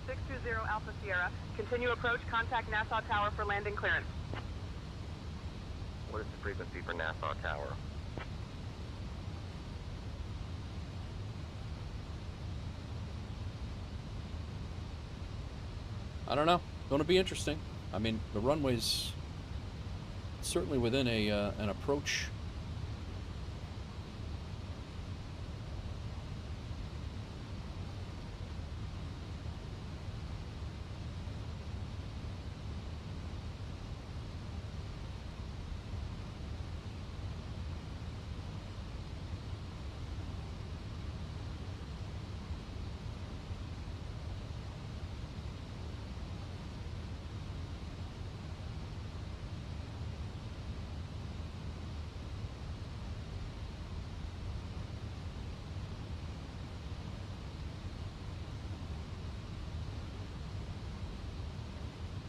620 Alpha Sierra. Continue approach, contact Nassau Tower for landing clearance. What is the frequency for Nassau Tower? I don't know. Going to be interesting. I mean, the runway's certainly within an approach.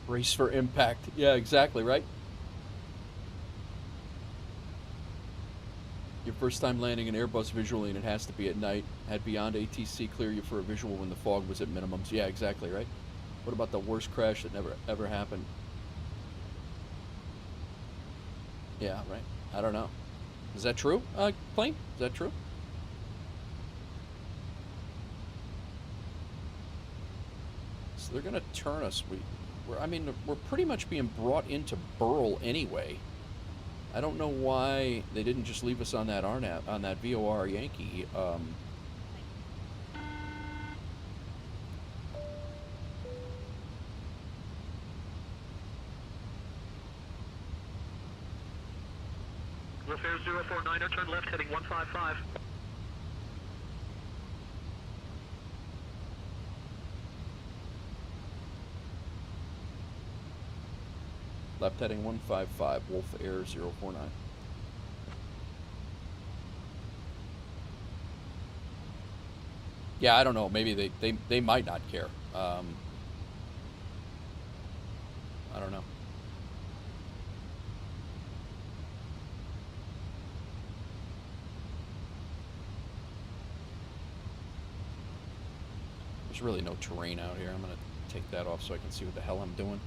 Race for impact. Yeah, exactly, right? Your first time landing an Airbus visually, and it has to be at night. Had Beyond ATC clear you for a visual when the fog was at minimums. Yeah, exactly, right? What about the worst crash that never ever happened? Yeah, right. I don't know. Is that true, Plane? Is that true? So they're gonna turn us. We're pretty much being brought into Burl anyway. I don't know why they didn't just leave us on that RNAV, on that VOR Yankee. Repair 049er, turn left heading 155. Left heading 155, Wolf Air 049. Yeah, I don't know. Maybe they might not care. I don't know. There's really no terrain out here. I'm going to take that off so I can see what the hell I'm doing.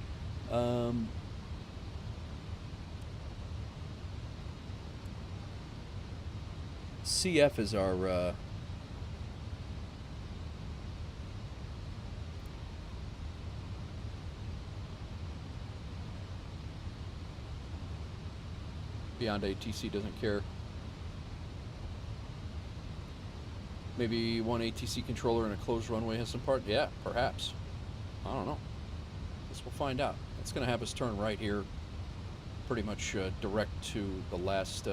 CF is our Beyond ATC doesn't care. Maybe one ATC controller in a closed runway has some part. Yeah, perhaps. I don't know. Guess we'll find out. It's going to have us turn right here, pretty much direct to the last.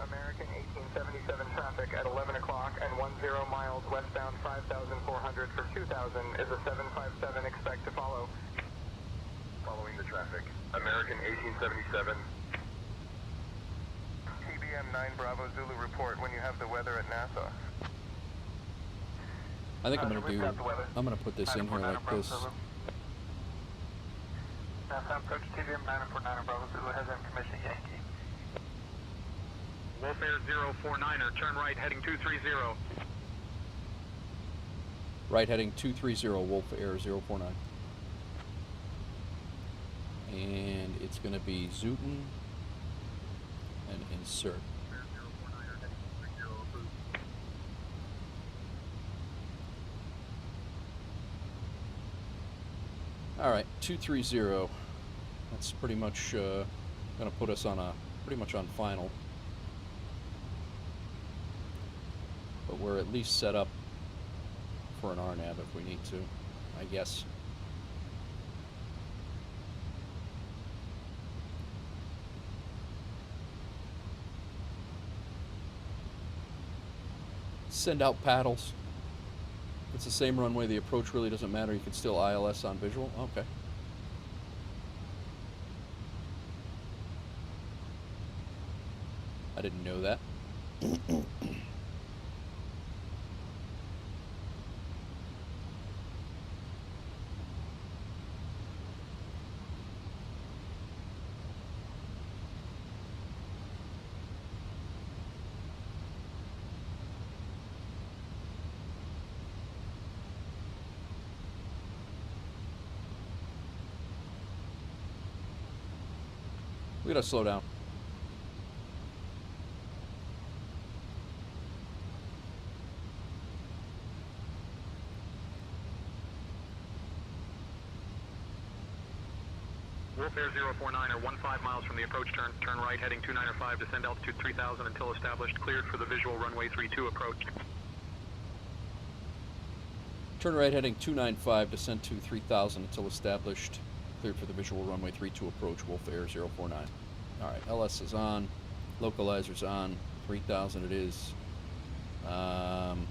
American 1877 traffic at 11 o'clock and 10 miles westbound 5,400 for 2,000 is a 757. Expect to follow. Following the traffic. American 1877. TBM 9 Bravo Zulu report when you have the weather at Nassau. I think I'm gonna put this in here like this. Nassau approach TBM 949 Bravo Zulu has information Yankee. Wolf Air 049er, turn right heading 230. Right heading 230, Wolf Air 049. And it's going to be Zooten and insert. All right, 230. That's pretty much going to put us on pretty much on final. But we're at least set up for an RNAV if we need to, I guess. Send out paddles. If it's the same runway, the approach really doesn't matter. You can still ILS on visual. Okay. I didn't know that. We gotta slow down. Wolf Air 049 or 15 miles from the approach turn. Turn right heading 295, descend altitude 3000 until established. Cleared for the visual runway 32 approach. Turn right heading 295, descend to 3000 until established. Cleared for the visual runway 32 approach, Wolf Air 049. Alright, LS is on. Localizer's on. 3000 it is. I'm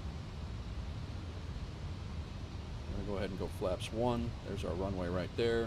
going to go ahead and go flaps 1. There's our runway right there.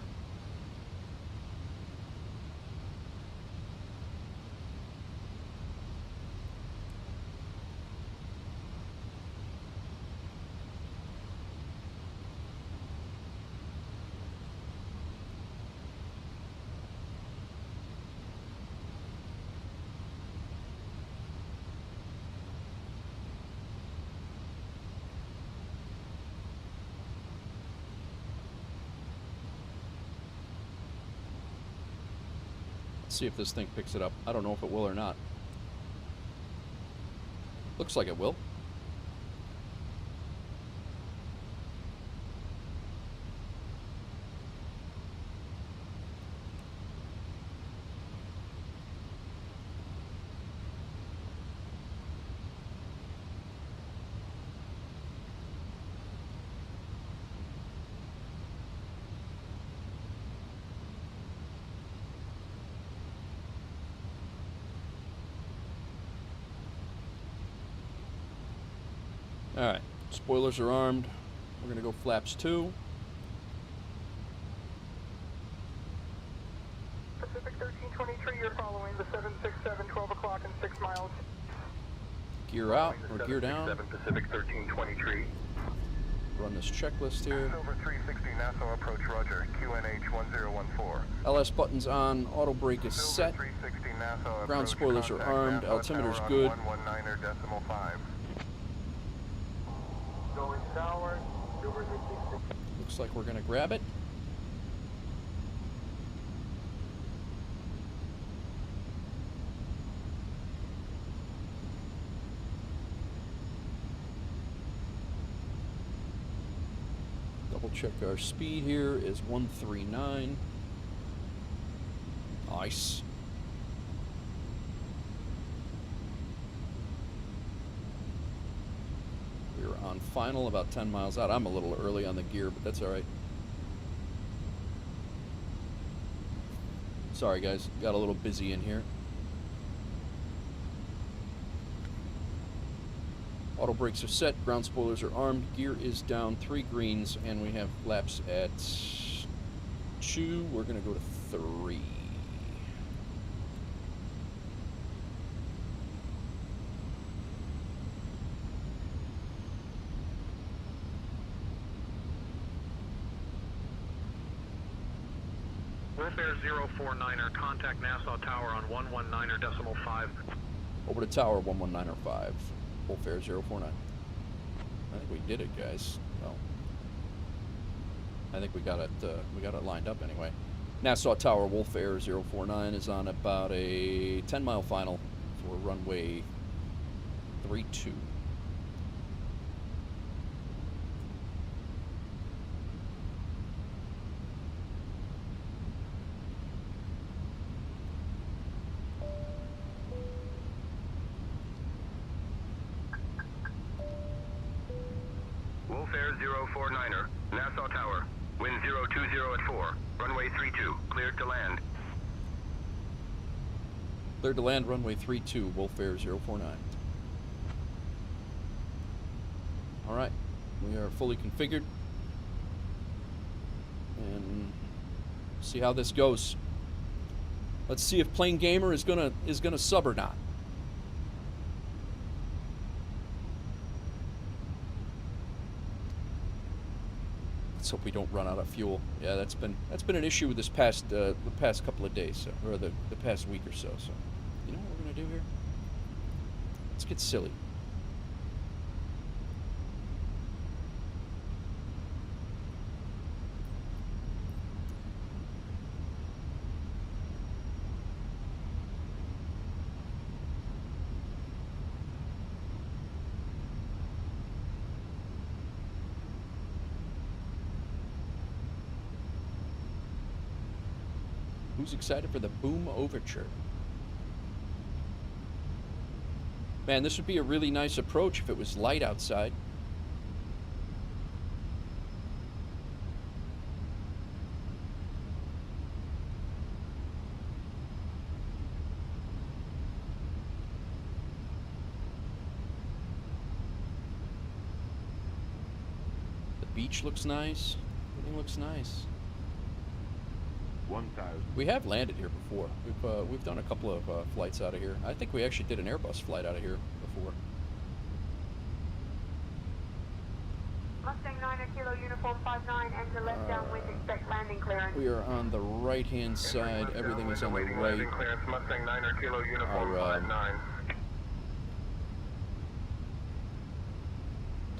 See if this thing picks it up. I don't know if it will or not. Looks like it will. Alright, spoilers are armed. We're going to go flaps 2. Pacific 1323, you're following the 767, 12 o'clock and 6 miles. Gear out or gear down. Pacific 1323. Run this checklist here. Over 360 Nassau approach, roger. QNH 1014. LS buttons on, auto brake is set. 360 Nassau Ground approach, spoilers are contact armed, Nassau altimeter's tower good. on 119.5. Going tower, Looks like we're going to grab it. Double check our speed here is 139. Nice. We're on final, about 10 miles out. I'm a little early on the gear, but that's all right. Sorry, guys. Got a little busy in here. Auto brakes are set. Ground spoilers are armed. Gear is down 3 greens, and we have laps at 2. We're going to go to 3. Wolf Air 049er, contact Nassau Tower on 119.5. Over to tower 119.5. Wolf Air 049. I think we did it, guys. Well, I think we got it lined up anyway. Nassau Tower Wolf Air 049 is on about a 10-mile final for runway 32. Wolf Air 049er, Nassau Tower. Wind 020 at 4. Runway 32, cleared to land. Cleared to land, runway 32, Wolf Air 049. All right, we are fully configured, and see how this goes. Let's see if Plane Gamer is gonna sub or not. Let's hope we don't run out of fuel. Yeah, that's been an issue with this past the past couple of days, so, or the past week or so. So, you know what we're gonna do here? Let's get silly. Who's excited for the Boom Overture? Man, this would be a really nice approach if it was light outside. The beach looks nice. Everything looks nice. 1,000. We have landed here before. We've done a couple of flights out of here. I think we actually did an Airbus flight out of here before. Mustang 9er Kilo Uniform 59, enter left downwind, expect landing clearance. We are on the right-hand side. Everything is on the right. Landing clearance, Mustang 9er Kilo Uniform 59.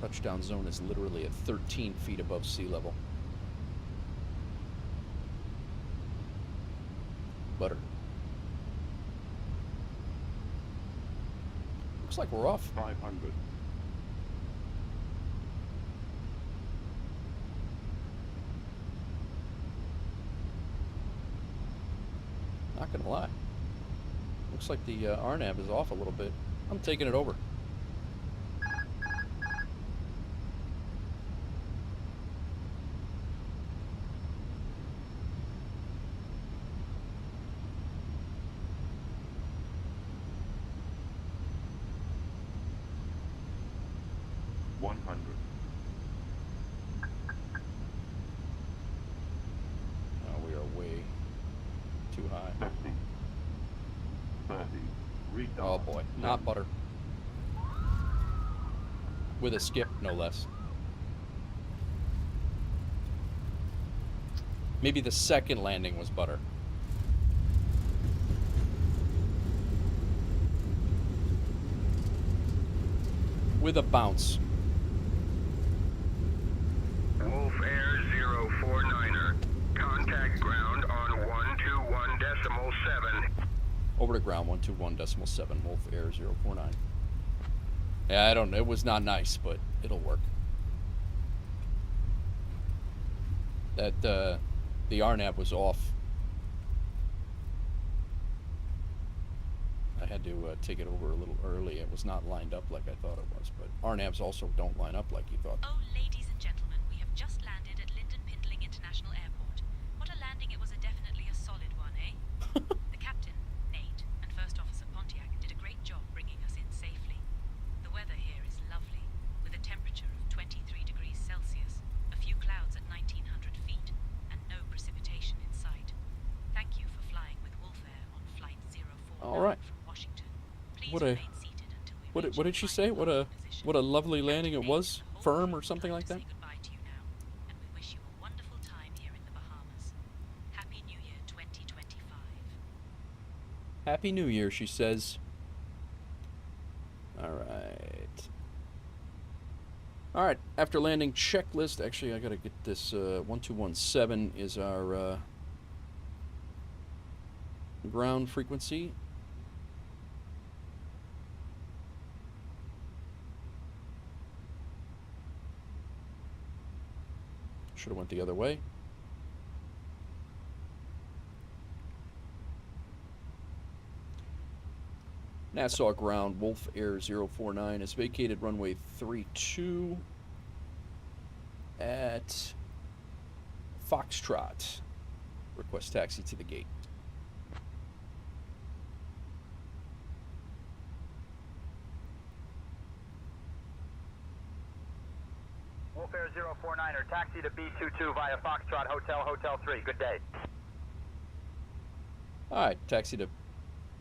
Touchdown zone is literally at 13 feet above sea level. Butter. Looks like we're off. 500. Not gonna lie. Looks like the RNAV is off a little bit. I'm taking it over. Oh boy, not butter. With a skip, no less. Maybe the second landing was butter. With a bounce. Wolf Air 049er, contact ground on 121.7. Over to ground 121.7, Wolf Air 049. Yeah, I don't know. It was not nice, but it'll work. That the RNAV was off. I had to take it over a little early. It was not lined up like I thought it was, but RNAVs also don't line up like you thought. Oh, ladies and gentlemen, we have just landed at Lyndon Pindling International Airport. What a landing! It was definitely a solid one, eh? The captain, Nate, and First Officer Pontiac did a great job bringing us in safely. The weather here is lovely, with a temperature of 23 degrees Celsius, a few clouds at 1,900 feet, and no precipitation in sight. Thank you for flying with Wolf Air on Flight 049 All right. from Washington. Please What a remain seated until we reach what did she say? What a lovely landing it was? Firm or something like that? say goodbye to you now, and we wish you a wonderful time here in the Bahamas. Happy New Year 2025. Happy New Year, she says. All right. All right. After landing checklist, actually, I gotta get this. 1217 is our ground frequency. Should have went the other way. Nassau ground, Wolf Air 049 has vacated runway 32 at Foxtrot. Request taxi to the gate. 049er, taxi to B22 via Foxtrot Hotel, Hotel 3. Good day. All right, taxi to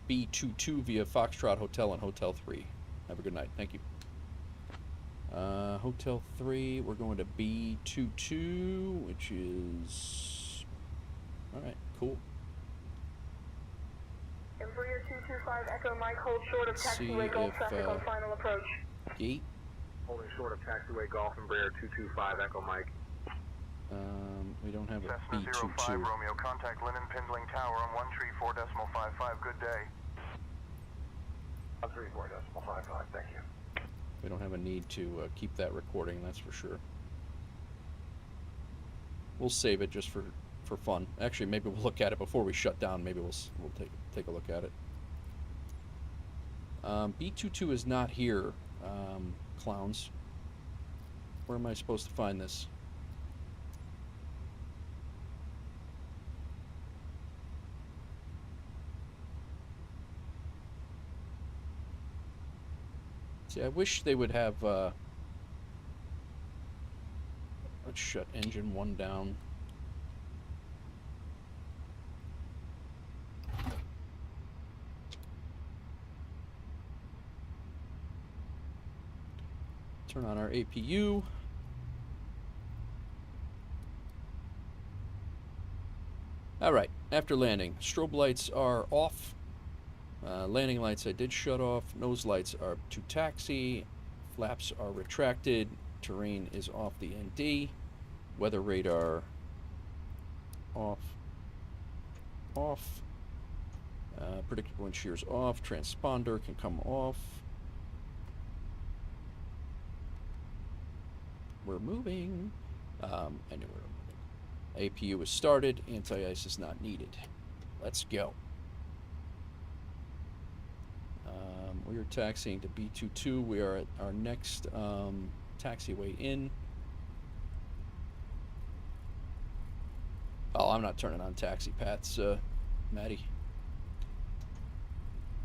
B22 via Foxtrot Hotel and Hotel 3. Have a good night. Thank you. Hotel 3, we're going to B22, which is... All right, cool. Embraer 225 Echo Mike, hold short of taxiway Golf traffic on final approach. Gate. Holding short of taxiway Golf Embraer 225 Echo Mike. We don't have a Cessna B22. 05 Romeo, contact Linden Pindling Tower on 134.55. Good day. 134.55, thank you. We don't have a need to keep that recording, that's for sure. We'll save it just for fun. Actually, maybe we'll look at it before we shut down. Maybe we'll take a look at it. B22 is not here, clowns. Where am I supposed to find this? See, I wish they would have, let's shut engine 1 down. Turn on our APU. All right, after landing, strobe lights are off. Landing lights I did shut off. Nose lights are to taxi. Flaps are retracted. Terrain is off the ND. Weather radar off. Off. Predicted wind shears off. Transponder can come off. We're moving. I knew we were moving. APU is started. Anti-ice is not needed. Let's go. We are taxiing to B22. We are at our next taxiway in. Oh, I'm not turning on taxi paths, Maddie.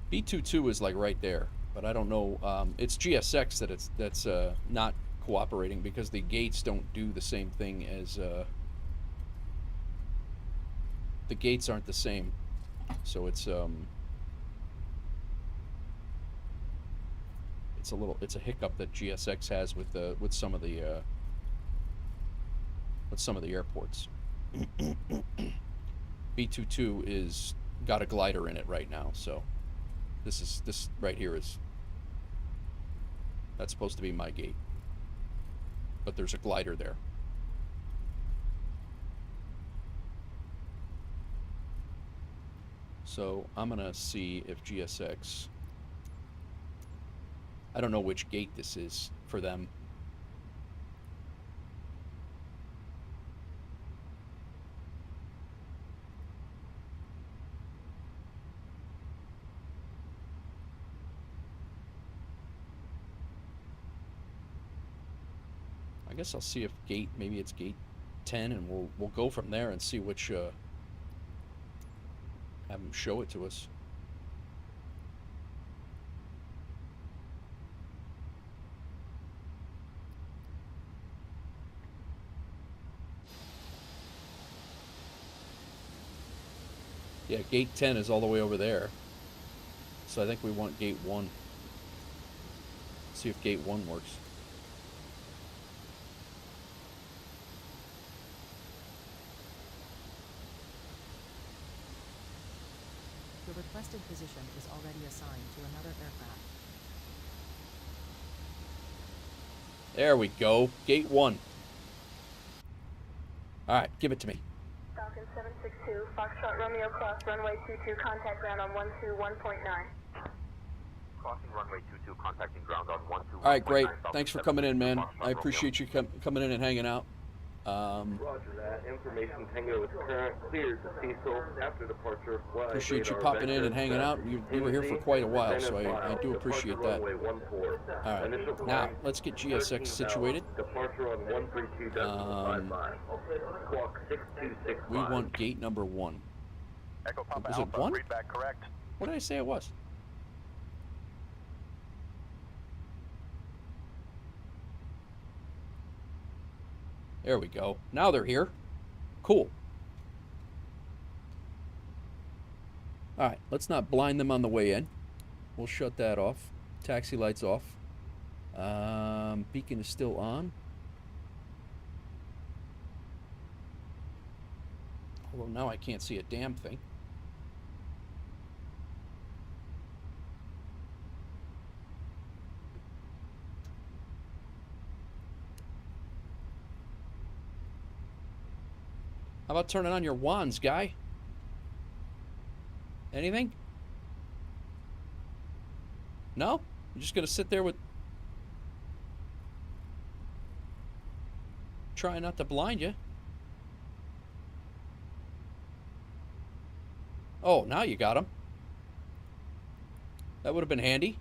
B22 is like right there, but I don't know. It's GSX that's not cooperating because the gates don't do the same thing as the gates aren't the same, so it's a hiccup that GSX has with some of the airports. B22 is got a glider in it right now, so this right here that's supposed to be my gate, but there's a glider there. So I'm gonna see if GSX, I don't know which gate this is for them. I guess I'll see if maybe it's gate 10, and we'll go from there and see which have them show it to us. Yeah, gate 10 is all the way over there. So I think we want gate 1. See if gate 1 works. The requested position is already assigned to another aircraft. There we go. Gate 1. Alright, give it to me. Falcon 762, Foxtrot Romeo cross runway 22, contact ground on 121.9. Crossing runway 22, contacting ground on 121.9. Alright, great. Thanks for coming in, man. I appreciate you coming in and hanging out. Roger that. Information tango is current. Cleared to Cecil after departure. Appreciate you popping in and hanging out. You were here for quite a while, so I do appreciate that. Alright, now let's get GSX situated. Departure on 132.55. Clock 6265. We want gate number 1. Echo Papa Was it Alpha, 1? read back correct. What did I say it was? There we go. Now they're here. Cool. All right, let's not blind them on the way in. We'll shut that off. Taxi lights off. Beacon is still on. Although now I can't see a damn thing. How about turning on your wands, guy? Anything? No? You're just gonna sit there with... Try not to blind you. Oh, now you got him. That would have been handy.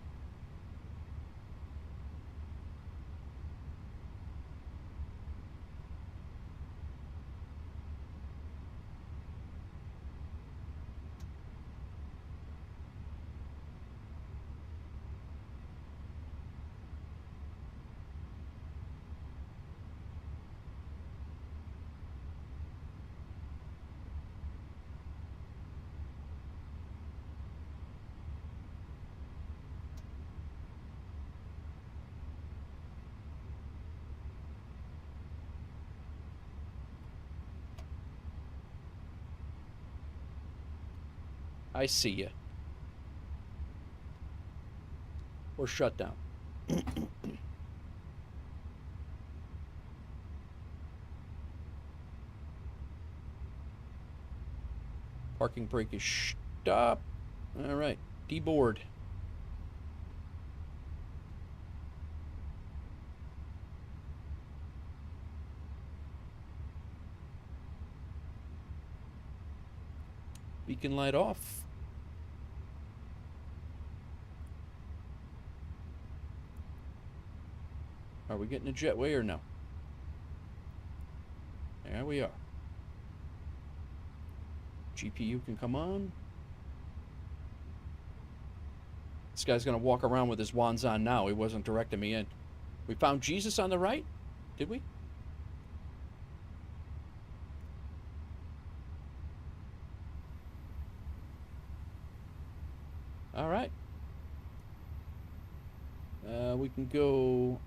I see you. Or shut down. Parking brake is stop. All right, deboard. Beacon light off. Are we getting a jetway or no? There we are. GPU can come on. This guy's gonna walk around with his wands on now. He wasn't directing me in. We found Jesus on the right? Did we? All right. We can go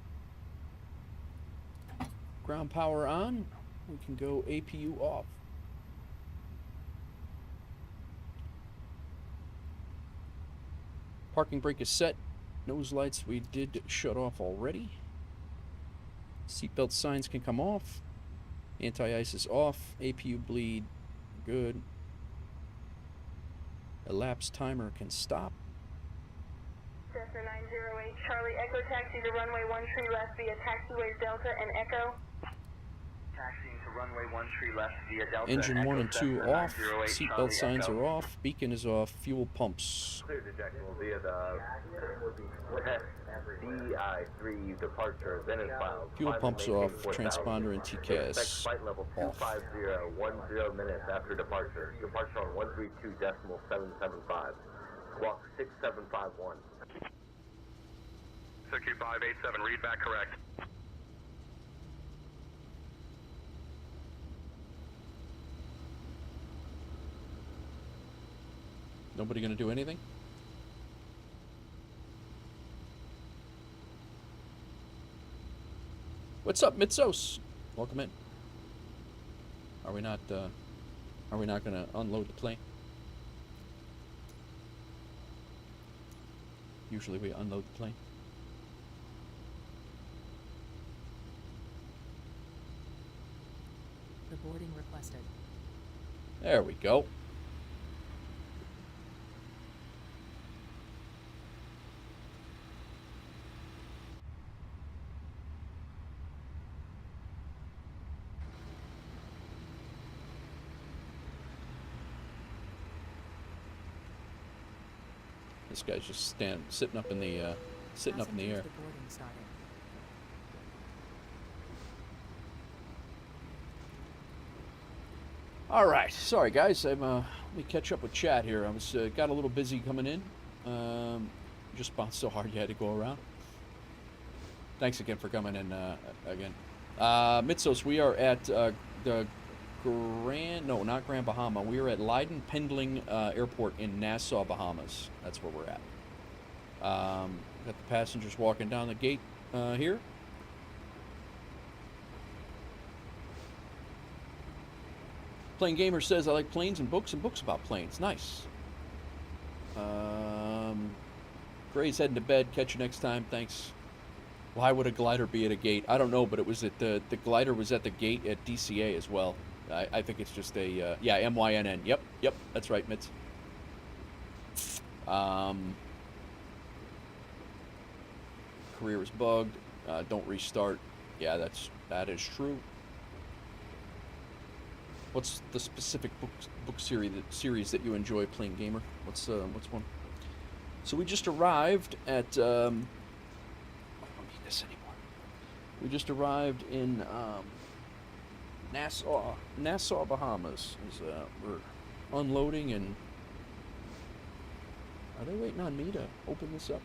ground power on. We can go APU off. Parking brake is set. Nose lights we did shut off already. Seatbelt signs can come off. Anti-ice is off. APU bleed. Good. Elapsed timer can stop. Cessna 908, Charlie Echo taxi to runway 13 left via taxiways Delta and Echo. Taxiing to runway 13 left via Delta. Engine 1 and 2 off. 908, Seatbelt Charlie signs Echo. are off. Beacon is off. Fuel pumps. Clear dejection via the DI3 departure, then is filed. Fuel Climb pumps and maintain off. 4,000. Transponder and Expect TCAS flight level off. 250, 10 minutes after departure. Departure on 132.775. Squawk 6751. CQ587, read back correct. Nobody gonna do anything? What's up, Mitsos? Welcome in. Are we not gonna unload the plane? Usually we unload the plane. The boarding requested. There we go. This guy's just sitting up in the air. The boarding started. All right, sorry guys. Let me catch up with chat here. I was got a little busy coming in. Just bounced so hard you had to go around. Thanks again for coming in again. Mitsos, we are at the not Grand Bahama. We are at Leiden Pendling Airport in Nassau, Bahamas. That's where we're at. Got the passengers walking down the gate here. Plane Gamer says, I like planes and books about planes. Nice. Gray's heading to bed. Catch you next time. Thanks. Why would a glider be at a gate? I don't know, but it was at the glider was at the gate at DCA as well. I think it's just a, yeah, MYNN. Yep, that's right, Mitz. Career is bugged. Don't restart. Yeah, that is true. What's the specific book series that you enjoy, Plane Gamer? What's one? So we just arrived at. I don't need this anymore. We just arrived in Nassau, Bahamas. We're unloading, and are they waiting on me to open this up?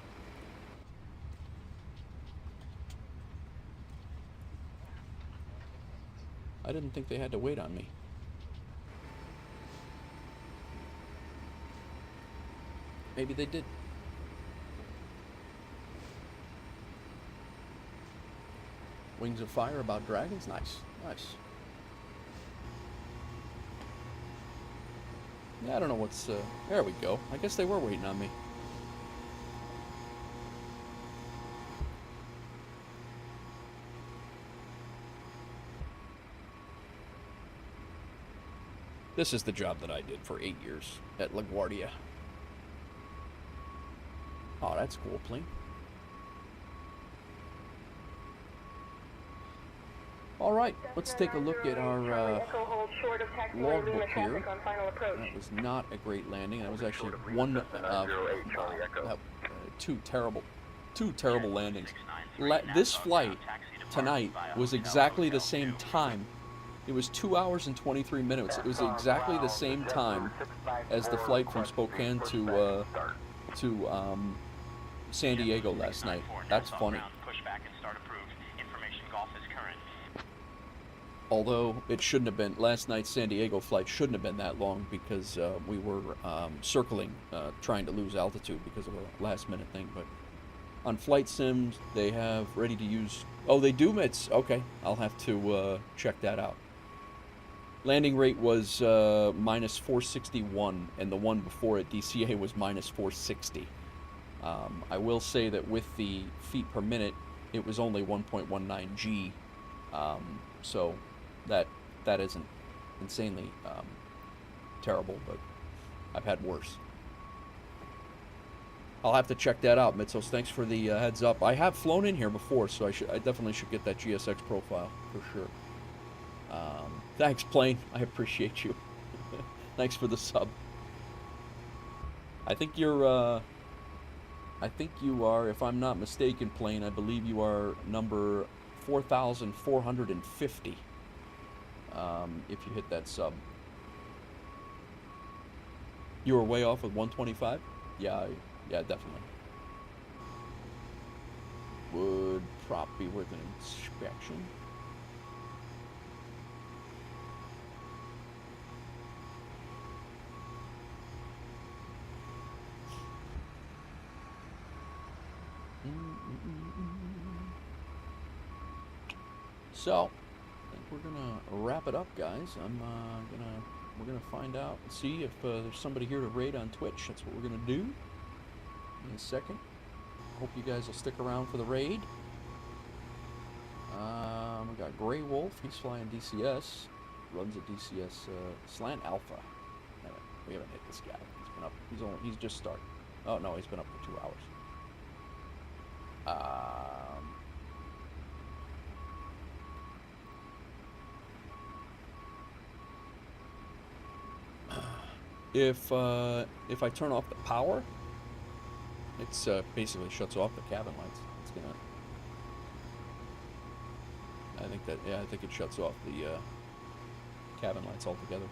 I didn't think they had to wait on me. Maybe they did. Wings of Fire about dragons? Nice. Yeah, I don't know what's... there we go. I guess they were waiting on me. This is the job that I did for 8 years at LaGuardia. Oh, that's cool, plane. All right, let's take a look at our logbook here. That was not a great landing. That was actually two terrible landings. This flight tonight was exactly the same time. It was 2 hours and 23 minutes. It was exactly the same time as the flight from Spokane to San Diego last night. That's funny. Although it shouldn't have been, last night's San Diego flight shouldn't have been that long because we were circling, trying to lose altitude because of a last minute thing. But on flight sims, they have ready to use, oh, they do, Mitz? Okay, I'll have to check that out. Landing rate was minus 461, and the one before at DCA was minus 460. I will say that with the feet per minute, it was only 1.19 G, so that isn't insanely terrible, but I've had worse. I'll have to check that out, Mitsos. Thanks for the heads up. I have flown in here before, so I definitely should get that GSX profile for sure. Thanks, plane. I appreciate you. Thanks for the sub. I think you are, if I'm not mistaken, plane, I believe you are number 4,450. If you hit that sub. You were way off with 125? Yeah, definitely. Would prop be worth an inspection? So, I think we're gonna wrap it up, guys. We're gonna find out and see if there's somebody here to raid on Twitch. That's what we're gonna do in a second. Hope you guys will stick around for the raid. We got Grey Wolf. He's flying DCS. Runs a DCS Slant Alpha. We haven't hit this guy. He's been up. He's just started. Oh no, he's been up for 2 hours. If I turn off the power, it's basically shuts off the cabin lights. It's gonna. I think it shuts off the cabin lights altogether.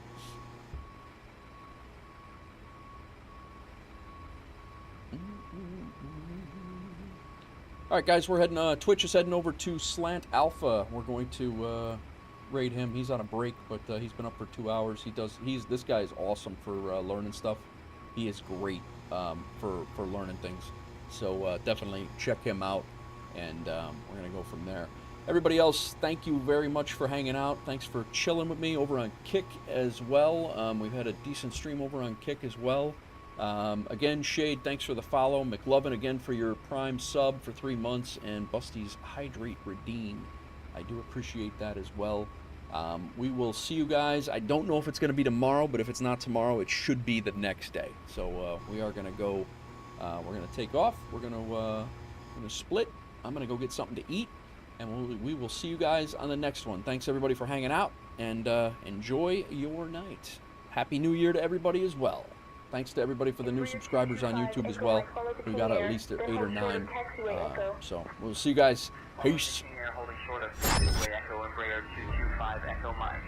All right, guys, we're heading. Twitch is heading over to Slant Alpha. We're going to raid him. He's on a break, but he's been up for 2 hours. This guy is awesome for learning stuff. He is great for learning things. So definitely check him out, and we're gonna go from there. Everybody else, thank you very much for hanging out. Thanks for chilling with me over on Kick as well. We've had a decent stream over on Kick as well. Again, Shade, thanks for the follow. McLovin, again, for your Prime sub for 3 months. And Busty's Hydrate Redeem. I do appreciate that as well. We will see you guys. I don't know if it's going to be tomorrow, but if it's not tomorrow, it should be the next day. So we are going to go, we're going to take off. We're going to split. I'm going to go get something to eat. And we will see you guys on the next one. Thanks, everybody, for hanging out. And enjoy your night. Happy New Year to everybody as well. Thanks to everybody for the new subscribers on YouTube as well. We got at least 8 or 9. So we'll see you guys. Peace. King Air holding short of Echo Embraer 225 Echo Mike.